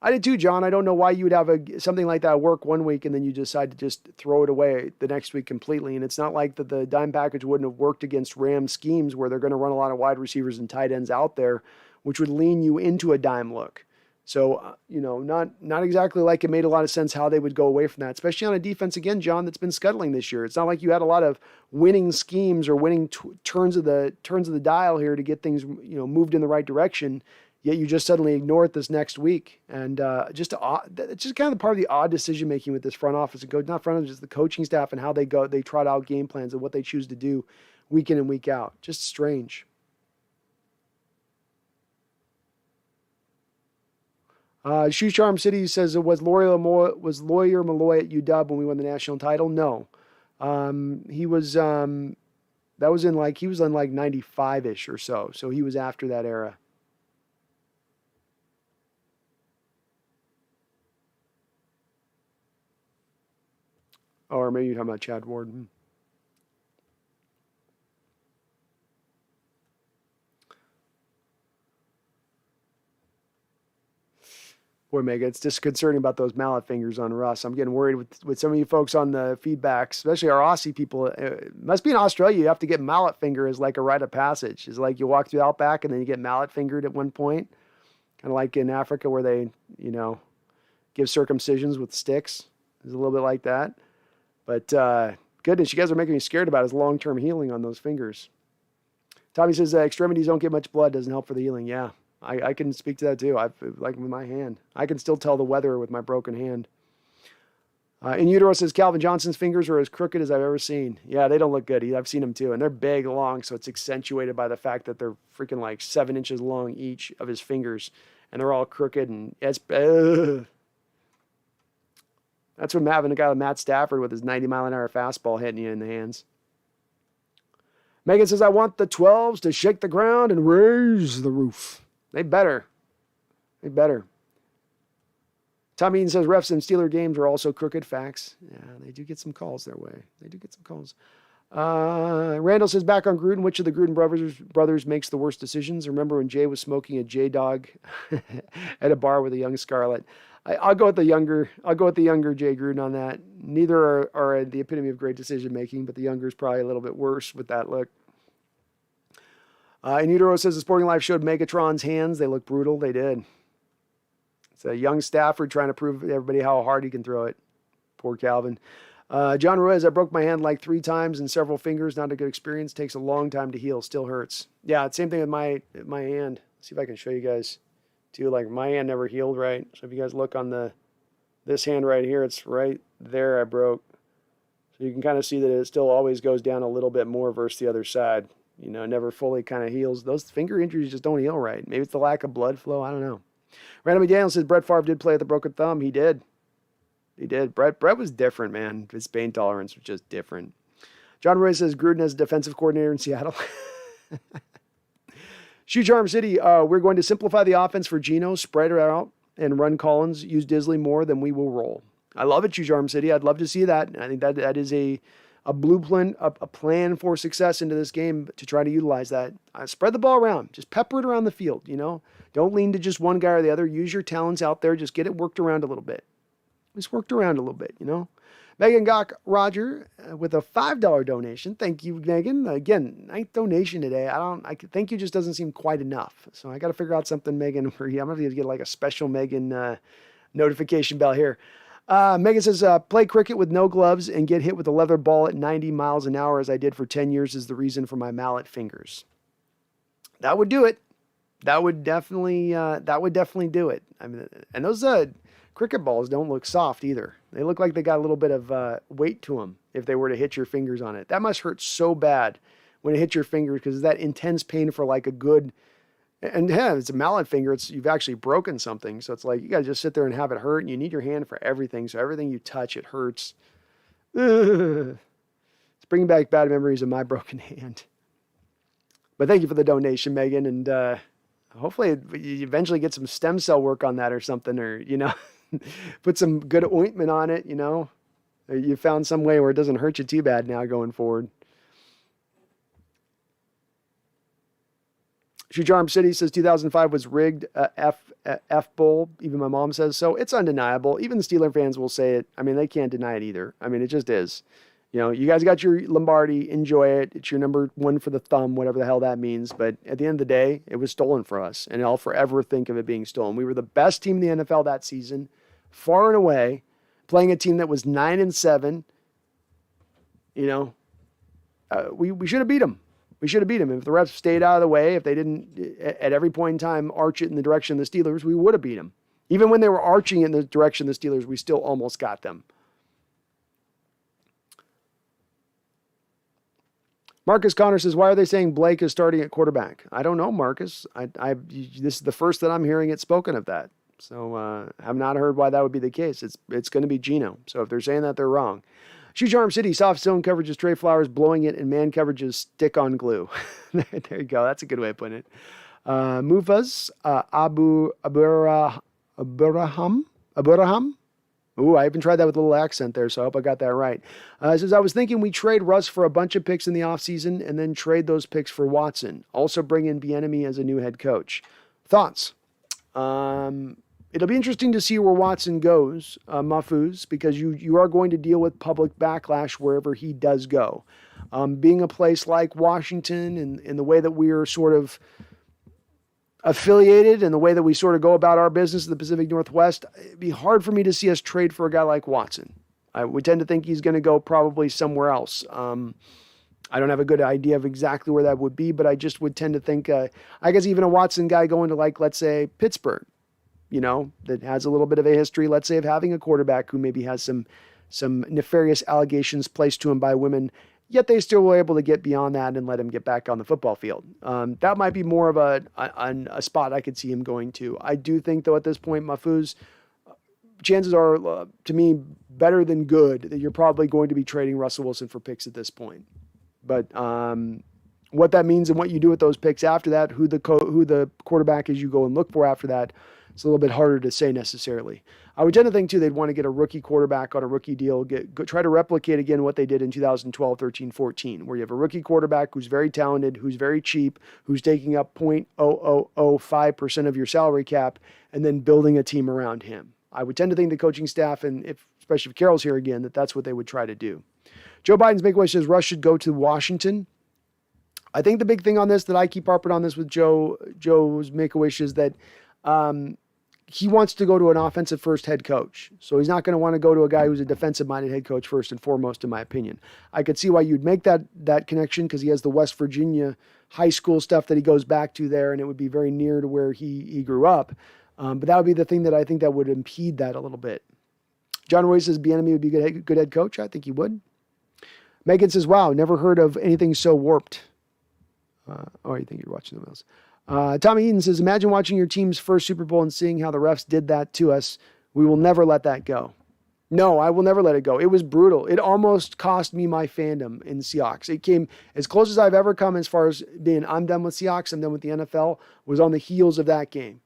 I did too, John. I don't know why you would have something like that work one week and then you decide to just throw it away the next week completely. And it's not like that the dime package wouldn't have worked against Ram schemes where they're going to run a lot of wide receivers and tight ends out there, which would lean you into a dime look. So, not exactly like it made a lot of sense how they would go away from that, especially on a defense, again, John, that's been scuttling this year. It's not like you had a lot of winning schemes or winning turns of the dial here to get things, moved in the right direction. Yet you just suddenly ignore it this next week. And it's just kind of part of the odd decision making with this front office. Not front office, just the coaching staff and how they trot out game plans and what they choose to do week in and week out. Just strange. Shoe Charm City says, was Lawyer Malloy at UW when we won the national title? No. He was in like 95-ish or so. So he was after that era. Or maybe you're talking about Chad Warden. Boy, Mega, it's disconcerting about those mallet fingers on Russ. I'm getting worried with some of you folks on the feedbacks, especially our Aussie people. It must be in Australia. You have to get mallet finger as like a rite of passage. It's like you walk through the Outback and then you get mallet fingered at one point. Kind of like in Africa where they, give circumcisions with sticks. It's a little bit like that. But Goodness, you guys are making me scared about his long-term healing on those fingers. Tommy says extremities don't get much blood, doesn't help for the healing. Yeah, I can speak to that too. Like with my hand. I can still tell the weather with my broken hand. In utero says Calvin Johnson's fingers are as crooked as I've ever seen. Yeah, they don't look good. I've seen them too. And they're big, long, so it's accentuated by the fact that they're freaking like 7 inches long each of his fingers. And they're all crooked. And it's... That's from having a guy like Matt Stafford with his 90-mile-an-hour fastball hitting you in the hands. Megan says, I want the 12s to shake the ground and raise the roof. They better. They better. Tom Eaton says, refs in Steeler games are also crooked. Facts. Yeah, they do get some calls their way. They do get some calls. Randall says, back on Gruden, which of the Gruden brothers makes the worst decisions? Remember when Jay was smoking a J-Dog at a bar with a young Scarlet? I'll go with the younger Jay Gruden on that. Neither are the epitome of great decision making, but the younger is probably a little bit worse with that look. In Utero says the Sporting Life showed Megatron's hands. They look brutal. They did. It's a young Stafford trying to prove to everybody how hard he can throw it. Poor Calvin. John Ruiz, I broke my hand like 3 times and several fingers. Not a good experience. Takes a long time to heal. Still hurts. Yeah, same thing with my hand. Let's see if I can show you guys. Too, like my hand never healed right. So if you guys look on this hand right here, it's right there I broke. So you can kind of see that it still always goes down a little bit more versus the other side. You know, it never fully kind of heals. Those finger injuries just don't heal right. Maybe it's the lack of blood flow. I don't know. Randall McDaniel says Brett Favre did play with a broken thumb. He did. He did. Brett was different, man. His pain tolerance was just different. John Roy says Gruden as a defensive coordinator in Seattle. Shoe Charm City, we're going to simplify the offense for Geno, spread it out, and run Collins, use Disley more, than we will roll. I love it, Shoe Charm City. I'd love to see that. I think that is a blueprint, a plan for success into this game to try to utilize that. Spread the ball around. Just pepper it around the field, you know. Don't lean to just one guy or the other. Use your talents out there. Just get it worked around a little bit. Just worked around a little bit, you know. Megan Gok Roger with a $5 donation. Thank you, Megan. Again, 9th donation today. Thank you just doesn't seem quite enough. So I got to figure out something, Megan, for you. I'm going to get like a special Megan notification bell here. Megan says, play cricket with no gloves and get hit with a leather ball at 90 miles an hour as I did for 10 years is the reason for my mallet fingers. That would do it. That would definitely do it. I mean, and those cricket balls don't look soft either. They look like they got a little bit of weight to them if they were to hit your fingers on it. That must hurt so bad when it hits your fingers because that intense pain for like a good, and yeah, it's a mallet finger. You've actually broken something. So it's like you got to just sit there and have it hurt, and you need your hand for everything. So everything you touch, it hurts. It's bringing back bad memories of my broken hand. But thank you for the donation, Megan, and hopefully you eventually get some stem cell work on that or something, or, you know, put some good ointment on it, you know. You found some way where it doesn't hurt you too bad now going forward. Shujarm City says 2005 was rigged, F Bowl. Even my mom says so. It's undeniable. Even the Steeler fans will say it. I mean, they can't deny it either. I mean, it just is. You know, you guys got your Lombardi. Enjoy it. It's your number 1 for the thumb, whatever the hell that means. But at the end of the day, it was stolen for us. And I'll forever think of it being stolen. We were the best team in the NFL that season, far and away, playing a team that was 9-7. You know, we should have beat them. We should have beat them. If the refs stayed out of the way, if they didn't at every point in time arch it in the direction of the Steelers, we would have beat them. Even when they were arching in the direction of the Steelers, we still almost got them. Marcus Connor says, why are they saying Blake is starting at quarterback? I don't know, Marcus. This is the first that I'm hearing it spoken of that. So have not heard why that would be the case. It's going to be Geno. So if they're saying that, they're wrong. Shoe Charm City, soft zone coverage is Trey Flowers blowing it, and man coverage is stick on glue. There you go. That's a good way of putting it. Mufaz, Aburaham. Ooh, I even tried that with a little accent there, so I hope I got that right. It says, I was thinking we trade Russ for a bunch of picks in the offseason and then trade those picks for Watson. Also bring in Bieniemy as a new head coach. Thoughts? It'll be interesting to see where Watson goes, Mahfouz, because you are going to deal with public backlash wherever he does go. Being a place like Washington and in the way that we are sort of affiliated and the way that we sort of go about our business in the Pacific Northwest, it'd be hard for me to see us trade for a guy like Watson. I would tend to think he's going to go probably somewhere else. I don't have a good idea of exactly where that would be, but I just would tend to think, I guess even a Watson guy going to, like, let's say Pittsburgh, that has a little bit of a history, let's say, of having a quarterback who maybe has some nefarious allegations placed to him by women, yet they still were able to get beyond that and let him get back on the football field. That might be more of a spot I could see him going to. I do think, though, at this point, Mahfouz, chances are, to me, better than good that you're probably going to be trading Russell Wilson for picks at this point. But what that means and what you do with those picks after that, who the quarterback is you go and look for after that, it's a little bit harder to say necessarily. I would tend to think, too, they'd want to get a rookie quarterback on a rookie deal, try to replicate again what they did in 2012, 13, 14, where you have a rookie quarterback who's very talented, who's very cheap, who's taking up 0.0005% of your salary cap, and then building a team around him. I would tend to think the coaching staff, and especially if Carroll's here again, that's what they would try to do. Joe Biden's Make-A-Wish says Russ should go to Washington. I think the big thing on this that I keep harping on this with Joe's Make-A-Wish is that he wants to go to an offensive first head coach. So he's not going to want to go to a guy who's a defensive minded head coach first and foremost, in my opinion. I could see why you'd make that connection because he has the West Virginia high school stuff that he goes back to there, and it would be very near to where he grew up. But that would be the thing that I think that would impede that a little bit. John Roy says Bieniemy would be a good head coach. I think he would. Megan says, wow, never heard of anything so warped. You think you're watching something else. Tommy Eden says, imagine watching your team's first Super Bowl and seeing how the refs did that to us. We will never let that go. No, I will never let it go. It was brutal. It almost cost me my fandom in Seahawks. It came as close as I've ever come as far as being, I'm done with Seahawks, I'm done with the NFL, was on the heels of that game.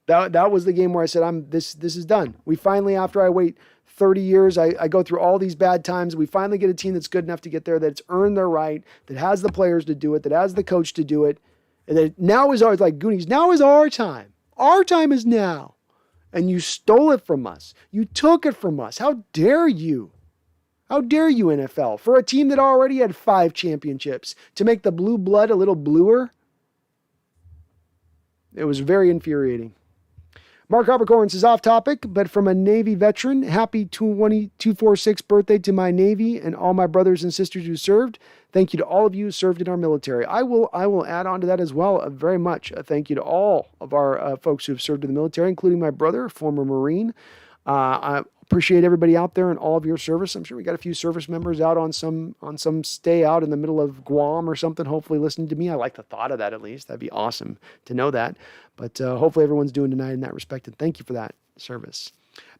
That was the game where I said, this is done. We finally, after I wait 30 years, I go through all these bad times. We finally get a team that's good enough to get there, that's earned their right, that has the players to do it, that has the coach to do it. And that now is ours, like Goonies, now is our time. Our time is now. And you stole it from us. You took it from us. How dare you? How dare you, NFL, for a team that already had 5 championships, to make the blue blood a little bluer? It was very infuriating. Mark Harpercorn says, off topic, but from a Navy veteran, happy 246 birthday to my Navy and all my brothers and sisters who served. Thank you to all of you who served in our military. I will add on to that as well, very much. A thank you to all of our folks who have served in the military, including my brother, former Marine. I appreciate everybody out there and all of your service. I'm sure we got a few service members out on some stay out in the middle of Guam or something, hopefully listening to me. I like the thought of that, at least. That'd be awesome to know that. But hopefully everyone's doing tonight in that respect, and thank you for that service.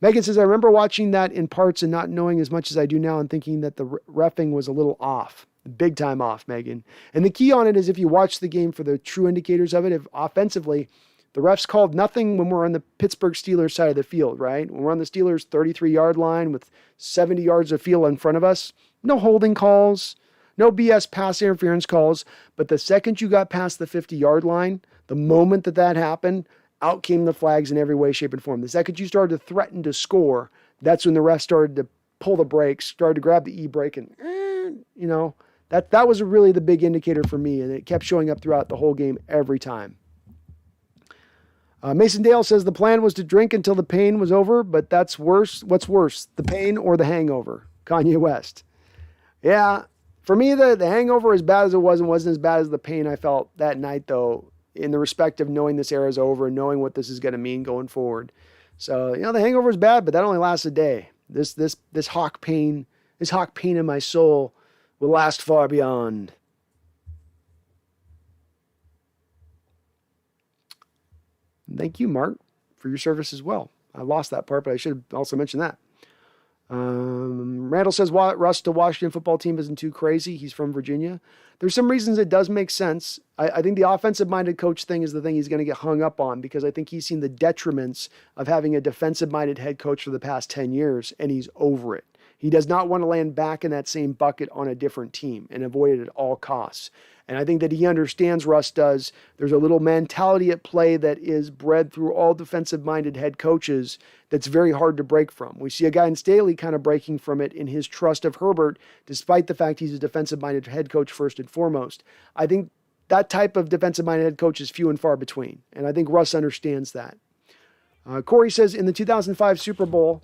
Megan says, I remember watching that in parts and not knowing as much as I do now and thinking that the reffing was a little off. Big time off, Megan. And the key on it is if you watch the game for the true indicators of it, if offensively, the refs called nothing when we're on the Pittsburgh Steelers side of the field, right? When we're on the Steelers 33-yard line with 70 yards of field in front of us, no holding calls, no BS pass interference calls. But the second you got past the 50-yard line, the moment that happened, out came the flags in every way, shape, and form. The second you started to threaten to score, that's when the refs started to pull the brakes, started to grab the e-brake, and, that was really the big indicator for me, and it kept showing up throughout the whole game every time. Mason Dale says the plan was to drink until the pain was over, but that's worse. What's worse, the pain or the hangover? Kanye West. Yeah, for me, the hangover, as bad as it was, and wasn't as bad as the pain I felt that night, though, in the respect of knowing this era is over and knowing what this is going to mean going forward. So, the hangover is bad, but that only lasts a day. This hawk pain in my soul will last far beyond. Thank you, Mark, for your service as well. I lost that part, but I should have also mentioned that. Randall says Russ to Washington football team isn't too crazy. He's from Virginia. There's some reasons it does make sense. I think the offensive-minded coach thing is the thing he's going to get hung up on because I think he's seen the detriments of having a defensive-minded head coach for the past 10 years, and he's over it. He does not want to land back in that same bucket on a different team and avoid it at all costs. And I think that he understands, Russ does, there's a little mentality at play that is bred through all defensive-minded head coaches that's very hard to break from. We see a guy in Staley kind of breaking from it in his trust of Herbert, despite the fact he's a defensive-minded head coach first and foremost. I think that type of defensive-minded head coach is few and far between, and I think Russ understands that. Corey says, in the 2005 Super Bowl,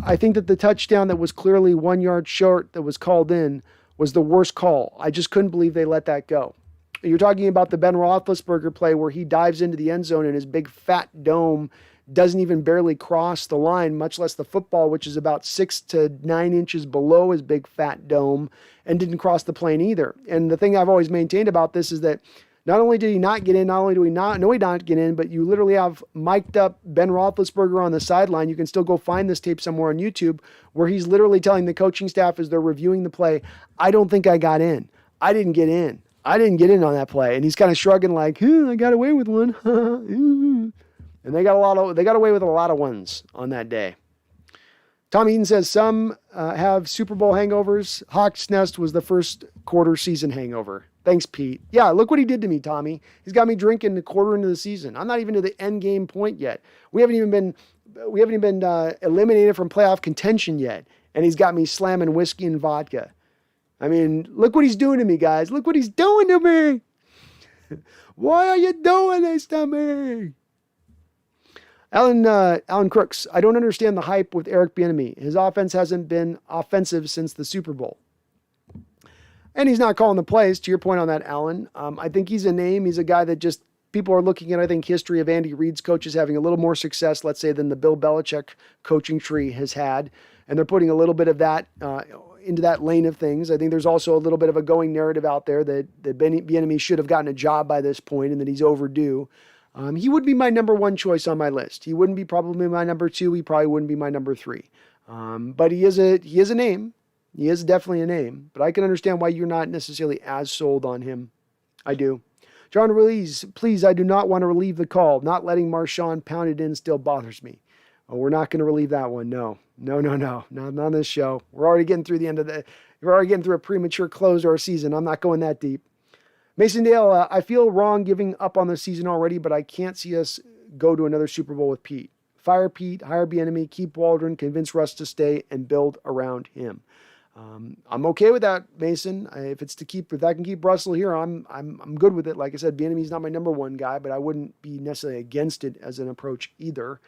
I think that the touchdown that was clearly 1 yard short that was called in was the worst call. I just couldn't believe they let that go. You're talking about the Ben Roethlisberger play where he dives into the end zone and his big fat dome doesn't even barely cross the line, much less the football, which is about 6 to 9 inches below his big fat dome, and didn't cross the plane either. And the thing I've always maintained about this is that not only did he not get in, not only do we not know he not get in, but you literally have mic'd up Ben Roethlisberger on the sideline. You can still go find this tape somewhere on YouTube where he's literally telling the coaching staff as they're reviewing the play, I don't think I got in. I didn't get in. I didn't get in on that play. And he's kind of shrugging like, I got away with one. And they got away with a lot of ones on that day. Tom Eden says some have Super Bowl hangovers. Hawks Nest was the first quarter season hangover. Thanks, Pete. Yeah, look what he did to me, Tommy. He's got me drinking a quarter into the season. I'm not even to the end game point yet. We haven't even been eliminated from playoff contention yet, and he's got me slamming whiskey and vodka. I mean, look what he's doing to me, guys. Look what he's doing to me. Why are you doing this to me? Alan Crooks, I don't understand the hype with Eric Bieniemy. His offense hasn't been offensive since the Super Bowl. And he's not calling the plays, to your point on that, Alan. I think he's a name. He's a guy that just people are looking at, I think, history of Andy Reid's coaches having a little more success, let's say, than the Bill Belichick coaching tree has had. And they're putting a little bit of that into that lane of things. I think there's also a little bit of a going narrative out there that Bieniemy should have gotten a job by this point and that he's overdue. He would be my number one choice on my list. He wouldn't be probably my number two. He probably wouldn't be my number three. But he is a name. He is definitely a name, but I can understand why you're not necessarily as sold on him. I do. John Ruiz, please, I do not want to relieve the call. Not letting Marshawn pound it in still bothers me. Oh, we're not going to relieve that one. No. Not on this show. We're already getting through we're already getting through a premature close to our season. I'm not going that deep. Mason Dale, I feel wrong giving up on the season already, but I can't see us go to another Super Bowl with Pete. Fire Pete, hire Bieniemy, keep Waldron, convince Russ to stay, and build around him. I'm okay with that, Mason. If I can keep Russell here, I'm good with it. Like I said, Bieniemy's not my number one guy, but I wouldn't be necessarily against it as an approach either.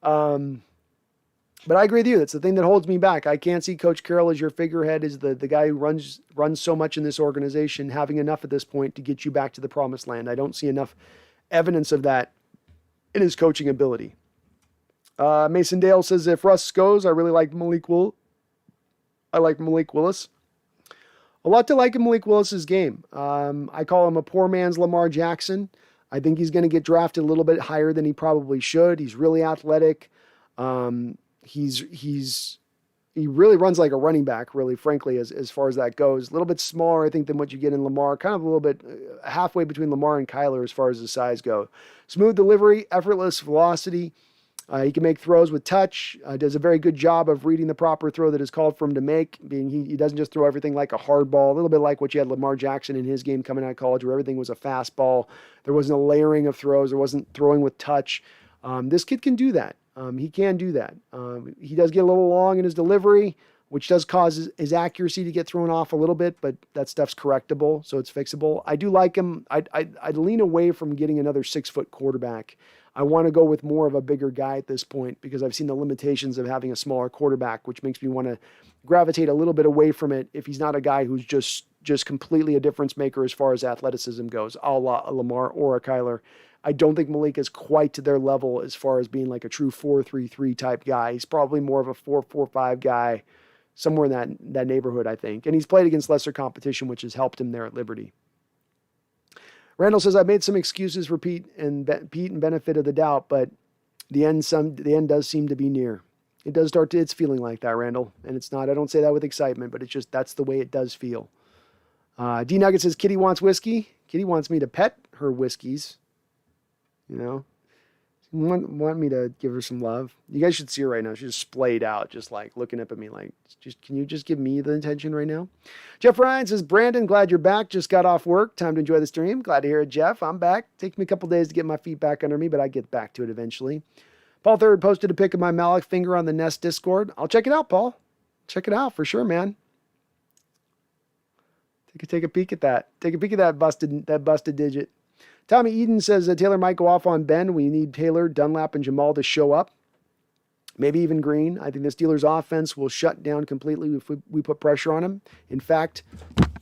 But I agree with you. That's the thing that holds me back. I can't see Coach Carroll as your figurehead, as the guy who runs so much in this organization, having enough at this point to get you back to the promised land. I don't see enough evidence of that in his coaching ability. Mason Dale says, if Russ goes, I really like Malik Willis. I like Malik Willis. A lot to like in Malik Willis's game. I call him a poor man's Lamar Jackson. I think he's going to get drafted a little bit higher than he probably should. He's really athletic. He really runs like a running back, really, frankly, as far as that goes. A little bit smaller, I think, than what you get in Lamar. Kind of a little bit halfway between Lamar and Kyler as far as the size go. Smooth delivery, effortless velocity. He can make throws with touch, does a very good job of reading the proper throw that is called for him to make, being he doesn't just throw everything like a hard ball, a little bit like what you had Lamar Jackson in his game coming out of college, where everything was a fastball. There wasn't a layering of throws. There wasn't throwing with touch. This kid can do that. He can do that. He does get a little long in his delivery, which does cause his accuracy to get thrown off a little bit, but that stuff's correctable, so it's fixable. I do like him. I'd lean away from getting another 6-foot quarterback. I want to go with more of a bigger guy at this point because I've seen the limitations of having a smaller quarterback, which makes me want to gravitate a little bit away from it if he's not a guy who's just completely a difference maker as far as athleticism goes, a la a Lamar or a Kyler. I don't think Malik is quite to their level as far as being like a true 4-3-3 type guy. He's probably more of a 4-4-5 guy, somewhere in that neighborhood, I think. And he's played against lesser competition, which has helped him there at Liberty. Randall says, I've made some excuses for Pete and benefit of the doubt, but the end does seem to be near. It does it's feeling like that, Randall. And it's not, I don't say that with excitement, but it's just, that's the way it does feel. D Nugget says, Kitty wants whiskey. Kitty wants me to pet her whiskeys. You know, want me to give her some love. You guys should see her right now. She's just splayed out, just like looking up at me like, can you just give me the attention right now? Jeff Ryan says, Brandon, glad you're back. Just got off work. Time to enjoy the stream. Glad to hear it, Jeff. I'm back. Takes me a couple days to get my feet back under me, but I get back to it eventually. Paul Third posted a pic of my mallet finger on the Nest Discord. I'll check it out, Paul. Check it out for sure, man. Take a peek at that. Take a peek at that busted digit. Tommy Eden says Taylor might go off on Ben. We need Taylor, Dunlap, and Jamal to show up. maybe even Green. I think the Steelers offense will shut down completely if we put pressure on him. In fact,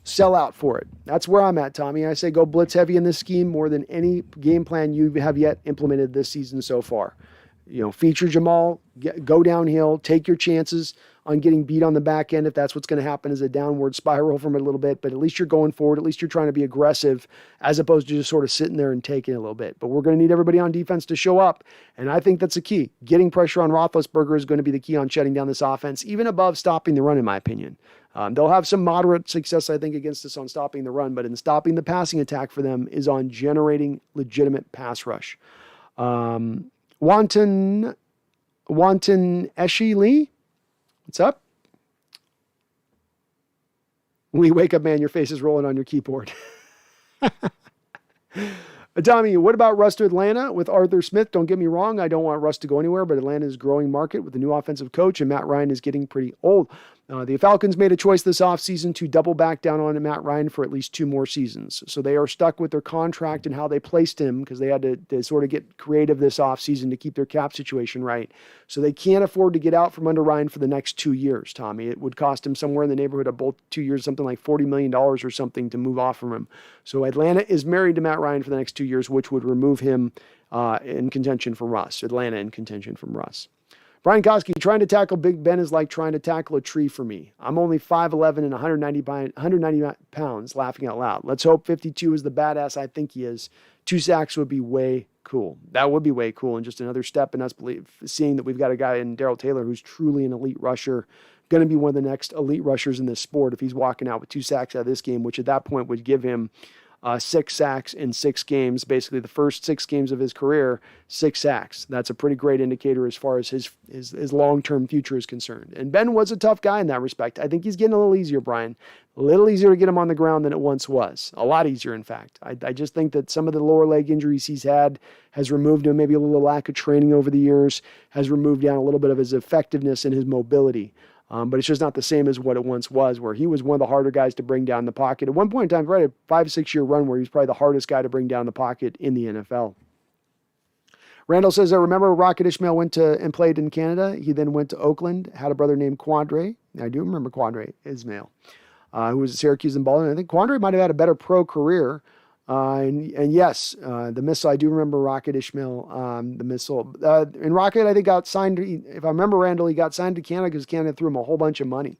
sell out for it. That's where I'm at, Tommy. I say go blitz heavy in this scheme more than any game plan you have yet implemented this season so far. Feature Jamal, go downhill, take your chances on getting beat on the back end if that's what's going to happen as a downward spiral from it a little bit. But at least you're going forward. At least you're trying to be aggressive as opposed to just sort of sitting there and taking it a little bit. But we're going to need everybody on defense to show up. And I think that's the key. Getting pressure on Roethlisberger is going to be the key on shutting down this offense, even above stopping the run, in my opinion. They'll have some moderate success, I think, against us on stopping the run. But in stopping the passing attack for them is on generating legitimate pass rush. Wanton Eshi Lee, what's up? Lee, wake up, man. Your face is rolling on your keyboard. Tommy, what about Russ to Atlanta with Arthur Smith? Don't get me wrong. I don't want Russ to go anywhere, but Atlanta is a growing market with a new offensive coach, and Matt Ryan is getting pretty old. The Falcons made a choice this offseason to double back down on Matt Ryan for at least 2 more seasons. So they are stuck with their contract and how they placed him because they had to sort of get creative this offseason to keep their cap situation right. So they can't afford to get out from under Ryan for the next 2 years, Tommy. It would cost him somewhere in the neighborhood of both 2 years, something like $40 million or something to move off from him. So Atlanta is married to Matt Ryan for the next 2 years, which would remove him in contention from Russ. Atlanta in contention from Russ. Brian Koski, trying to tackle Big Ben is like trying to tackle a tree for me. I'm only 5'11 and 190 pounds, laughing out loud. Let's hope 52 is the badass I think he is. 2 sacks would be way cool. That would be way cool, and just another step in us seeing that we've got a guy in Darrell Taylor who's truly an elite rusher, going to be one of the next elite rushers in this sport if he's walking out with 2 sacks out of this game, which at that point would give him 6 sacks in 6 games, basically the first 6 games of his career, 6 sacks. That's a pretty great indicator as far as his long-term future is concerned. And Ben was a tough guy in that respect. I think he's getting a little easier, Brian. A little easier to get him on the ground than it once was. A lot easier, in fact. I just think that some of the lower leg injuries he's had has removed him, maybe a little lack of training over the years, has removed down a little bit of his effectiveness and his mobility. But it's just not the same as what it once was, where he was one of the harder guys to bring down the pocket. At one point in time, right, a 5-6 year run where he was probably the hardest guy to bring down the pocket in the NFL. Randall says, I remember Rocket Ishmael went to and played in Canada. He then went to Oakland, had a brother named Quandre. I do remember Quandre Ismail, who was at Syracuse and Baldwin. I think Quandre might have had a better pro career. And yes, the missile, I do remember Rocket Ishmael, the missile. And Rocket, I think, got signed, if I remember Randall, he got signed to Canada because Canada threw him a whole bunch of money,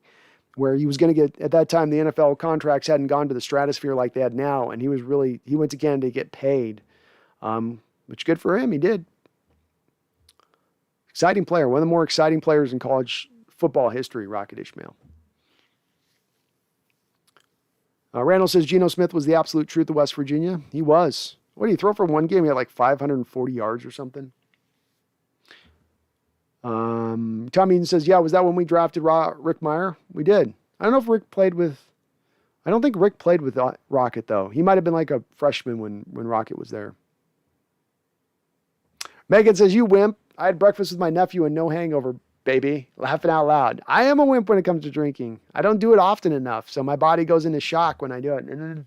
where he was going to get, at that time, the NFL contracts hadn't gone to the stratosphere like they had now, and he went to Canada to get paid, which good for him, he did. Exciting player, one of the more exciting players in college football history, Rocket Ishmael. Randall says Geno Smith was the absolute truth of West Virginia. He was. What did he throw for one game? He had like 540 yards or something. Tom Eden says, yeah, was that when we drafted Rick Meyer? We did. I don't know if Rick played with... I don't think Rick played with Rocket, though. He might have been like a freshman when Rocket was there. Megan says, you wimp. I had breakfast with my nephew and no hangover, baby. Laughing out loud. I am a wimp when it comes to drinking. I don't do it often enough, so my body goes into shock when I do it.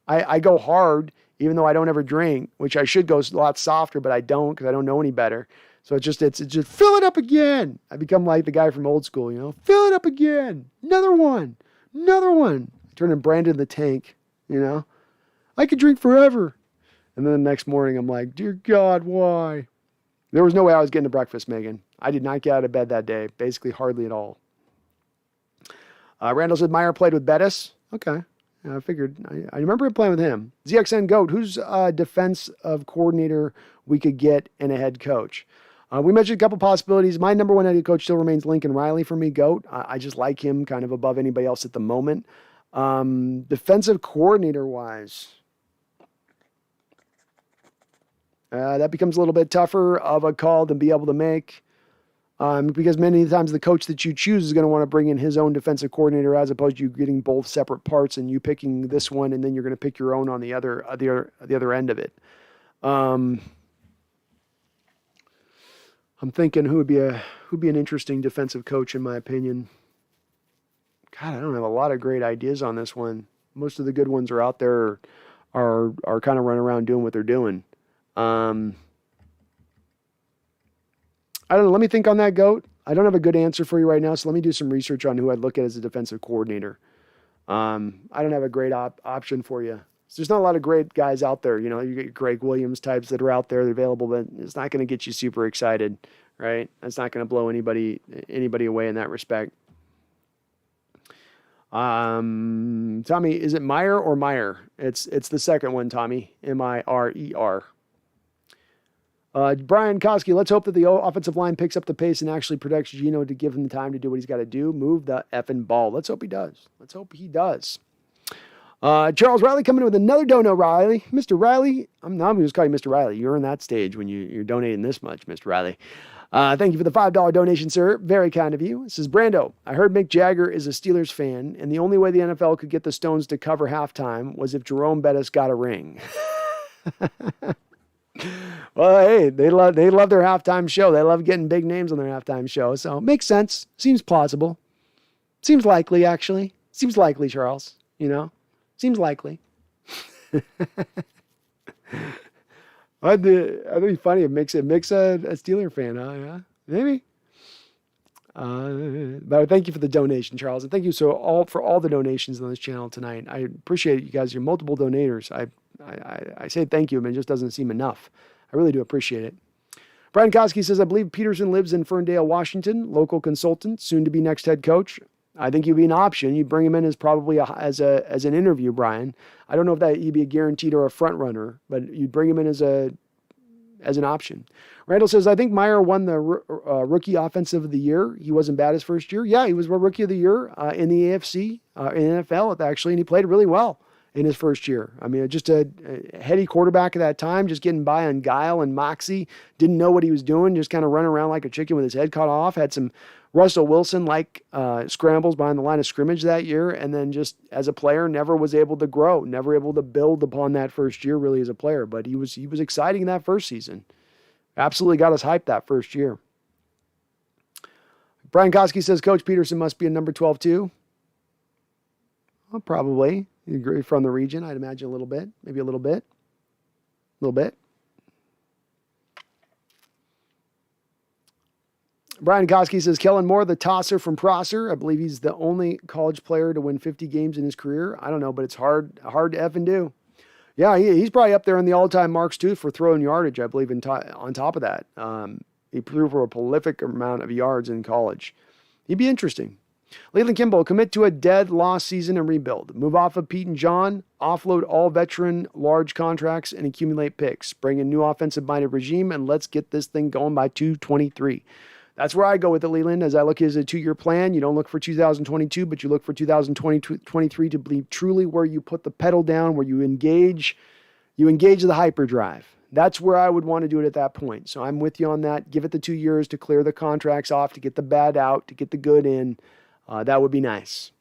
I go hard, even though I don't ever drink, which I should go a lot softer, but I don't because I don't know any better. So it's just fill it up again. I become like the guy from old school, fill it up again. Another one. Turning Brandon the Tank, I could drink forever. And then the next morning I'm like, dear God, why? There was no way I was getting to breakfast, Megan. I did not get out of bed that day, basically hardly at all. Randall said Meyer played with Bettis. Okay. I figured. I remember him playing with him. ZXN Goat, who's defensive coordinator we could get and a head coach? We mentioned a couple possibilities. My number one head coach still remains Lincoln Riley for me, Goat. I just like him kind of above anybody else at the moment. Defensive coordinator-wise, that becomes a little bit tougher of a call to be able to make. Because many times the coach that you choose is going to want to bring in his own defensive coordinator as opposed to you getting both separate parts and you picking this one and then you're going to pick your own on the other end of it. I'm thinking who'd be an interesting defensive coach in my opinion. God, I don't have a lot of great ideas on this one. Most of the good ones are out there are kind of running around doing what they're doing. I don't know. Let me think on that, Goat. I don't have a good answer for you right now, so let me do some research on who I'd look at as a defensive coordinator. I don't have a great option for you. So there's not a lot of great guys out there. You know, you get Greg Williams types that are out there, that are available, but it's not going to get you super excited, right? That's not going to blow anybody away in that respect. Tommy, is it Meyer or Meyer? It's the second one, Tommy. Mirer. Brian Koski, let's hope that the offensive line picks up the pace and actually protects Geno to give him the time to do what he's got to do. Move the effing ball. Let's hope he does. Let's hope he does. Charles Riley coming in with another dono, Riley. Mr. Riley, I'm going to just call you Mr. Riley. You're in that stage when you're donating this much, Mr. Riley. Thank you for the $5 donation, sir. Very kind of you. This is Brando. I heard Mick Jagger is a Steelers fan, and the only way the NFL could get the Stones to cover halftime was if Jerome Bettis got a ring. Well, hey, they love their halftime show. They love getting big names on their halftime show. So makes sense. Seems plausible. Seems likely, actually. Seems likely, Charles. You know? Seems likely. I'd be funny if Mick's a Steeler fan, huh? Yeah, maybe. But thank you for the donation, Charles, and thank you for all the donations on this channel tonight. I appreciate you guys. You're multiple donators. I say thank you, but it just doesn't seem enough. I really do appreciate it. Brian Koski says, I believe Peterson lives in Ferndale, Washington, local consultant, soon to be next head coach. I think he'd be an option. You bring him in as probably as an interview, Brian. I don't know if that he'd be a guaranteed or a front runner, but you'd bring him in as an option. Randall says, I think Meyer won the rookie offensive of the year. He wasn't bad his first year. Yeah, he was rookie of the year in the AFC, in NFL actually, and he played really well in his first year. I mean, just a heady quarterback at that time, just getting by on guile and moxie, didn't know what he was doing, just kind of running around like a chicken with his head cut off, had some Russell Wilson-like scrambles behind the line of scrimmage that year, and then just as a player never was able to grow, never able to build upon that first year really as a player, but he was exciting that first season. Absolutely got us hyped that first year. Brian Koski says, Coach Peterson must be a number 12 too. Well, probably. You agree from the region, I'd imagine a little bit, maybe a little bit. A little bit. Brian Koski says, Kellen Moore, the tosser from Prosser. I believe he's the only college player to win 50 games in his career. I don't know, but it's hard to effing do. Yeah, he's probably up there in the all-time marks, too, for throwing yardage, I believe, on top of that. He threw for a prolific amount of yards in college. He'd be interesting. Leland Kimball, commit to a dead lost season and rebuild. Move off of Pete and John, offload all veteran large contracts, and accumulate picks. Bring a new offensive-minded regime, and let's get this thing going by 2023. That's where I go with it, Leland. As I look at it as a 2-year plan, you don't look for 2022, but you look for 2023 to be truly where you put the pedal down, where you engage the hyperdrive. That's where I would want to do it at that point. So I'm with you on that. Give it the 2 years to clear the contracts off, to get the bad out, to get the good in. That would be nice.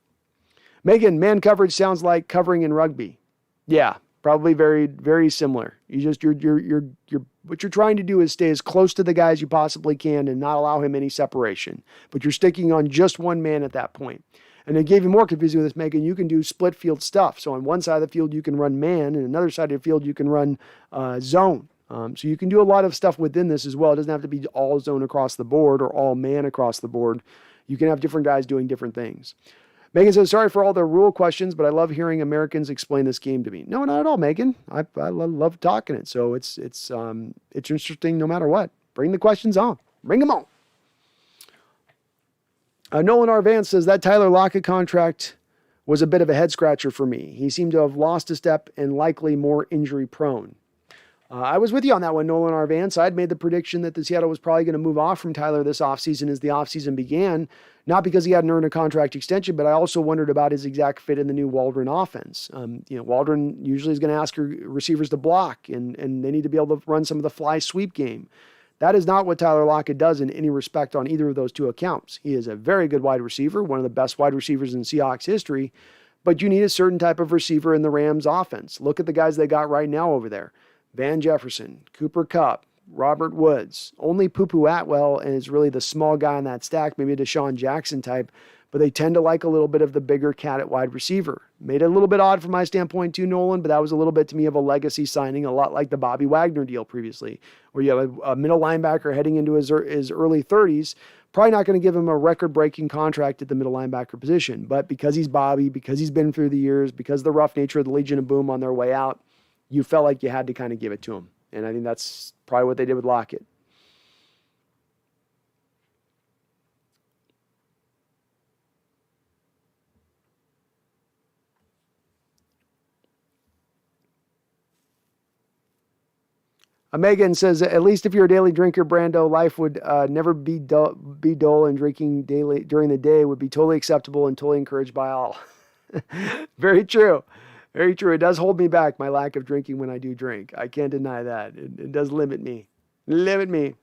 Megan, man coverage sounds like covering in rugby. Yeah, probably very, very similar. What you're trying to do is stay as close to the guy as you possibly can and not allow him any separation. But you're sticking on just one man at that point. And to get even more confusing with this, Megan, you can do split field stuff. So on one side of the field, you can run man, and another side of the field, you can run zone. So you can do a lot of stuff within this as well. It doesn't have to be all zone across the board or all man across the board. You can have different guys doing different things. Megan says, sorry for all the rule questions, but I love hearing Americans explain this game to me. No, not at all, Megan. I love talking it. So it's interesting no matter what. Bring the questions on. Bring them on. Nolan R. Vance says, that Tyler Lockett contract was a bit of a head scratcher for me. He seemed to have lost a step and likely more injury prone. I was with you on that one, Nolan R. Vance. I'd made the prediction that the Seattle was probably going to move off from Tyler this offseason as the offseason began, not because he hadn't earned a contract extension, but I also wondered about his exact fit in the new Waldron offense. Waldron usually is going to ask receivers to block, and they need to be able to run some of the fly sweep game. That is not what Tyler Lockett does in any respect on either of those two accounts. He is a very good wide receiver, one of the best wide receivers in Seahawks history, but you need a certain type of receiver in the Rams offense. Look at the guys they got right now over there. Van Jefferson, Cooper Kupp, Robert Woods. Only Poo-Poo Atwell is really the small guy in that stack, maybe a Deshaun Jackson type, but they tend to like a little bit of the bigger cat at wide receiver. Made it a little bit odd from my standpoint too, Nolan, but that was a little bit to me of a legacy signing, a lot like the Bobby Wagner deal previously, where you have a middle linebacker heading into his early 30s, probably not going to give him a record-breaking contract at the middle linebacker position, but because he's Bobby, because he's been through the years, because of the rough nature of the Legion of Boom on their way out, you felt like you had to kind of give it to him. And I think that's probably what they did with Lockett. Megan says, at least if you're a daily drinker, Brando, life would never be dull, and drinking daily during the day would be totally acceptable and totally encouraged by all. Very true. Very true. It does hold me back, my lack of drinking when I do drink. I can't deny that. It does limit me. Limit me.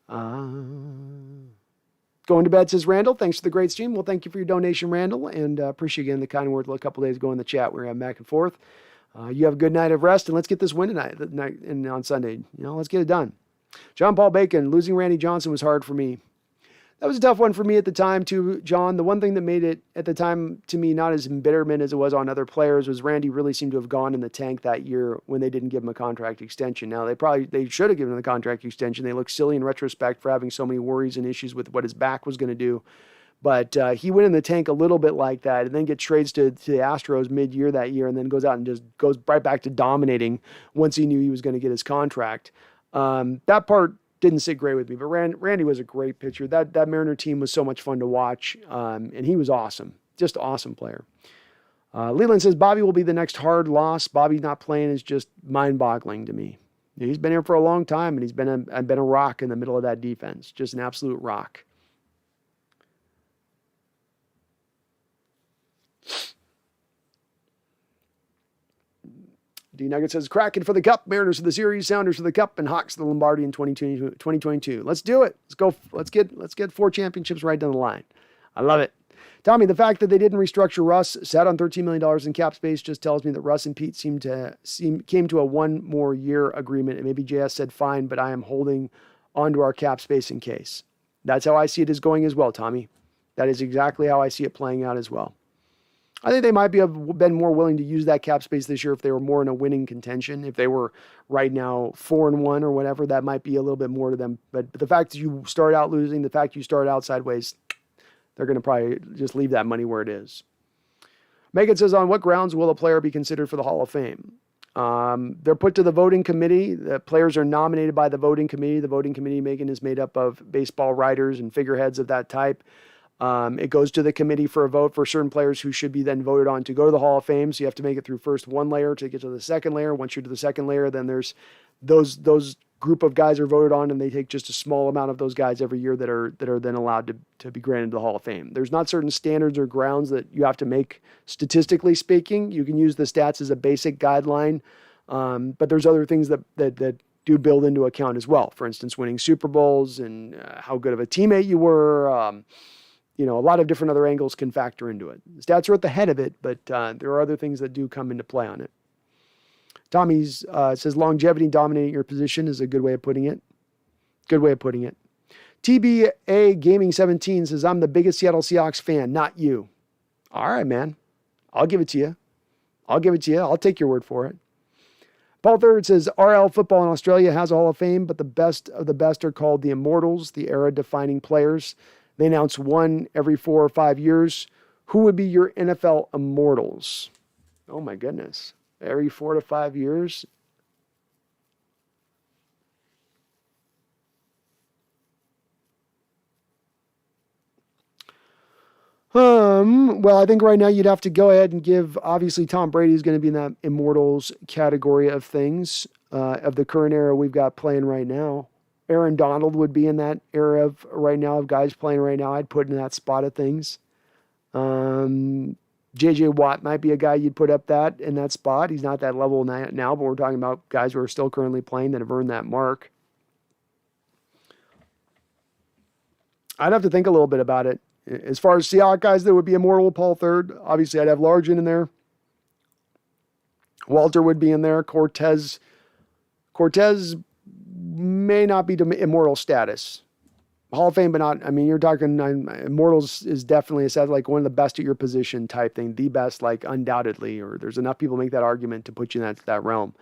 Going to bed, says Randall. Thanks for the great stream. Well, thank you for your donation, Randall, and appreciate again the kind words a couple days ago in the chat. We were having back and forth. You have a good night of rest, and let's get this win tonight and on Sunday. Let's get it done. John Paul Bacon, losing Randy Johnson was hard for me. That was a tough one for me at the time, too, John. The one thing that made it, at the time, to me, not as embitterment as it was on other players, was Randy really seemed to have gone in the tank that year when they didn't give him a contract extension. Now, they should have given him the contract extension. They look silly in retrospect for having so many worries and issues with what his back was going to do. But he went in the tank a little bit like that and then gets trades to the Astros mid-year that year and then goes out and just goes right back to dominating once he knew he was going to get his contract. That part didn't sit great with me, but Randy was a great pitcher. That Mariner team was so much fun to watch, and he was awesome. Just awesome player. Leland says, Bobby will be the next hard loss. Bobby not playing is just mind-boggling to me. He's been here for a long time, and he's been a rock in the middle of that defense. Just an absolute rock. D Nugget says, Kraken for the Cup, Mariners for the Series, Sounders for the Cup, and Hawks for the Lombardi in 2022. Let's do it. Let's go. Let's get 4 championships right down the line. I love it. Tommy, the fact that they didn't restructure Russ, sat on $13 million in cap space, just tells me that Russ and Pete came to a 1 more year agreement, and maybe JS said fine, but I am holding onto our cap space in case. That's how I see it as going as well, Tommy. That is exactly how I see it playing out as well. I think they might have been more willing to use that cap space this year if they were more in a winning contention. If they were right now 4-1 or whatever, that might be a little bit more to them. But the fact that you start out losing, the fact you start out sideways, they're going to probably just leave that money where it is. Megan says, on what grounds will a player be considered for the Hall of Fame? They're put to the voting committee. The players are nominated by the voting committee. The voting committee, Megan, is made up of baseball writers and figureheads of that type. It goes to the committee for a vote for certain players who should be then voted on to go to the Hall of Fame. So you have to make it through first one layer to get to the second layer. Once you're to the second layer, then there's those group of guys are voted on, and they take just a small amount of those guys every year that are then allowed to be granted the Hall of Fame. There's not certain standards or grounds that you have to make statistically speaking. You can use the stats as a basic guideline, but there's other things that do build into account as well. For instance, winning Super Bowls and how good of a teammate you were. A lot of different other angles can factor into it. The stats are at the head of it, but there are other things that do come into play on it. Tommy's says longevity dominating your position is a good way of putting it. Good way of putting it. TBA Gaming 17 says, I'm the biggest Seattle Seahawks fan, not you. All right, man. I'll give it to you. I'll take your word for it. Paul Third says, RL football in Australia has a Hall of Fame, but the best of the best are called the Immortals, the era-defining players. They announce one every 4 or 5 years. Who would be your NFL Immortals? Oh, my goodness. Every 4 to 5 years? Well, I think right now you'd have to go ahead and give, obviously, Tom Brady is going to be in that Immortals category of things, of the current era we've got playing right now. Aaron Donald would be in that era of right now of guys playing right now. I'd put in that spot of things. J.J. Watt might be a guy you'd put up in that spot. He's not that level now, but we're talking about guys who are still currently playing that have earned that mark. I'd have to think a little bit about it. As far as Seahawks guys that would be immortal, Paul Third, obviously I'd have Largent in there. Walter would be in there. Cortez may not be to immortal status, Hall of Fame, but not, I mean, you're talking, Immortals is definitely assessed like one of the best at your position type thing, the best, like undoubtedly, or there's enough people make that argument to put you in that realm.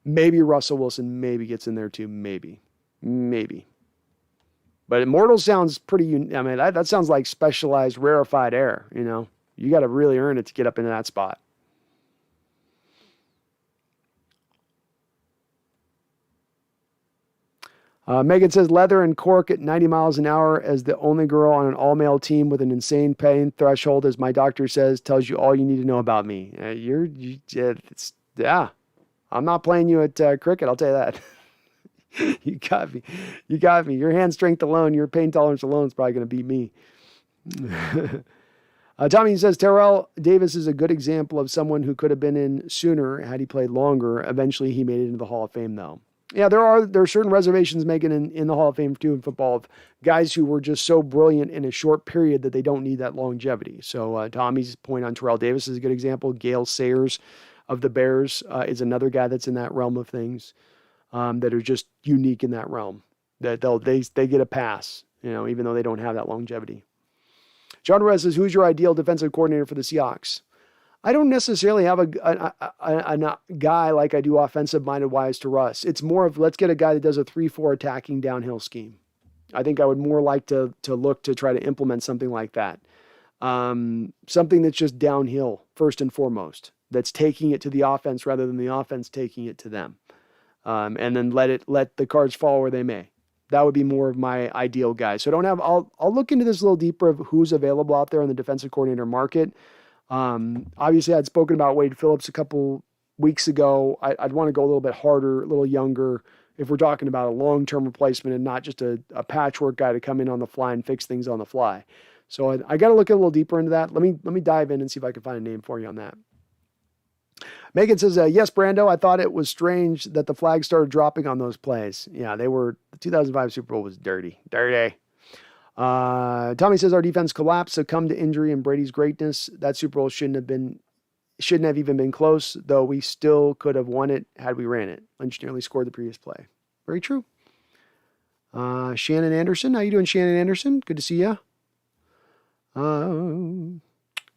Maybe Russell Wilson maybe gets in there too, maybe. But Immortals sounds pretty, I mean, that sounds like specialized, rarefied air, you know? You got to really earn it to get up into that spot. Megan says, leather and cork at 90 miles an hour as the only girl on an all-male team with an insane pain threshold, as my doctor says, tells you all you need to know about me. I'm not playing you at cricket, I'll tell you that. You got me. Your hand strength alone, your pain tolerance alone is probably going to beat me. Tommy says, Terrell Davis is a good example of someone who could have been in sooner had he played longer. Eventually, he made it into the Hall of Fame, though. Yeah, there are certain reservations making in the Hall of Fame, too, in football, of guys who were just so brilliant in a short period that they don't need that longevity. So Tommy's point on Terrell Davis is a good example. Gale Sayers of the Bears is another guy that's in that realm of things that are just unique in that realm. That they get a pass, you know, even though they don't have that longevity. John Perez says, who's your ideal defensive coordinator for the Seahawks? I don't necessarily have a guy like I do offensive-minded wise to Russ. It's more of let's get a guy that does a 3-4 attacking downhill scheme. I think I would more like to look to try to implement something like that. Something that's just downhill first and foremost, that's taking it to the offense rather than the offense taking it to them. And then let the cards fall where they may. That would be more of my ideal guy. So I'll look into this a little deeper of who's available out there in the defensive coordinator market. Obviously I'd spoken about Wade Phillips a couple weeks ago. I'd want to go a little bit harder, a little younger, if we're talking about a long-term replacement and not just a patchwork guy to come in on the fly and fix things on the fly. So I got to look a little deeper into that. Let me dive in and see if I can find a name for you on that. Megan says, yes, Brando, I thought it was strange that the flag started dropping on those plays. Yeah, the 2005 Super Bowl was dirty. Tommy says our defense collapsed, succumbed to injury and Brady's greatness. That Super Bowl shouldn't have even been close, though we still could have won it had we ran it. Lynch nearly scored the previous play. Very true. Shannon Anderson. How you doing, Shannon Anderson? Good to see you.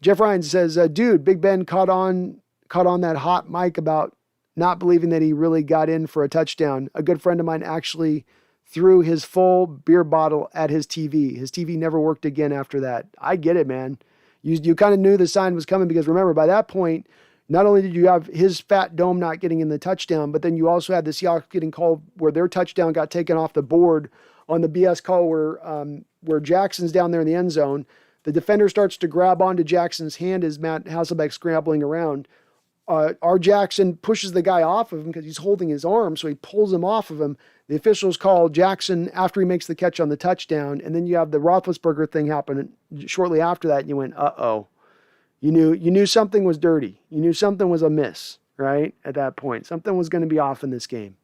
Jeff Ryan says, dude, Big Ben caught on that hot mic about not believing that he really got in for a touchdown. A good friend of mine actually threw his full beer bottle at his TV. His TV never worked again after that. I get it, man. You kind of knew the sign was coming because remember, by that point, not only did you have his fat dome not getting in the touchdown, but then you also had the Seahawks getting called where their touchdown got taken off the board on the BS call where Jackson's down there in the end zone. The defender starts to grab onto Jackson's hand as Matt Hasselbeck's scrambling around. R. Jackson pushes the guy off of him because he's holding his arm, so he pulls him off of him. The officials call Jackson after he makes the catch on the touchdown, and then you have the Roethlisberger thing happen shortly after that, and you went, uh-oh. You knew something was dirty. You knew something was amiss, right, at that point. Something was going to be off in this game.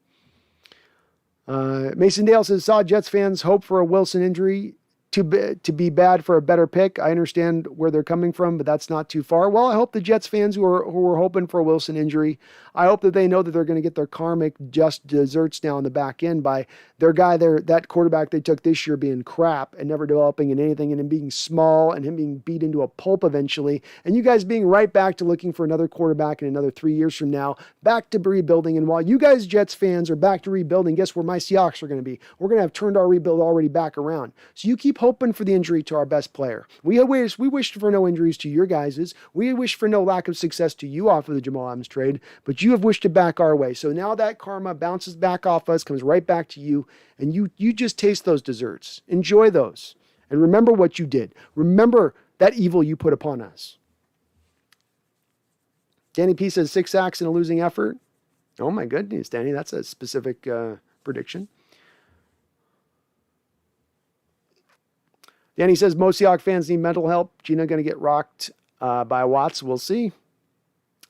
Mason Dale says, saw Jets fans hope for a Wilson injury to be bad for a better pick. I understand where they're coming from, but that's not too far. Well, I hope the Jets fans who are hoping for a Wilson injury, I hope that they know that they're going to get their karmic just desserts now in the back end by their guy there, that quarterback they took this year being crap and never developing in anything, and him being small and him being beat into a pulp eventually, and you guys being right back to looking for another quarterback in another 3 years from now, back to rebuilding. And while you guys Jets fans are back to rebuilding, guess where my Seahawks are going to be? We're going to have turned our rebuild already back around. So you keep hoping for the injury to our best player. We wished for no injuries to your guys's. We wish for no lack of success to you off of the Jamal Adams trade, but you have wished it back our way. So now that karma bounces back off us, comes right back to you, and you just taste those desserts. Enjoy those. And remember what you did. Remember that evil you put upon us. Danny P says 6 sacks in a losing effort. Oh my goodness, Danny, that's a specific prediction. Danny says most Seahawks fans need mental help. Geno going to get rocked by Watts. We'll see.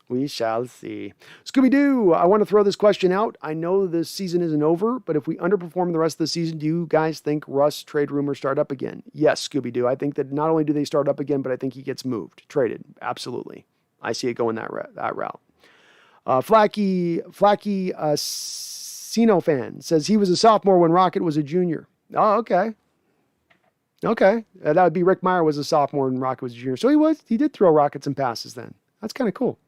We shall see. Scooby-Doo, I want to throw this question out. I know the season isn't over, but if we underperform the rest of the season, do you guys think Russ trade rumors start up again? Yes, Scooby-Doo. I think that not only do they start up again, but I think he gets moved, traded. Absolutely. I see it going that route. Flacky Sino fan says he was a sophomore when Rocket was a junior. Oh, okay. Okay. That would be Rick Meyer was a sophomore and Rocket was a junior. So he did throw rockets and passes then. That's kind of cool.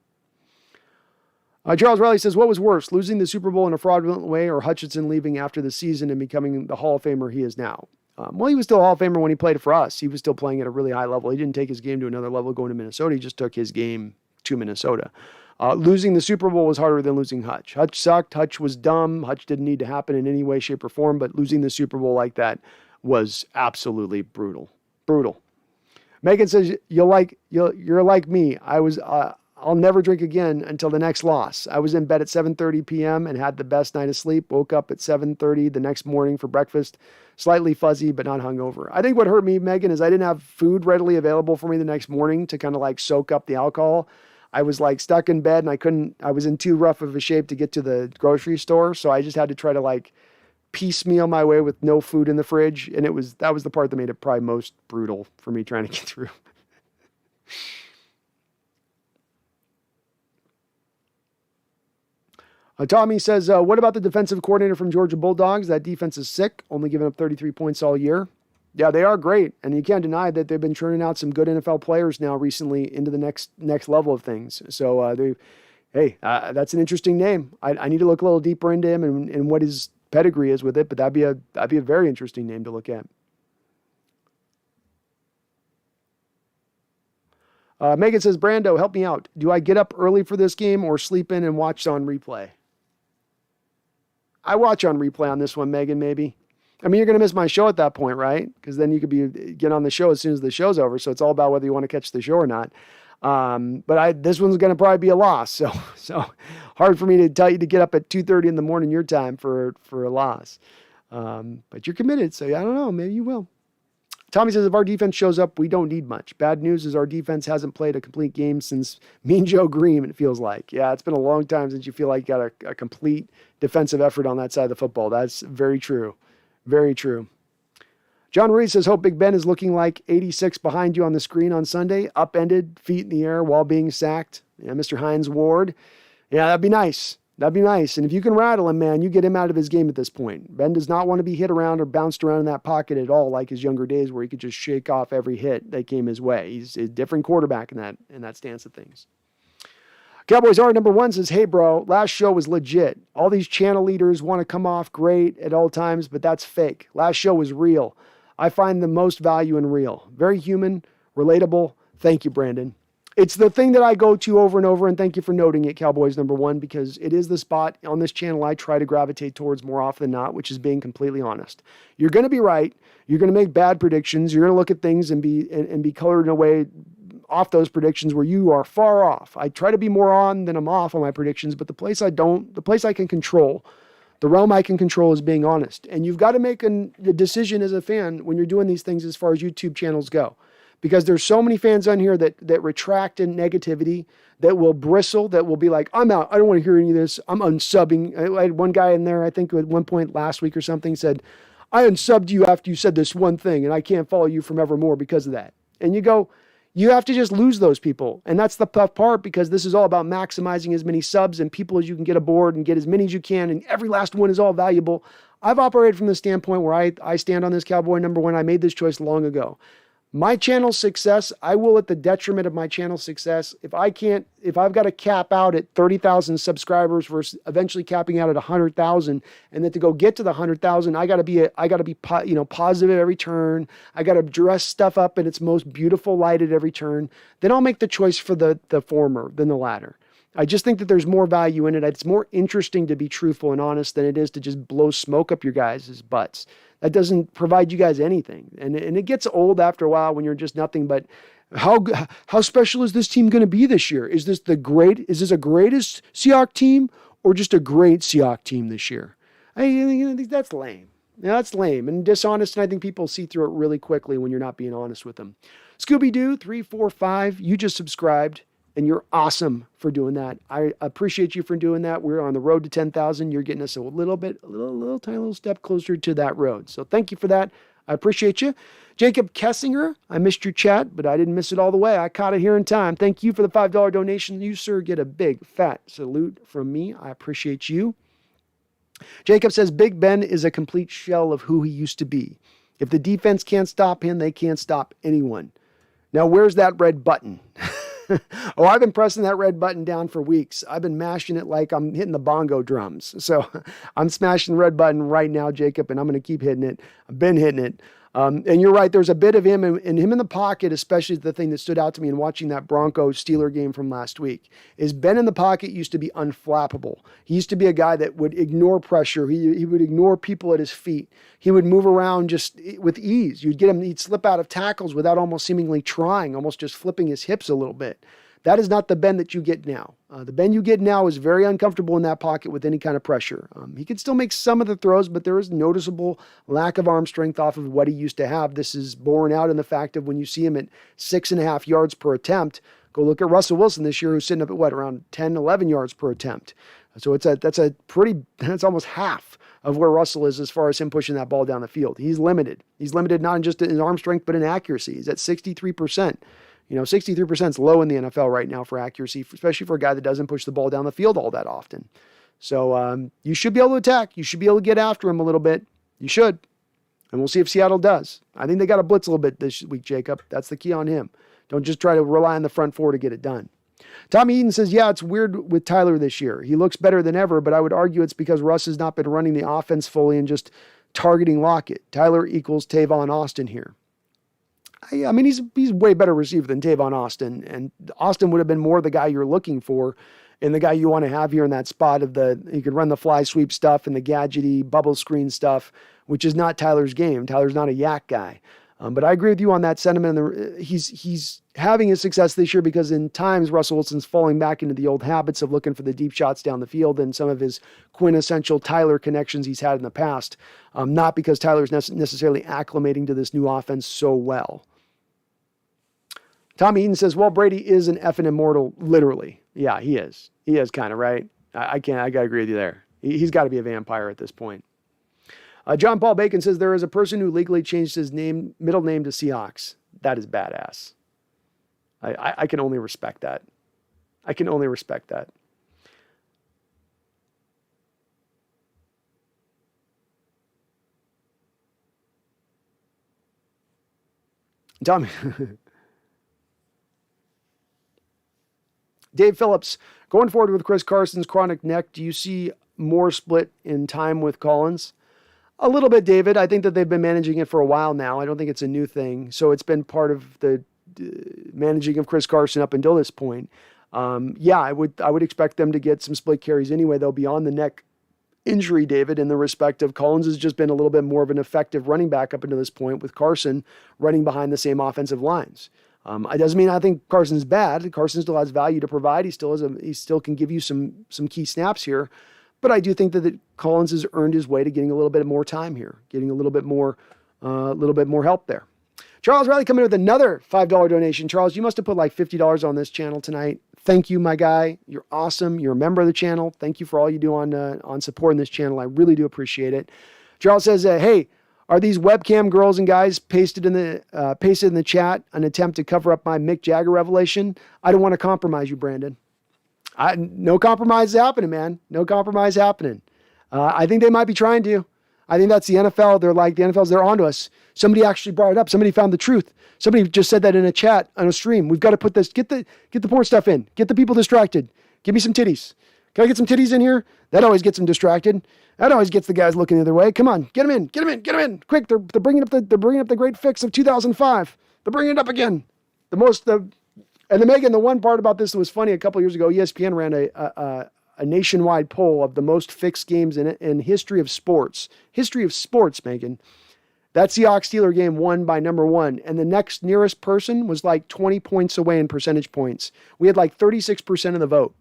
Charles Riley says, what was worse, losing the Super Bowl in a fraudulent way or Hutchinson leaving after the season and becoming the Hall of Famer he is now? Well, he was still a Hall of Famer when he played for us. He was still playing at a really high level. He didn't take his game to another level going to Minnesota. He just took his game to Minnesota. Losing the Super Bowl was harder than losing Hutch. Hutch sucked. Hutch was dumb. Hutch didn't need to happen in any way, shape, or form, but losing the Super Bowl like that was absolutely brutal. Brutal. Megan says, you're like me. I'll never drink again until the next loss. I was in bed at 7:30 p.m. and had the best night of sleep. Woke up at 7:30 the next morning for breakfast, slightly fuzzy, but not hungover. I think what hurt me, Megan, is I didn't have food readily available for me the next morning to kind of like soak up the alcohol. I was like stuck in bed and I was in too rough of a shape to get to the grocery store. So I just had to try to like piecemeal my way with no food in the fridge. And that was the part that made it probably most brutal for me trying to get through. Tommy says, what about the defensive coordinator from Georgia Bulldogs? That defense is sick, only giving up 33 points all year. Yeah, they are great. And you can't deny that they've been churning out some good NFL players now recently into the next level of things. So, that's an interesting name. I need to look a little deeper into him and what his pedigree is with it, but that'd be a very interesting name to look at. Megan says, Brando, help me out. Do I get up early for this game or sleep in and watch on replay? I watch on replay on this one, Megan, maybe. I mean, you're going to miss my show at that point, right? Because then you could get on the show as soon as the show's over. So it's all about whether you want to catch the show or not. But this one's going to probably be a loss. So hard for me to tell you to get up at 2:30 in the morning your time for a loss. But you're committed. So I don't know. Maybe you will. Tommy says, if our defense shows up, we don't need much. Bad news is our defense hasn't played a complete game since Mean Joe Green, it feels like. Yeah, it's been a long time since you feel like you got a complete defensive effort on that side of the football. That's very true. Very true. John Reed says, hope Big Ben is looking like 86 behind you on the screen on Sunday, upended, feet in the air while being sacked. Yeah, Mr. Hines Ward. Yeah, that'd be nice. That'd be nice. And if you can rattle him, man, you get him out of his game at this point. Ben does not want to be hit around or bounced around in that pocket at all like his younger days where he could just shake off every hit that came his way. He's a different quarterback in that stance of things. Cowboys R number 1 says, hey, bro, last show was legit. All these channel leaders want to come off great at all times, but that's fake. Last show was real. I find the most value in real. Very human, relatable. Thank you, Brandon. It's the thing that I go to over and over, and thank you for noting it, Cowboys number 1, because it is the spot on this channel I try to gravitate towards more often than not, which is being completely honest. You're going to be right. You're going to make bad predictions. You're going to look at things and be colored in a way off those predictions where you are far off. I try to be more on than I'm off on my predictions, but the place I can control, the realm I can control is being honest. And you've got to make a decision as a fan when you're doing these things as far as YouTube channels go. Because there's so many fans on here that retract in negativity, that will bristle, that will be like, I'm out. I don't want to hear any of this. I'm unsubbing. I had one guy in there, I think at one point last week or something, said, I unsubbed you after you said this one thing, and I can't follow you from evermore because of that. And you go, you have to just lose those people. And that's the tough part, because this is all about maximizing as many subs and people as you can get aboard and get as many as you can. And every last one is all valuable. I've operated from the standpoint where I stand on this Cowboy number 1. I made this choice long ago. My channel's success, I will at the detriment of my channel's success. If I've got to cap out at 30,000 subscribers versus eventually capping out at 100,000, and then to go get to the 100,000, I got to be positive at every turn. I got to dress stuff up in its most beautiful light at every turn. Then I'll make the choice for the former than the latter. I just think that there's more value in it. It's more interesting to be truthful and honest than it is to just blow smoke up your guys' butts. That doesn't provide you guys anything. And it gets old after a while when you're just nothing but, how special is this team going to be this year? Is this a greatest Seahawks team or just a great Seahawks team this year? That's lame. Now, that's lame and dishonest, and I think people see through it really quickly when you're not being honest with them. Scooby-Doo 345, you just subscribed. And you're awesome for doing that. I appreciate you for doing that. We're on the road to 10,000. You're getting us a little tiny little step closer to that road. So thank you for that. I appreciate you. Jacob Kessinger, I missed your chat, but I didn't miss it all the way. I caught it here in time. Thank you for the $5 donation. You, sir, get a big, fat salute from me. I appreciate you. Jacob says, Big Ben is a complete shell of who he used to be. If the defense can't stop him, they can't stop anyone. Now, where's that red button? Oh, I've been pressing that red button down for weeks. I've been mashing it like I'm hitting the bongo drums. So I'm smashing the red button right now, Jacob, and I'm going to keep hitting it. I've been hitting it. And you're right, there's a bit of him and him in the pocket, especially the thing that stood out to me in watching that Broncos-Steeler game from last week, is Ben in the pocket used to be unflappable. He used to be a guy that would ignore pressure. He would ignore people at his feet. He would move around just with ease. You'd get him, he'd slip out of tackles without almost seemingly trying, almost just flipping his hips a little bit. That is not the Ben that you get now. The Ben you get now is very uncomfortable in that pocket with any kind of pressure. He can still make some of the throws, but there is noticeable lack of arm strength off of what he used to have. This is borne out in the fact of when you see him at 6.5 yards per attempt. Go look at Russell Wilson this year, who's sitting up at around 10, 11 yards per attempt. So that's almost half of where Russell is as far as him pushing that ball down the field. He's limited. He's limited not just in arm strength, but in accuracy. He's at 63%. 63% is low in the NFL right now for accuracy, especially for a guy that doesn't push the ball down the field all that often. So you should be able to attack. You should be able to get after him a little bit. You should. And we'll see if Seattle does. I think they got to blitz a little bit this week, Jacob. That's the key on him. Don't just try to rely on the front four to get it done. Tommy Eaton says, yeah, it's weird with Tyler this year. He looks better than ever, but I would argue it's because Russ has not been running the offense fully and just targeting Lockett. Tyler equals Tavon Austin here. I mean, he's way better receiver than Tavon Austin, and Austin would have been more the guy you're looking for and the guy you want to have here in that spot of you could run the fly sweep stuff and the gadgety bubble screen stuff, which is not Tyler's game. Tyler's not a yak guy. But I agree with you on that sentiment. He's having his success this year because in times Russell Wilson's falling back into the old habits of looking for the deep shots down the field and some of his quintessential Tyler connections he's had in the past, not because Tyler's necessarily acclimating to this new offense so well. Tommy Eaton says, well, Brady is an effing immortal, literally. Yeah, he is. He is kind of, right? I got to agree with you there. He's got to be a vampire at this point. John Paul Bacon says, there is a person who legally changed his middle name to Seahawks. That is badass. I can only respect that. I can only respect that. Tommy... Dave Phillips, going forward with Chris Carson's chronic neck, do you see more split in time with Collins? A little bit, David. I think that they've been managing it for a while now. I don't think it's a new thing. So it's been part of the managing of Chris Carson up until this point. Yeah, I would expect them to get some split carries anyway, though, beyond the neck injury, David, in the respect of Collins has just been a little bit more of an effective running back up until this point with Carson running behind the same offensive lines. It doesn't mean I think Carson's bad. Carson still has value to provide. He still can give you some key snaps here. But I do think that Collins has earned his way to getting a little bit more time here, getting a little bit more help there. Charles Riley coming in with another $5 donation. Charles, you must have put like $50 on this channel tonight. Thank you, my guy. You're awesome. You're a member of the channel. Thank you for all you do on supporting this channel. I really do appreciate it. Charles says, hey, are these webcam girls and guys pasted in the chat an attempt to cover up my Mick Jagger revelation? I don't want to compromise you, Brandon. No compromise is happening, man. No compromise happening. I think they might be trying to. I think that's the NFL. They're like, the they're onto us. Somebody actually brought it up. Somebody found the truth. Somebody just said that in a chat on a stream. We've got to put this, get the porn stuff in. Get the people distracted. Give me some titties. Can I get some titties in here? That always gets them distracted. That always gets the guys looking the other way. Come on, get them in. Quick, they're bringing up the great fix of 2005. They're bringing it up again. And Megan, the one part about this that was funny a couple years ago, ESPN ran a nationwide poll of the most fixed games in history of sports. History of sports, Megan. That Seahawks-Steeler game won by number one, and the next nearest person was like 20 points away in percentage points. We had like 36% of the vote.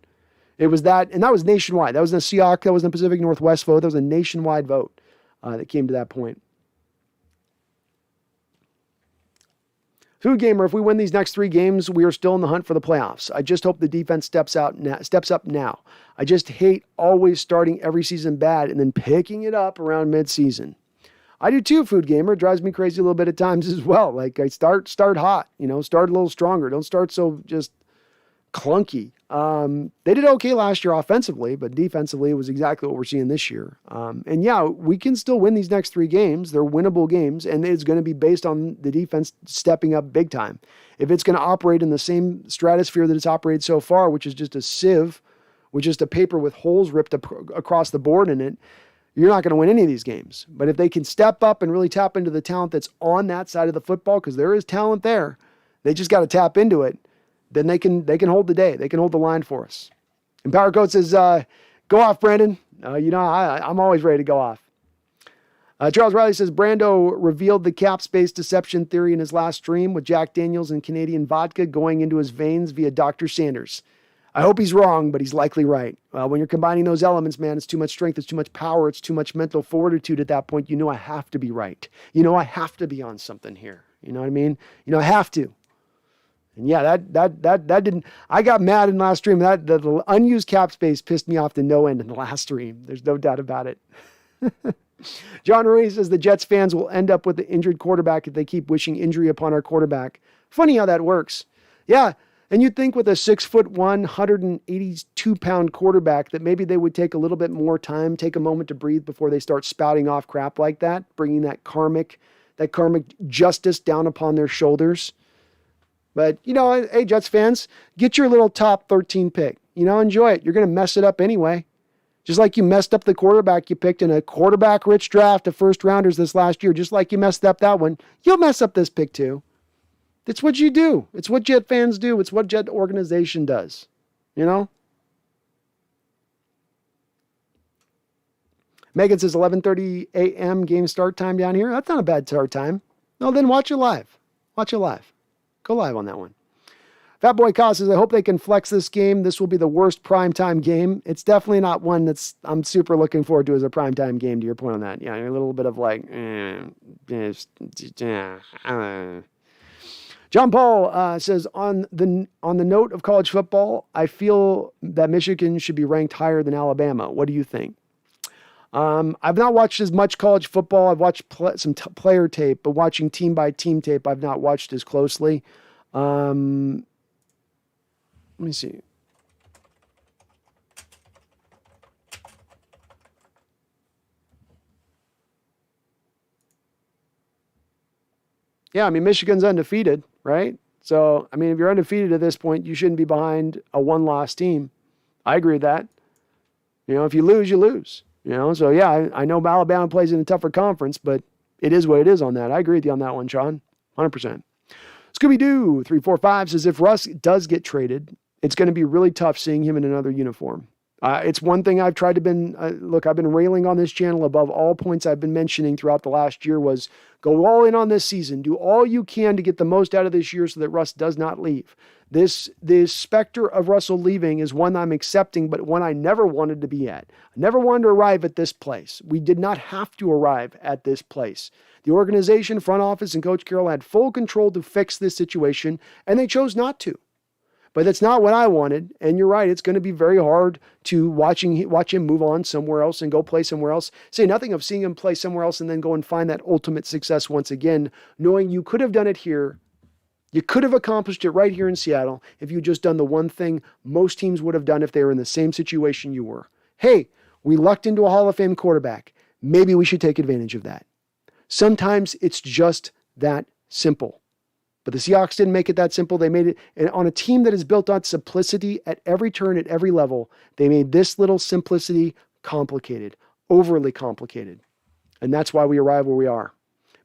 It was that, and that was nationwide. That was the Seahawks, that was the Pacific Northwest vote. That was a nationwide vote that came to that point. Food Gamer, if we win these next 3 games, we are still in the hunt for the playoffs. I just hope the defense steps up now. I just hate always starting every season bad and then picking it up around mid-season. I do too, Food Gamer. It drives me crazy a little bit at times as well. Like I start hot, start a little stronger. Don't start so just clunky. They did okay last year offensively, but defensively it was exactly what we're seeing this year. And yeah, we can still win these next 3 games. They're winnable games, and it's going to be based on the defense stepping up big time. If it's going to operate in the same stratosphere that it's operated so far, which is just a sieve, with just a paper with holes ripped across the board in it, you're not going to win any of these games. But if they can step up and really tap into the talent that's on that side of the football, because there is talent there, they just got to tap into it, then they can hold the day. They can hold the line for us. And Power Code says, go off, Brandon. I'm always ready to go off. Charles Riley says, Brando revealed the cap space deception theory in his last stream with Jack Daniels and Canadian vodka going into his veins via Dr. Sanders. I hope he's wrong, but he's likely right. When you're combining those elements, man, it's too much strength, it's too much power, it's too much mental fortitude at that point. I have to be right. I have to be on something here. You know what I mean? I have to. And yeah, that didn't, I got mad in the last stream. The unused cap space pissed me off to no end in the last stream. There's no doubt about it. John Ruiz says the Jets fans will end up with the injured quarterback if they keep wishing injury upon our quarterback. Funny how that works. Yeah. And you'd think with a 6'1", 182-pound quarterback that maybe they would take a little bit more time, take a moment to breathe before they start spouting off crap like that, bringing that karmic justice down upon their shoulders. But, hey, Jets fans, get your little top 13 pick. Enjoy it. You're going to mess it up anyway. Just like you messed up the quarterback you picked in a quarterback-rich draft of first-rounders this last year, just like you messed up that one, you'll mess up this pick too. It's what you do. It's what Jet fans do. It's what Jet organization does. Megan says 11:30 a.m. game start time down here. That's not a bad start time. No, then watch it live. Watch it live. Go live on that one. Fat Boy Cost says, I hope they can flex this game. This will be the worst primetime game. It's definitely not one I'm super looking forward to as a primetime game, to your point on that. Yeah, a little bit of like, John Paul says, on the note of college football, I feel that Michigan should be ranked higher than Alabama. What do you think? I've not watched as much college football. I've watched some player tape, but watching team by team tape, I've not watched as closely. Let me see. Yeah, Michigan's undefeated, right? So, if you're undefeated at this point, you shouldn't be behind a one-loss team. I agree with that. If you lose, you lose. So yeah, I know Alabama plays in a tougher conference, but it is what it is on that. I agree with you on that one, Sean. 100%. Scooby-Doo 345 says, if Russ does get traded, it's going to be really tough seeing him in another uniform. It's one thing I've tried to I've been railing on this channel above all points I've been mentioning throughout the last year was go all in on this season. Do all you can to get the most out of this year so that Russ does not leave. This specter of Russell leaving is one I'm accepting, but one I never wanted to be at. I never wanted to arrive at this place. We did not have to arrive at this place. The organization, front office, and Coach Carroll had full control to fix this situation, and they chose not to. But that's not what I wanted. And you're right. It's going to be very hard to watch him move on somewhere else and go play somewhere else. Say nothing of seeing him play somewhere else and then go and find that ultimate success once again, knowing you could have done it here. You could have accomplished it right here in Seattle if you just done the one thing most teams would have done if they were in the same situation you were. Hey, we lucked into a Hall of Fame quarterback. Maybe we should take advantage of that. Sometimes it's just that simple. But the Seahawks didn't make it that simple. They made it on a team that is built on simplicity at every turn, at every level. They made this little simplicity complicated, overly complicated. And that's why we arrive where we are.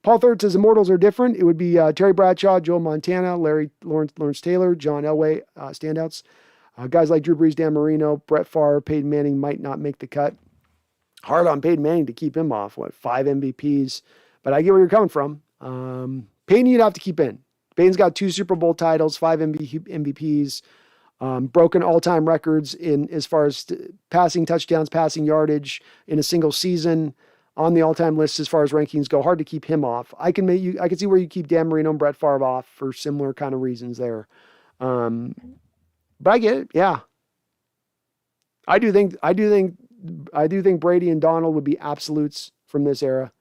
Paul Third says immortals are different. It would be Terry Bradshaw, Joe Montana, Lawrence Taylor, John Elway, standouts. Guys like Drew Brees, Dan Marino, Brett Favre, Peyton Manning might not make the cut. Hard on Peyton Manning to keep him off. 5 MVPs? But I get where you're coming from. Peyton you'd have to keep in. Peyton's got 2 Super Bowl titles, 5 MVPs, broken all-time records in as far as passing touchdowns, passing yardage in a single season, on the all-time list as far as rankings go. Hard to keep him off. I can see where you keep Dan Marino and Brett Favre off for similar kind of reasons there. But I get it. Yeah. I do think Brady and Donald would be absolutes from this era.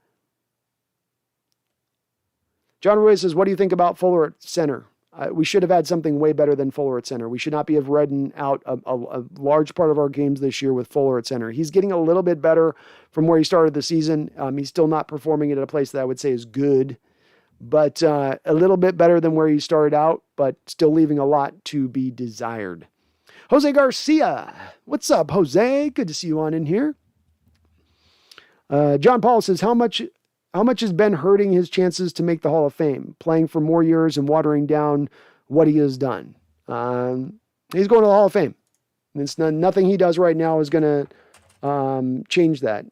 John Ruiz says, what do you think about Fuller at center? We should have had something way better than Fuller at center. We should not have ridden out a large part of our games this year with Fuller at center. He's getting a little bit better from where he started the season. He's still not performing at a place that I would say is good, but a little bit better than where he started out, but still leaving a lot to be desired. Jose Garcia. What's up, Jose? Good to see you on in here. John Paul says, how much has Ben hurting his chances to make the Hall of Fame? Playing for more years and watering down what he has done. He's going to the Hall of Fame. It's nothing he does right now is going to change that.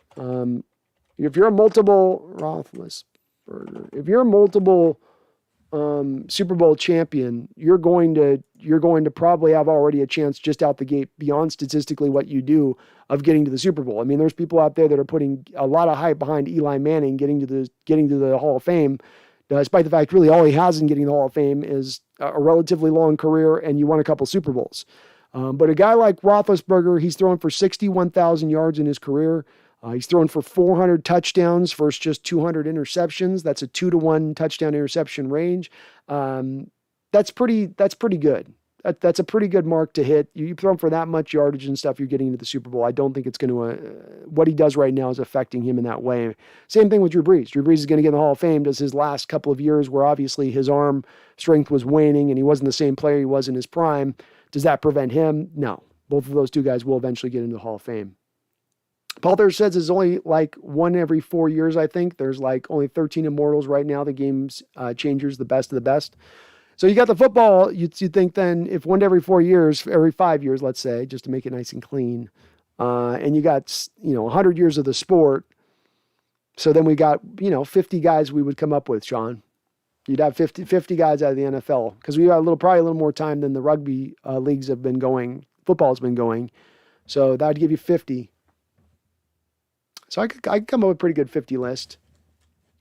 If you're a multiple Roethlisberger, if you're a multiple Super Bowl champion, you're going to probably have already a chance just out the gate beyond statistically what you do of getting to the Super Bowl. I mean, there's people out there that are putting a lot of hype behind Eli Manning getting to the Hall of Fame, despite the fact really all he has in getting the Hall of Fame is a relatively long career and you won a couple Super Bowls. But a guy like Roethlisberger, he's thrown for 61,000 yards in his career. He's thrown for 400 touchdowns versus just 200 interceptions. That's a 2-to-1 touchdown interception range. That's pretty good. That's a pretty good mark to hit. You throw him for that much yardage and stuff, you're getting into the Super Bowl. I don't think it's going to, what he does right now is affecting him in that way. Same thing with Drew Brees. Drew Brees is going to get in the Hall of Fame. Does his last couple of years where obviously his arm strength was waning and he wasn't the same player he was in his prime. Does that prevent him? No. Both of those two guys will eventually get into the Hall of Fame. Paul there says it's only like one every 4 years, I think. There's like only 13 immortals right now. The game's changers, the best of the best. So you got the football. You'd think then if one every 4 years, every 5 years, let's say, just to make it nice and clean, and you got 100 years of the sport. So then we got 50 guys we would come up with, Sean. You'd have 50 guys out of the NFL because we got probably a little more time than the rugby leagues have been going. Football's been going, so that would give you 50. So I could come up with a pretty good 50 list.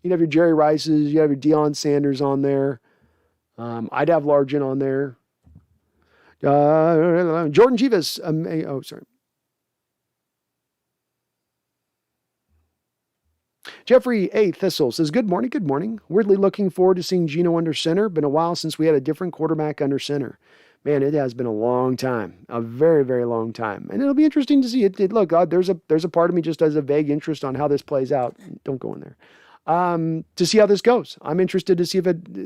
You'd have your Jerry Rices, you'd have your Deion Sanders on there. I'd have Largent on there. Jordan Chivas. Sorry. Jeffrey A. Thistle says, good morning, good morning. Weirdly looking forward to seeing Geno under center. Been a while since we had a different quarterback under center. Man, it has been a long time, a very, very long time. And it'll be interesting to see it. Look, there's a part of me just has a vague interest on how this plays out. Don't go in there. To see how this goes. I'm interested to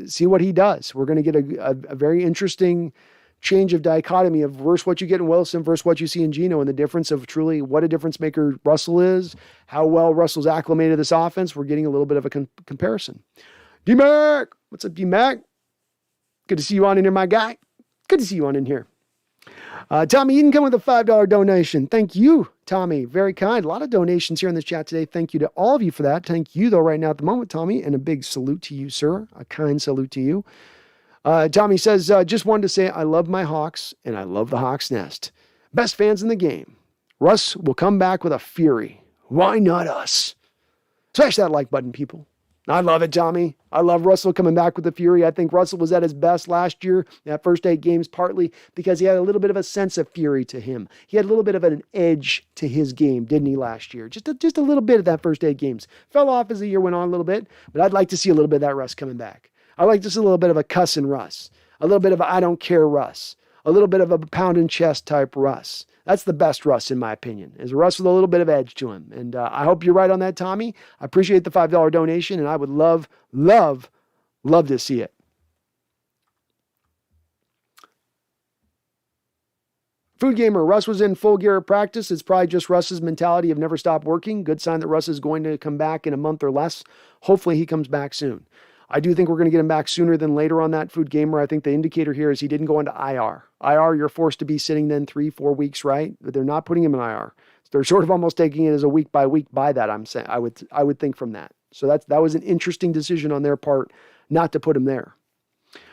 see what he does. We're going to get a very interesting change of dichotomy of versus what you get in Wilson versus what you see in Geno, and the difference of truly what a difference maker Russell is, how well Russell's acclimated to this offense. We're getting a little bit of a comparison. D-Mac! What's up, D-Mac? Good to see you on in here, my guy. Good to see you on in here. Tommy Eden come with a $5 donation. Thank you, Tommy. Very kind. A lot of donations here in this chat today. Thank you to all of you for that. Thank you, though, right now at the moment, Tommy, and a big salute to you, sir. A kind salute to you. Tommy says, just wanted to say I love my Hawks, and I love the Hawks Nest. Best fans in the game. Russ will come back with a fury. Why not us? Smash that like button, people. I love it, Tommy. I love Russell coming back with the fury. I think Russell was at his best last year, that first 8 games, partly because he had a little bit of a sense of fury to him. He had a little bit of an edge to his game, didn't he, last year? Just a little bit of that first 8 games. Fell off as the year went on a little bit, but I'd like to see a little bit of that Russ coming back. I'd like to see a little bit of a cussing Russ, a little bit of a I don't care Russ, a little bit of a pound and chest type Russ. That's the best Russ, in my opinion, is a Russ with a little bit of edge to him. And I hope you're right on that, Tommy. I appreciate the $5 donation, and I would love to see it. Food Gamer, Russ was in full gear at practice. It's probably just Russ's mentality of never stop working. Good sign that Russ is going to come back in a month or less. Hopefully he comes back soon. I do think we're going to get him back sooner than later on that, Food Gamer. I think the indicator here is he didn't go into IR. IR, you're forced to be sitting then 3-4 weeks, right? But they're not putting him in IR. They're sort of almost taking it as a week by week by that. I'm saying I would think from that. So that was an interesting decision on their part not to put him there.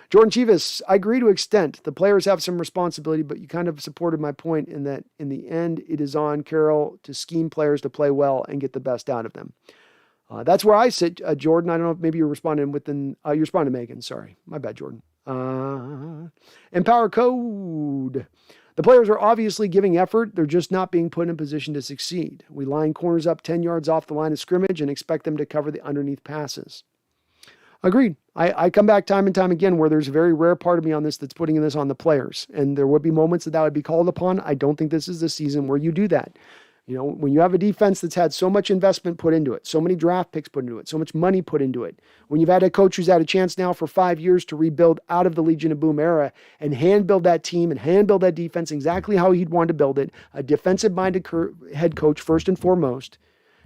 Jordan Chivas, I agree to extent. The players have some responsibility, but you kind of supported my point in that in the end, it is on Carroll to scheme players to play well and get the best out of them. That's where I sit, Jordan. I don't know if maybe you're responding you responded to Megan. Sorry. My bad, Jordan. Empower Code. The players are obviously giving effort. They're just not being put in a position to succeed. We line corners up 10 yards off the line of scrimmage and expect them to cover the underneath passes. Agreed. I come back time and time again where there's a very rare part of me on this that's putting this on the players. And there would be moments that would be called upon. I don't think this is the season where you do that. You know, when you have a defense that's had so much investment put into it, so many draft picks put into it, so much money put into it, when you've had a coach who's had a chance now for 5 years to rebuild out of the Legion of Boom era and hand build that team and hand build that defense exactly how he'd want to build it, a defensive-minded head coach first and foremost,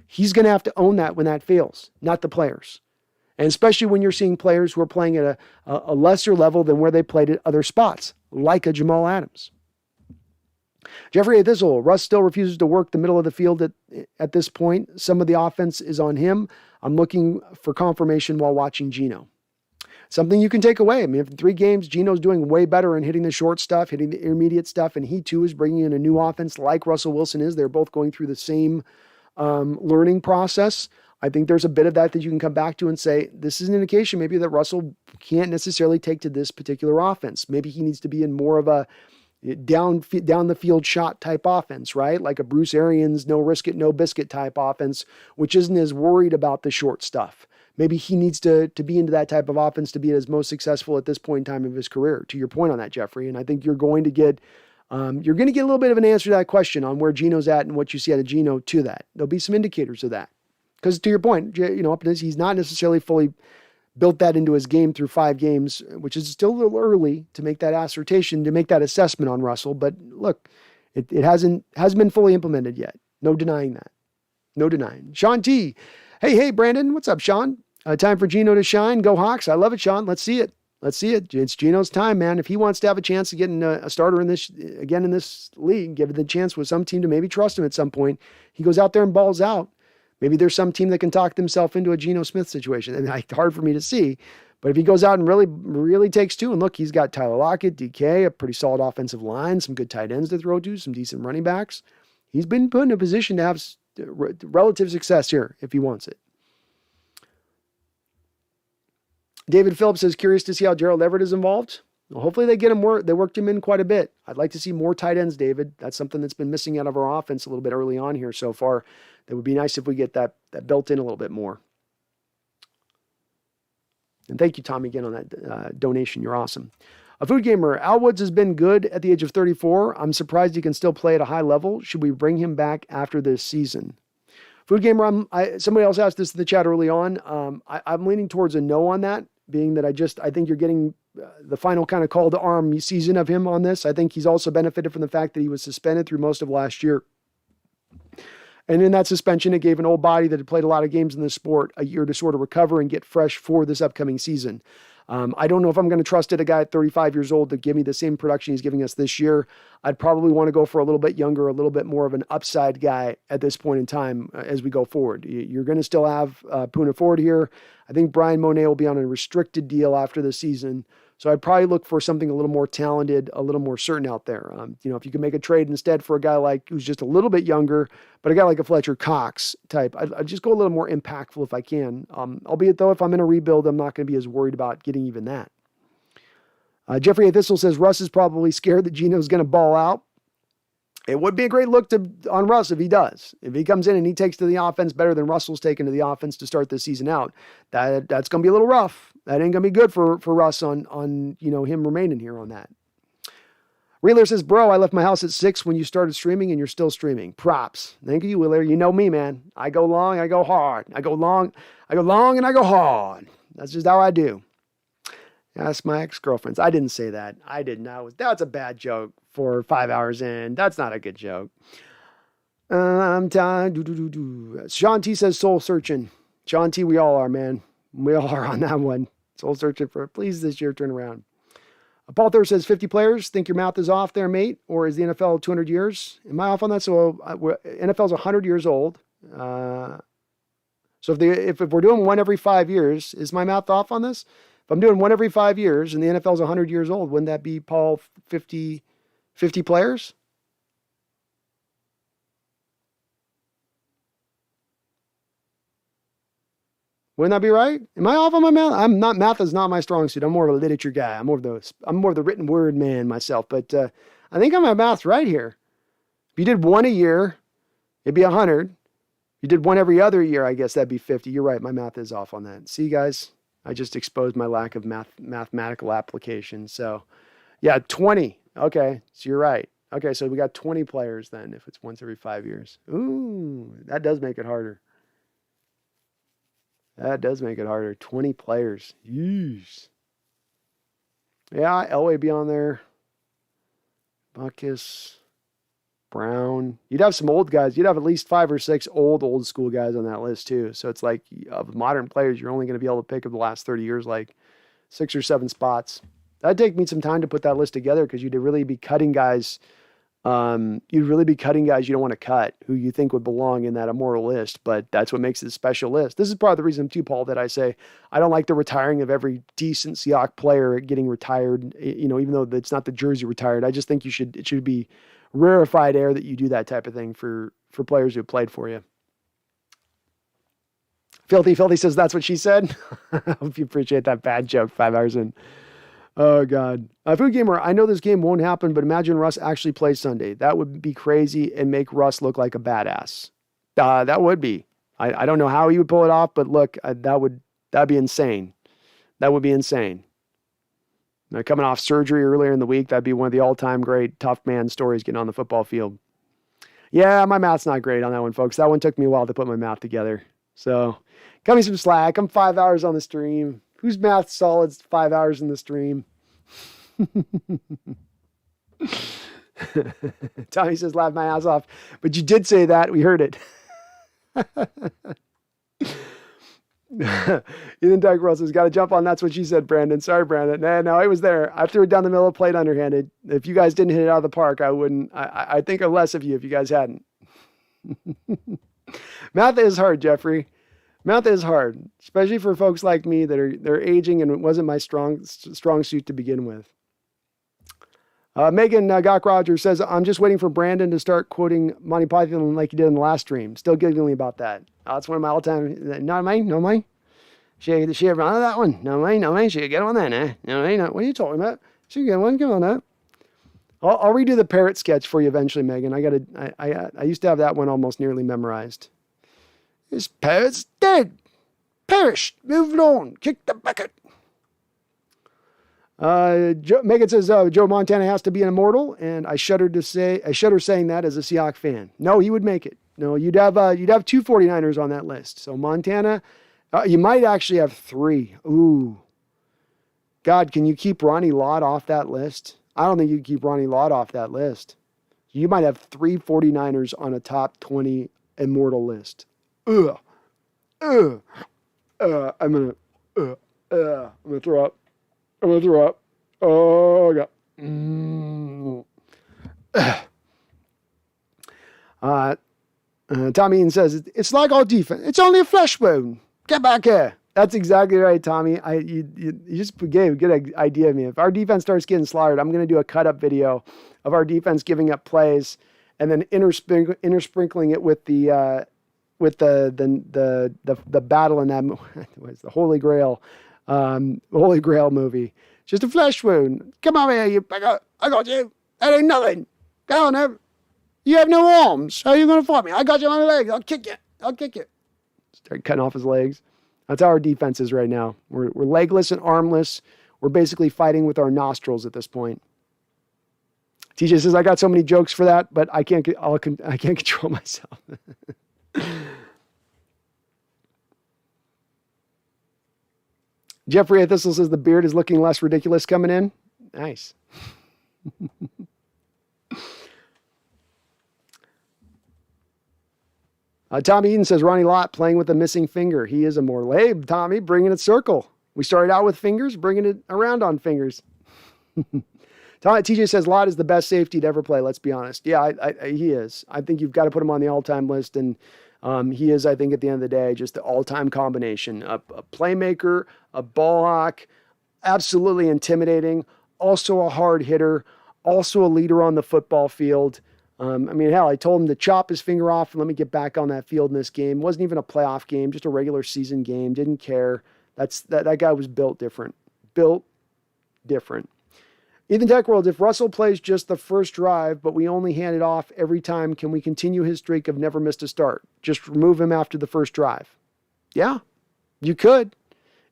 he's going to have to own that when that fails, not the players. And especially when you're seeing players who are playing at a lesser level than where they played at other spots, like a Jamal Adams. Jeffrey A. Thistle, Russ still refuses to work the middle of the field at this point. Some of the offense is on him. I'm looking for confirmation while watching Geno. Something you can take away. I mean, in 3 games, Geno's doing way better in hitting the short stuff, hitting the intermediate stuff, and he too is bringing in a new offense like Russell Wilson is. They're both going through the same learning process. I think there's a bit of that you can come back to and say, this is an indication maybe that Russell can't necessarily take to this particular offense. Maybe he needs to be in more of a down the field shot type offense, right? Like a Bruce Arians, no risk it, no biscuit type offense, which isn't as worried about the short stuff. Maybe he needs to be into that type of offense to be as most successful at this point in time of his career, to your point on that, Jeffrey. And I think you're going to get a little bit of an answer to that question on where Geno's at and what you see out of Geno to that. There'll be some indicators of that. Because to your point, you know, he's not necessarily fully built that into his game through 5 games, which is still a little early to make that assertion, to make that assessment on Russell. But look, it hasn't been fully implemented yet. No denying that. No denying. Sean T. Hey, Brandon. What's up, Sean? Time for Geno to shine. Go Hawks. I love it, Sean. Let's see it. Let's see it. It's Geno's time, man. If he wants to have a chance to get a starter in this league, give it the chance with some team to maybe trust him at some point, he goes out there and balls out. Maybe there's some team that can talk themselves into a Geno Smith situation. And it's hard for me to see. But if he goes out and really, really takes to, and look, he's got Tyler Lockett, DK, a pretty solid offensive line, some good tight ends to throw to, some decent running backs. He's been put in a position to have relative success here if he wants it. David Phillips is curious to see how Gerald Everett is involved. Well, hopefully they get him more. They worked him in quite a bit. I'd like to see more tight ends, David. That's something that's been missing out of our offense a little bit early on here so far. That would be nice if we get that built in a little bit more. And thank you, Tommy, again on that donation. You're awesome. A food gamer, Al Woods has been good at the age of 34. I'm surprised he can still play at a high level. Should we bring him back after this season? Food gamer, somebody else asked this in the chat early on. I'm leaning towards a no on that, being that I think you're getting the final kind of call to arm season of him on this. I think he's also benefited from the fact that he was suspended through most of last year. And in that suspension, it gave an old body that had played a lot of games in this sport a year to sort of recover and get fresh for this upcoming season. I don't know if I'm going to trust a guy at 35 years old to give me the same production he's giving us this year. I'd probably want to go for a little bit younger, a little bit more of an upside guy at this point in time as we go forward. You're going to still have Poona Ford here. I think Brian Monet will be on a restricted deal after the season. So I'd probably look for something a little more talented, a little more certain out there. If you can make a trade instead for a guy like who's just a little bit younger, but a guy like a Fletcher Cox type, I'd just go a little more impactful if I can. Albeit though, if I'm in a rebuild, I'm not going to be as worried about getting even that. Jeffrey A. Thistle says Russ is probably scared that Geno's going to ball out. It would be a great look on Russ if he does. If he comes in and he takes to the offense better than Russell's taken to the offense to start this season out, that's going to be a little rough. That ain't going to be good for Russ on him remaining here on that. Wheeler says, bro, I left my house at 6 when you started streaming and you're still streaming. Props. Thank you, Wheeler. You know me, man. I go long, I go hard. I go long, and I go hard. That's just how I do. Ask my ex-girlfriends. I didn't say that. I didn't. That's a bad joke for 5 hours in. That's not a good joke. I'm tired. Sean T says soul searching. Sean T, we all are, man. We all are on that one. Soul searching for, please this year turn around. Paul Thur says 50 players. Think your math is off there, mate? Or is the NFL 200 years? Am I off on that? So NFL's 100 years old. So if we're doing one every 5 years, is my math off on this? If I'm doing one every 5 years and the NFL's 100 years old, wouldn't that be, Paul, 50 players? Wouldn't that be right? Am I off on my math? Math is not my strong suit. I'm more of a literature guy. I'm more of the written word man myself. But I think my math's right here. If you did one a year, it'd be 100. If you did one every other year, I guess that'd be 50. You're right. My math is off on that. See, guys, I just exposed my lack of mathematical application. So, yeah, 20. Okay, so you're right. Okay, so we got 20 players then if it's once every 5 years. Ooh, that does make it harder. That does make it harder. 20 players. Yeesh. Yeah, Elway be on there. Buckus, Brown. You'd have some old guys. You'd have at least 5 or 6 old school guys on that list too. So it's like of modern players, you're only going to be able to pick up the last 30 years, like 6 or 7 spots. That'd take me some time to put that list together because you'd really be cutting guys. You'd really be cutting guys you don't want to cut who you think would belong in that immortal list, but that's what makes it a special list. This is probably the reason too, Paul, that I say I don't like the retiring of every decent Seahawks player getting retired, even though it's not the jersey retired. I just think it should be rarefied air that you do that type of thing for players who have played for you. Filthy says that's what she said. I hope you appreciate that bad joke 5 hours in. Oh, God. Food Gamer, I know this game won't happen, but imagine Russ actually plays Sunday. That would be crazy and make Russ look like a badass. That would be. I don't know how he would pull it off, but look, that'd be insane. That would be insane. Now, coming off surgery earlier in the week, that'd be one of the all-time great tough man stories getting on the football field. Yeah, my math's not great on that one, folks. That one took me a while to put my math together. So, cut me some slack. I'm 5 hours on the stream. Whose math solid 5 hours in the stream? Tommy says, laugh my ass off. But you did say that. We heard it. Ethan Dykewell says, got to jump on. That's what she said, Brandon. Sorry, Brandon. No, it was there. I threw it down the middle of the plate underhanded. If you guys didn't hit it out of the park, I wouldn't. I think of less of you if you guys hadn't. Math is hard, Jeffrey. Math is hard, especially for folks like me they're aging and it wasn't my strong suit to begin with. Megan Gok Rogers says, I'm just waiting for Brandon to start quoting Monty Python like he did in the last stream. Still giggling about that. That's one of my all-time. No, mine. She have on that one. No, mine. She get on that, eh? No. What are you talking about? She get one. Come on up. I'll redo the parrot sketch for you eventually, Megan. I used to have that one almost nearly memorized. This parrot's dead. Perished. Moved on. Kicked the bucket. Megan says, Joe Montana has to be an immortal, and I shudder saying that as a Seahawks fan. No, he would make it. No, you'd have 2 49ers on that list. So Montana, you might actually have 3. Ooh. God, can you keep Ronnie Lott off that list? I don't think you can keep Ronnie Lott off that list. You might have 3 49ers on a top 20 immortal list. I'm gonna throw up. Oh, God. Tommy Ian says, it's like our defense. It's only a flesh wound. Get back here. That's exactly right, Tommy. You just gave a good idea of me. If our defense starts getting slaughtered, I'm going to do a cut-up video of our defense giving up plays and then intersprinkling it with the battle in that was the Holy Grail movie. Just a flesh wound. Come on here, I got you. That ain't nothing. Go on there. You have no arms. How are you going to fight me? I got you on my legs. I'll kick you. Start cutting off his legs. That's how our defense is right now. We're legless and armless. We're basically fighting with our nostrils at this point. TJ says, I got so many jokes for that, but I can't control myself. Jeffrey A. Thistle says the beard is looking less ridiculous coming in. Nice. Tommy Eden says Ronnie Lott playing with a missing finger. He is immortal. Hey, Tommy, bringing it circle. We started out with fingers, bringing it around on fingers. TJ says Lott is the best safety to ever play. Let's be honest. Yeah, he is. I think you've got to put him on the all-time list, and he is, I think, at the end of the day, just the all-time combination. A playmaker, a ball hawk, absolutely intimidating, also a hard hitter, also a leader on the football field. Hell, I told him to chop his finger off and let me get back on that field in this game. It wasn't even a playoff game, just a regular season game. Didn't care. That guy was built different. Ethan Techworld, if Russell plays just the first drive, but we only hand it off every time, can we continue his streak of never missed a start? Just remove him after the first drive. Yeah, you could.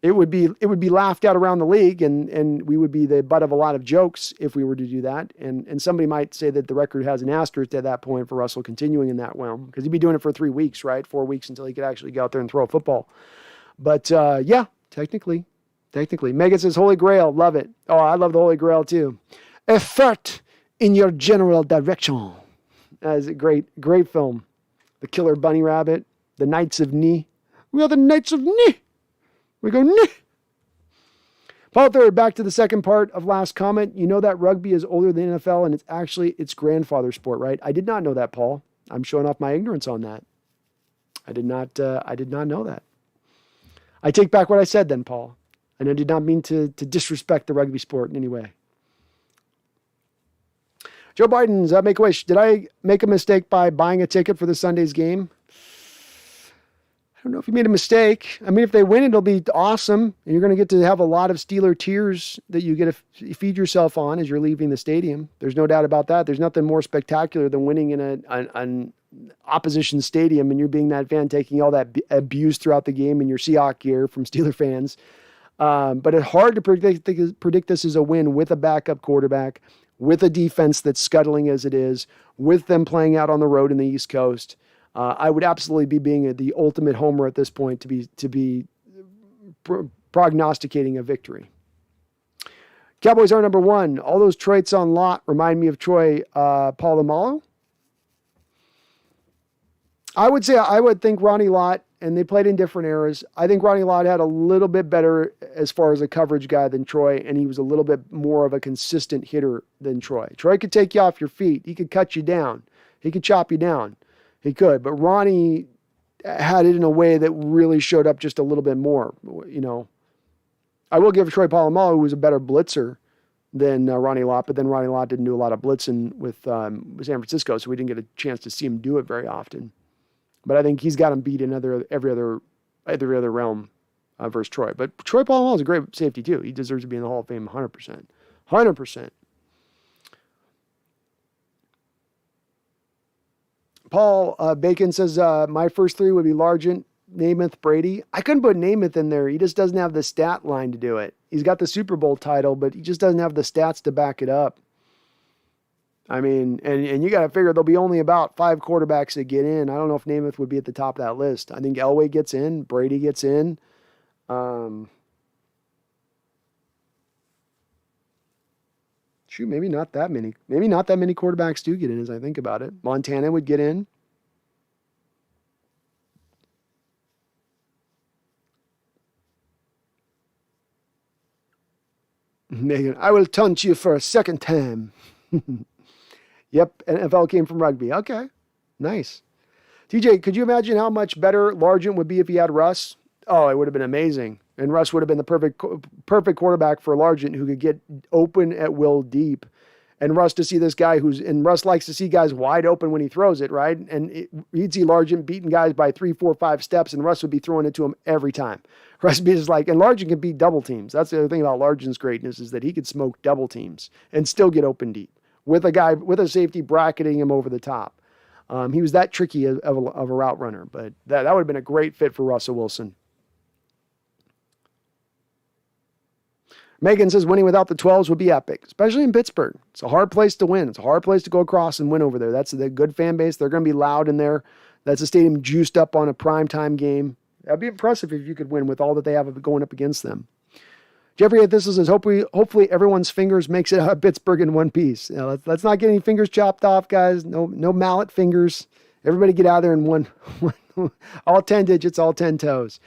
it would be laughed at around the league, and we would be the butt of a lot of jokes if we were to do that. And somebody might say that the record has an asterisk at that point for Russell continuing in that realm, because he'd be doing it for 3 weeks, right? 4 weeks until he could actually go out there and throw a football. But yeah, technically. Megan says, Holy Grail, love it. Oh, I love the Holy Grail too. Effort in your general direction. That is a great film. The Killer Bunny Rabbit, the Knights of Ni. We are the Knights of Ni. We go, Ni. Paul Third, back to the second part of last comment. You know that rugby is older than NFL, and it's actually its grandfather sport, right? I did not know that, Paul. I'm showing off my ignorance on that. I did not know that. I take back what I said then, Paul. And I did not mean to disrespect the rugby sport in any way. Joe Biden's Make a Wish. Did I make a mistake by buying a ticket for the Sunday's game? I don't know if you made a mistake. I mean, if they win, it'll be awesome. And you're going to get to have a lot of Steeler tears that you get to feed yourself on as you're leaving the stadium. There's no doubt about that. There's nothing more spectacular than winning in an opposition stadium and you're being that fan, taking all that abuse throughout the game in your Seahawks gear from Steeler fans. But it's hard to predict this as a win with a backup quarterback, with a defense that's scuttling as it is, with them playing out on the road in the East Coast. I would absolutely be being the ultimate homer at this point to be prognosticating a victory. Cowboys are number 1. All those traits on Lott remind me of Troy Polamalu. I would think Ronnie Lott, and they played in different eras. I think Ronnie Lott had a little bit better as far as a coverage guy than Troy, and he was a little bit more of a consistent hitter than Troy. Troy could take you off your feet. He could cut you down. He could chop you down. He could, but Ronnie had it in a way that really showed up just a little bit more. You know, I will give Troy Polamalu, who was a better blitzer than Ronnie Lott, but then Ronnie Lott didn't do a lot of blitzing with San Francisco, so we didn't get a chance to see him do it very often. But I think he's got him beat in every other realm versus Troy. But Troy Polamalu is a great safety too. He deserves to be in the Hall of Fame 100%. 100%. Paul Bacon says, my first 3 would be Largent, Namath, Brady. I couldn't put Namath in there. He just doesn't have the stat line to do it. He's got the Super Bowl title, but he just doesn't have the stats to back it up. I mean, and you got to figure there'll be only about 5 quarterbacks that get in. I don't know if Namath would be at the top of that list. I think Elway gets in. Brady gets in. Shoot, maybe not that many. Maybe not that many quarterbacks do get in as I think about it. Montana would get in. Megan, I will taunt you for a second time. Yep, NFL came from rugby. Okay, nice. TJ, could you imagine how much better Largent would be if he had Russ? Oh, it would have been amazing. And Russ would have been the perfect quarterback for Largent, who could get open at will deep. And Russ to see this guy and Russ likes to see guys wide open when he throws it, right? And he'd see Largent beating guys by 3, 4, 5 steps, and Russ would be throwing it to him every time. Russ would be just like, and Largent can beat double teams. That's the other thing about Largent's greatness, is that he could smoke double teams and still get open deep with a safety bracketing him over the top. He was that tricky of a route runner, but that would have been a great fit for Russell Wilson. Megan says winning without the 12s would be epic, especially in Pittsburgh. It's a hard place to win. It's a hard place to go across and win over there. That's a good fan base. They're going to be loud in there. That's a stadium juiced up on a primetime game. That'd be impressive if you could win with all that they have going up against them. Jeffrey, this says, hopefully everyone's fingers makes it out of Pittsburgh in one piece. Now, let's not get any fingers chopped off, guys. No mallet fingers. Everybody get out of there in one all 10 digits, all 10 toes.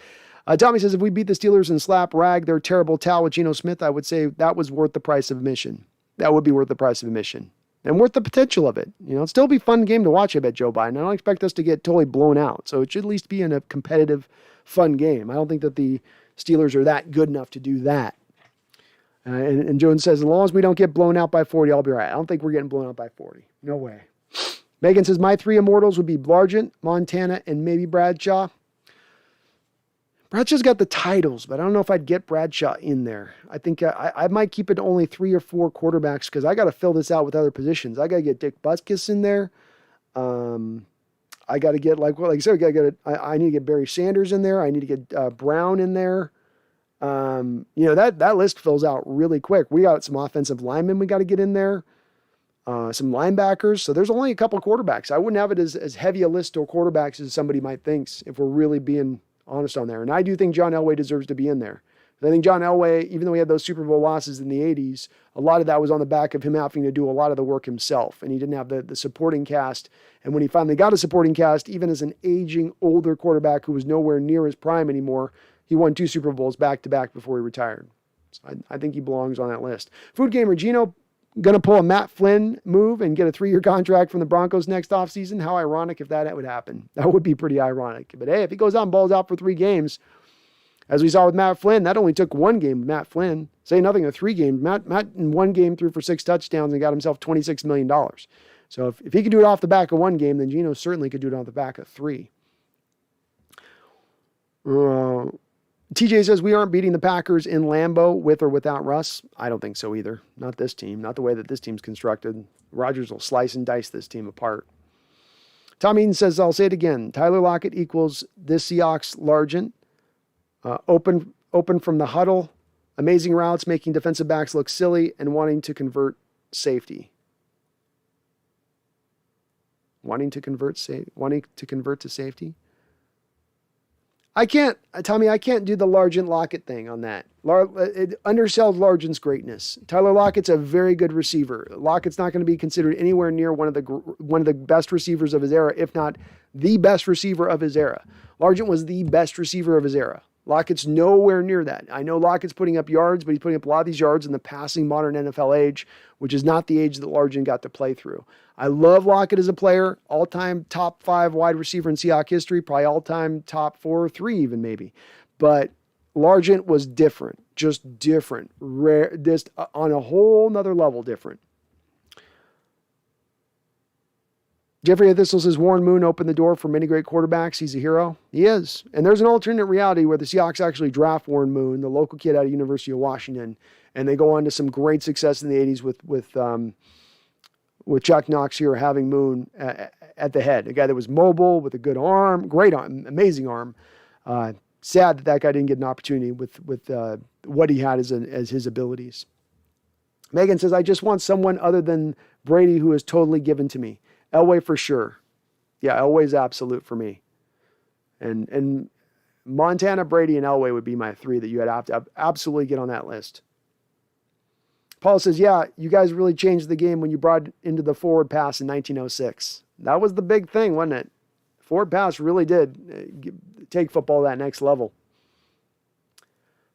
Tommy says, if we beat the Steelers and slap rag their terrible towel with Geno Smith, I would say that was worth the price of admission. That would be worth the price of admission. And worth the potential of it. You know, it'd still be a fun game to watch, I bet, Joe Biden. I don't expect us to get totally blown out. So it should at least be in a competitive, fun game. I don't think that the Steelers are that good enough to do that. And Jones says, as long as we don't get blown out by 40, I'll be right. I don't think we're getting blown out by 40. No way. Megan says, my 3 immortals would be Blargent, Montana, and maybe Bradshaw. Bradshaw's got the titles, but I don't know if I'd get Bradshaw in there. I think I might keep it to only 3 or 4 quarterbacks because I got to fill this out with other positions. I got to get Dick Butkus in there. I got to get, like I said, I need to get Barry Sanders in there. I need to get Brown in there. That list fills out really quick. We got some offensive linemen we got to get in there, some linebackers. So there's only a couple of quarterbacks. I wouldn't have it as heavy a list of quarterbacks as somebody might think if we're really being honest on there. And I do think John Elway deserves to be in there. I think John Elway, even though he had those Super Bowl losses in the 80s, a lot of that was on the back of him having to do a lot of the work himself. And he didn't have the supporting cast. And when he finally got a supporting cast, even as an aging, older quarterback who was nowhere near his prime anymore, he won 2 Super Bowls back-to-back before he retired. So I think he belongs on that list. Food Gamer, Geno going to pull a Matt Flynn move and get a 3-year contract from the Broncos next offseason? How ironic if that would happen. That would be pretty ironic. But hey, if he goes out and balls out for 3 games, as we saw with Matt Flynn, that only took 1 game with Matt Flynn. Say nothing of 3 games. Matt in 1 game threw for 6 touchdowns and got himself $26 million. So if he could do it off the back of 1 game, then Geno certainly could do it off the back of 3. TJ says, we aren't beating the Packers in Lambeau with or without Russ. I don't think so either. Not this team. Not the way that this team's constructed. Rodgers will slice and dice this team apart. Tom Eden says, I'll say it again. Tyler Lockett equals this Seahawks Largent. Open from the huddle. Amazing routes, making defensive backs look silly and wanting to convert safety. Wanting to convert to safety. Tommy, I can't do the Largent Lockett thing on that. It undersells Largent's greatness. Tyler Lockett's a very good receiver. Lockett's not going to be considered anywhere near one of the best receivers of his era, if not the best receiver of his era. Largent was the best receiver of his era. Lockett's nowhere near that. I know Lockett's putting up yards, but he's putting up a lot of these yards in the passing modern NFL age, which is not the age that Largent got to play through. I love Lockett as a player, all-time top 5 wide receiver in Seahawks history, probably all-time top 4 or 3 even maybe. But Largent was different, just different, rare, just on a whole nother level different. Jeffrey Thistle says Warren Moon opened the door for many great quarterbacks. He's a hero. He is. And there's an alternate reality where the Seahawks actually draft Warren Moon, the local kid out of University of Washington, and they go on to some great success in the 80s with Chuck Knox here having Moon at the head. A guy that was mobile with a good arm, great arm, amazing arm. Sad that guy didn't get an opportunity with what he had as his abilities. Megan says, I just want someone other than Brady who is totally given to me. Elway for sure. Yeah, Elway's absolute for me. And Montana, Brady, and Elway would be my 3 that you had to absolutely get on that list. Paul says, yeah, you guys really changed the game when you brought into the forward pass in 1906. That was the big thing, wasn't it? Forward pass really did take football to that next level.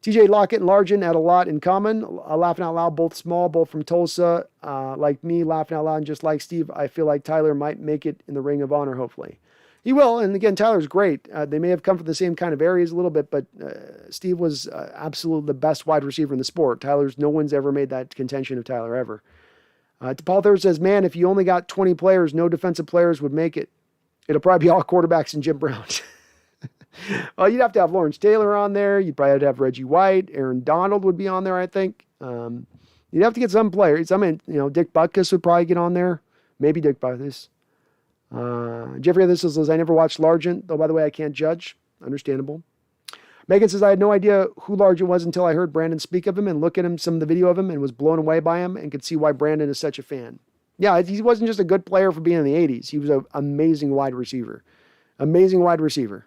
TJ Lockett and Largent had a lot in common. Laughing out loud, both small, both from Tulsa. Like me, laughing out loud, and just like Steve, I feel like Tyler might make it in the Ring of Honor, hopefully. He will, and again, Tyler's great. They may have come from the same kind of areas a little bit, but Steve was absolutely the best wide receiver in the sport. No one's ever made that contention of Tyler ever. Paul Thurr says, man, if you only got 20 players, no defensive players would make it. It'll probably be all quarterbacks and Jim Brown. Well, you'd have to have Lawrence Taylor on there. You'd probably have to have Reggie White. Aaron Donald would be on there, I think. You'd have to get some players. Dick Butkus would probably get on there. Maybe Dick Butkus. Jeffrey, this says, I never watched Largent, though, by the way, I can't judge. Understandable. Megan says, I had no idea who Largent was until I heard Brandon speak of him and look at him, some of the video of him, and was blown away by him and could see why Brandon is such a fan. Yeah, he wasn't just a good player for being in the 80s. He was an amazing wide receiver. Amazing wide receiver.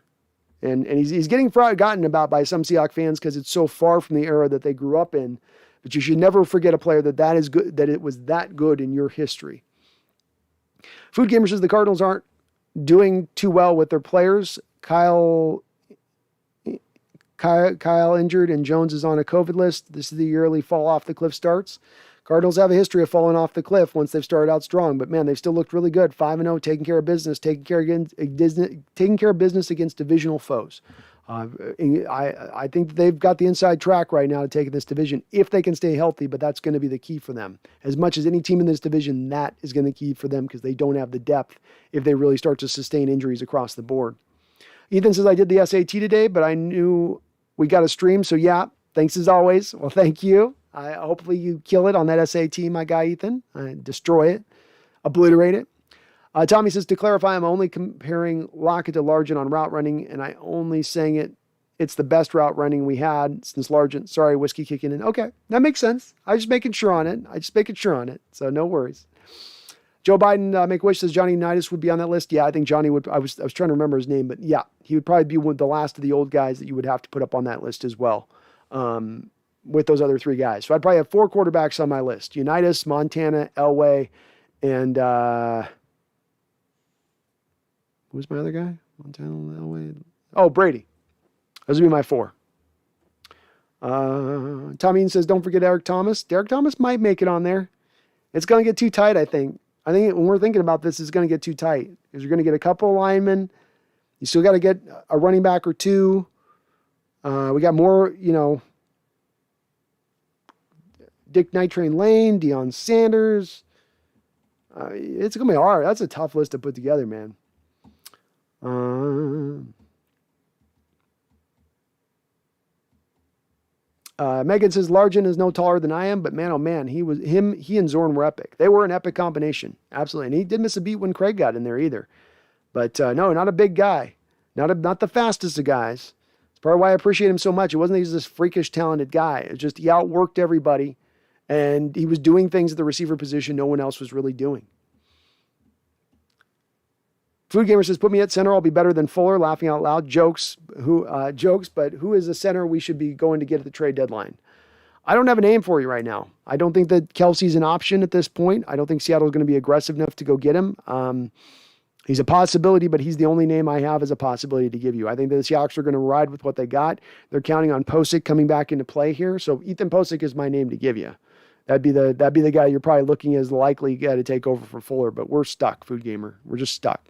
And he's getting forgotten about by some Seahawks fans because it's so far from the era that they grew up in. But you should never forget a player that is good, that it was that good in your history. Food Gamer says the Cardinals aren't doing too well with their players. Kyle injured and Jones is on a COVID list. This is the yearly fall off the cliff starts. Cardinals have a history of falling off the cliff once they've started out strong, but man, they've still looked really good. 5-0, taking care of business, taking care of business against divisional foes. I think they've got the inside track right now to take this division if they can stay healthy, but that's going to be the key for them. As much as any team in this division, that is going to be key for them because they don't have the depth if they really start to sustain injuries across the board. Ethan says, I did the SAT today, but I knew we got a stream, so yeah, thanks as always. Well, thank you. Hopefully you kill it on that SAT, my guy Ethan. Destroy it. Obliterate it. Tommy says, to clarify, I'm only comparing Lockett to Largent on route running, and I only saying it it's the best route running we had since Largent. Sorry, whiskey kicking in. Okay, that makes sense. I was just making sure on it. So no worries. Joe Biden, Make-A-Wish says Johnny Unitas would be on that list. Yeah, I think Johnny would. I was trying to remember his name, but yeah, he would probably be one of the last of the old guys that you would have to put up on that list as well, with those other 3 guys. So I'd probably have 4 quarterbacks on my list: Unitas, Montana, Elway, and who's my other guy? Montana, Elway. Oh, Brady. Those would be my 4. Tommy says, don't forget Eric Thomas. Derek Thomas might make it on there. It's going to get too tight, I think. I think when we're thinking about this, it's going to get too tight because you're going to get a couple of linemen. You still got to get a running back or 2. We got more, Dick Night Train Lane, Deion Sanders. It's going to be hard. That's a tough list to put together, man. Megan says Largent is no taller than I am, but man, oh man, he and Zorn were epic. They were an epic combination. Absolutely. And he didn't miss a beat when Craig got in there either. But no, not a big guy. Not the fastest of guys. It's part of why I appreciate him so much. It wasn't that he's this freakish talented guy. It's just he outworked everybody and he was doing things at the receiver position no one else was really doing. Food Gamer says, put me at center. I'll be better than Fuller. Laughing out loud. Jokes, but who is the center we should be going to get at the trade deadline? I don't have a name for you right now. I don't think that Kelsey's an option at this point. I don't think Seattle's going to be aggressive enough to go get him. He's a possibility, but he's the only name I have as a possibility to give you. I think that the Seahawks are going to ride with what they got. They're counting on Posick coming back into play here. So Ethan Posick is my name to give you. That'd be the guy you're probably looking as the likely guy to take over for Fuller, but we're stuck, Food Gamer. We're just stuck.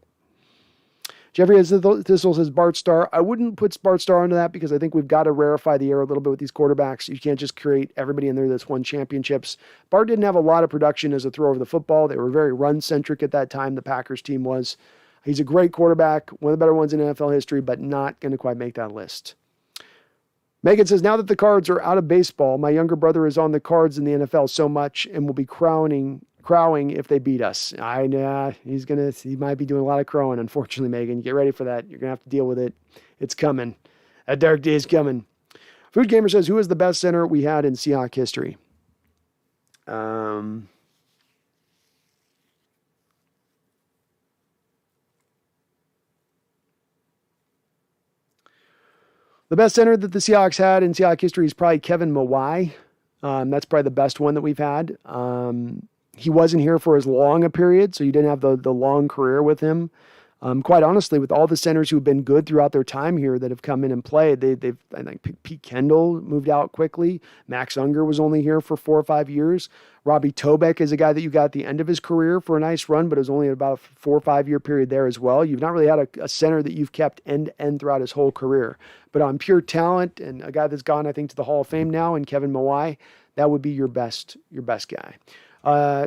Jeffrey Thistle says Bart Starr. I wouldn't put Bart Starr into that because I think we've got to rarefy the air a little bit with these quarterbacks. You can't just create everybody in there that's won championships. Bart didn't have a lot of production as a thrower of the football. They were very run-centric at that time, the Packers team was. He's a great quarterback, one of the better ones in NFL history, but not going to quite make that list. Megan says, now that the Cards are out of baseball, my younger brother is on the Cards in the NFL so much and will be crowing if they beat us. He might be doing a lot of crowing, unfortunately, Megan. Get ready for that. You're going to have to deal with it. It's coming. A dark day is coming. Food Gamer says, who is the best center we had in Seahawks history? The best center that the Seahawks had in Seahawks history is probably Kevin Mawai. That's probably the best one that we've had. He wasn't here for as long a period, so you didn't have the long career with him. Quite honestly, with all the centers who've been good throughout their time here that have come in and played, I think Pete Kendall moved out quickly. Max Unger was only here for 4 or 5 years. Robbie Tobeck is a guy that you got at the end of his career for a nice run, but it was only about a 4 or 5 year period there as well. You've not really had a center that you've kept end to end throughout his whole career. But on pure talent and a guy that's gone, I think, to the Hall of Fame now, and Kevin Mawai, that would be your best guy.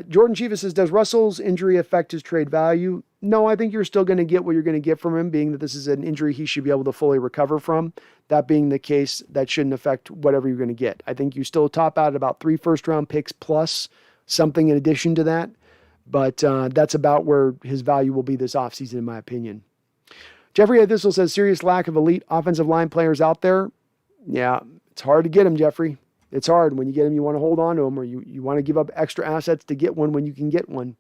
Jordan Chivas says, does Russell's injury affect his trade value? No, I think you're still going to get what you're going to get from him, being that this is an injury he should be able to fully recover from. That being the case, that shouldn't affect whatever you're going to get. I think you still top out at about 3 first-round picks plus something in addition to that. But that's about where his value will be this offseason, in my opinion. Jeffrey Thistle says, serious lack of elite offensive line players out there. Yeah, it's hard to get them, Jeffrey. It's hard. When you get him, you want to hold on to him, or you want to give up extra assets to get one when you can get one.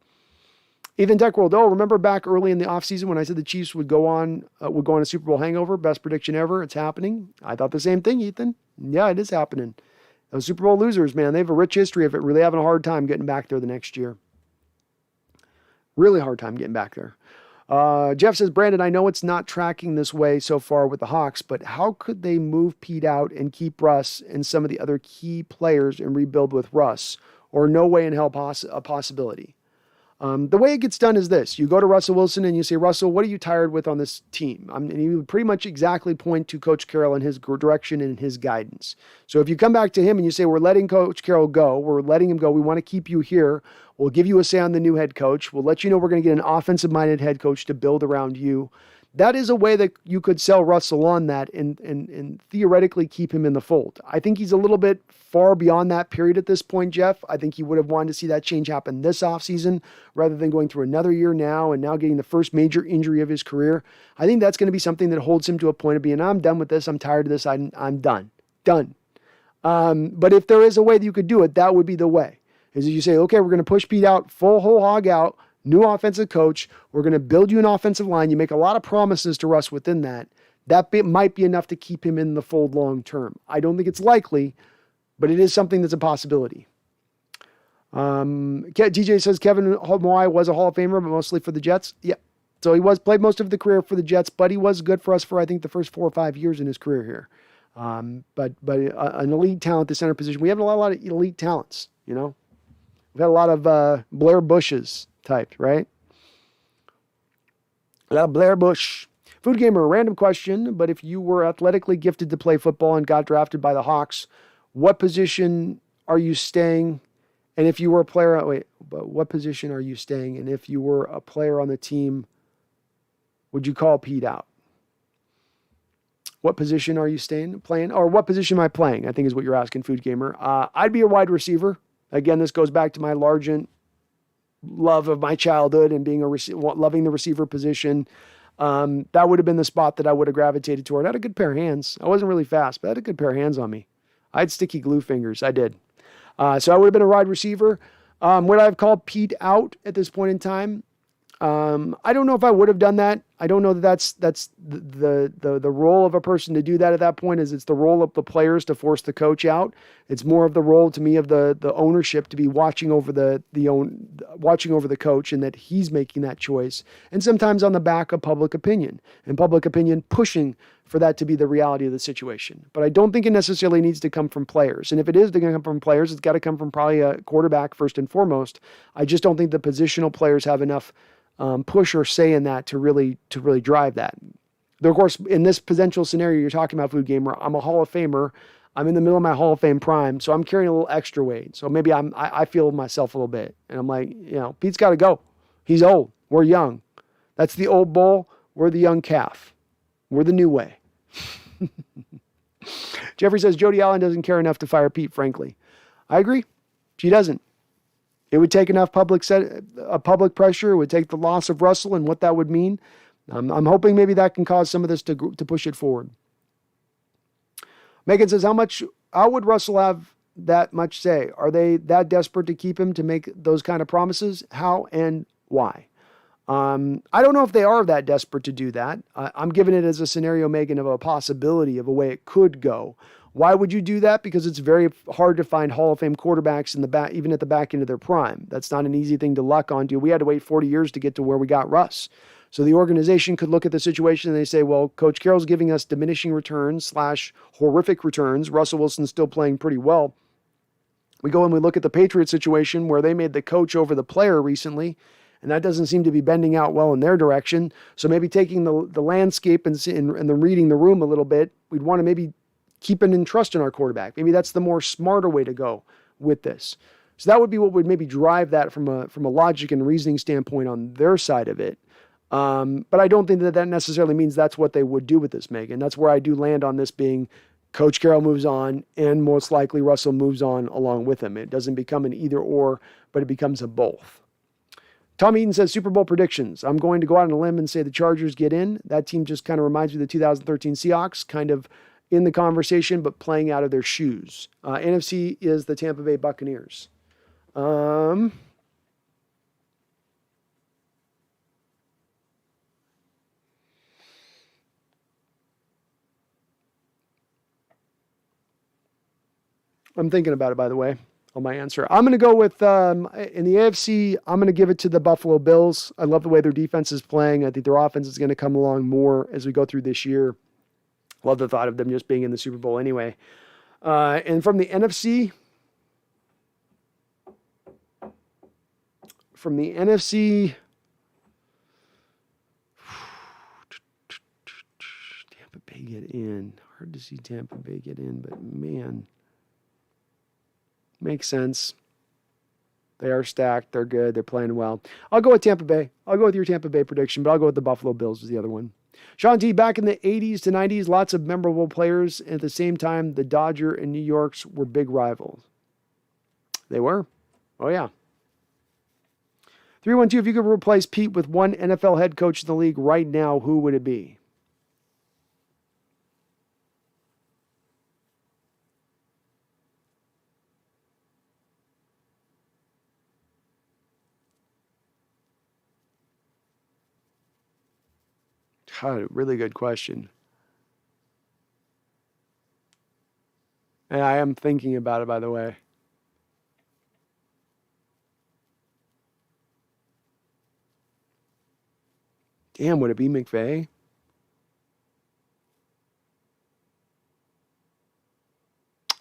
Ethan Techworld, remember back early in the offseason when I said the Chiefs would go on a Super Bowl hangover? Best prediction ever. It's happening. I thought the same thing, Ethan. Yeah, it is happening. Those Super Bowl losers, man, they have a rich history of it, really having a hard time getting back there the next year. Really hard time getting back there. Jeff says, Brandon, I know it's not tracking this way so far with the Hawks, but how could they move Pete out and keep Russ and some of the other key players and rebuild with Russ? Or no way in hell a possibility? The way it gets done is this. You go to Russell Wilson and you say, Russell, what are you tired with on this team? And he would pretty much exactly point to Coach Carroll and his direction and his guidance. So if you come back to him and you say, we're letting Coach Carroll go, we're letting him go, we want to keep you here, we'll give you a say on the new head coach, we'll let you know we're going to get an offensive-minded head coach to build around you. that is a way that you could sell Russell on that and theoretically keep him in the fold. I think he's a little bit far beyond that period at this point, Jeff. I think he would have wanted to see that change happen this offseason rather than going through another year now and now getting the first major injury of his career. I think that's going to be something that holds him to a point of being, I'm done with this. I'm tired of this. I'm done. Done. But if there is a way that you could do it, that would be the way. Is you say, okay, we're going to push Pete out, full whole hog out, new offensive coach. We're going to build you an offensive line. You make a lot of promises to Russ within that. That might be enough to keep him in the fold long term. I don't think it's likely, but it is something that's a possibility. DJ says Kevin Moai was a Hall of Famer, but mostly for the Jets. Yeah. So he played most of the career for the Jets, but he was good for us for, I think, the first 4 or 5 years in his career here. But an elite talent at the center position. We have a lot of elite talents, you know. We've had a lot of Blair Bushes typed, right? A lot of Blair Bush. Food Gamer, random question, but if you were athletically gifted to play football and got drafted by the Hawks, what position are you staying? And if you were a player, but what position are you staying? And if you were a player on the team, would you call Pete out? What position are you playing? Or what position am I playing? I think is what you're asking, Food Gamer. I'd be a wide receiver. Again, this goes back to my largent love of my childhood and being loving the receiver position. That would have been the spot that I would have gravitated toward. I had a good pair of hands. I wasn't really fast, but I had a good pair of hands on me. I had sticky glue fingers. I did. So I would have been a wide receiver. Would I have called Pete out at this point in time? I don't know if I would have done that. I don't know that that's the role of a person to do that at that point. Is it's the role of the players to force the coach out. It's more of the role to me of the ownership to be watching over watching over the coach and that he's making that choice. And sometimes on the back of public opinion and public opinion pushing for that to be the reality of the situation. But I don't think it necessarily needs to come from players. And if it is going to come from players, it's got to come from probably a quarterback first and foremost. I just don't think the positional players have enough push or say in that to really drive that. Though, of course, in this potential scenario you're talking about, Food Gamer, I'm a Hall of Famer. I'm in the middle of my Hall of Fame prime, so I'm carrying a little extra weight. So maybe I feel myself a little bit, and I'm like, Pete's got to go. He's old. We're young. That's the old bull. We're the young calf. We're the new way. Jeffrey says Jody Allen doesn't care enough to fire Pete. Frankly, I agree. She doesn't. It would take enough public pressure. It would take the loss of Russell and what that would mean. I'm hoping maybe that can cause some of this to push it forward. Megan says, how would Russell have that much say? Are they that desperate to keep him to make those kind of promises? How and why? I don't know if they are that desperate to do that. I'm giving it as a scenario, Megan, of a possibility of a way it could go. Why would you do that? Because it's very hard to find Hall of Fame quarterbacks in the back, even at the back end of their prime. That's not an easy thing to luck onto. We had to wait 40 years to get to where we got Russ. So the organization could look at the situation and they say, well, Coach Carroll's giving us diminishing returns / horrific returns. Russell Wilson's still playing pretty well. We go and we look at the Patriots situation where they made the coach over the player recently, and that doesn't seem to be bending out well in their direction. So maybe taking the landscape and then reading the room a little bit, we'd want to maybe keep an trust in our quarterback. Maybe that's the more smarter way to go with this. So that would be what would maybe drive that from a logic and reasoning standpoint on their side of it. But I don't think that necessarily means that's what they would do with this, Megan. That's where I do land on this being Coach Carroll moves on and most likely Russell moves on along with him. It doesn't become an either or, but it becomes a both. Tom Eaton says Super Bowl predictions. I'm going to go out on a limb and say the Chargers get in. That team just kind of reminds me of the 2013 Seahawks, kind of in the conversation, but playing out of their shoes. NFC is the Tampa Bay Buccaneers. I'm thinking about it, by the way, on my answer. I'm going to go with, in the AFC, I'm going to give it to the Buffalo Bills. I love the way their defense is playing. I think their offense is going to come along more as we go through this year. Love the thought of them just being in the Super Bowl anyway. And from the NFC, Tampa Bay get in. Hard to see Tampa Bay get in, but man, makes sense. They are stacked. They're good. They're playing well. I'll go with Tampa Bay. I'll go with your Tampa Bay prediction, but I'll go with the Buffalo Bills as the other one. Sean T, back in the 80s to 90s, lots of memorable players. And at the same time, the Dodger and New Yorks were big rivals. They were. Oh, yeah. 312, if you could replace Pete with one NFL head coach in the league right now, who would it be? God, really good question. And I am thinking about it, by the way. Damn, would it be McVay?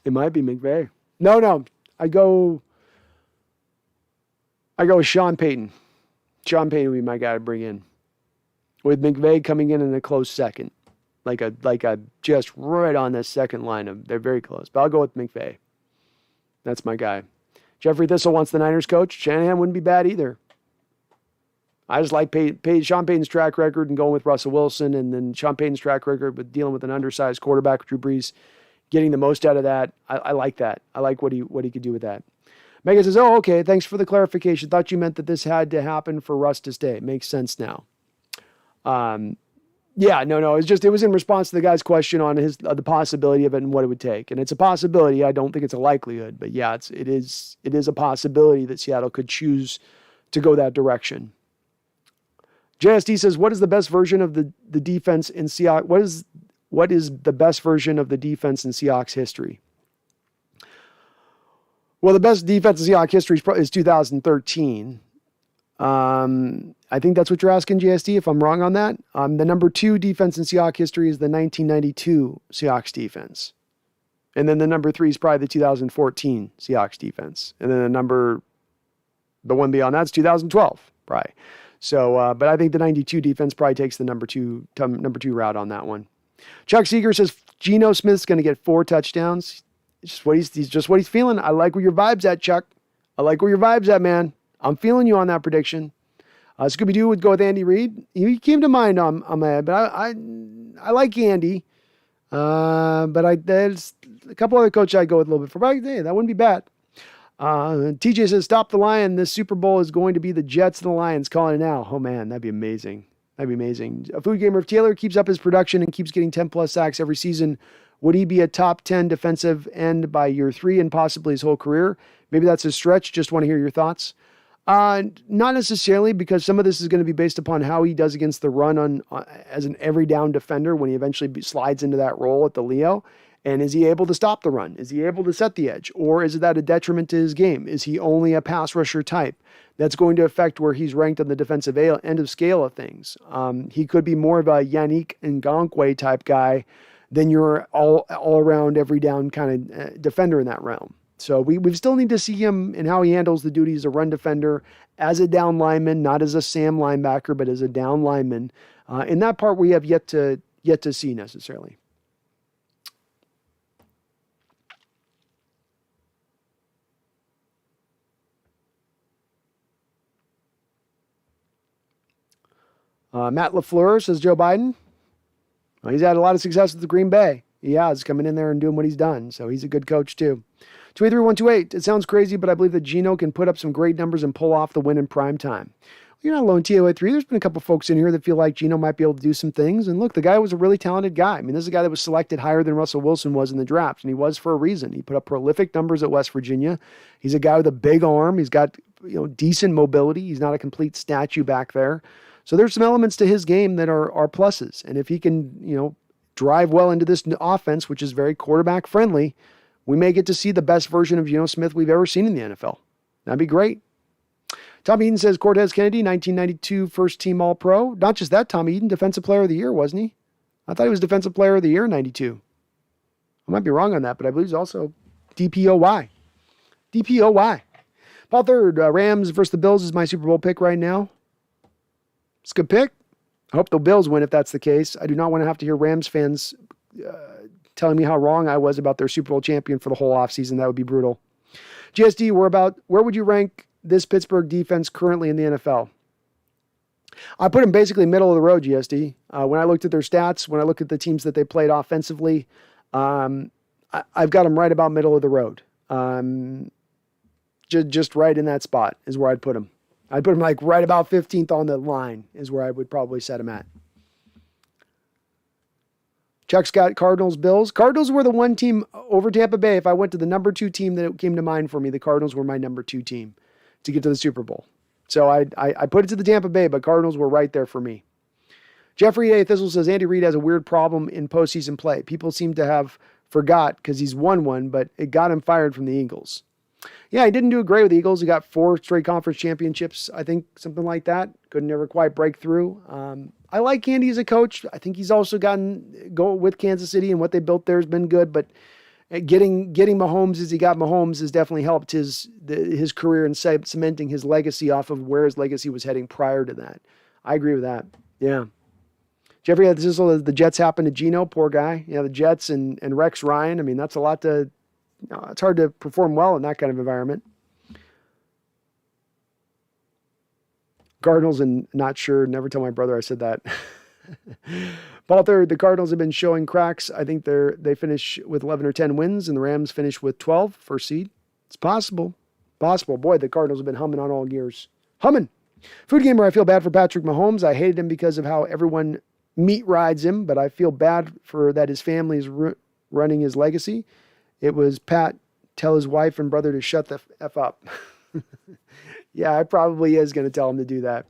It might be McVay. No. I go with Sean Payton. Sean Payton would be my guy to bring in. With McVay coming in a close second. Like a just right on the second line. They're very close. But I'll go with McVay. That's my guy. Jeffrey Thistle wants the Niners coach. Shanahan wouldn't be bad either. I just like Sean Payton's track record and going with Russell Wilson, and then Sean Payton's track record with dealing with an undersized quarterback, Drew Brees, getting the most out of that. I like that. I like what he could do with that. Megan says, "Oh, okay. Thanks for the clarification. Thought you meant that this had to happen for Russ to stay. Makes sense now." Yeah, no. It was in response to the guy's question on the possibility of it and what it would take, and it's a possibility. I don't think it's a likelihood, but yeah, it is a possibility that Seattle could choose to go that direction. JSD says, "What is the best version of the defense in Seahawks? What is the best version of the defense in Seahawks history?" Well, the best defense in Seahawks history is 2013. I think that's what you're asking, JSD, if I'm wrong on that. The number 2 defense in Seahawks history is the 1992 Seahawks defense. And then the number 3 is probably the 2014 Seahawks defense. And then the one beyond that's 2012, probably. So, but I think the 92 defense probably takes the number two route on that one. Chuck Seeger says Geno Smith's going to get 4 touchdowns. It's just what he's feeling. I like where your vibe's at, Chuck. I like where your vibe's at, man. I'm feeling you on that prediction. Scooby-Doo would go with Andy Reid. He came to mind on my head, but I like Andy. But there's a couple other coaches I'd go with a little bit for. But hey, that wouldn't be bad. TJ says, "Stop the Lion. This Super Bowl is going to be the Jets and the Lions. Calling it now." Oh, man, that'd be amazing. That'd be amazing. A food gamer, if Taylor keeps up his production and keeps getting 10-plus sacks every season, would he be a top 10 defensive end by year 3 and possibly his whole career? Maybe that's a stretch. Just want to hear your thoughts. Not necessarily, because some of this is going to be based upon how he does against the run as an every down defender when he eventually slides into that role at the Leo. And is he able to stop the run? Is he able to set the edge? Or is that a detriment to his game? Is he only a pass rusher type? That's going to affect where he's ranked on the defensive end of scale of things. He could be more of a Yannick Ngakoue type guy than your all around every down kind of defender in that realm. So we still need to see him and how he handles the duty as a run defender, as a down lineman, not as a Sam linebacker, but as a down lineman. In that part, we have yet to see necessarily. Matt LaFleur says Joe Biden. Well, he's had a lot of success with the Green Bay. He has, coming in there and doing what he's done. So he's a good coach too. 283-128. It sounds crazy, but I believe that Geno can put up some great numbers and pull off the win in prime time. You're not alone, TO83. There's been a couple folks in here that feel like Geno might be able to do some things. And look, the guy was a really talented guy. I mean, this is a guy that was selected higher than Russell Wilson was in the draft, and he was for a reason. He put up prolific numbers at West Virginia. He's a guy with a big arm. He's got decent mobility. He's not a complete statue back there. So there's some elements to his game that are pluses. And if he can, drive well into this offense, which is very quarterback friendly, we may get to see the best version of Geno Smith we've ever seen in the NFL. That'd be great. Tom Eden says Cortez Kennedy, 1992 first team All-Pro. Not just that, Tom Eden, Defensive Player of the Year, wasn't he? I thought he was Defensive Player of the Year in 92. I might be wrong on that, but I believe he's also DPOY. DPOY. Paul Third, Rams versus the Bills is my Super Bowl pick right now. It's a good pick. I hope the Bills win if that's the case. I do not want to have to hear Rams fans telling me how wrong I was about their Super Bowl champion for the whole offseason. That would be brutal. GSD, where would you rank this Pittsburgh defense currently in the NFL? I put them basically middle of the road, GSD. When I looked at their stats, when I looked at the teams that they played offensively, I've got them right about middle of the road. Just right in that spot is where I'd put them. I'd put them like right about 15th on the line is where I would probably set them at. Chuck's got Cardinals, Bills. Cardinals were the one team over Tampa Bay. If I went to the number 2 team that came to mind for me, the Cardinals were my number 2 team to get to the Super Bowl. So I put it to the Tampa Bay, but Cardinals were right there for me. Jeffrey A. Thistle says, Andy Reid has a weird problem in postseason play. People seem to have forgot because he's won one, but it got him fired from the Eagles. Yeah, he didn't do great with the Eagles. He got 4 straight conference championships, I think, something like that. Couldn't never quite break through. I like Andy as a coach. I think he's also go with Kansas City, and what they built there has been good. But getting Mahomes as he got Mahomes has definitely helped his career and cementing his legacy off of where his legacy was heading prior to that. I agree with that. Yeah. Jeffrey, this is the Jets happened to Geno, poor guy. Yeah, the Jets and Rex Ryan. I mean, that's a lot to. It's hard to perform well in that kind of environment. Cardinals and not sure. Never tell my brother I said that. Paul third, the Cardinals have been showing cracks. I think they finish with 11 or 10 wins, and the Rams finish with 12, first seed. It's possible. Possible. Boy, the Cardinals have been humming on all gears. Humming. Food Gamer, I feel bad for Patrick Mahomes. I hated him because of how everyone meat rides him, but I feel bad for that his family is running his legacy. It was Pat tell his wife and brother to shut the F up. Yeah, I probably is going to tell him to do that.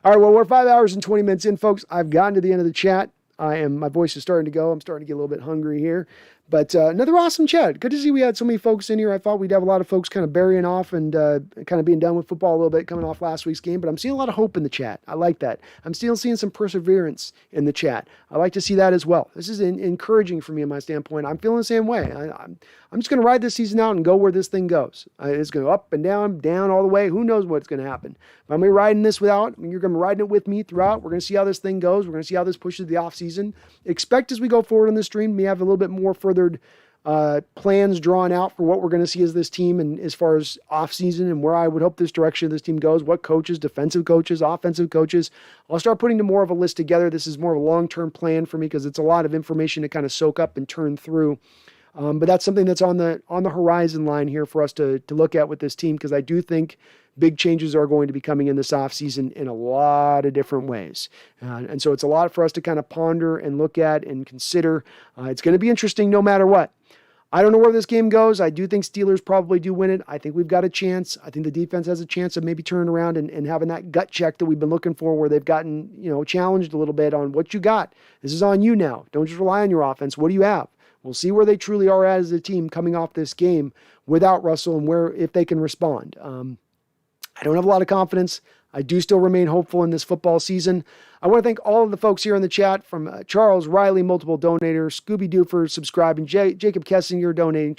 All right, well, we're 5 hours and 20 minutes in, folks. I've gotten to the end of the chat. My voice is starting to go. I'm starting to get a little bit hungry here. But another awesome chat. Good to see we had so many folks in here. I thought we'd have a lot of folks kind of burying off and kind of being done with football a little bit coming off last week's game. But I'm seeing a lot of hope in the chat. I like that. I'm still seeing some perseverance in the chat. I like to see that as well. This is encouraging for me in my standpoint. I'm feeling the same way. I'm just going to ride this season out and go where this thing goes. It's going to go up and down all the way. Who knows what's going to happen. But I'm going to be riding this without. You're going to be riding it with me throughout. We're going to see how this thing goes. We're going to see how this pushes the offseason. Expect as we go forward on the stream, we have a little bit more furthered plans drawn out for what we're going to see as this team and as far as offseason and where I would hope this direction of this team goes, what coaches, defensive coaches, offensive coaches. I'll start putting more of a list together. This is more of a long-term plan for me because it's a lot of information to kind of soak up and turn through. But that's something that's on the horizon line here for us to look at with this team because I do think big changes are going to be coming in this offseason in a lot of different ways. And so it's a lot for us to kind of ponder and look at and consider. It's going to be interesting no matter what. I don't know where this game goes. I do think Steelers probably do win it. I think we've got a chance. I think the defense has a chance of maybe turning around and having that gut check that we've been looking for where they've gotten, challenged a little bit on what you got. This is on you now. Don't just rely on your offense. What do you have? We'll see where they truly are at as a team coming off this game without Russell and if they can respond. I don't have a lot of confidence. I do still remain hopeful in this football season. I want to thank all of the folks here in the chat from Charles Riley, multiple donator, Scooby-Doo for subscribing, Jacob Kessinger donating,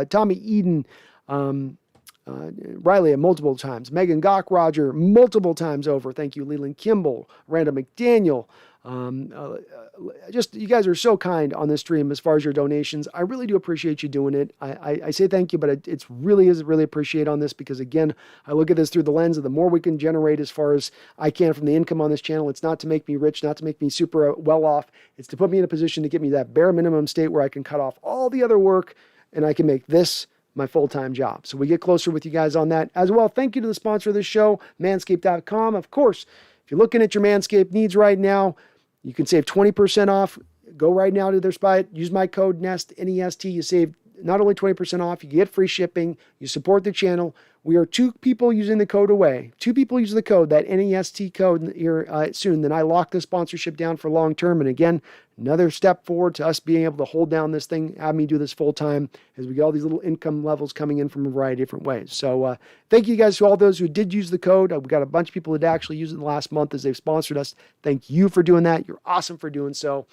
Tommy Eden, Riley multiple times, Megan Gock, Roger multiple times over. Thank you, Leland Kimball, Randall McDaniel. You guys are so kind on this stream as far as your donations. I really do appreciate you doing it. I say thank you, but it's really appreciate on this because again, I look at this through the lens of the more we can generate as far as I can from the income on this channel. It's not to make me rich, not to make me super well off. It's to put me in a position to get me that bare minimum state where I can cut off all the other work and I can make this my full-time job. So we get closer with you guys on that as well. Thank you to the sponsor of this show, manscaped.com. Of course, if you're looking at your Manscaped needs right now, you can save 20% off. Go right now to their site. Use my code NEST, N-E-S-T. You save not only 20% off, you get free shipping. You support the channel. We are 2 people using the code away. 2 people use the code, that NEST code here soon. Then I lock the sponsorship down for long term. And again, another step forward to us being able to hold down this thing, have me do this full time as we get all these little income levels coming in from a variety of different ways. So thank you guys to all those who did use the code. We've got a bunch of people that actually used it in the last month as they've sponsored us. Thank you for doing that. You're awesome for doing so.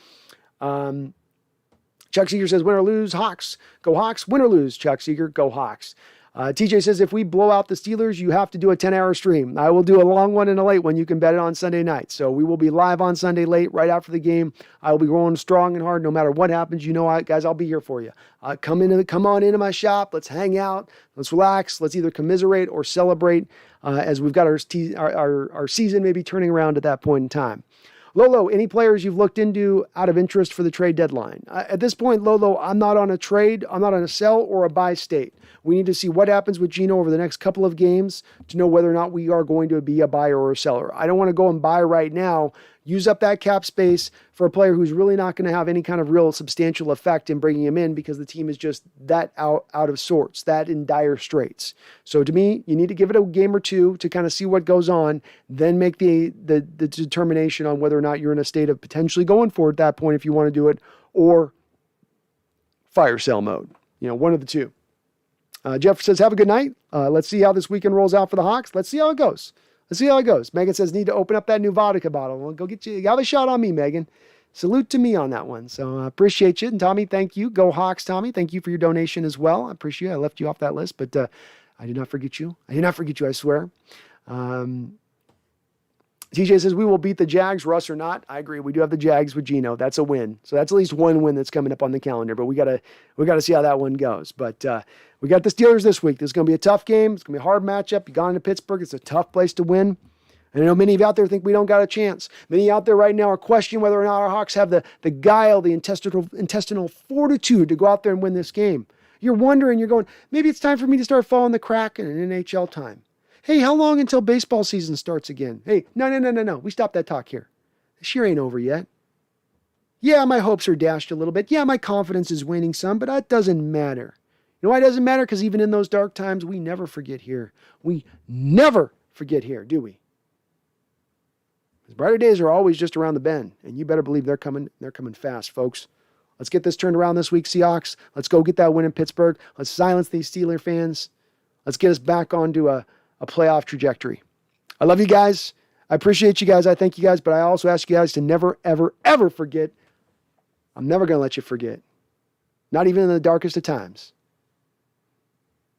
Chuck Seeger says, win or lose, Hawks. Go Hawks. Win or lose, Chuck Seeger. Go Hawks. TJ says, if we blow out the Steelers, you have to do a 10-hour stream. I will do a long one and a late one. You can bet it on Sunday night. So we will be live on Sunday late, right after the game. I will be going strong and hard no matter what happens. You know, guys, I'll be here for you. Come on into my shop. Let's hang out. Let's relax. Let's either commiserate or celebrate as we've got our season maybe turning around at that point in time. Lolo, any players you've looked into out of interest for the trade deadline? At this point, Lolo, I'm not on a trade. I'm not on a sell or a buy state. We need to see what happens with Geno over the next couple of games to know whether or not we are going to be a buyer or a seller. I don't want to go and buy right now, use up that cap space for a player who's really not going to have any kind of real substantial effect in bringing him in because the team is just that out of sorts, that in dire straits. So to me, you need to give it a game or two to kind of see what goes on, then make the determination on whether or not you're in a state of potentially going for it at that point if you want to do it, or fire sale mode. One of the two. Jeff says, have a good night. Let's see how this weekend rolls out for the Hawks. Let's see how it goes. Megan says, need to open up that new vodka bottle. Well, go get you. Have a shot on me, Megan. Salute to me on that one. So I appreciate you. And Tommy, thank you. Go Hawks, Tommy. Thank you for your donation as well. I appreciate it. I left you off that list, but I did not forget you. I swear. TJ says, we will beat the Jags, Russ or not. I agree. We do have the Jags with Geno. That's a win. So that's at least one win that's coming up on the calendar, but we gotta see how that one goes. But we got the Steelers this week. This is going to be a tough game. It's going to be a hard matchup. You got into Pittsburgh. It's a tough place to win. And I know many of you out there think we don't got a chance. Many out there right now are questioning whether or not our Hawks have the guile, the intestinal fortitude to go out there and win this game. You're wondering, you're going, maybe it's time for me to start following the crack in an NHL time. Hey, how long until baseball season starts again? Hey, no. We stopped that talk here. This year ain't over yet. Yeah, my hopes are dashed a little bit. Yeah, my confidence is waning some, but that doesn't matter. You know why it doesn't matter? Because even in those dark times, we never forget here. We never forget here, do we? Because brighter days are always just around the bend, and you better believe they're coming fast, folks. Let's get this turned around this week, Seahawks. Let's go get that win in Pittsburgh. Let's silence these Steeler fans. Let's get us back onto a playoff trajectory. I love you guys. I appreciate you guys. I thank you guys, but I also ask you guys to never, ever, ever forget. I'm never going to let you forget. Not even in the darkest of times.